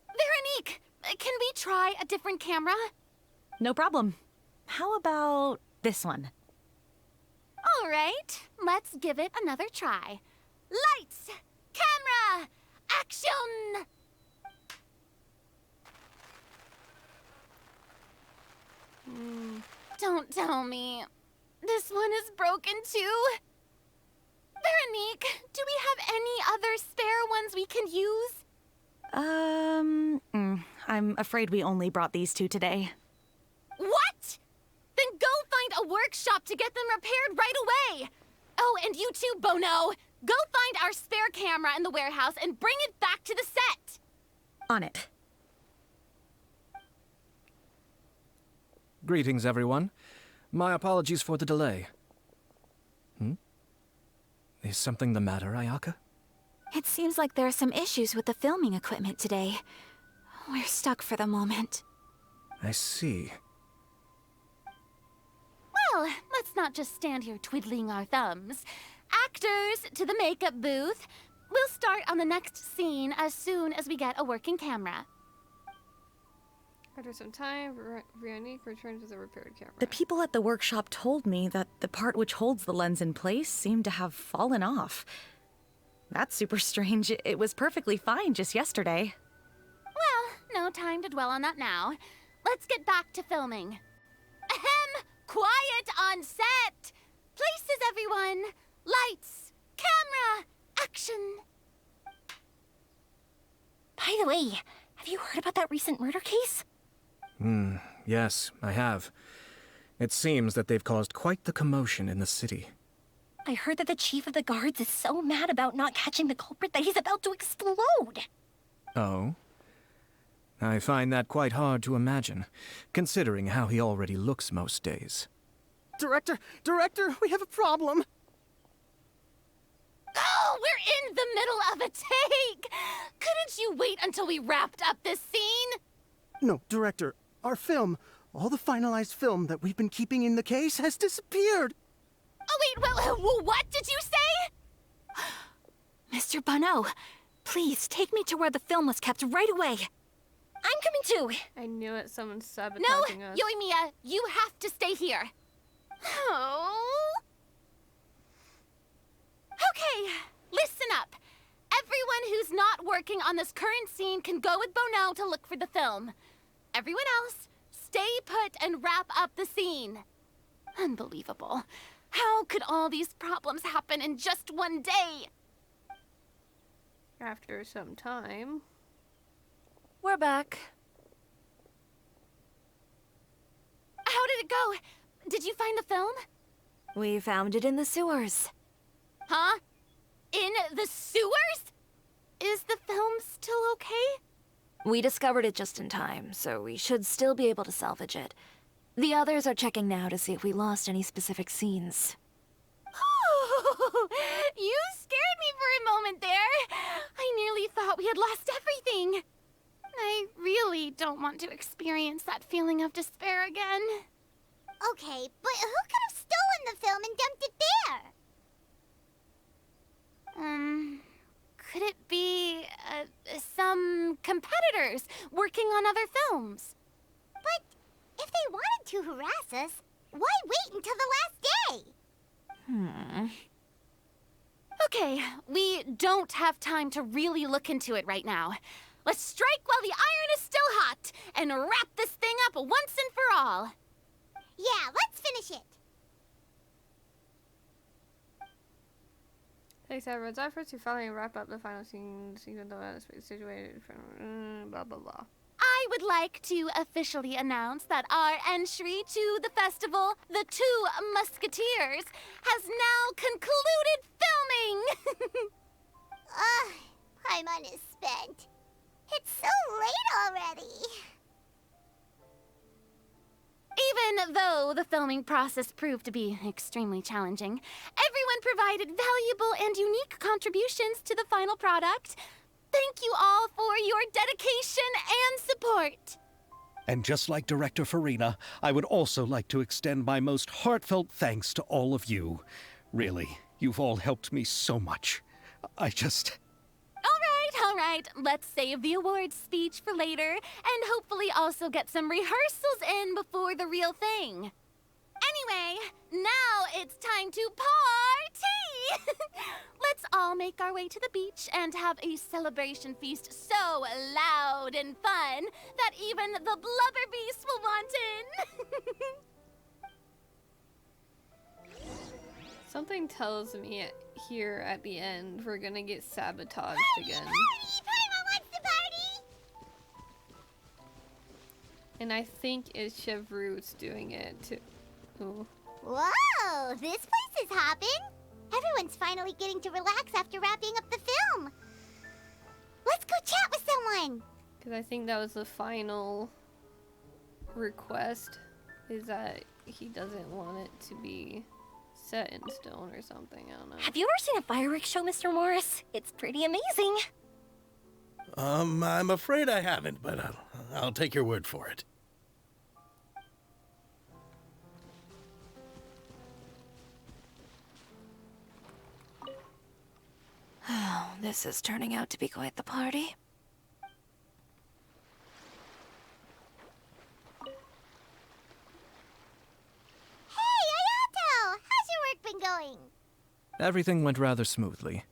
Veronique, can we try a different camera? No problem. How about this one? All right, let's give it another try. Lights! Camera! Action! Don't tell me. This one is broken too? Veronique, do we have any other spare ones we can use? I'm afraid we only brought these two today. What? Then go find a workshop to get them repaired right away. Oh, and you too, Bono. Go find our spare camera in the warehouse and bring it back to the set. On it. Greetings, everyone. My apologies for the delay. Is something the matter, Ayaka? It seems like there are some issues with the filming equipment today. We're stuck for the moment. I see. Well, let's not just stand here twiddling our thumbs. Actors, to the makeup booth. We'll start on the next scene as soon as we get a working camera. After some time, Veronique returned to the repaired camera. The people at the workshop told me that the part which holds the lens in place seemed to have fallen off. That's super strange. It was perfectly fine just yesterday. Well, no time to dwell on that now. Let's get back to filming. Ahem! Quiet on set! Places, everyone! Lights! Camera! Action! By the way, have you heard about that recent murder case? Yes, I have. It seems that they've caused quite the commotion in the city. I heard that the chief of the guards is so mad about not catching the culprit that he's about to explode. Oh? I find that quite hard to imagine, considering how he already looks most days. Director, we have a problem. Oh, we're in the middle of a take! Couldn't you wait until we wrapped up this scene? No, Director, our film, all the finalized film that we've been keeping in the case has disappeared. Oh, wait, what did you say? Mr. Bono, please take me to where the film was kept right away. I'm coming too. I knew it. Someone's No, sabotaging us. Yoimiya, you have to stay here. Oh. Okay, listen up. Everyone who's not working on this current scene can go with Bono to look for the film. Everyone else, stay put and wrap up the scene. Unbelievable. How could all these problems happen in just one day? After some time. We're back. How did it go? Did you find the film? We found it in the sewers. Huh? In the sewers? Is the film still okay? We discovered it just in time, so we should still be able to salvage it. The others are checking now to see if we lost any specific scenes. You scared me for a moment there. I nearly thought we had lost everything. I really don't want to experience that feeling of despair again. Okay, but who could have stolen the film and dumped it there? Could it be, some competitors working on other films? But if they wanted to harass us, why wait until the last day? Okay, we don't have time to really look into it right now. Let's strike while the iron is still hot and wrap this thing up once and for all. Yeah, let's finish it. Thanks, everyone's efforts to finally wrap up the final scene of the space situated from blah blah blah. I would like to officially announce that our entry to the festival, The Two Musketeers, has now concluded filming! Paimon is spent. It's so late already. Even though the filming process proved to be extremely challenging, everyone provided valuable and unique contributions to the final product. Thank you all for your dedication and support. And just like Director Farina, I would also like to extend my most heartfelt thanks to all of you. Really, you've all helped me so much. All right, let's save the awards speech for later, and hopefully also get some rehearsals in before the real thing. Anyway, now it's time to party! Let's all make our way to the beach and have a celebration feast so loud and fun that even the blubber beast will want in. Something tells me here at the end we're gonna get sabotaged again. Paimon wants to party! And I think it's Chevroot's doing it too. Ooh. Whoa, this place is hopping. Everyone's finally getting to relax after wrapping up the film. Let's go chat with someone. Because I think that was the final request, is that he doesn't want it to be set in stone or something. I don't know. Have you ever seen a fireworks show, Mr. Morris? It's pretty amazing. I'm afraid I haven't, but I'll take your word for it. Oh, this is turning out to be quite the party. Hey, Ayato! How's your work been going? Everything went rather smoothly.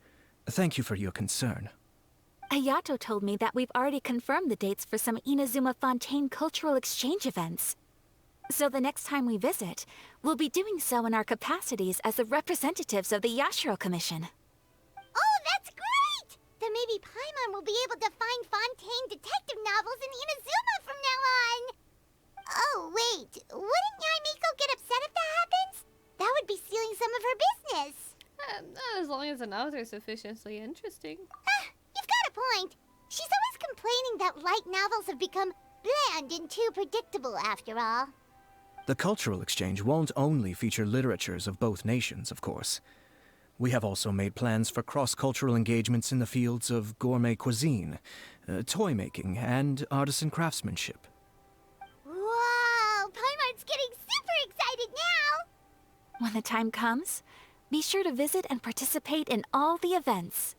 Thank you for your concern. Ayato told me that we've already confirmed the dates for some Inazuma Fontaine cultural exchange events. So the next time we visit, we'll be doing so in our capacities as the representatives of the Yashiro Commission. Oh, that's great! Then maybe Paimon will be able to find Fontaine detective novels in Inazuma from now on. Oh, wait. Wouldn't Yaimiko get upset if that happens? That would be stealing some of her business. Not as long as the novels are sufficiently interesting. You've got a point. She's always complaining that light novels have become bland and too predictable after all. The cultural exchange won't only feature literatures of both nations, of course. We have also made plans for cross-cultural engagements in the fields of gourmet cuisine, toy making, and artisan craftsmanship. Whoa! Paimon's getting super excited now! When the time comes, be sure to visit and participate in all the events.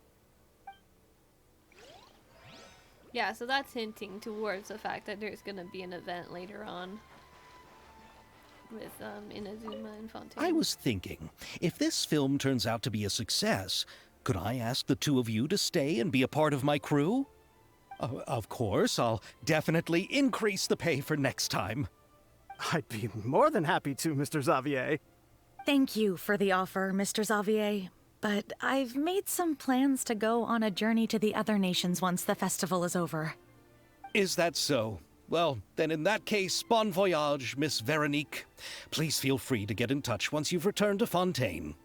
Yeah, so that's hinting towards the fact that there's gonna be an event later on with Inazuma and Fontaine. I was thinking, if this film turns out to be a success, could I ask the two of you to stay and be a part of my crew? Of course, I'll definitely increase the pay for next time. I'd be more than happy to, Mr. Xavier. Thank you for the offer, Mr. Xavier. But I've made some plans to go on a journey to the other nations once the festival is over. Is that so? Well, then in that case, bon voyage, Miss Veronique. Please feel free to get in touch once you've returned to Fontaine.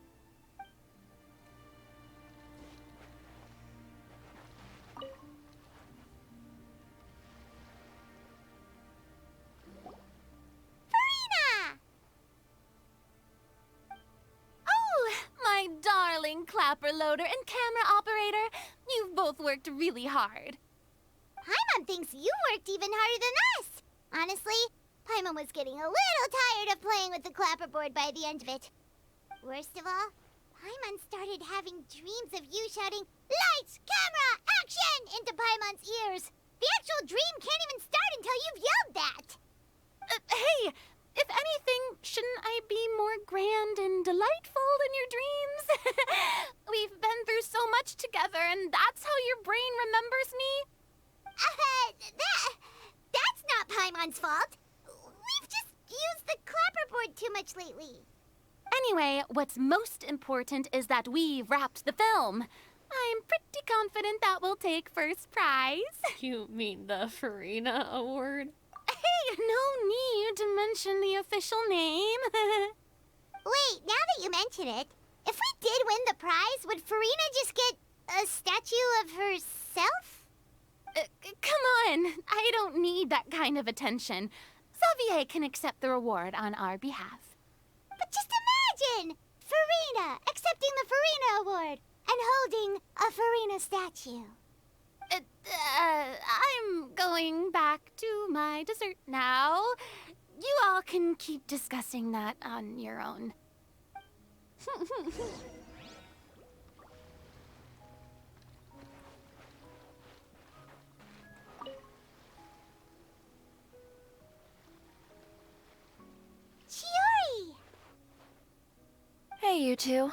Oh, my darling clapper loader and camera operator. You've both worked really hard. Paimon thinks you worked even harder than us. Honestly, Paimon was getting a little tired of playing with the clapperboard by the end of it. Worst of all, Paimon started having dreams of you shouting, "Lights, camera, action!" into Paimon's ears. The actual dream can't even start until you've yelled that. Hey, if anything, shouldn't I be more grand and delightful in your dreams? We've been through so much together, and that's how your brain remembers me? That's not Paimon's fault. We've just used the clapperboard too much lately. Anyway, what's most important is that we've wrapped the film. I'm pretty confident that we'll take first prize. You mean the Farina Award? Hey, no need to mention the official name. Wait, now that you mention it, if we did win the prize, would Farina just get a statue of herself? Come on, I don't need that kind of attention. Xavier can accept the reward on our behalf. But just imagine! Farina accepting the Farina Award and holding a Farina statue. I'm going back to my dessert now. You all can keep discussing that on your own. Chiori! Hey, you two.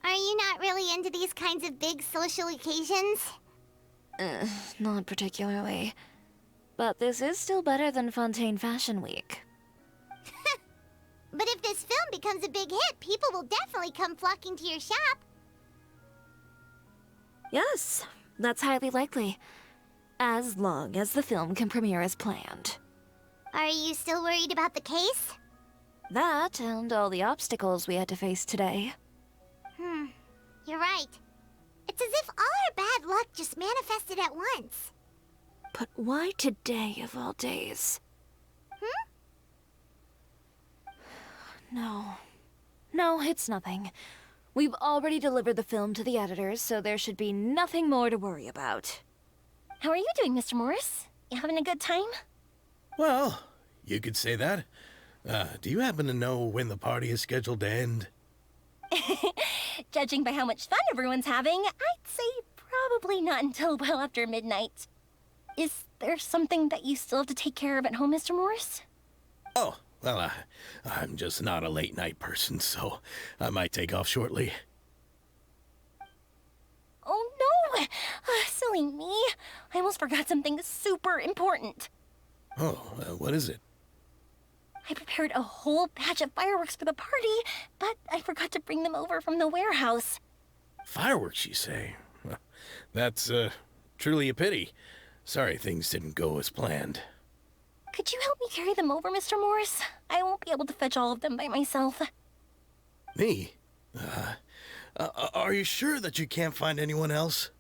Are you not really into these kinds of big social occasions? Not particularly. But this is still better than Fontaine Fashion Week. But if this film becomes a big hit, people will definitely come flocking to your shop. Yes, that's highly likely. As long as the film can premiere as planned. Are you still worried about the case? That and all the obstacles we had to face today. You're right. It's as if all our bad luck just manifested at once. But why today of all days? No. No, it's nothing. We've already delivered the film to the editors, so there should be nothing more to worry about. How are you doing, Mr. Morris? You having a good time? Well, you could say that. Do you happen to know when the party is scheduled to end? Judging by how much fun everyone's having, I'd say probably not until well after midnight. Is there something that you still have to take care of at home, Mr. Morris? Oh, well, I'm just not a late night person, so I might take off shortly. Oh no! Silly me. I almost forgot something super important. Oh, what is it? I prepared a whole batch of fireworks for the party, but I forgot to bring them over from the warehouse. Fireworks, you say? Well, that's, truly a pity. Sorry things didn't go as planned. Could you help me carry them over, Mr. Morris? I won't be able to fetch all of them by myself. Me? Are you sure that you can't find anyone else?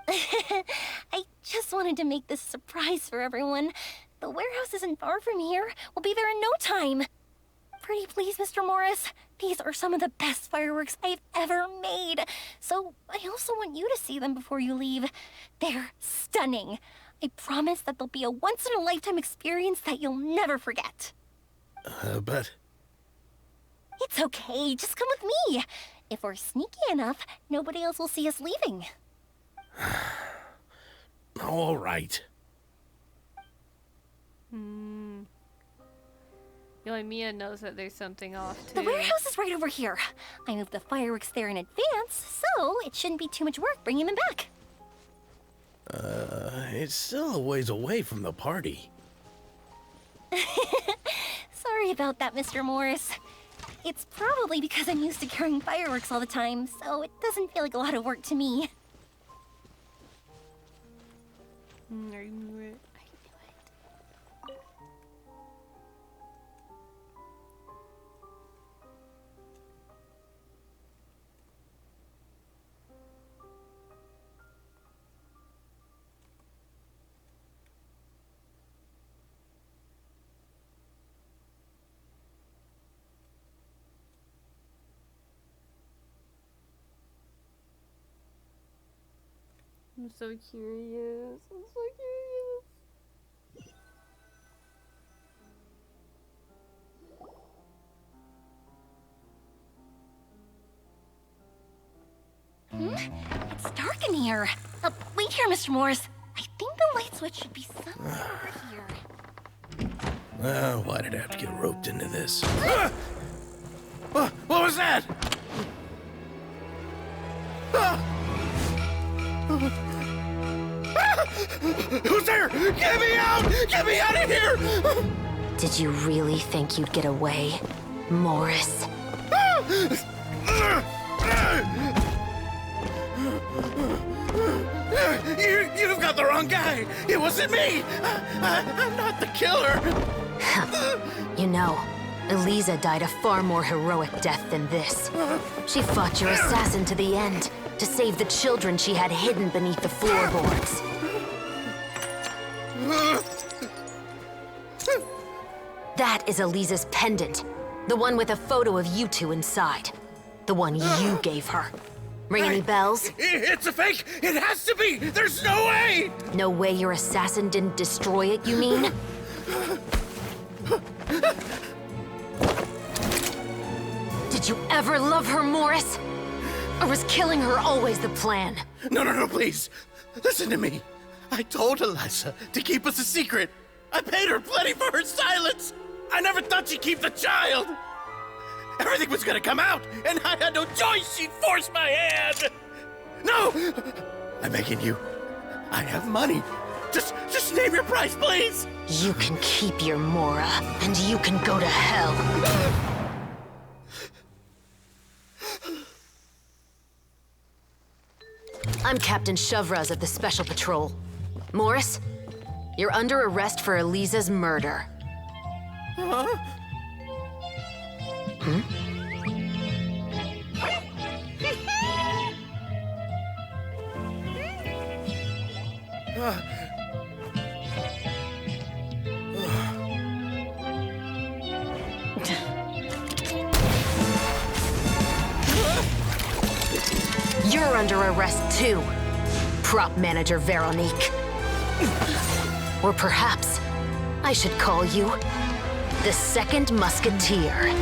I just wanted to make this a surprise for everyone. The warehouse isn't far from here. We'll be there in no time. Pretty please, Mr. Morris. These are some of the best fireworks I've ever made. So I also want you to see them before you leave. They're stunning. I promise that they'll be a once-in-a-lifetime experience that you'll never forget. But... It's okay. Just come with me. If we're sneaky enough, nobody else will see us leaving. All right. Mia knows that there's something off, too. The warehouse is right over here. I moved the fireworks there in advance, so it shouldn't be too much work bringing them back. It's still a ways away from the party. Sorry about that, Mr. Morris. It's probably because I'm used to carrying fireworks all the time, so it doesn't feel like a lot of work to me. I knew it. I'm so curious. I'm so curious. It's dark in here. Wait here, Mr. Morris. I think the light switch should be somewhere over here. Why did I have to get roped into this? What was that? Who's there? Get me out! Get me out of here! Did you really think you'd get away, Morris? You've got the wrong guy! It wasn't me! I'm not the killer! You know, Eliza died a far more heroic death than this. She fought your assassin to the end, to save the children she had hidden beneath the floorboards. That is Eliza's pendant. The one with a photo of you two inside. The one you gave her. Ring any bells? It's a fake! It has to be! There's no way! No way your assassin didn't destroy it, you mean? Did you ever love her, Morris? Or was killing her always the plan? No, please. Listen to me. I told Eliza to keep us a secret. I paid her plenty for her silence. I never thought she'd keep the child. Everything was gonna come out, and I had no choice. She'd force my hand. No! I'm begging you. I have money. Just name your price, please. You can keep your Mora, and you can go to hell. I'm Captain Shovraz of the Special Patrol. Morris, you're under arrest for Eliza's murder. Huh? You're under arrest too, prop manager Veronique. Or perhaps I should call you the Second Musketeer.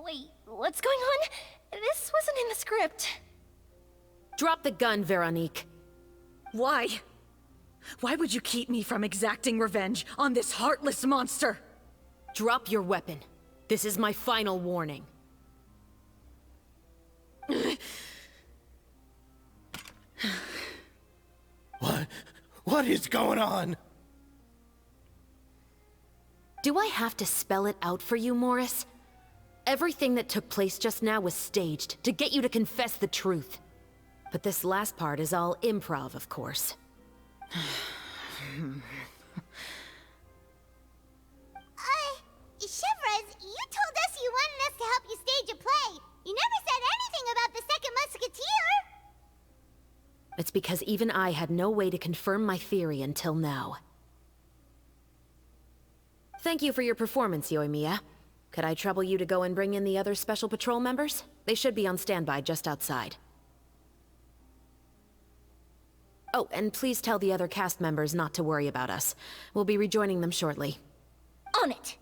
Wait, what's going on? This wasn't in the script. Drop the gun, Veronique. Why? Why would you keep me from exacting revenge on this heartless monster? Drop your weapon. This is my final warning. What is going on? Do I have to spell it out for you, Morris? Everything that took place just now was staged to get you to confess the truth. But this last part is all improv, of course. Shivers, you told us you wanted us to help you stage a play. You never said anything about the Second Musketeer. It's because even I had no way to confirm my theory until now. Thank you for your performance, Yoimiya. Could I trouble you to go and bring in the other Special Patrol members? They should be on standby just outside. Oh, and please tell the other cast members not to worry about us. We'll be rejoining them shortly. On it.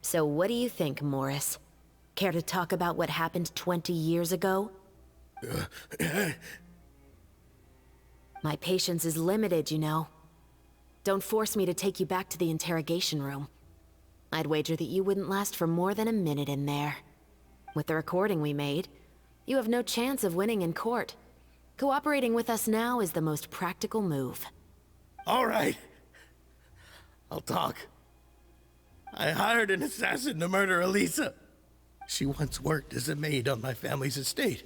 So what do you think, Morris? Care to talk about what happened 20 years ago? My patience is limited, you know. Don't force me to take you back to the interrogation room. I'd wager that you wouldn't last for more than a minute in there. With the recording we made, you have no chance of winning in court. Cooperating with us now is the most practical move. All right. I'll talk. I hired an assassin to murder Eliza. She once worked as a maid on my family's estate.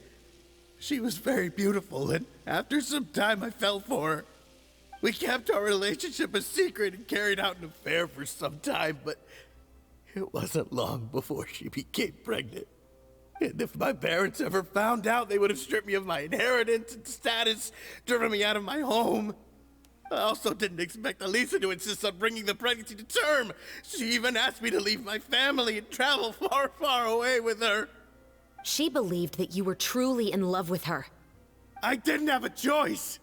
She was very beautiful, and after some time I fell for her. We kept our relationship a secret and carried out an affair for some time, but it wasn't long before she became pregnant. And if my parents ever found out, they would have stripped me of my inheritance and status, driven me out of my home. I also didn't expect Elisa to insist on bringing the pregnancy to term. She even asked me to leave my family and travel far, far away with her. She believed that you were truly in love with her. I didn't have a choice.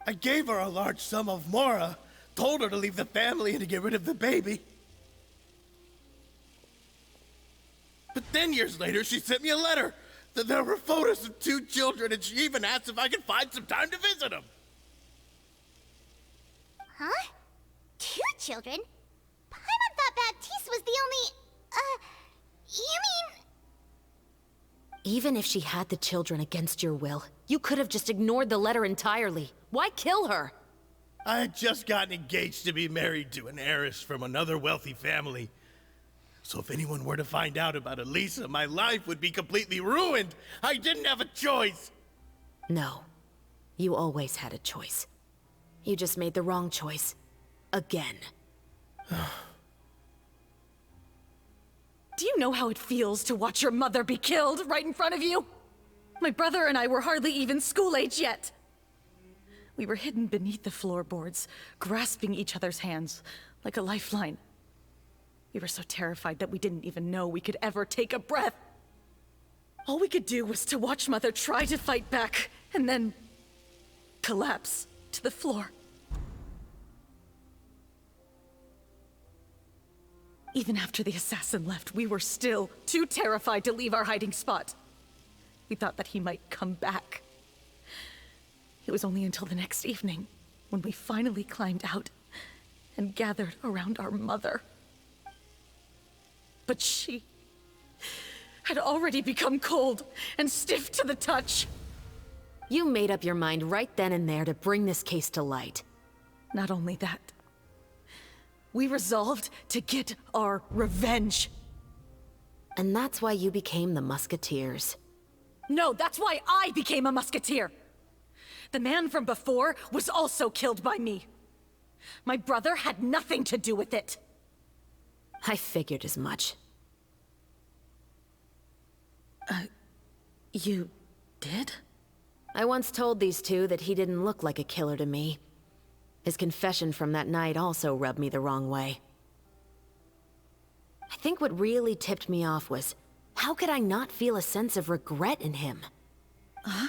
I gave her a large sum of mora, told her to leave the family and to get rid of the baby. But then years later, she sent me a letter. That there were photos of 2 children, and she even asked if I could find some time to visit them. Huh? 2 children? Paimon thought Baptiste was the only... you mean... Even if she had the children against your will, you could have just ignored the letter entirely. Why kill her? I had just gotten engaged to be married to an heiress from another wealthy family. So if anyone were to find out about Elisa, my life would be completely ruined. I didn't have a choice. No. You always had a choice. You just made the wrong choice. Again. Do you know how it feels to watch your mother be killed right in front of you? My brother and I were hardly even school age yet. We were hidden beneath the floorboards, grasping each other's hands like a lifeline. We were so terrified that we didn't even know we could ever take a breath. All we could do was to watch Mother try to fight back, and then collapse to the floor. Even after the assassin left, we were still too terrified to leave our hiding spot. We thought that he might come back. It was only until the next evening, when we finally climbed out and gathered around our mother. But she had already become cold and stiff to the touch. You made up your mind right then and there to bring this case to light. Not only that, we resolved to get our revenge. And that's why you became the Musketeers. No, that's why I became a Musketeer. The man from before was also killed by me. My brother had nothing to do with it. I figured as much. You did? I once told these two that he didn't look like a killer to me. His confession from that night also rubbed me the wrong way. I think what really tipped me off was, how could I not feel a sense of regret in him? Huh?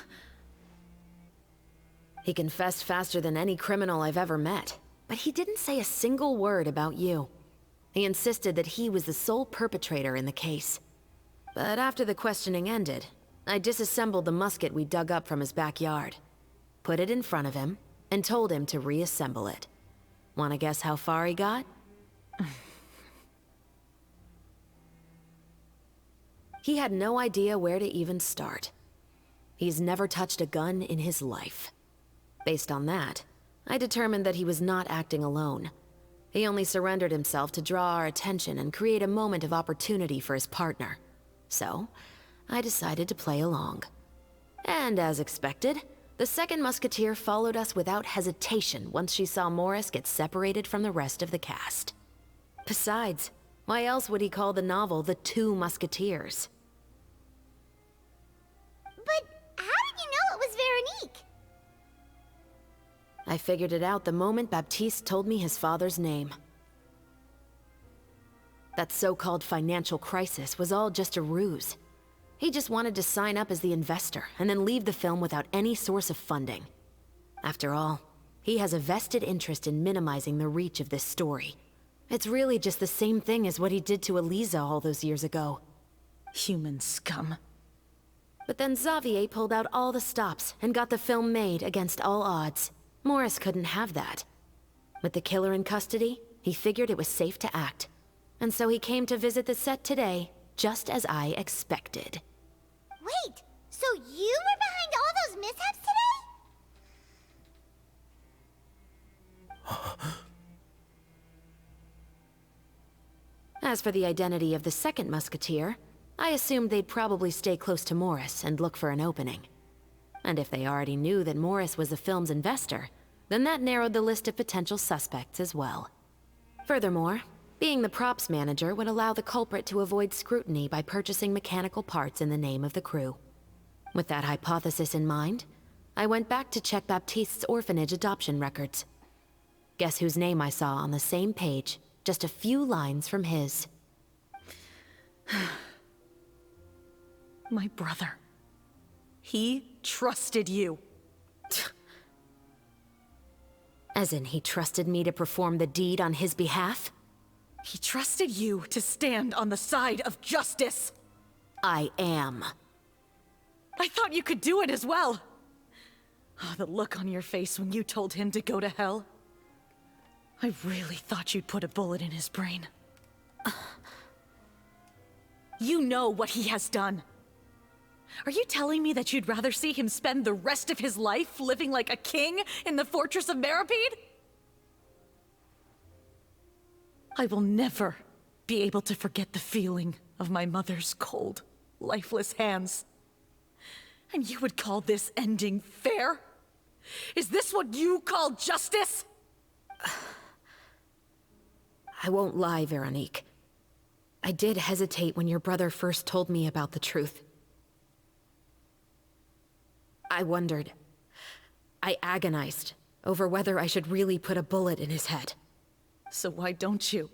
He confessed faster than any criminal I've ever met, but he didn't say a single word about you. He insisted that he was the sole perpetrator in the case. But after the questioning ended, I disassembled the musket we dug up from his backyard, put it in front of him, and told him to reassemble it. Wanna guess how far he got? He had no idea where to even start. He's never touched a gun in his life. Based on that, I determined that he was not acting alone. He only surrendered himself to draw our attention and create a moment of opportunity for his partner. So, I decided to play along. And as expected, the second musketeer followed us without hesitation once she saw Morris get separated from the rest of the cast. Besides, why else would he call the novel The Two Musketeers? But how did you know it was Veronique? I figured it out the moment Baptiste told me his father's name. That so-called financial crisis was all just a ruse. He just wanted to sign up as the investor and then leave the film without any source of funding. After all, he has a vested interest in minimizing the reach of this story. It's really just the same thing as what he did to Elisa all those years ago. Human scum. But then Xavier pulled out all the stops and got the film made against all odds. Morris couldn't have that. With the killer in custody, he figured it was safe to act. And so he came to visit the set today, just as I expected. Wait, so you were behind all those mishaps today? As for the identity of the second musketeer, I assumed they'd probably stay close to Morris and look for an opening. And if they already knew that Morris was the film's investor, then that narrowed the list of potential suspects as well. Furthermore, being the props manager would allow the culprit to avoid scrutiny by purchasing mechanical parts in the name of the crew. With that hypothesis in mind, I went back to check Baptiste's orphanage adoption records. Guess whose name I saw on the same page, just a few lines from his. My brother. He trusted you. As in, he trusted me to perform the deed on his behalf? He trusted you to stand on the side of justice. I am. I thought you could do it as well. Oh, the look on your face when you told him to go to hell. I really thought you'd put a bullet in his brain. You know what he has done. Are you telling me that you'd rather see him spend the rest of his life living like a king in the fortress of Meripede? I will never be able to forget the feeling of my mother's cold, lifeless hands. And you would call this ending fair? Is this what you call justice? I won't lie, Veronique. I did hesitate when your brother first told me about the truth. I wondered. I agonized over whether I should really put a bullet in his head. So why don't you?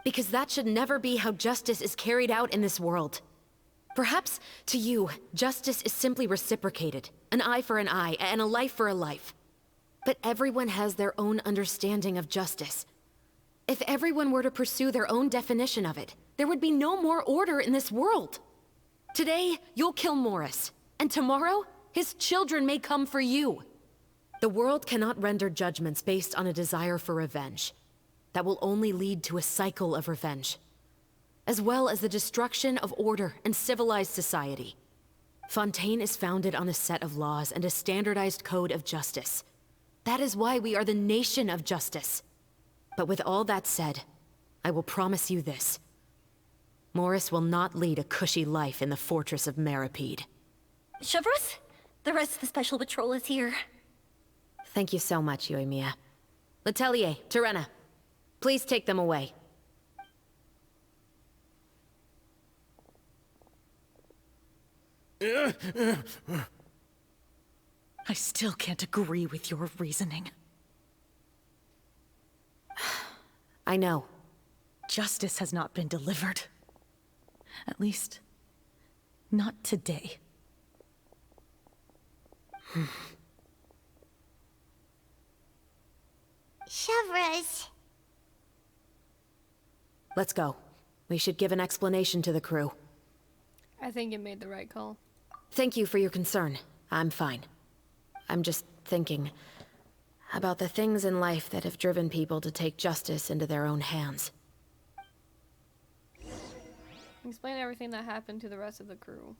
Because that should never be how justice is carried out in this world. Perhaps, to you, justice is simply reciprocated. An eye for an eye, and a life for a life. But everyone has their own understanding of justice. If everyone were to pursue their own definition of it, there would be no more order in this world. Today, you'll kill Morris, and tomorrow, his children may come for you. The world cannot render judgments based on a desire for revenge. That will only lead to a cycle of revenge, as well as the destruction of order and civilized society. Fontaine is founded on a set of laws and a standardized code of justice. That is why we are the nation of justice. But with all that said, I will promise you this. Morris will not lead a cushy life in the fortress of Meripede. Chevreuse, the rest of the Special Patrol is here. Thank you so much, Yoimiya. Letelier, Terena, please take them away. I still can't agree with your reasoning. I know. Justice has not been delivered. At least, not today. Chevreuse. Let's go. We should give an explanation to the crew. I think you made the right call. Thank you for your concern. I'm fine. I'm just thinking about the things in life that have driven people to take justice into their own hands. Explain everything that happened to the rest of the crew.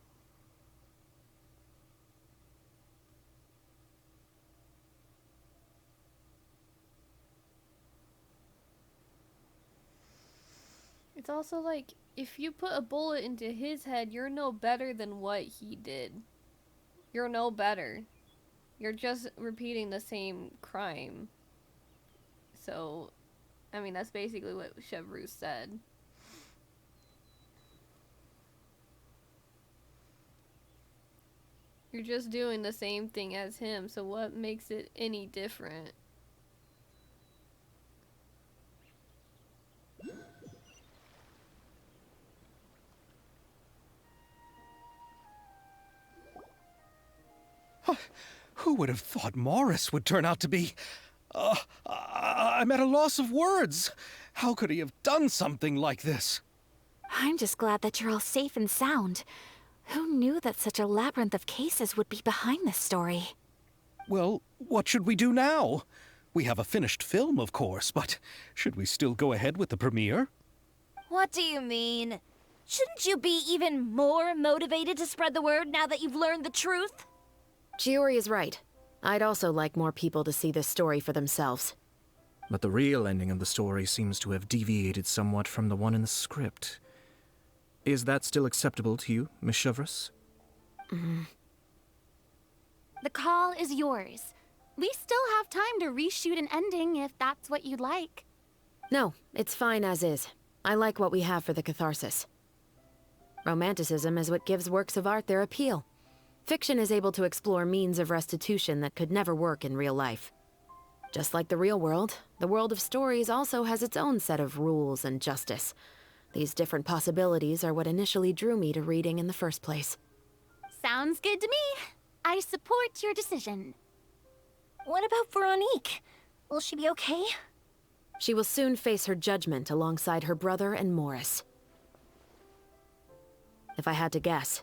It's also like, if you put a bullet into his head, you're no better than what he did. You're no better. You're just repeating the same crime. So, I mean, that's basically what Chevreuse said. You're just doing the same thing as him, so what makes it any different? Who would have thought Morris would turn out to be... I'm at a loss of words. How could he have done something like this? I'm just glad that you're all safe and sound. Who knew that such a labyrinth of cases would be behind this story? Well, what should we do now? We have a finished film, of course, but should we still go ahead with the premiere? What do you mean? Shouldn't you be even more motivated to spread the word now that you've learned the truth? Chiori is right. I'd also like more people to see this story for themselves. But the real ending of the story seems to have deviated somewhat from the one in the script. Is that still acceptable to you, Miss Chevreuse? The call is yours. We still have time to reshoot an ending if that's what you'd like. No, it's fine as is. I like what we have for the catharsis. Romanticism is what gives works of art their appeal. Fiction is able to explore means of restitution that could never work in real life. Just like the real world, the world of stories also has its own set of rules and justice. These different possibilities are what initially drew me to reading in the first place. Sounds good to me. I support your decision. What about Veronique? Will she be okay? She will soon face her judgment alongside her brother and Morris. If I had to guess,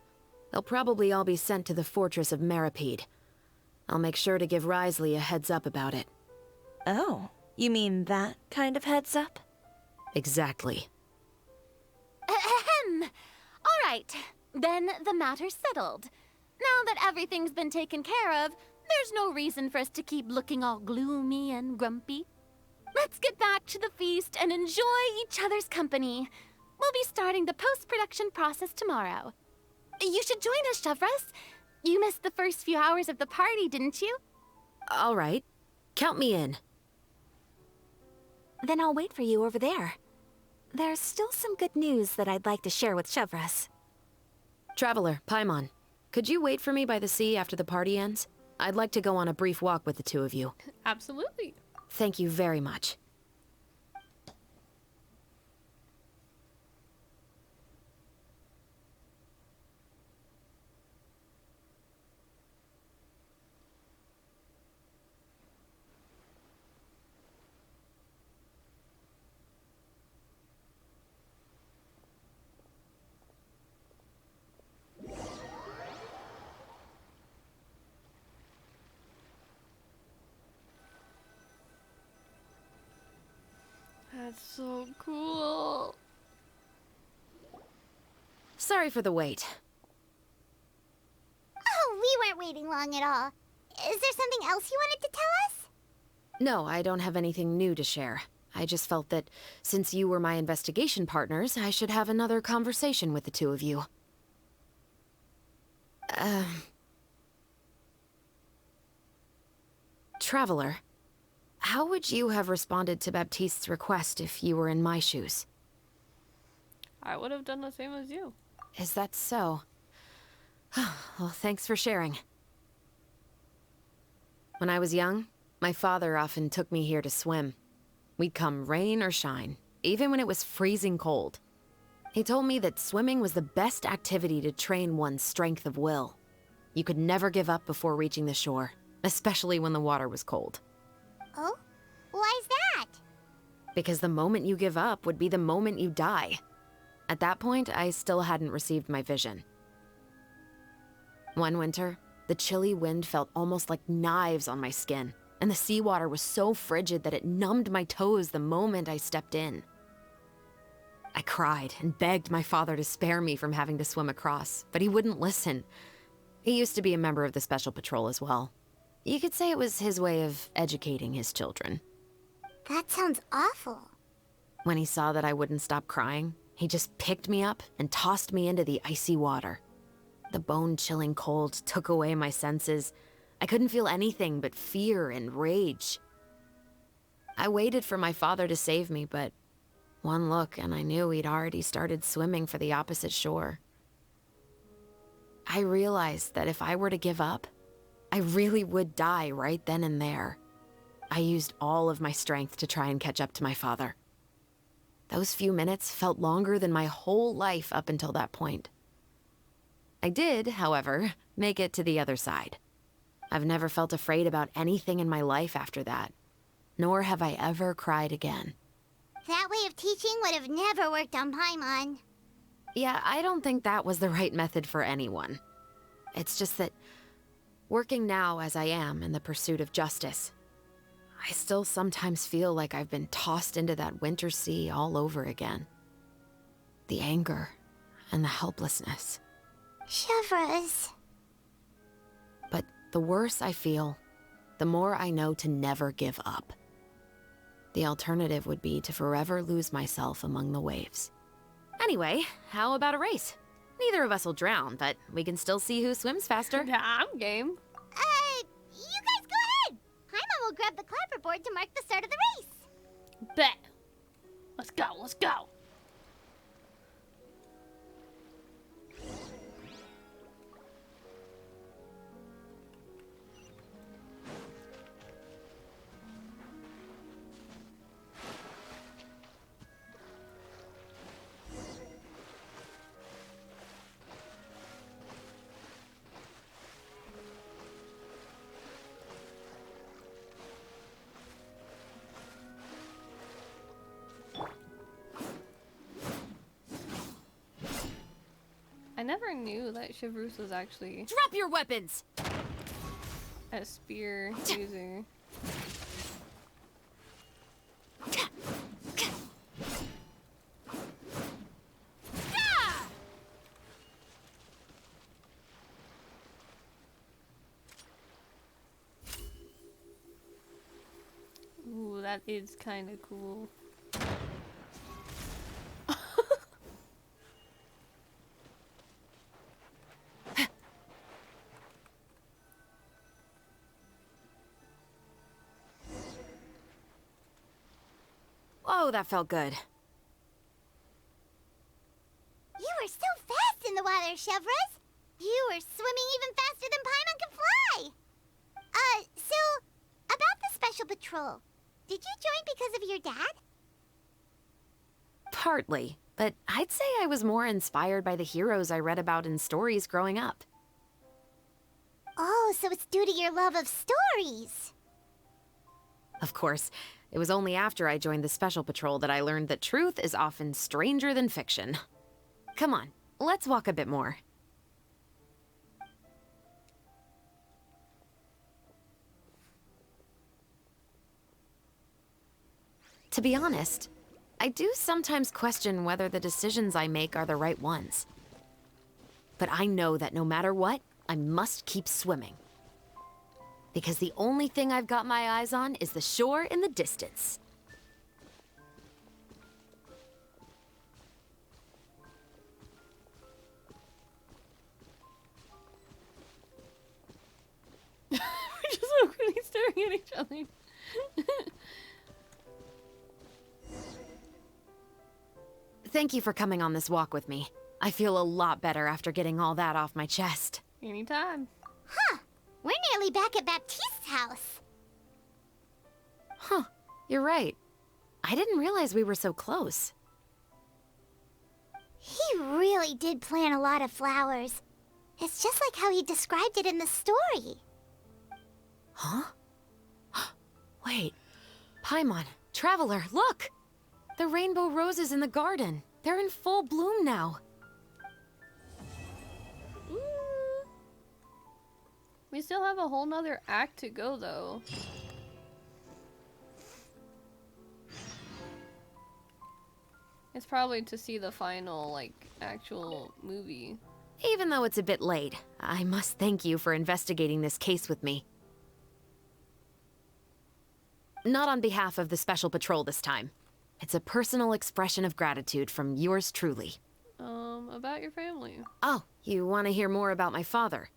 they'll probably all be sent to the fortress of Meripede. I'll make sure to give Risley a heads up about it. Oh, you mean that kind of heads up? Exactly. Ahem. All right, then the matter's settled. Now that everything's been taken care of, there's no reason for us to keep looking all gloomy and grumpy. Let's get back to the feast and enjoy each other's company. We'll be starting the post-production process tomorrow. You should join us, Shavras. You missed the first few hours of the party, didn't you? All right. Count me in. Then I'll wait for you over there. There's still some good news that I'd like to share with Shavras. Traveler, Paimon, could you wait for me by the sea after the party ends? I'd like to go on a brief walk with the two of you. Absolutely. Thank you very much. That's so cool. Sorry for the wait. Oh, we weren't waiting long at all. Is there something else you wanted to tell us? No, I don't have anything new to share. I just felt that since you were my investigation partners, I should have another conversation with the two of you. Traveler, how would you have responded to Baptiste's request if you were in my shoes? I would have done the same as you. Is that so? Well, thanks for sharing. When I was young, my father often took me here to swim. We'd come rain or shine, even when it was freezing cold. He told me that swimming was the best activity to train one's strength of will. You could never give up before reaching the shore, especially when the water was cold. Oh? Why's that? Because the moment you give up would be the moment you die. At that point, I still hadn't received my vision. One winter, the chilly wind felt almost like knives on my skin, and the seawater was so frigid that it numbed my toes the moment I stepped in. I cried and begged my father to spare me from having to swim across, but he wouldn't listen. He used to be a member of the Special Patrol as well. You could say it was his way of educating his children. That sounds awful. When he saw that I wouldn't stop crying, he just picked me up and tossed me into the icy water. The bone-chilling cold took away my senses. I couldn't feel anything but fear and rage. I waited for my father to save me, but one look and I knew he'd already started swimming for the opposite shore. I realized that if I were to give up, I really would die right then and there. I used all of my strength to try and catch up to my father. Those few minutes felt longer than my whole life up until that point. I did, however, make it to the other side. I've never felt afraid about anything in my life after that, nor have I ever cried again. That way of teaching would have never worked on Paimon. Yeah, I don't think that was the right method for anyone. It's just that, working now as I am in the pursuit of justice, I still sometimes feel like I've been tossed into that winter sea all over again. The anger and the helplessness. Shavras. But the worse I feel, the more I know to never give up. The alternative would be to forever lose myself among the waves. Anyway, how about a race? Neither of us will drown, but we can still see who swims faster. Yeah, I'm game. You guys go ahead. Paimon will grab the clapperboard to mark the start of the race. Bet. Let's go, let's go. never knew that Chevreuse was actually Drop your weapons! a spear user. Ooh, that is kind of cool. Whoa, that felt good. You were so fast in the water, Chevreuse. You were swimming even faster than Paimon can fly. So, about the Special Patrol, did you join because of your dad? Partly, but I'd say I was more inspired by the heroes I read about in stories growing up. Oh, so it's due to your love of stories. Of course, it was only after I joined the Special Patrol that I learned that truth is often stranger than fiction. Come on, let's walk a bit more. To be honest, I do sometimes question whether the decisions I make are the right ones. But I know that no matter what, I must keep swimming. Because the only thing I've got my eyes on is the shore in the distance. We're just awkwardly staring at each other. Thank you for coming on this walk with me. I feel a lot better after getting all that off my chest. Anytime. Huh. We're nearly back at Baptiste's house. Huh. You're right. I didn't realize we were so close. He really did plant a lot of flowers. It's just like how he described it in the story. Huh? Wait. Paimon, Traveler, look! The rainbow roses in the garden. They're in full bloom now. Ooh. We still have a whole nother act to go, though. It's probably to see the final, like, actual movie. Even though it's a bit late, I must thank you for investigating this case with me. Not on behalf of the Special Patrol this time. It's a personal expression of gratitude from yours truly. About your family. Oh, you want to hear more about my father?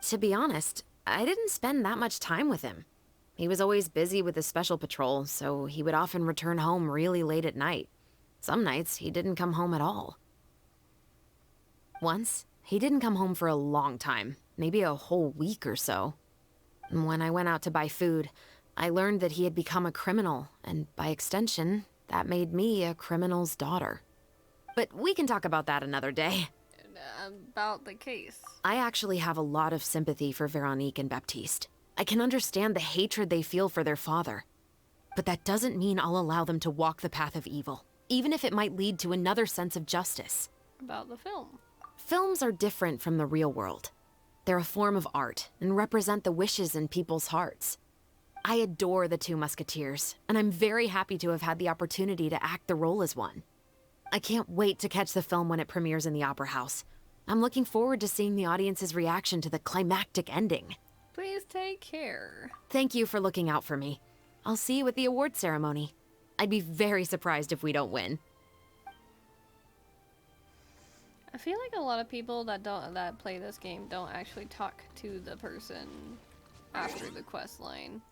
To be honest, I didn't spend that much time with him. He was always busy with the Special Patrol, so he would often return home really late at night. Some nights, he didn't come home at all. Once, he didn't come home for a long time, maybe a whole week or so. When I went out to buy food, I learned that he had become a criminal, and by extension, that made me a criminal's daughter. But we can talk about that another day. About the case. I actually have a lot of sympathy for Veronique and Baptiste. I can understand the hatred they feel for their father. But that doesn't mean I'll allow them to walk the path of evil, even if it might lead to another sense of justice. About the film. Films are different from the real world. They're a form of art and represent the wishes in people's hearts. I adore the Two Musketeers, and I'm very happy to have had the opportunity to act the role as one. I can't wait to catch the film when it premieres in the Opera House. I'm looking forward to seeing the audience's reaction to the climactic ending. Please take care. Thank you for looking out for me. I'll see you at the award ceremony. I'd be very surprised if we don't win. I feel like a lot of people that play this game don't actually talk to the person after the quest line.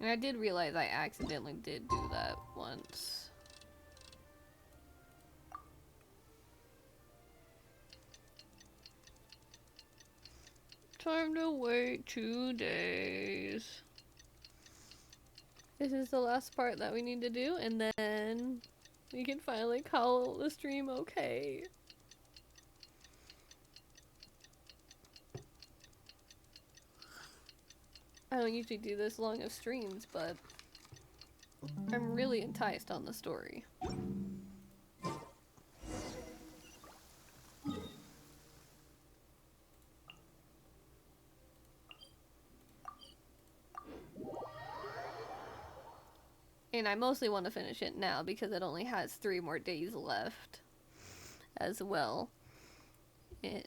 And I did realize I accidentally did do that once. Time to wait 2 days. This is the last part that we need to do, and then we can finally call the stream okay. I don't usually do this long of streams, but I'm really enticed on the story. mean, I mostly want to finish it now because it only has 3 more days left as well.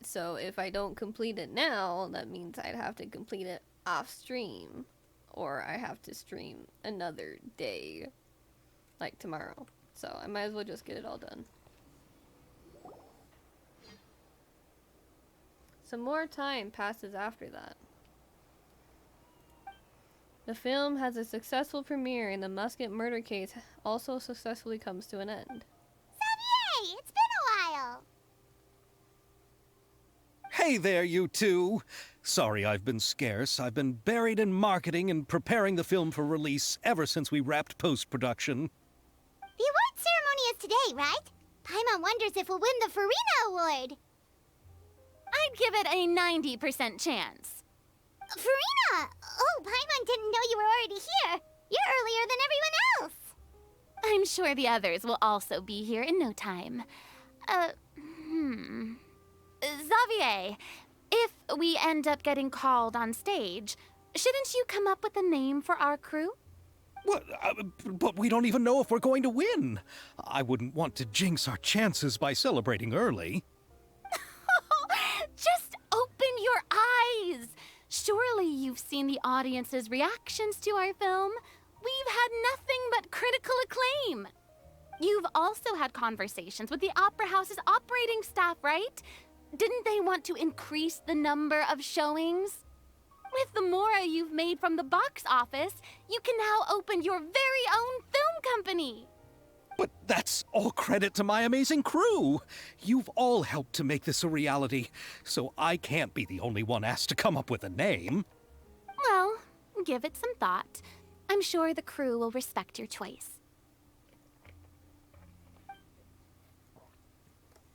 So if I don't complete it now, that means I'd have to complete it off stream, or I have to stream another day, like tomorrow. So I might as well just get it all done. Some more time passes after that. The film has a successful premiere, and the Musket murder case also successfully comes to an end. Xavier, it's been a while. Hey there, you two! Sorry I've been scarce. I've been buried in marketing and preparing the film for release ever since we wrapped post-production. The award ceremony is today, right? Paimon wonders if we'll win the Farina Award. I'd give it a 90% chance. Farina! Oh, Paimon didn't know you were already here. You're earlier than everyone else. I'm sure the others will also be here in no time. Xavier, if we end up getting called on stage, shouldn't you come up with a name for our crew? What? But we don't even know if we're going to win. I wouldn't want to jinx our chances by celebrating early. Just open your eyes! Surely you've seen the audience's reactions to our film. We've had nothing but critical acclaim. You've also had conversations with the Opera House's operating staff, right? Didn't they want to increase the number of showings? With the mora you've made from the box office, you can now open your very own film company. But that's all credit to my amazing crew. You've all helped to make this a reality, so I can't be the only one asked to come up with a name. Well, give it some thought. I'm sure the crew will respect your choice.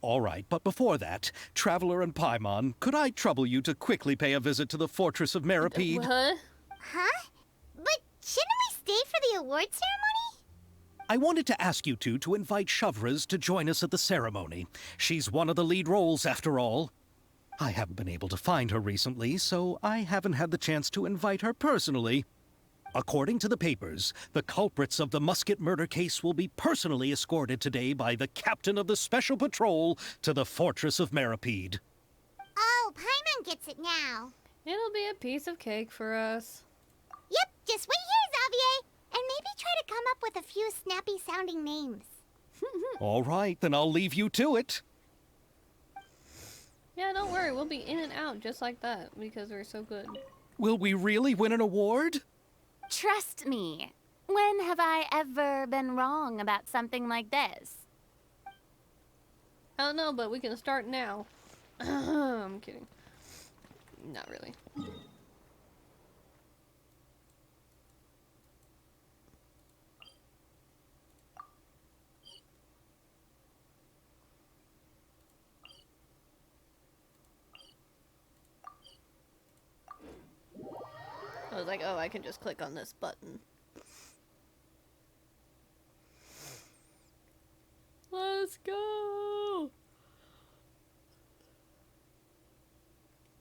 All right, but before that, Traveler and Paimon, could I trouble you to quickly pay a visit to the Fortress of Meripede? What? Huh? But shouldn't we stay for the award ceremony? I wanted to ask you two to invite Shavraz to join us at the ceremony. She's one of the lead roles, after all. I haven't been able to find her recently, so I haven't had the chance to invite her personally. According to the papers, the culprits of the Musket murder case will be personally escorted today by the captain of the Special Patrol to the Fortress of Meripede. Oh, Paimon gets it now. It'll be a piece of cake for us. Yep, just wait here, Xavier. And maybe try to come up with a few snappy-sounding names. All right, then I'll leave you to it. Yeah, don't worry. We'll be in and out just like that because we're so good. Will we really win an award? Trust me. When have I ever been wrong about something like this? I don't know, but we can start now. I'm kidding. Not really. I was like, oh, I can just click on this button. Let's go!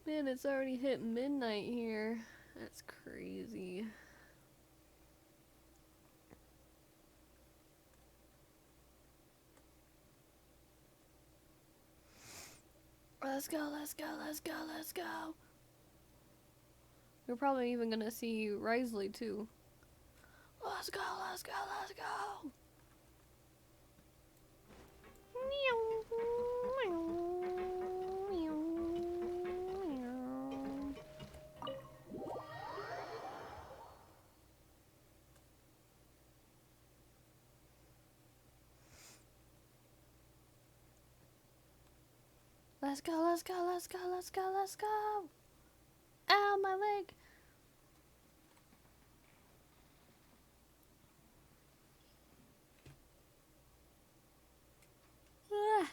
Man, it's already hit midnight here. That's crazy. Let's go, let's go, let's go, let's go. We're probably even gonna see Risley too. Let's go, let's go, let's go. Let's go, let's go, let's go, let's go, let's go. Ow, my leg. Ah.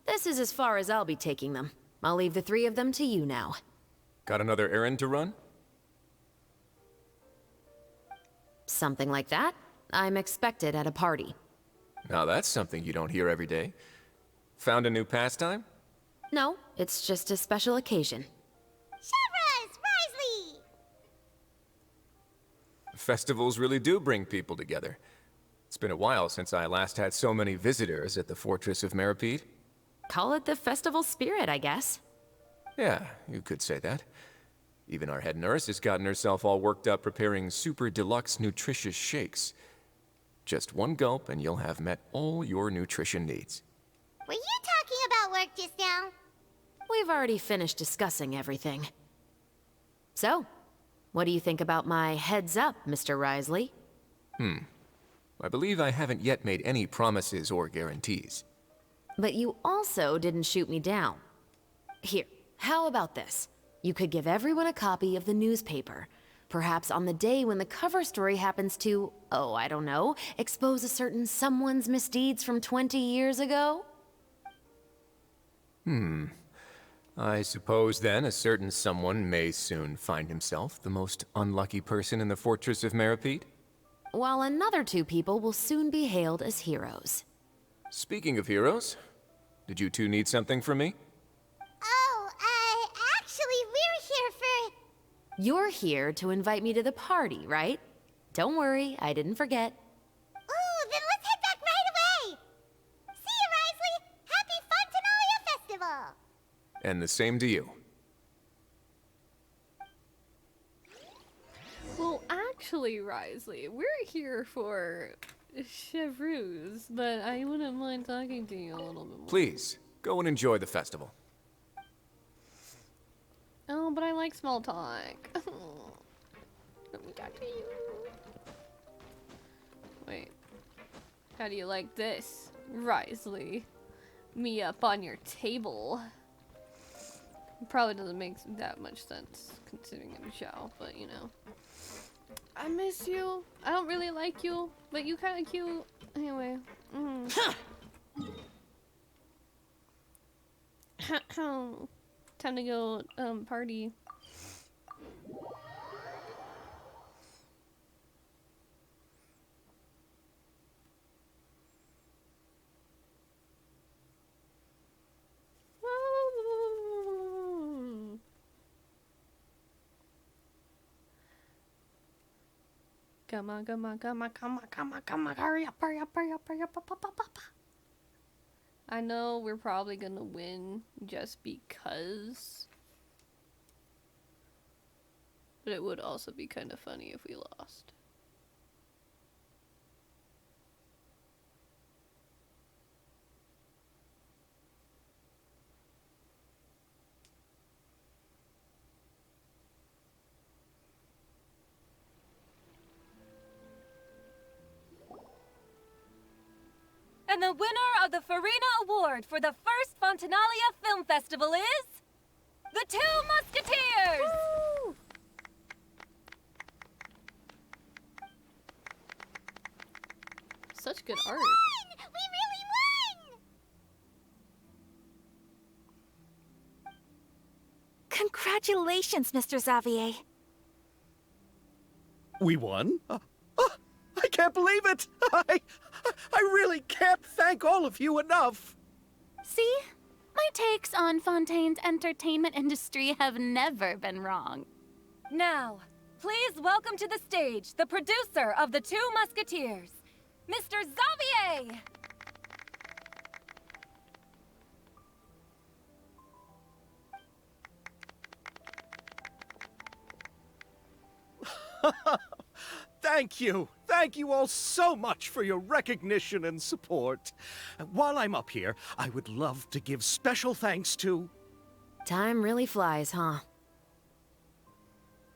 This is as far as I'll be taking them. I'll leave the 3 of them to you now. Got another errand to run? Something like that. I'm expected at a party. Now that's something you don't hear every day. Found a new pastime? No, it's just a special occasion. Shavraz! Risley! Festivals really do bring people together. It's been a while since I last had so many visitors at the Fortress of Meripede. Call it the festival spirit, I guess. Yeah, you could say that. Even our head nurse has gotten herself all worked up preparing super deluxe nutritious shakes. Just one gulp and you'll have met all your nutrition needs. Were you talking about work just now? We've already finished discussing everything. So, what do you think about my heads up, Mr. Risley? I believe I haven't yet made any promises or guarantees. But you also didn't shoot me down. Here, how about this? You could give everyone a copy of the newspaper. Perhaps on the day when the cover story happens to, oh, I don't know, expose a certain someone's misdeeds from 20 years ago? I suppose then a certain someone may soon find himself the most unlucky person in the Fortress of Meripede? While another two people will soon be hailed as heroes. Speaking of heroes, did you two need something from me? Oh, actually, we're here for... You're here to invite me to the party, right? Don't worry, I didn't forget. Ooh, then let's head back right away! See you, Risley! Happy Fontanalia Festival! And the same to you. Well, actually, Risley, we're here for Chevreuse, but I wouldn't mind talking to you a little bit more. Please, go and enjoy the festival. Oh, but I like small talk. Let me talk to you. Wait. How do you like this, Risley? Me up on your table. Probably doesn't make that much sense considering I'm Xiao, but you know. I miss you. I don't really like you, but you kind of cute. Anyway. Time to go party. Come on, come on, come on, come on, come on, come on, hurry up, hurry up, hurry up, hurry up, up, up, up, up. I know we're probably gonna win just because, but it would also be kind of funny if we lost. And the winner of the Farina Award for the first Fontanalia Film Festival is... The Two Musketeers! Woo! Such good art. We really won! Congratulations, Mr. Xavier. We won? I can't believe it! I really can't thank all of you enough! See? My takes on Fontaine's entertainment industry have never been wrong. Now, please welcome to the stage the producer of The Two Musketeers, Mr. Xavier! Thank you! Thank you all so much for your recognition and support. While I'm up here, I would love to give special thanks to... Time really flies, huh?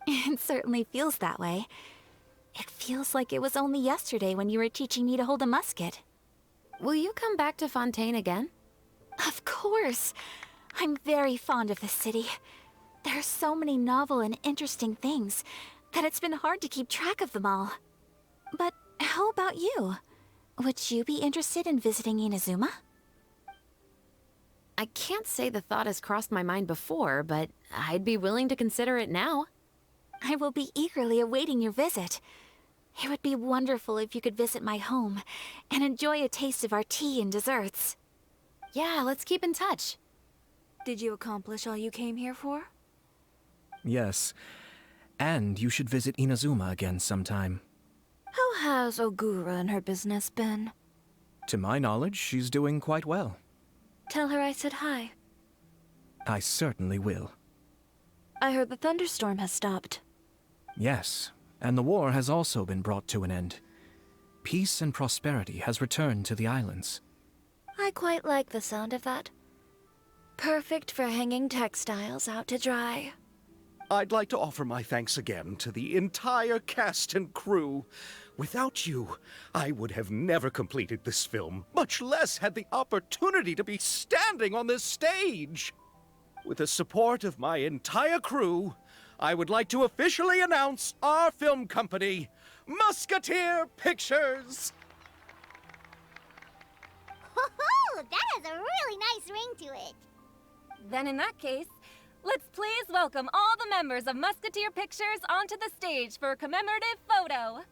It certainly feels that way. It feels like it was only yesterday when you were teaching me to hold a musket. Will you come back to Fontaine again? Of course! I'm very fond of this city. There are so many novel and interesting things that it's been hard to keep track of them all. But how about you? Would you be interested in visiting Inazuma? I can't say the thought has crossed my mind before, but I'd be willing to consider it now. I will be eagerly awaiting your visit. It would be wonderful if you could visit my home and enjoy a taste of our tea and desserts. Yeah, let's keep in touch. Did you accomplish all you came here for? Yes. And you should visit Inazuma again sometime. How has Ogura and her business been? To my knowledge, she's doing quite well. Tell her I said hi. I certainly will. I heard the thunderstorm has stopped. Yes, and the war has also been brought to an end. Peace and prosperity has returned to the islands. I quite like the sound of that. Perfect for hanging textiles out to dry. I'd like to offer my thanks again to the entire cast and crew. Without you, I would have never completed this film, much less had the opportunity to be standing on this stage. With the support of my entire crew, I would like to officially announce our film company, Musketeer Pictures. Ho-ho! That has a really nice ring to it. Then in that case, let's please welcome all the members of Musketeer Pictures onto the stage for a commemorative photo.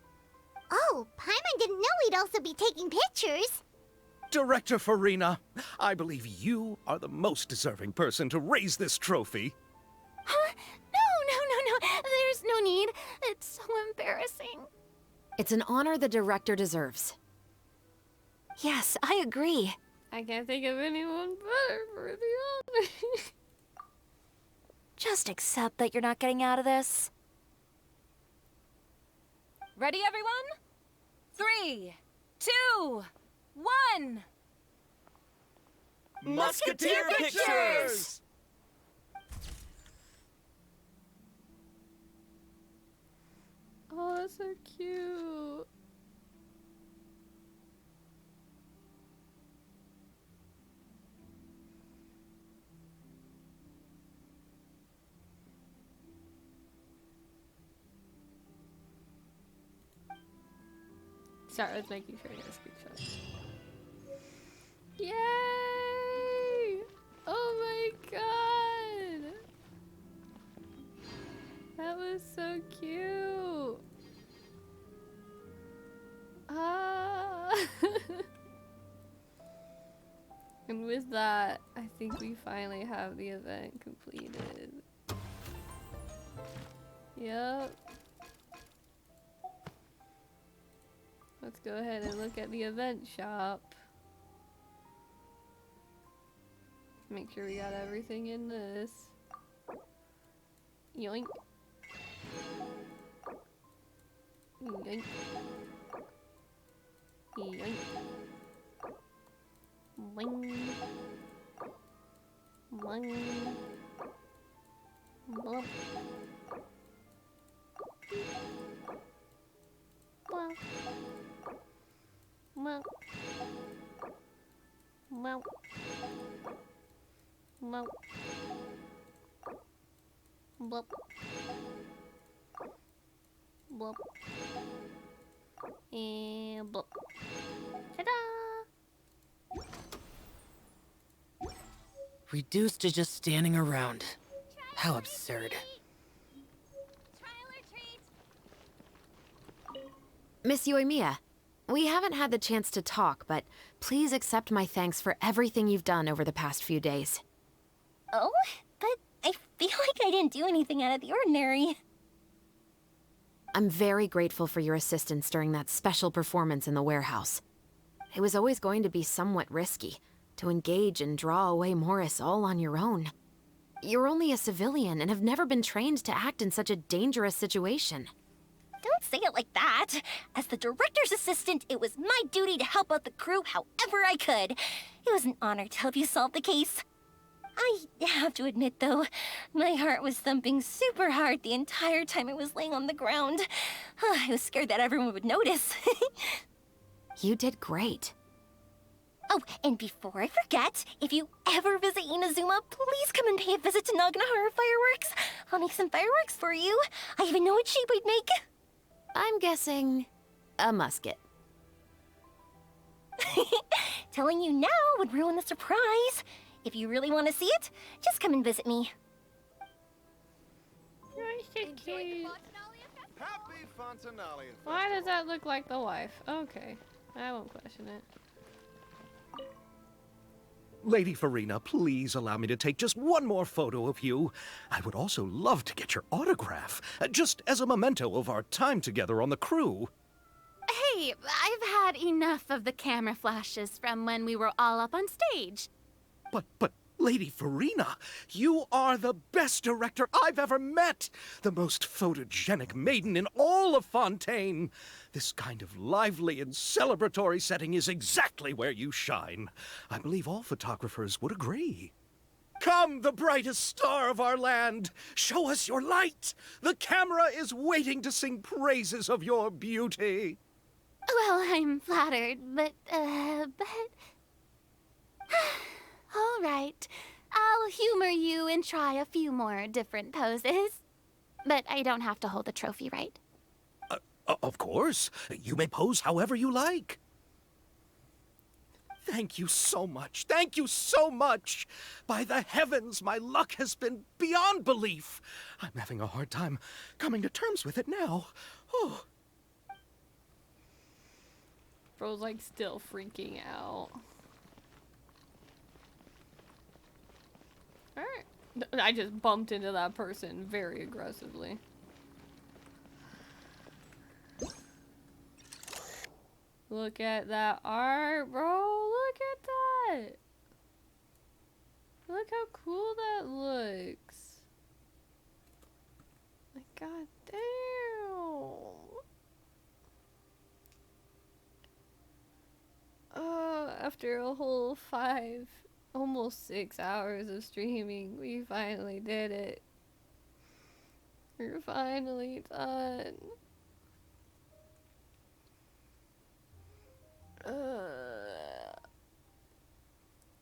Oh, Paimon didn't know we'd also be taking pictures. Director Farina, I believe you are the most deserving person to raise this trophy. Huh? No. There's no need. It's so embarrassing. It's an honor the director deserves. Yes, I agree. I can't think of anyone better for the honor. Just accept that you're not getting out of this. Ready, everyone? 3, 2, 1. Musketeer Pictures! Oh, that's so cute. Sorry, I was making sure I got a screenshot. Yay! Oh my god! That was so cute! Ah! And with that, I think we finally have the event completed. Yep. Let's go ahead and look at the event shop. Make sure we got everything in this. Yoink. Yoink. Yoink. Boing. Boing. Bop. Bop. Bop. Bop. Bop. Bop. Bop. And bop. Ta-da! Reduced to just standing around. How absurd. Miss Yoimiya, we haven't had the chance to talk, but please accept my thanks for everything you've done over the past few days. Oh, but I feel like I didn't do anything out of the ordinary. I'm very grateful for your assistance during that special performance in the warehouse. It was always going to be somewhat risky, to engage and draw away Morris all on your own. You're only a civilian and have never been trained to act in such a dangerous situation. Don't say it like that. As the director's assistant, it was my duty to help out the crew however I could. It was an honor to help you solve the case. I have to admit, though, my heart was thumping super hard the entire time I was laying on the ground. I was scared that everyone would notice. You did great. Oh, and before I forget, if you ever visit Inazuma, please come and pay a visit to Naganohara Fireworks. I'll make some fireworks for you. I even know what shape I'd make. I'm guessing a musket. Telling you now would ruin the surprise. If you really want to see it, just come and visit me. Happy Fontanalia. Why does that look like the wife? Okay, I won't question it. Lady Farina, please allow me to take just one more photo of you. I would also love to get your autograph, just as a memento of our time together on the crew. Hey, I've had enough of the camera flashes from when we were all up on stage. But, Lady Farina, you are the best director I've ever met! The most photogenic maiden in all of Fontaine! This kind of lively and celebratory setting is exactly where you shine. I believe all photographers would agree. Come, the brightest star of our land! Show us your light! The camera is waiting to sing praises of your beauty! Well, I'm flattered, but... All right. I'll humor you and try a few more different poses. But I don't have to hold the trophy, right? Of course. You may pose however you like. Thank you so much. Thank you so much. By the heavens, my luck has been beyond belief. I'm having a hard time coming to terms with it now. Oh. Bro's like still freaking out. Alright. I just bumped into that person very aggressively. Look at that art, bro. Look at that. Look how cool that looks. My god damn. After a whole 5, almost 6 hours of streaming, we finally did it. We're finally done.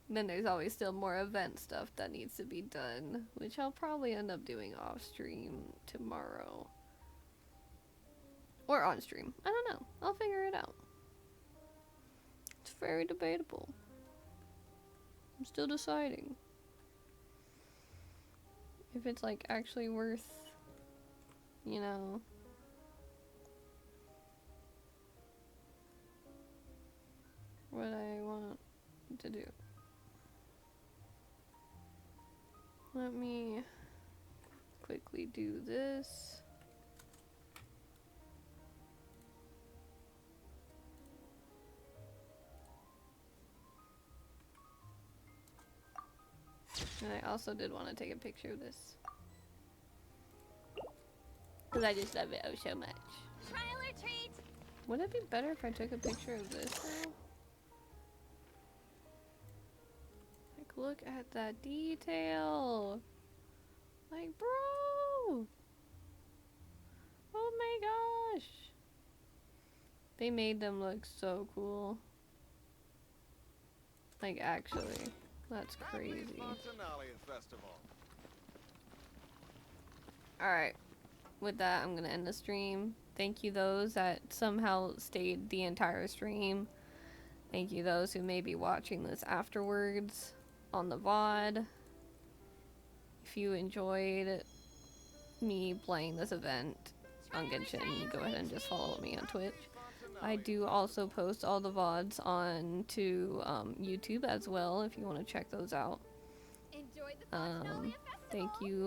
Then there's always still more event stuff that needs to be done, which I'll probably end up doing off stream tomorrow. Or on stream. I don't know. I'll figure it out. It's very debatable. I'm still deciding if it's like actually worth, you know, what I want to do. Let me quickly do this. And I also did want to take a picture of this. Because I just love it oh so much. Trial or treat? Would it be better if I took a picture of this now? Like, look at that detail. Like, bro. Oh my gosh. They made them look so cool. Like, actually. That's crazy. Alright. With that, I'm gonna end the stream. Thank you those that somehow stayed the entire stream. Thank you those who may be watching this afterwards on the VOD. If you enjoyed me playing this event on Genshin, go ahead and just follow me on Twitch. I do also post all the VODs on to YouTube as well if you want to check those out. Thank you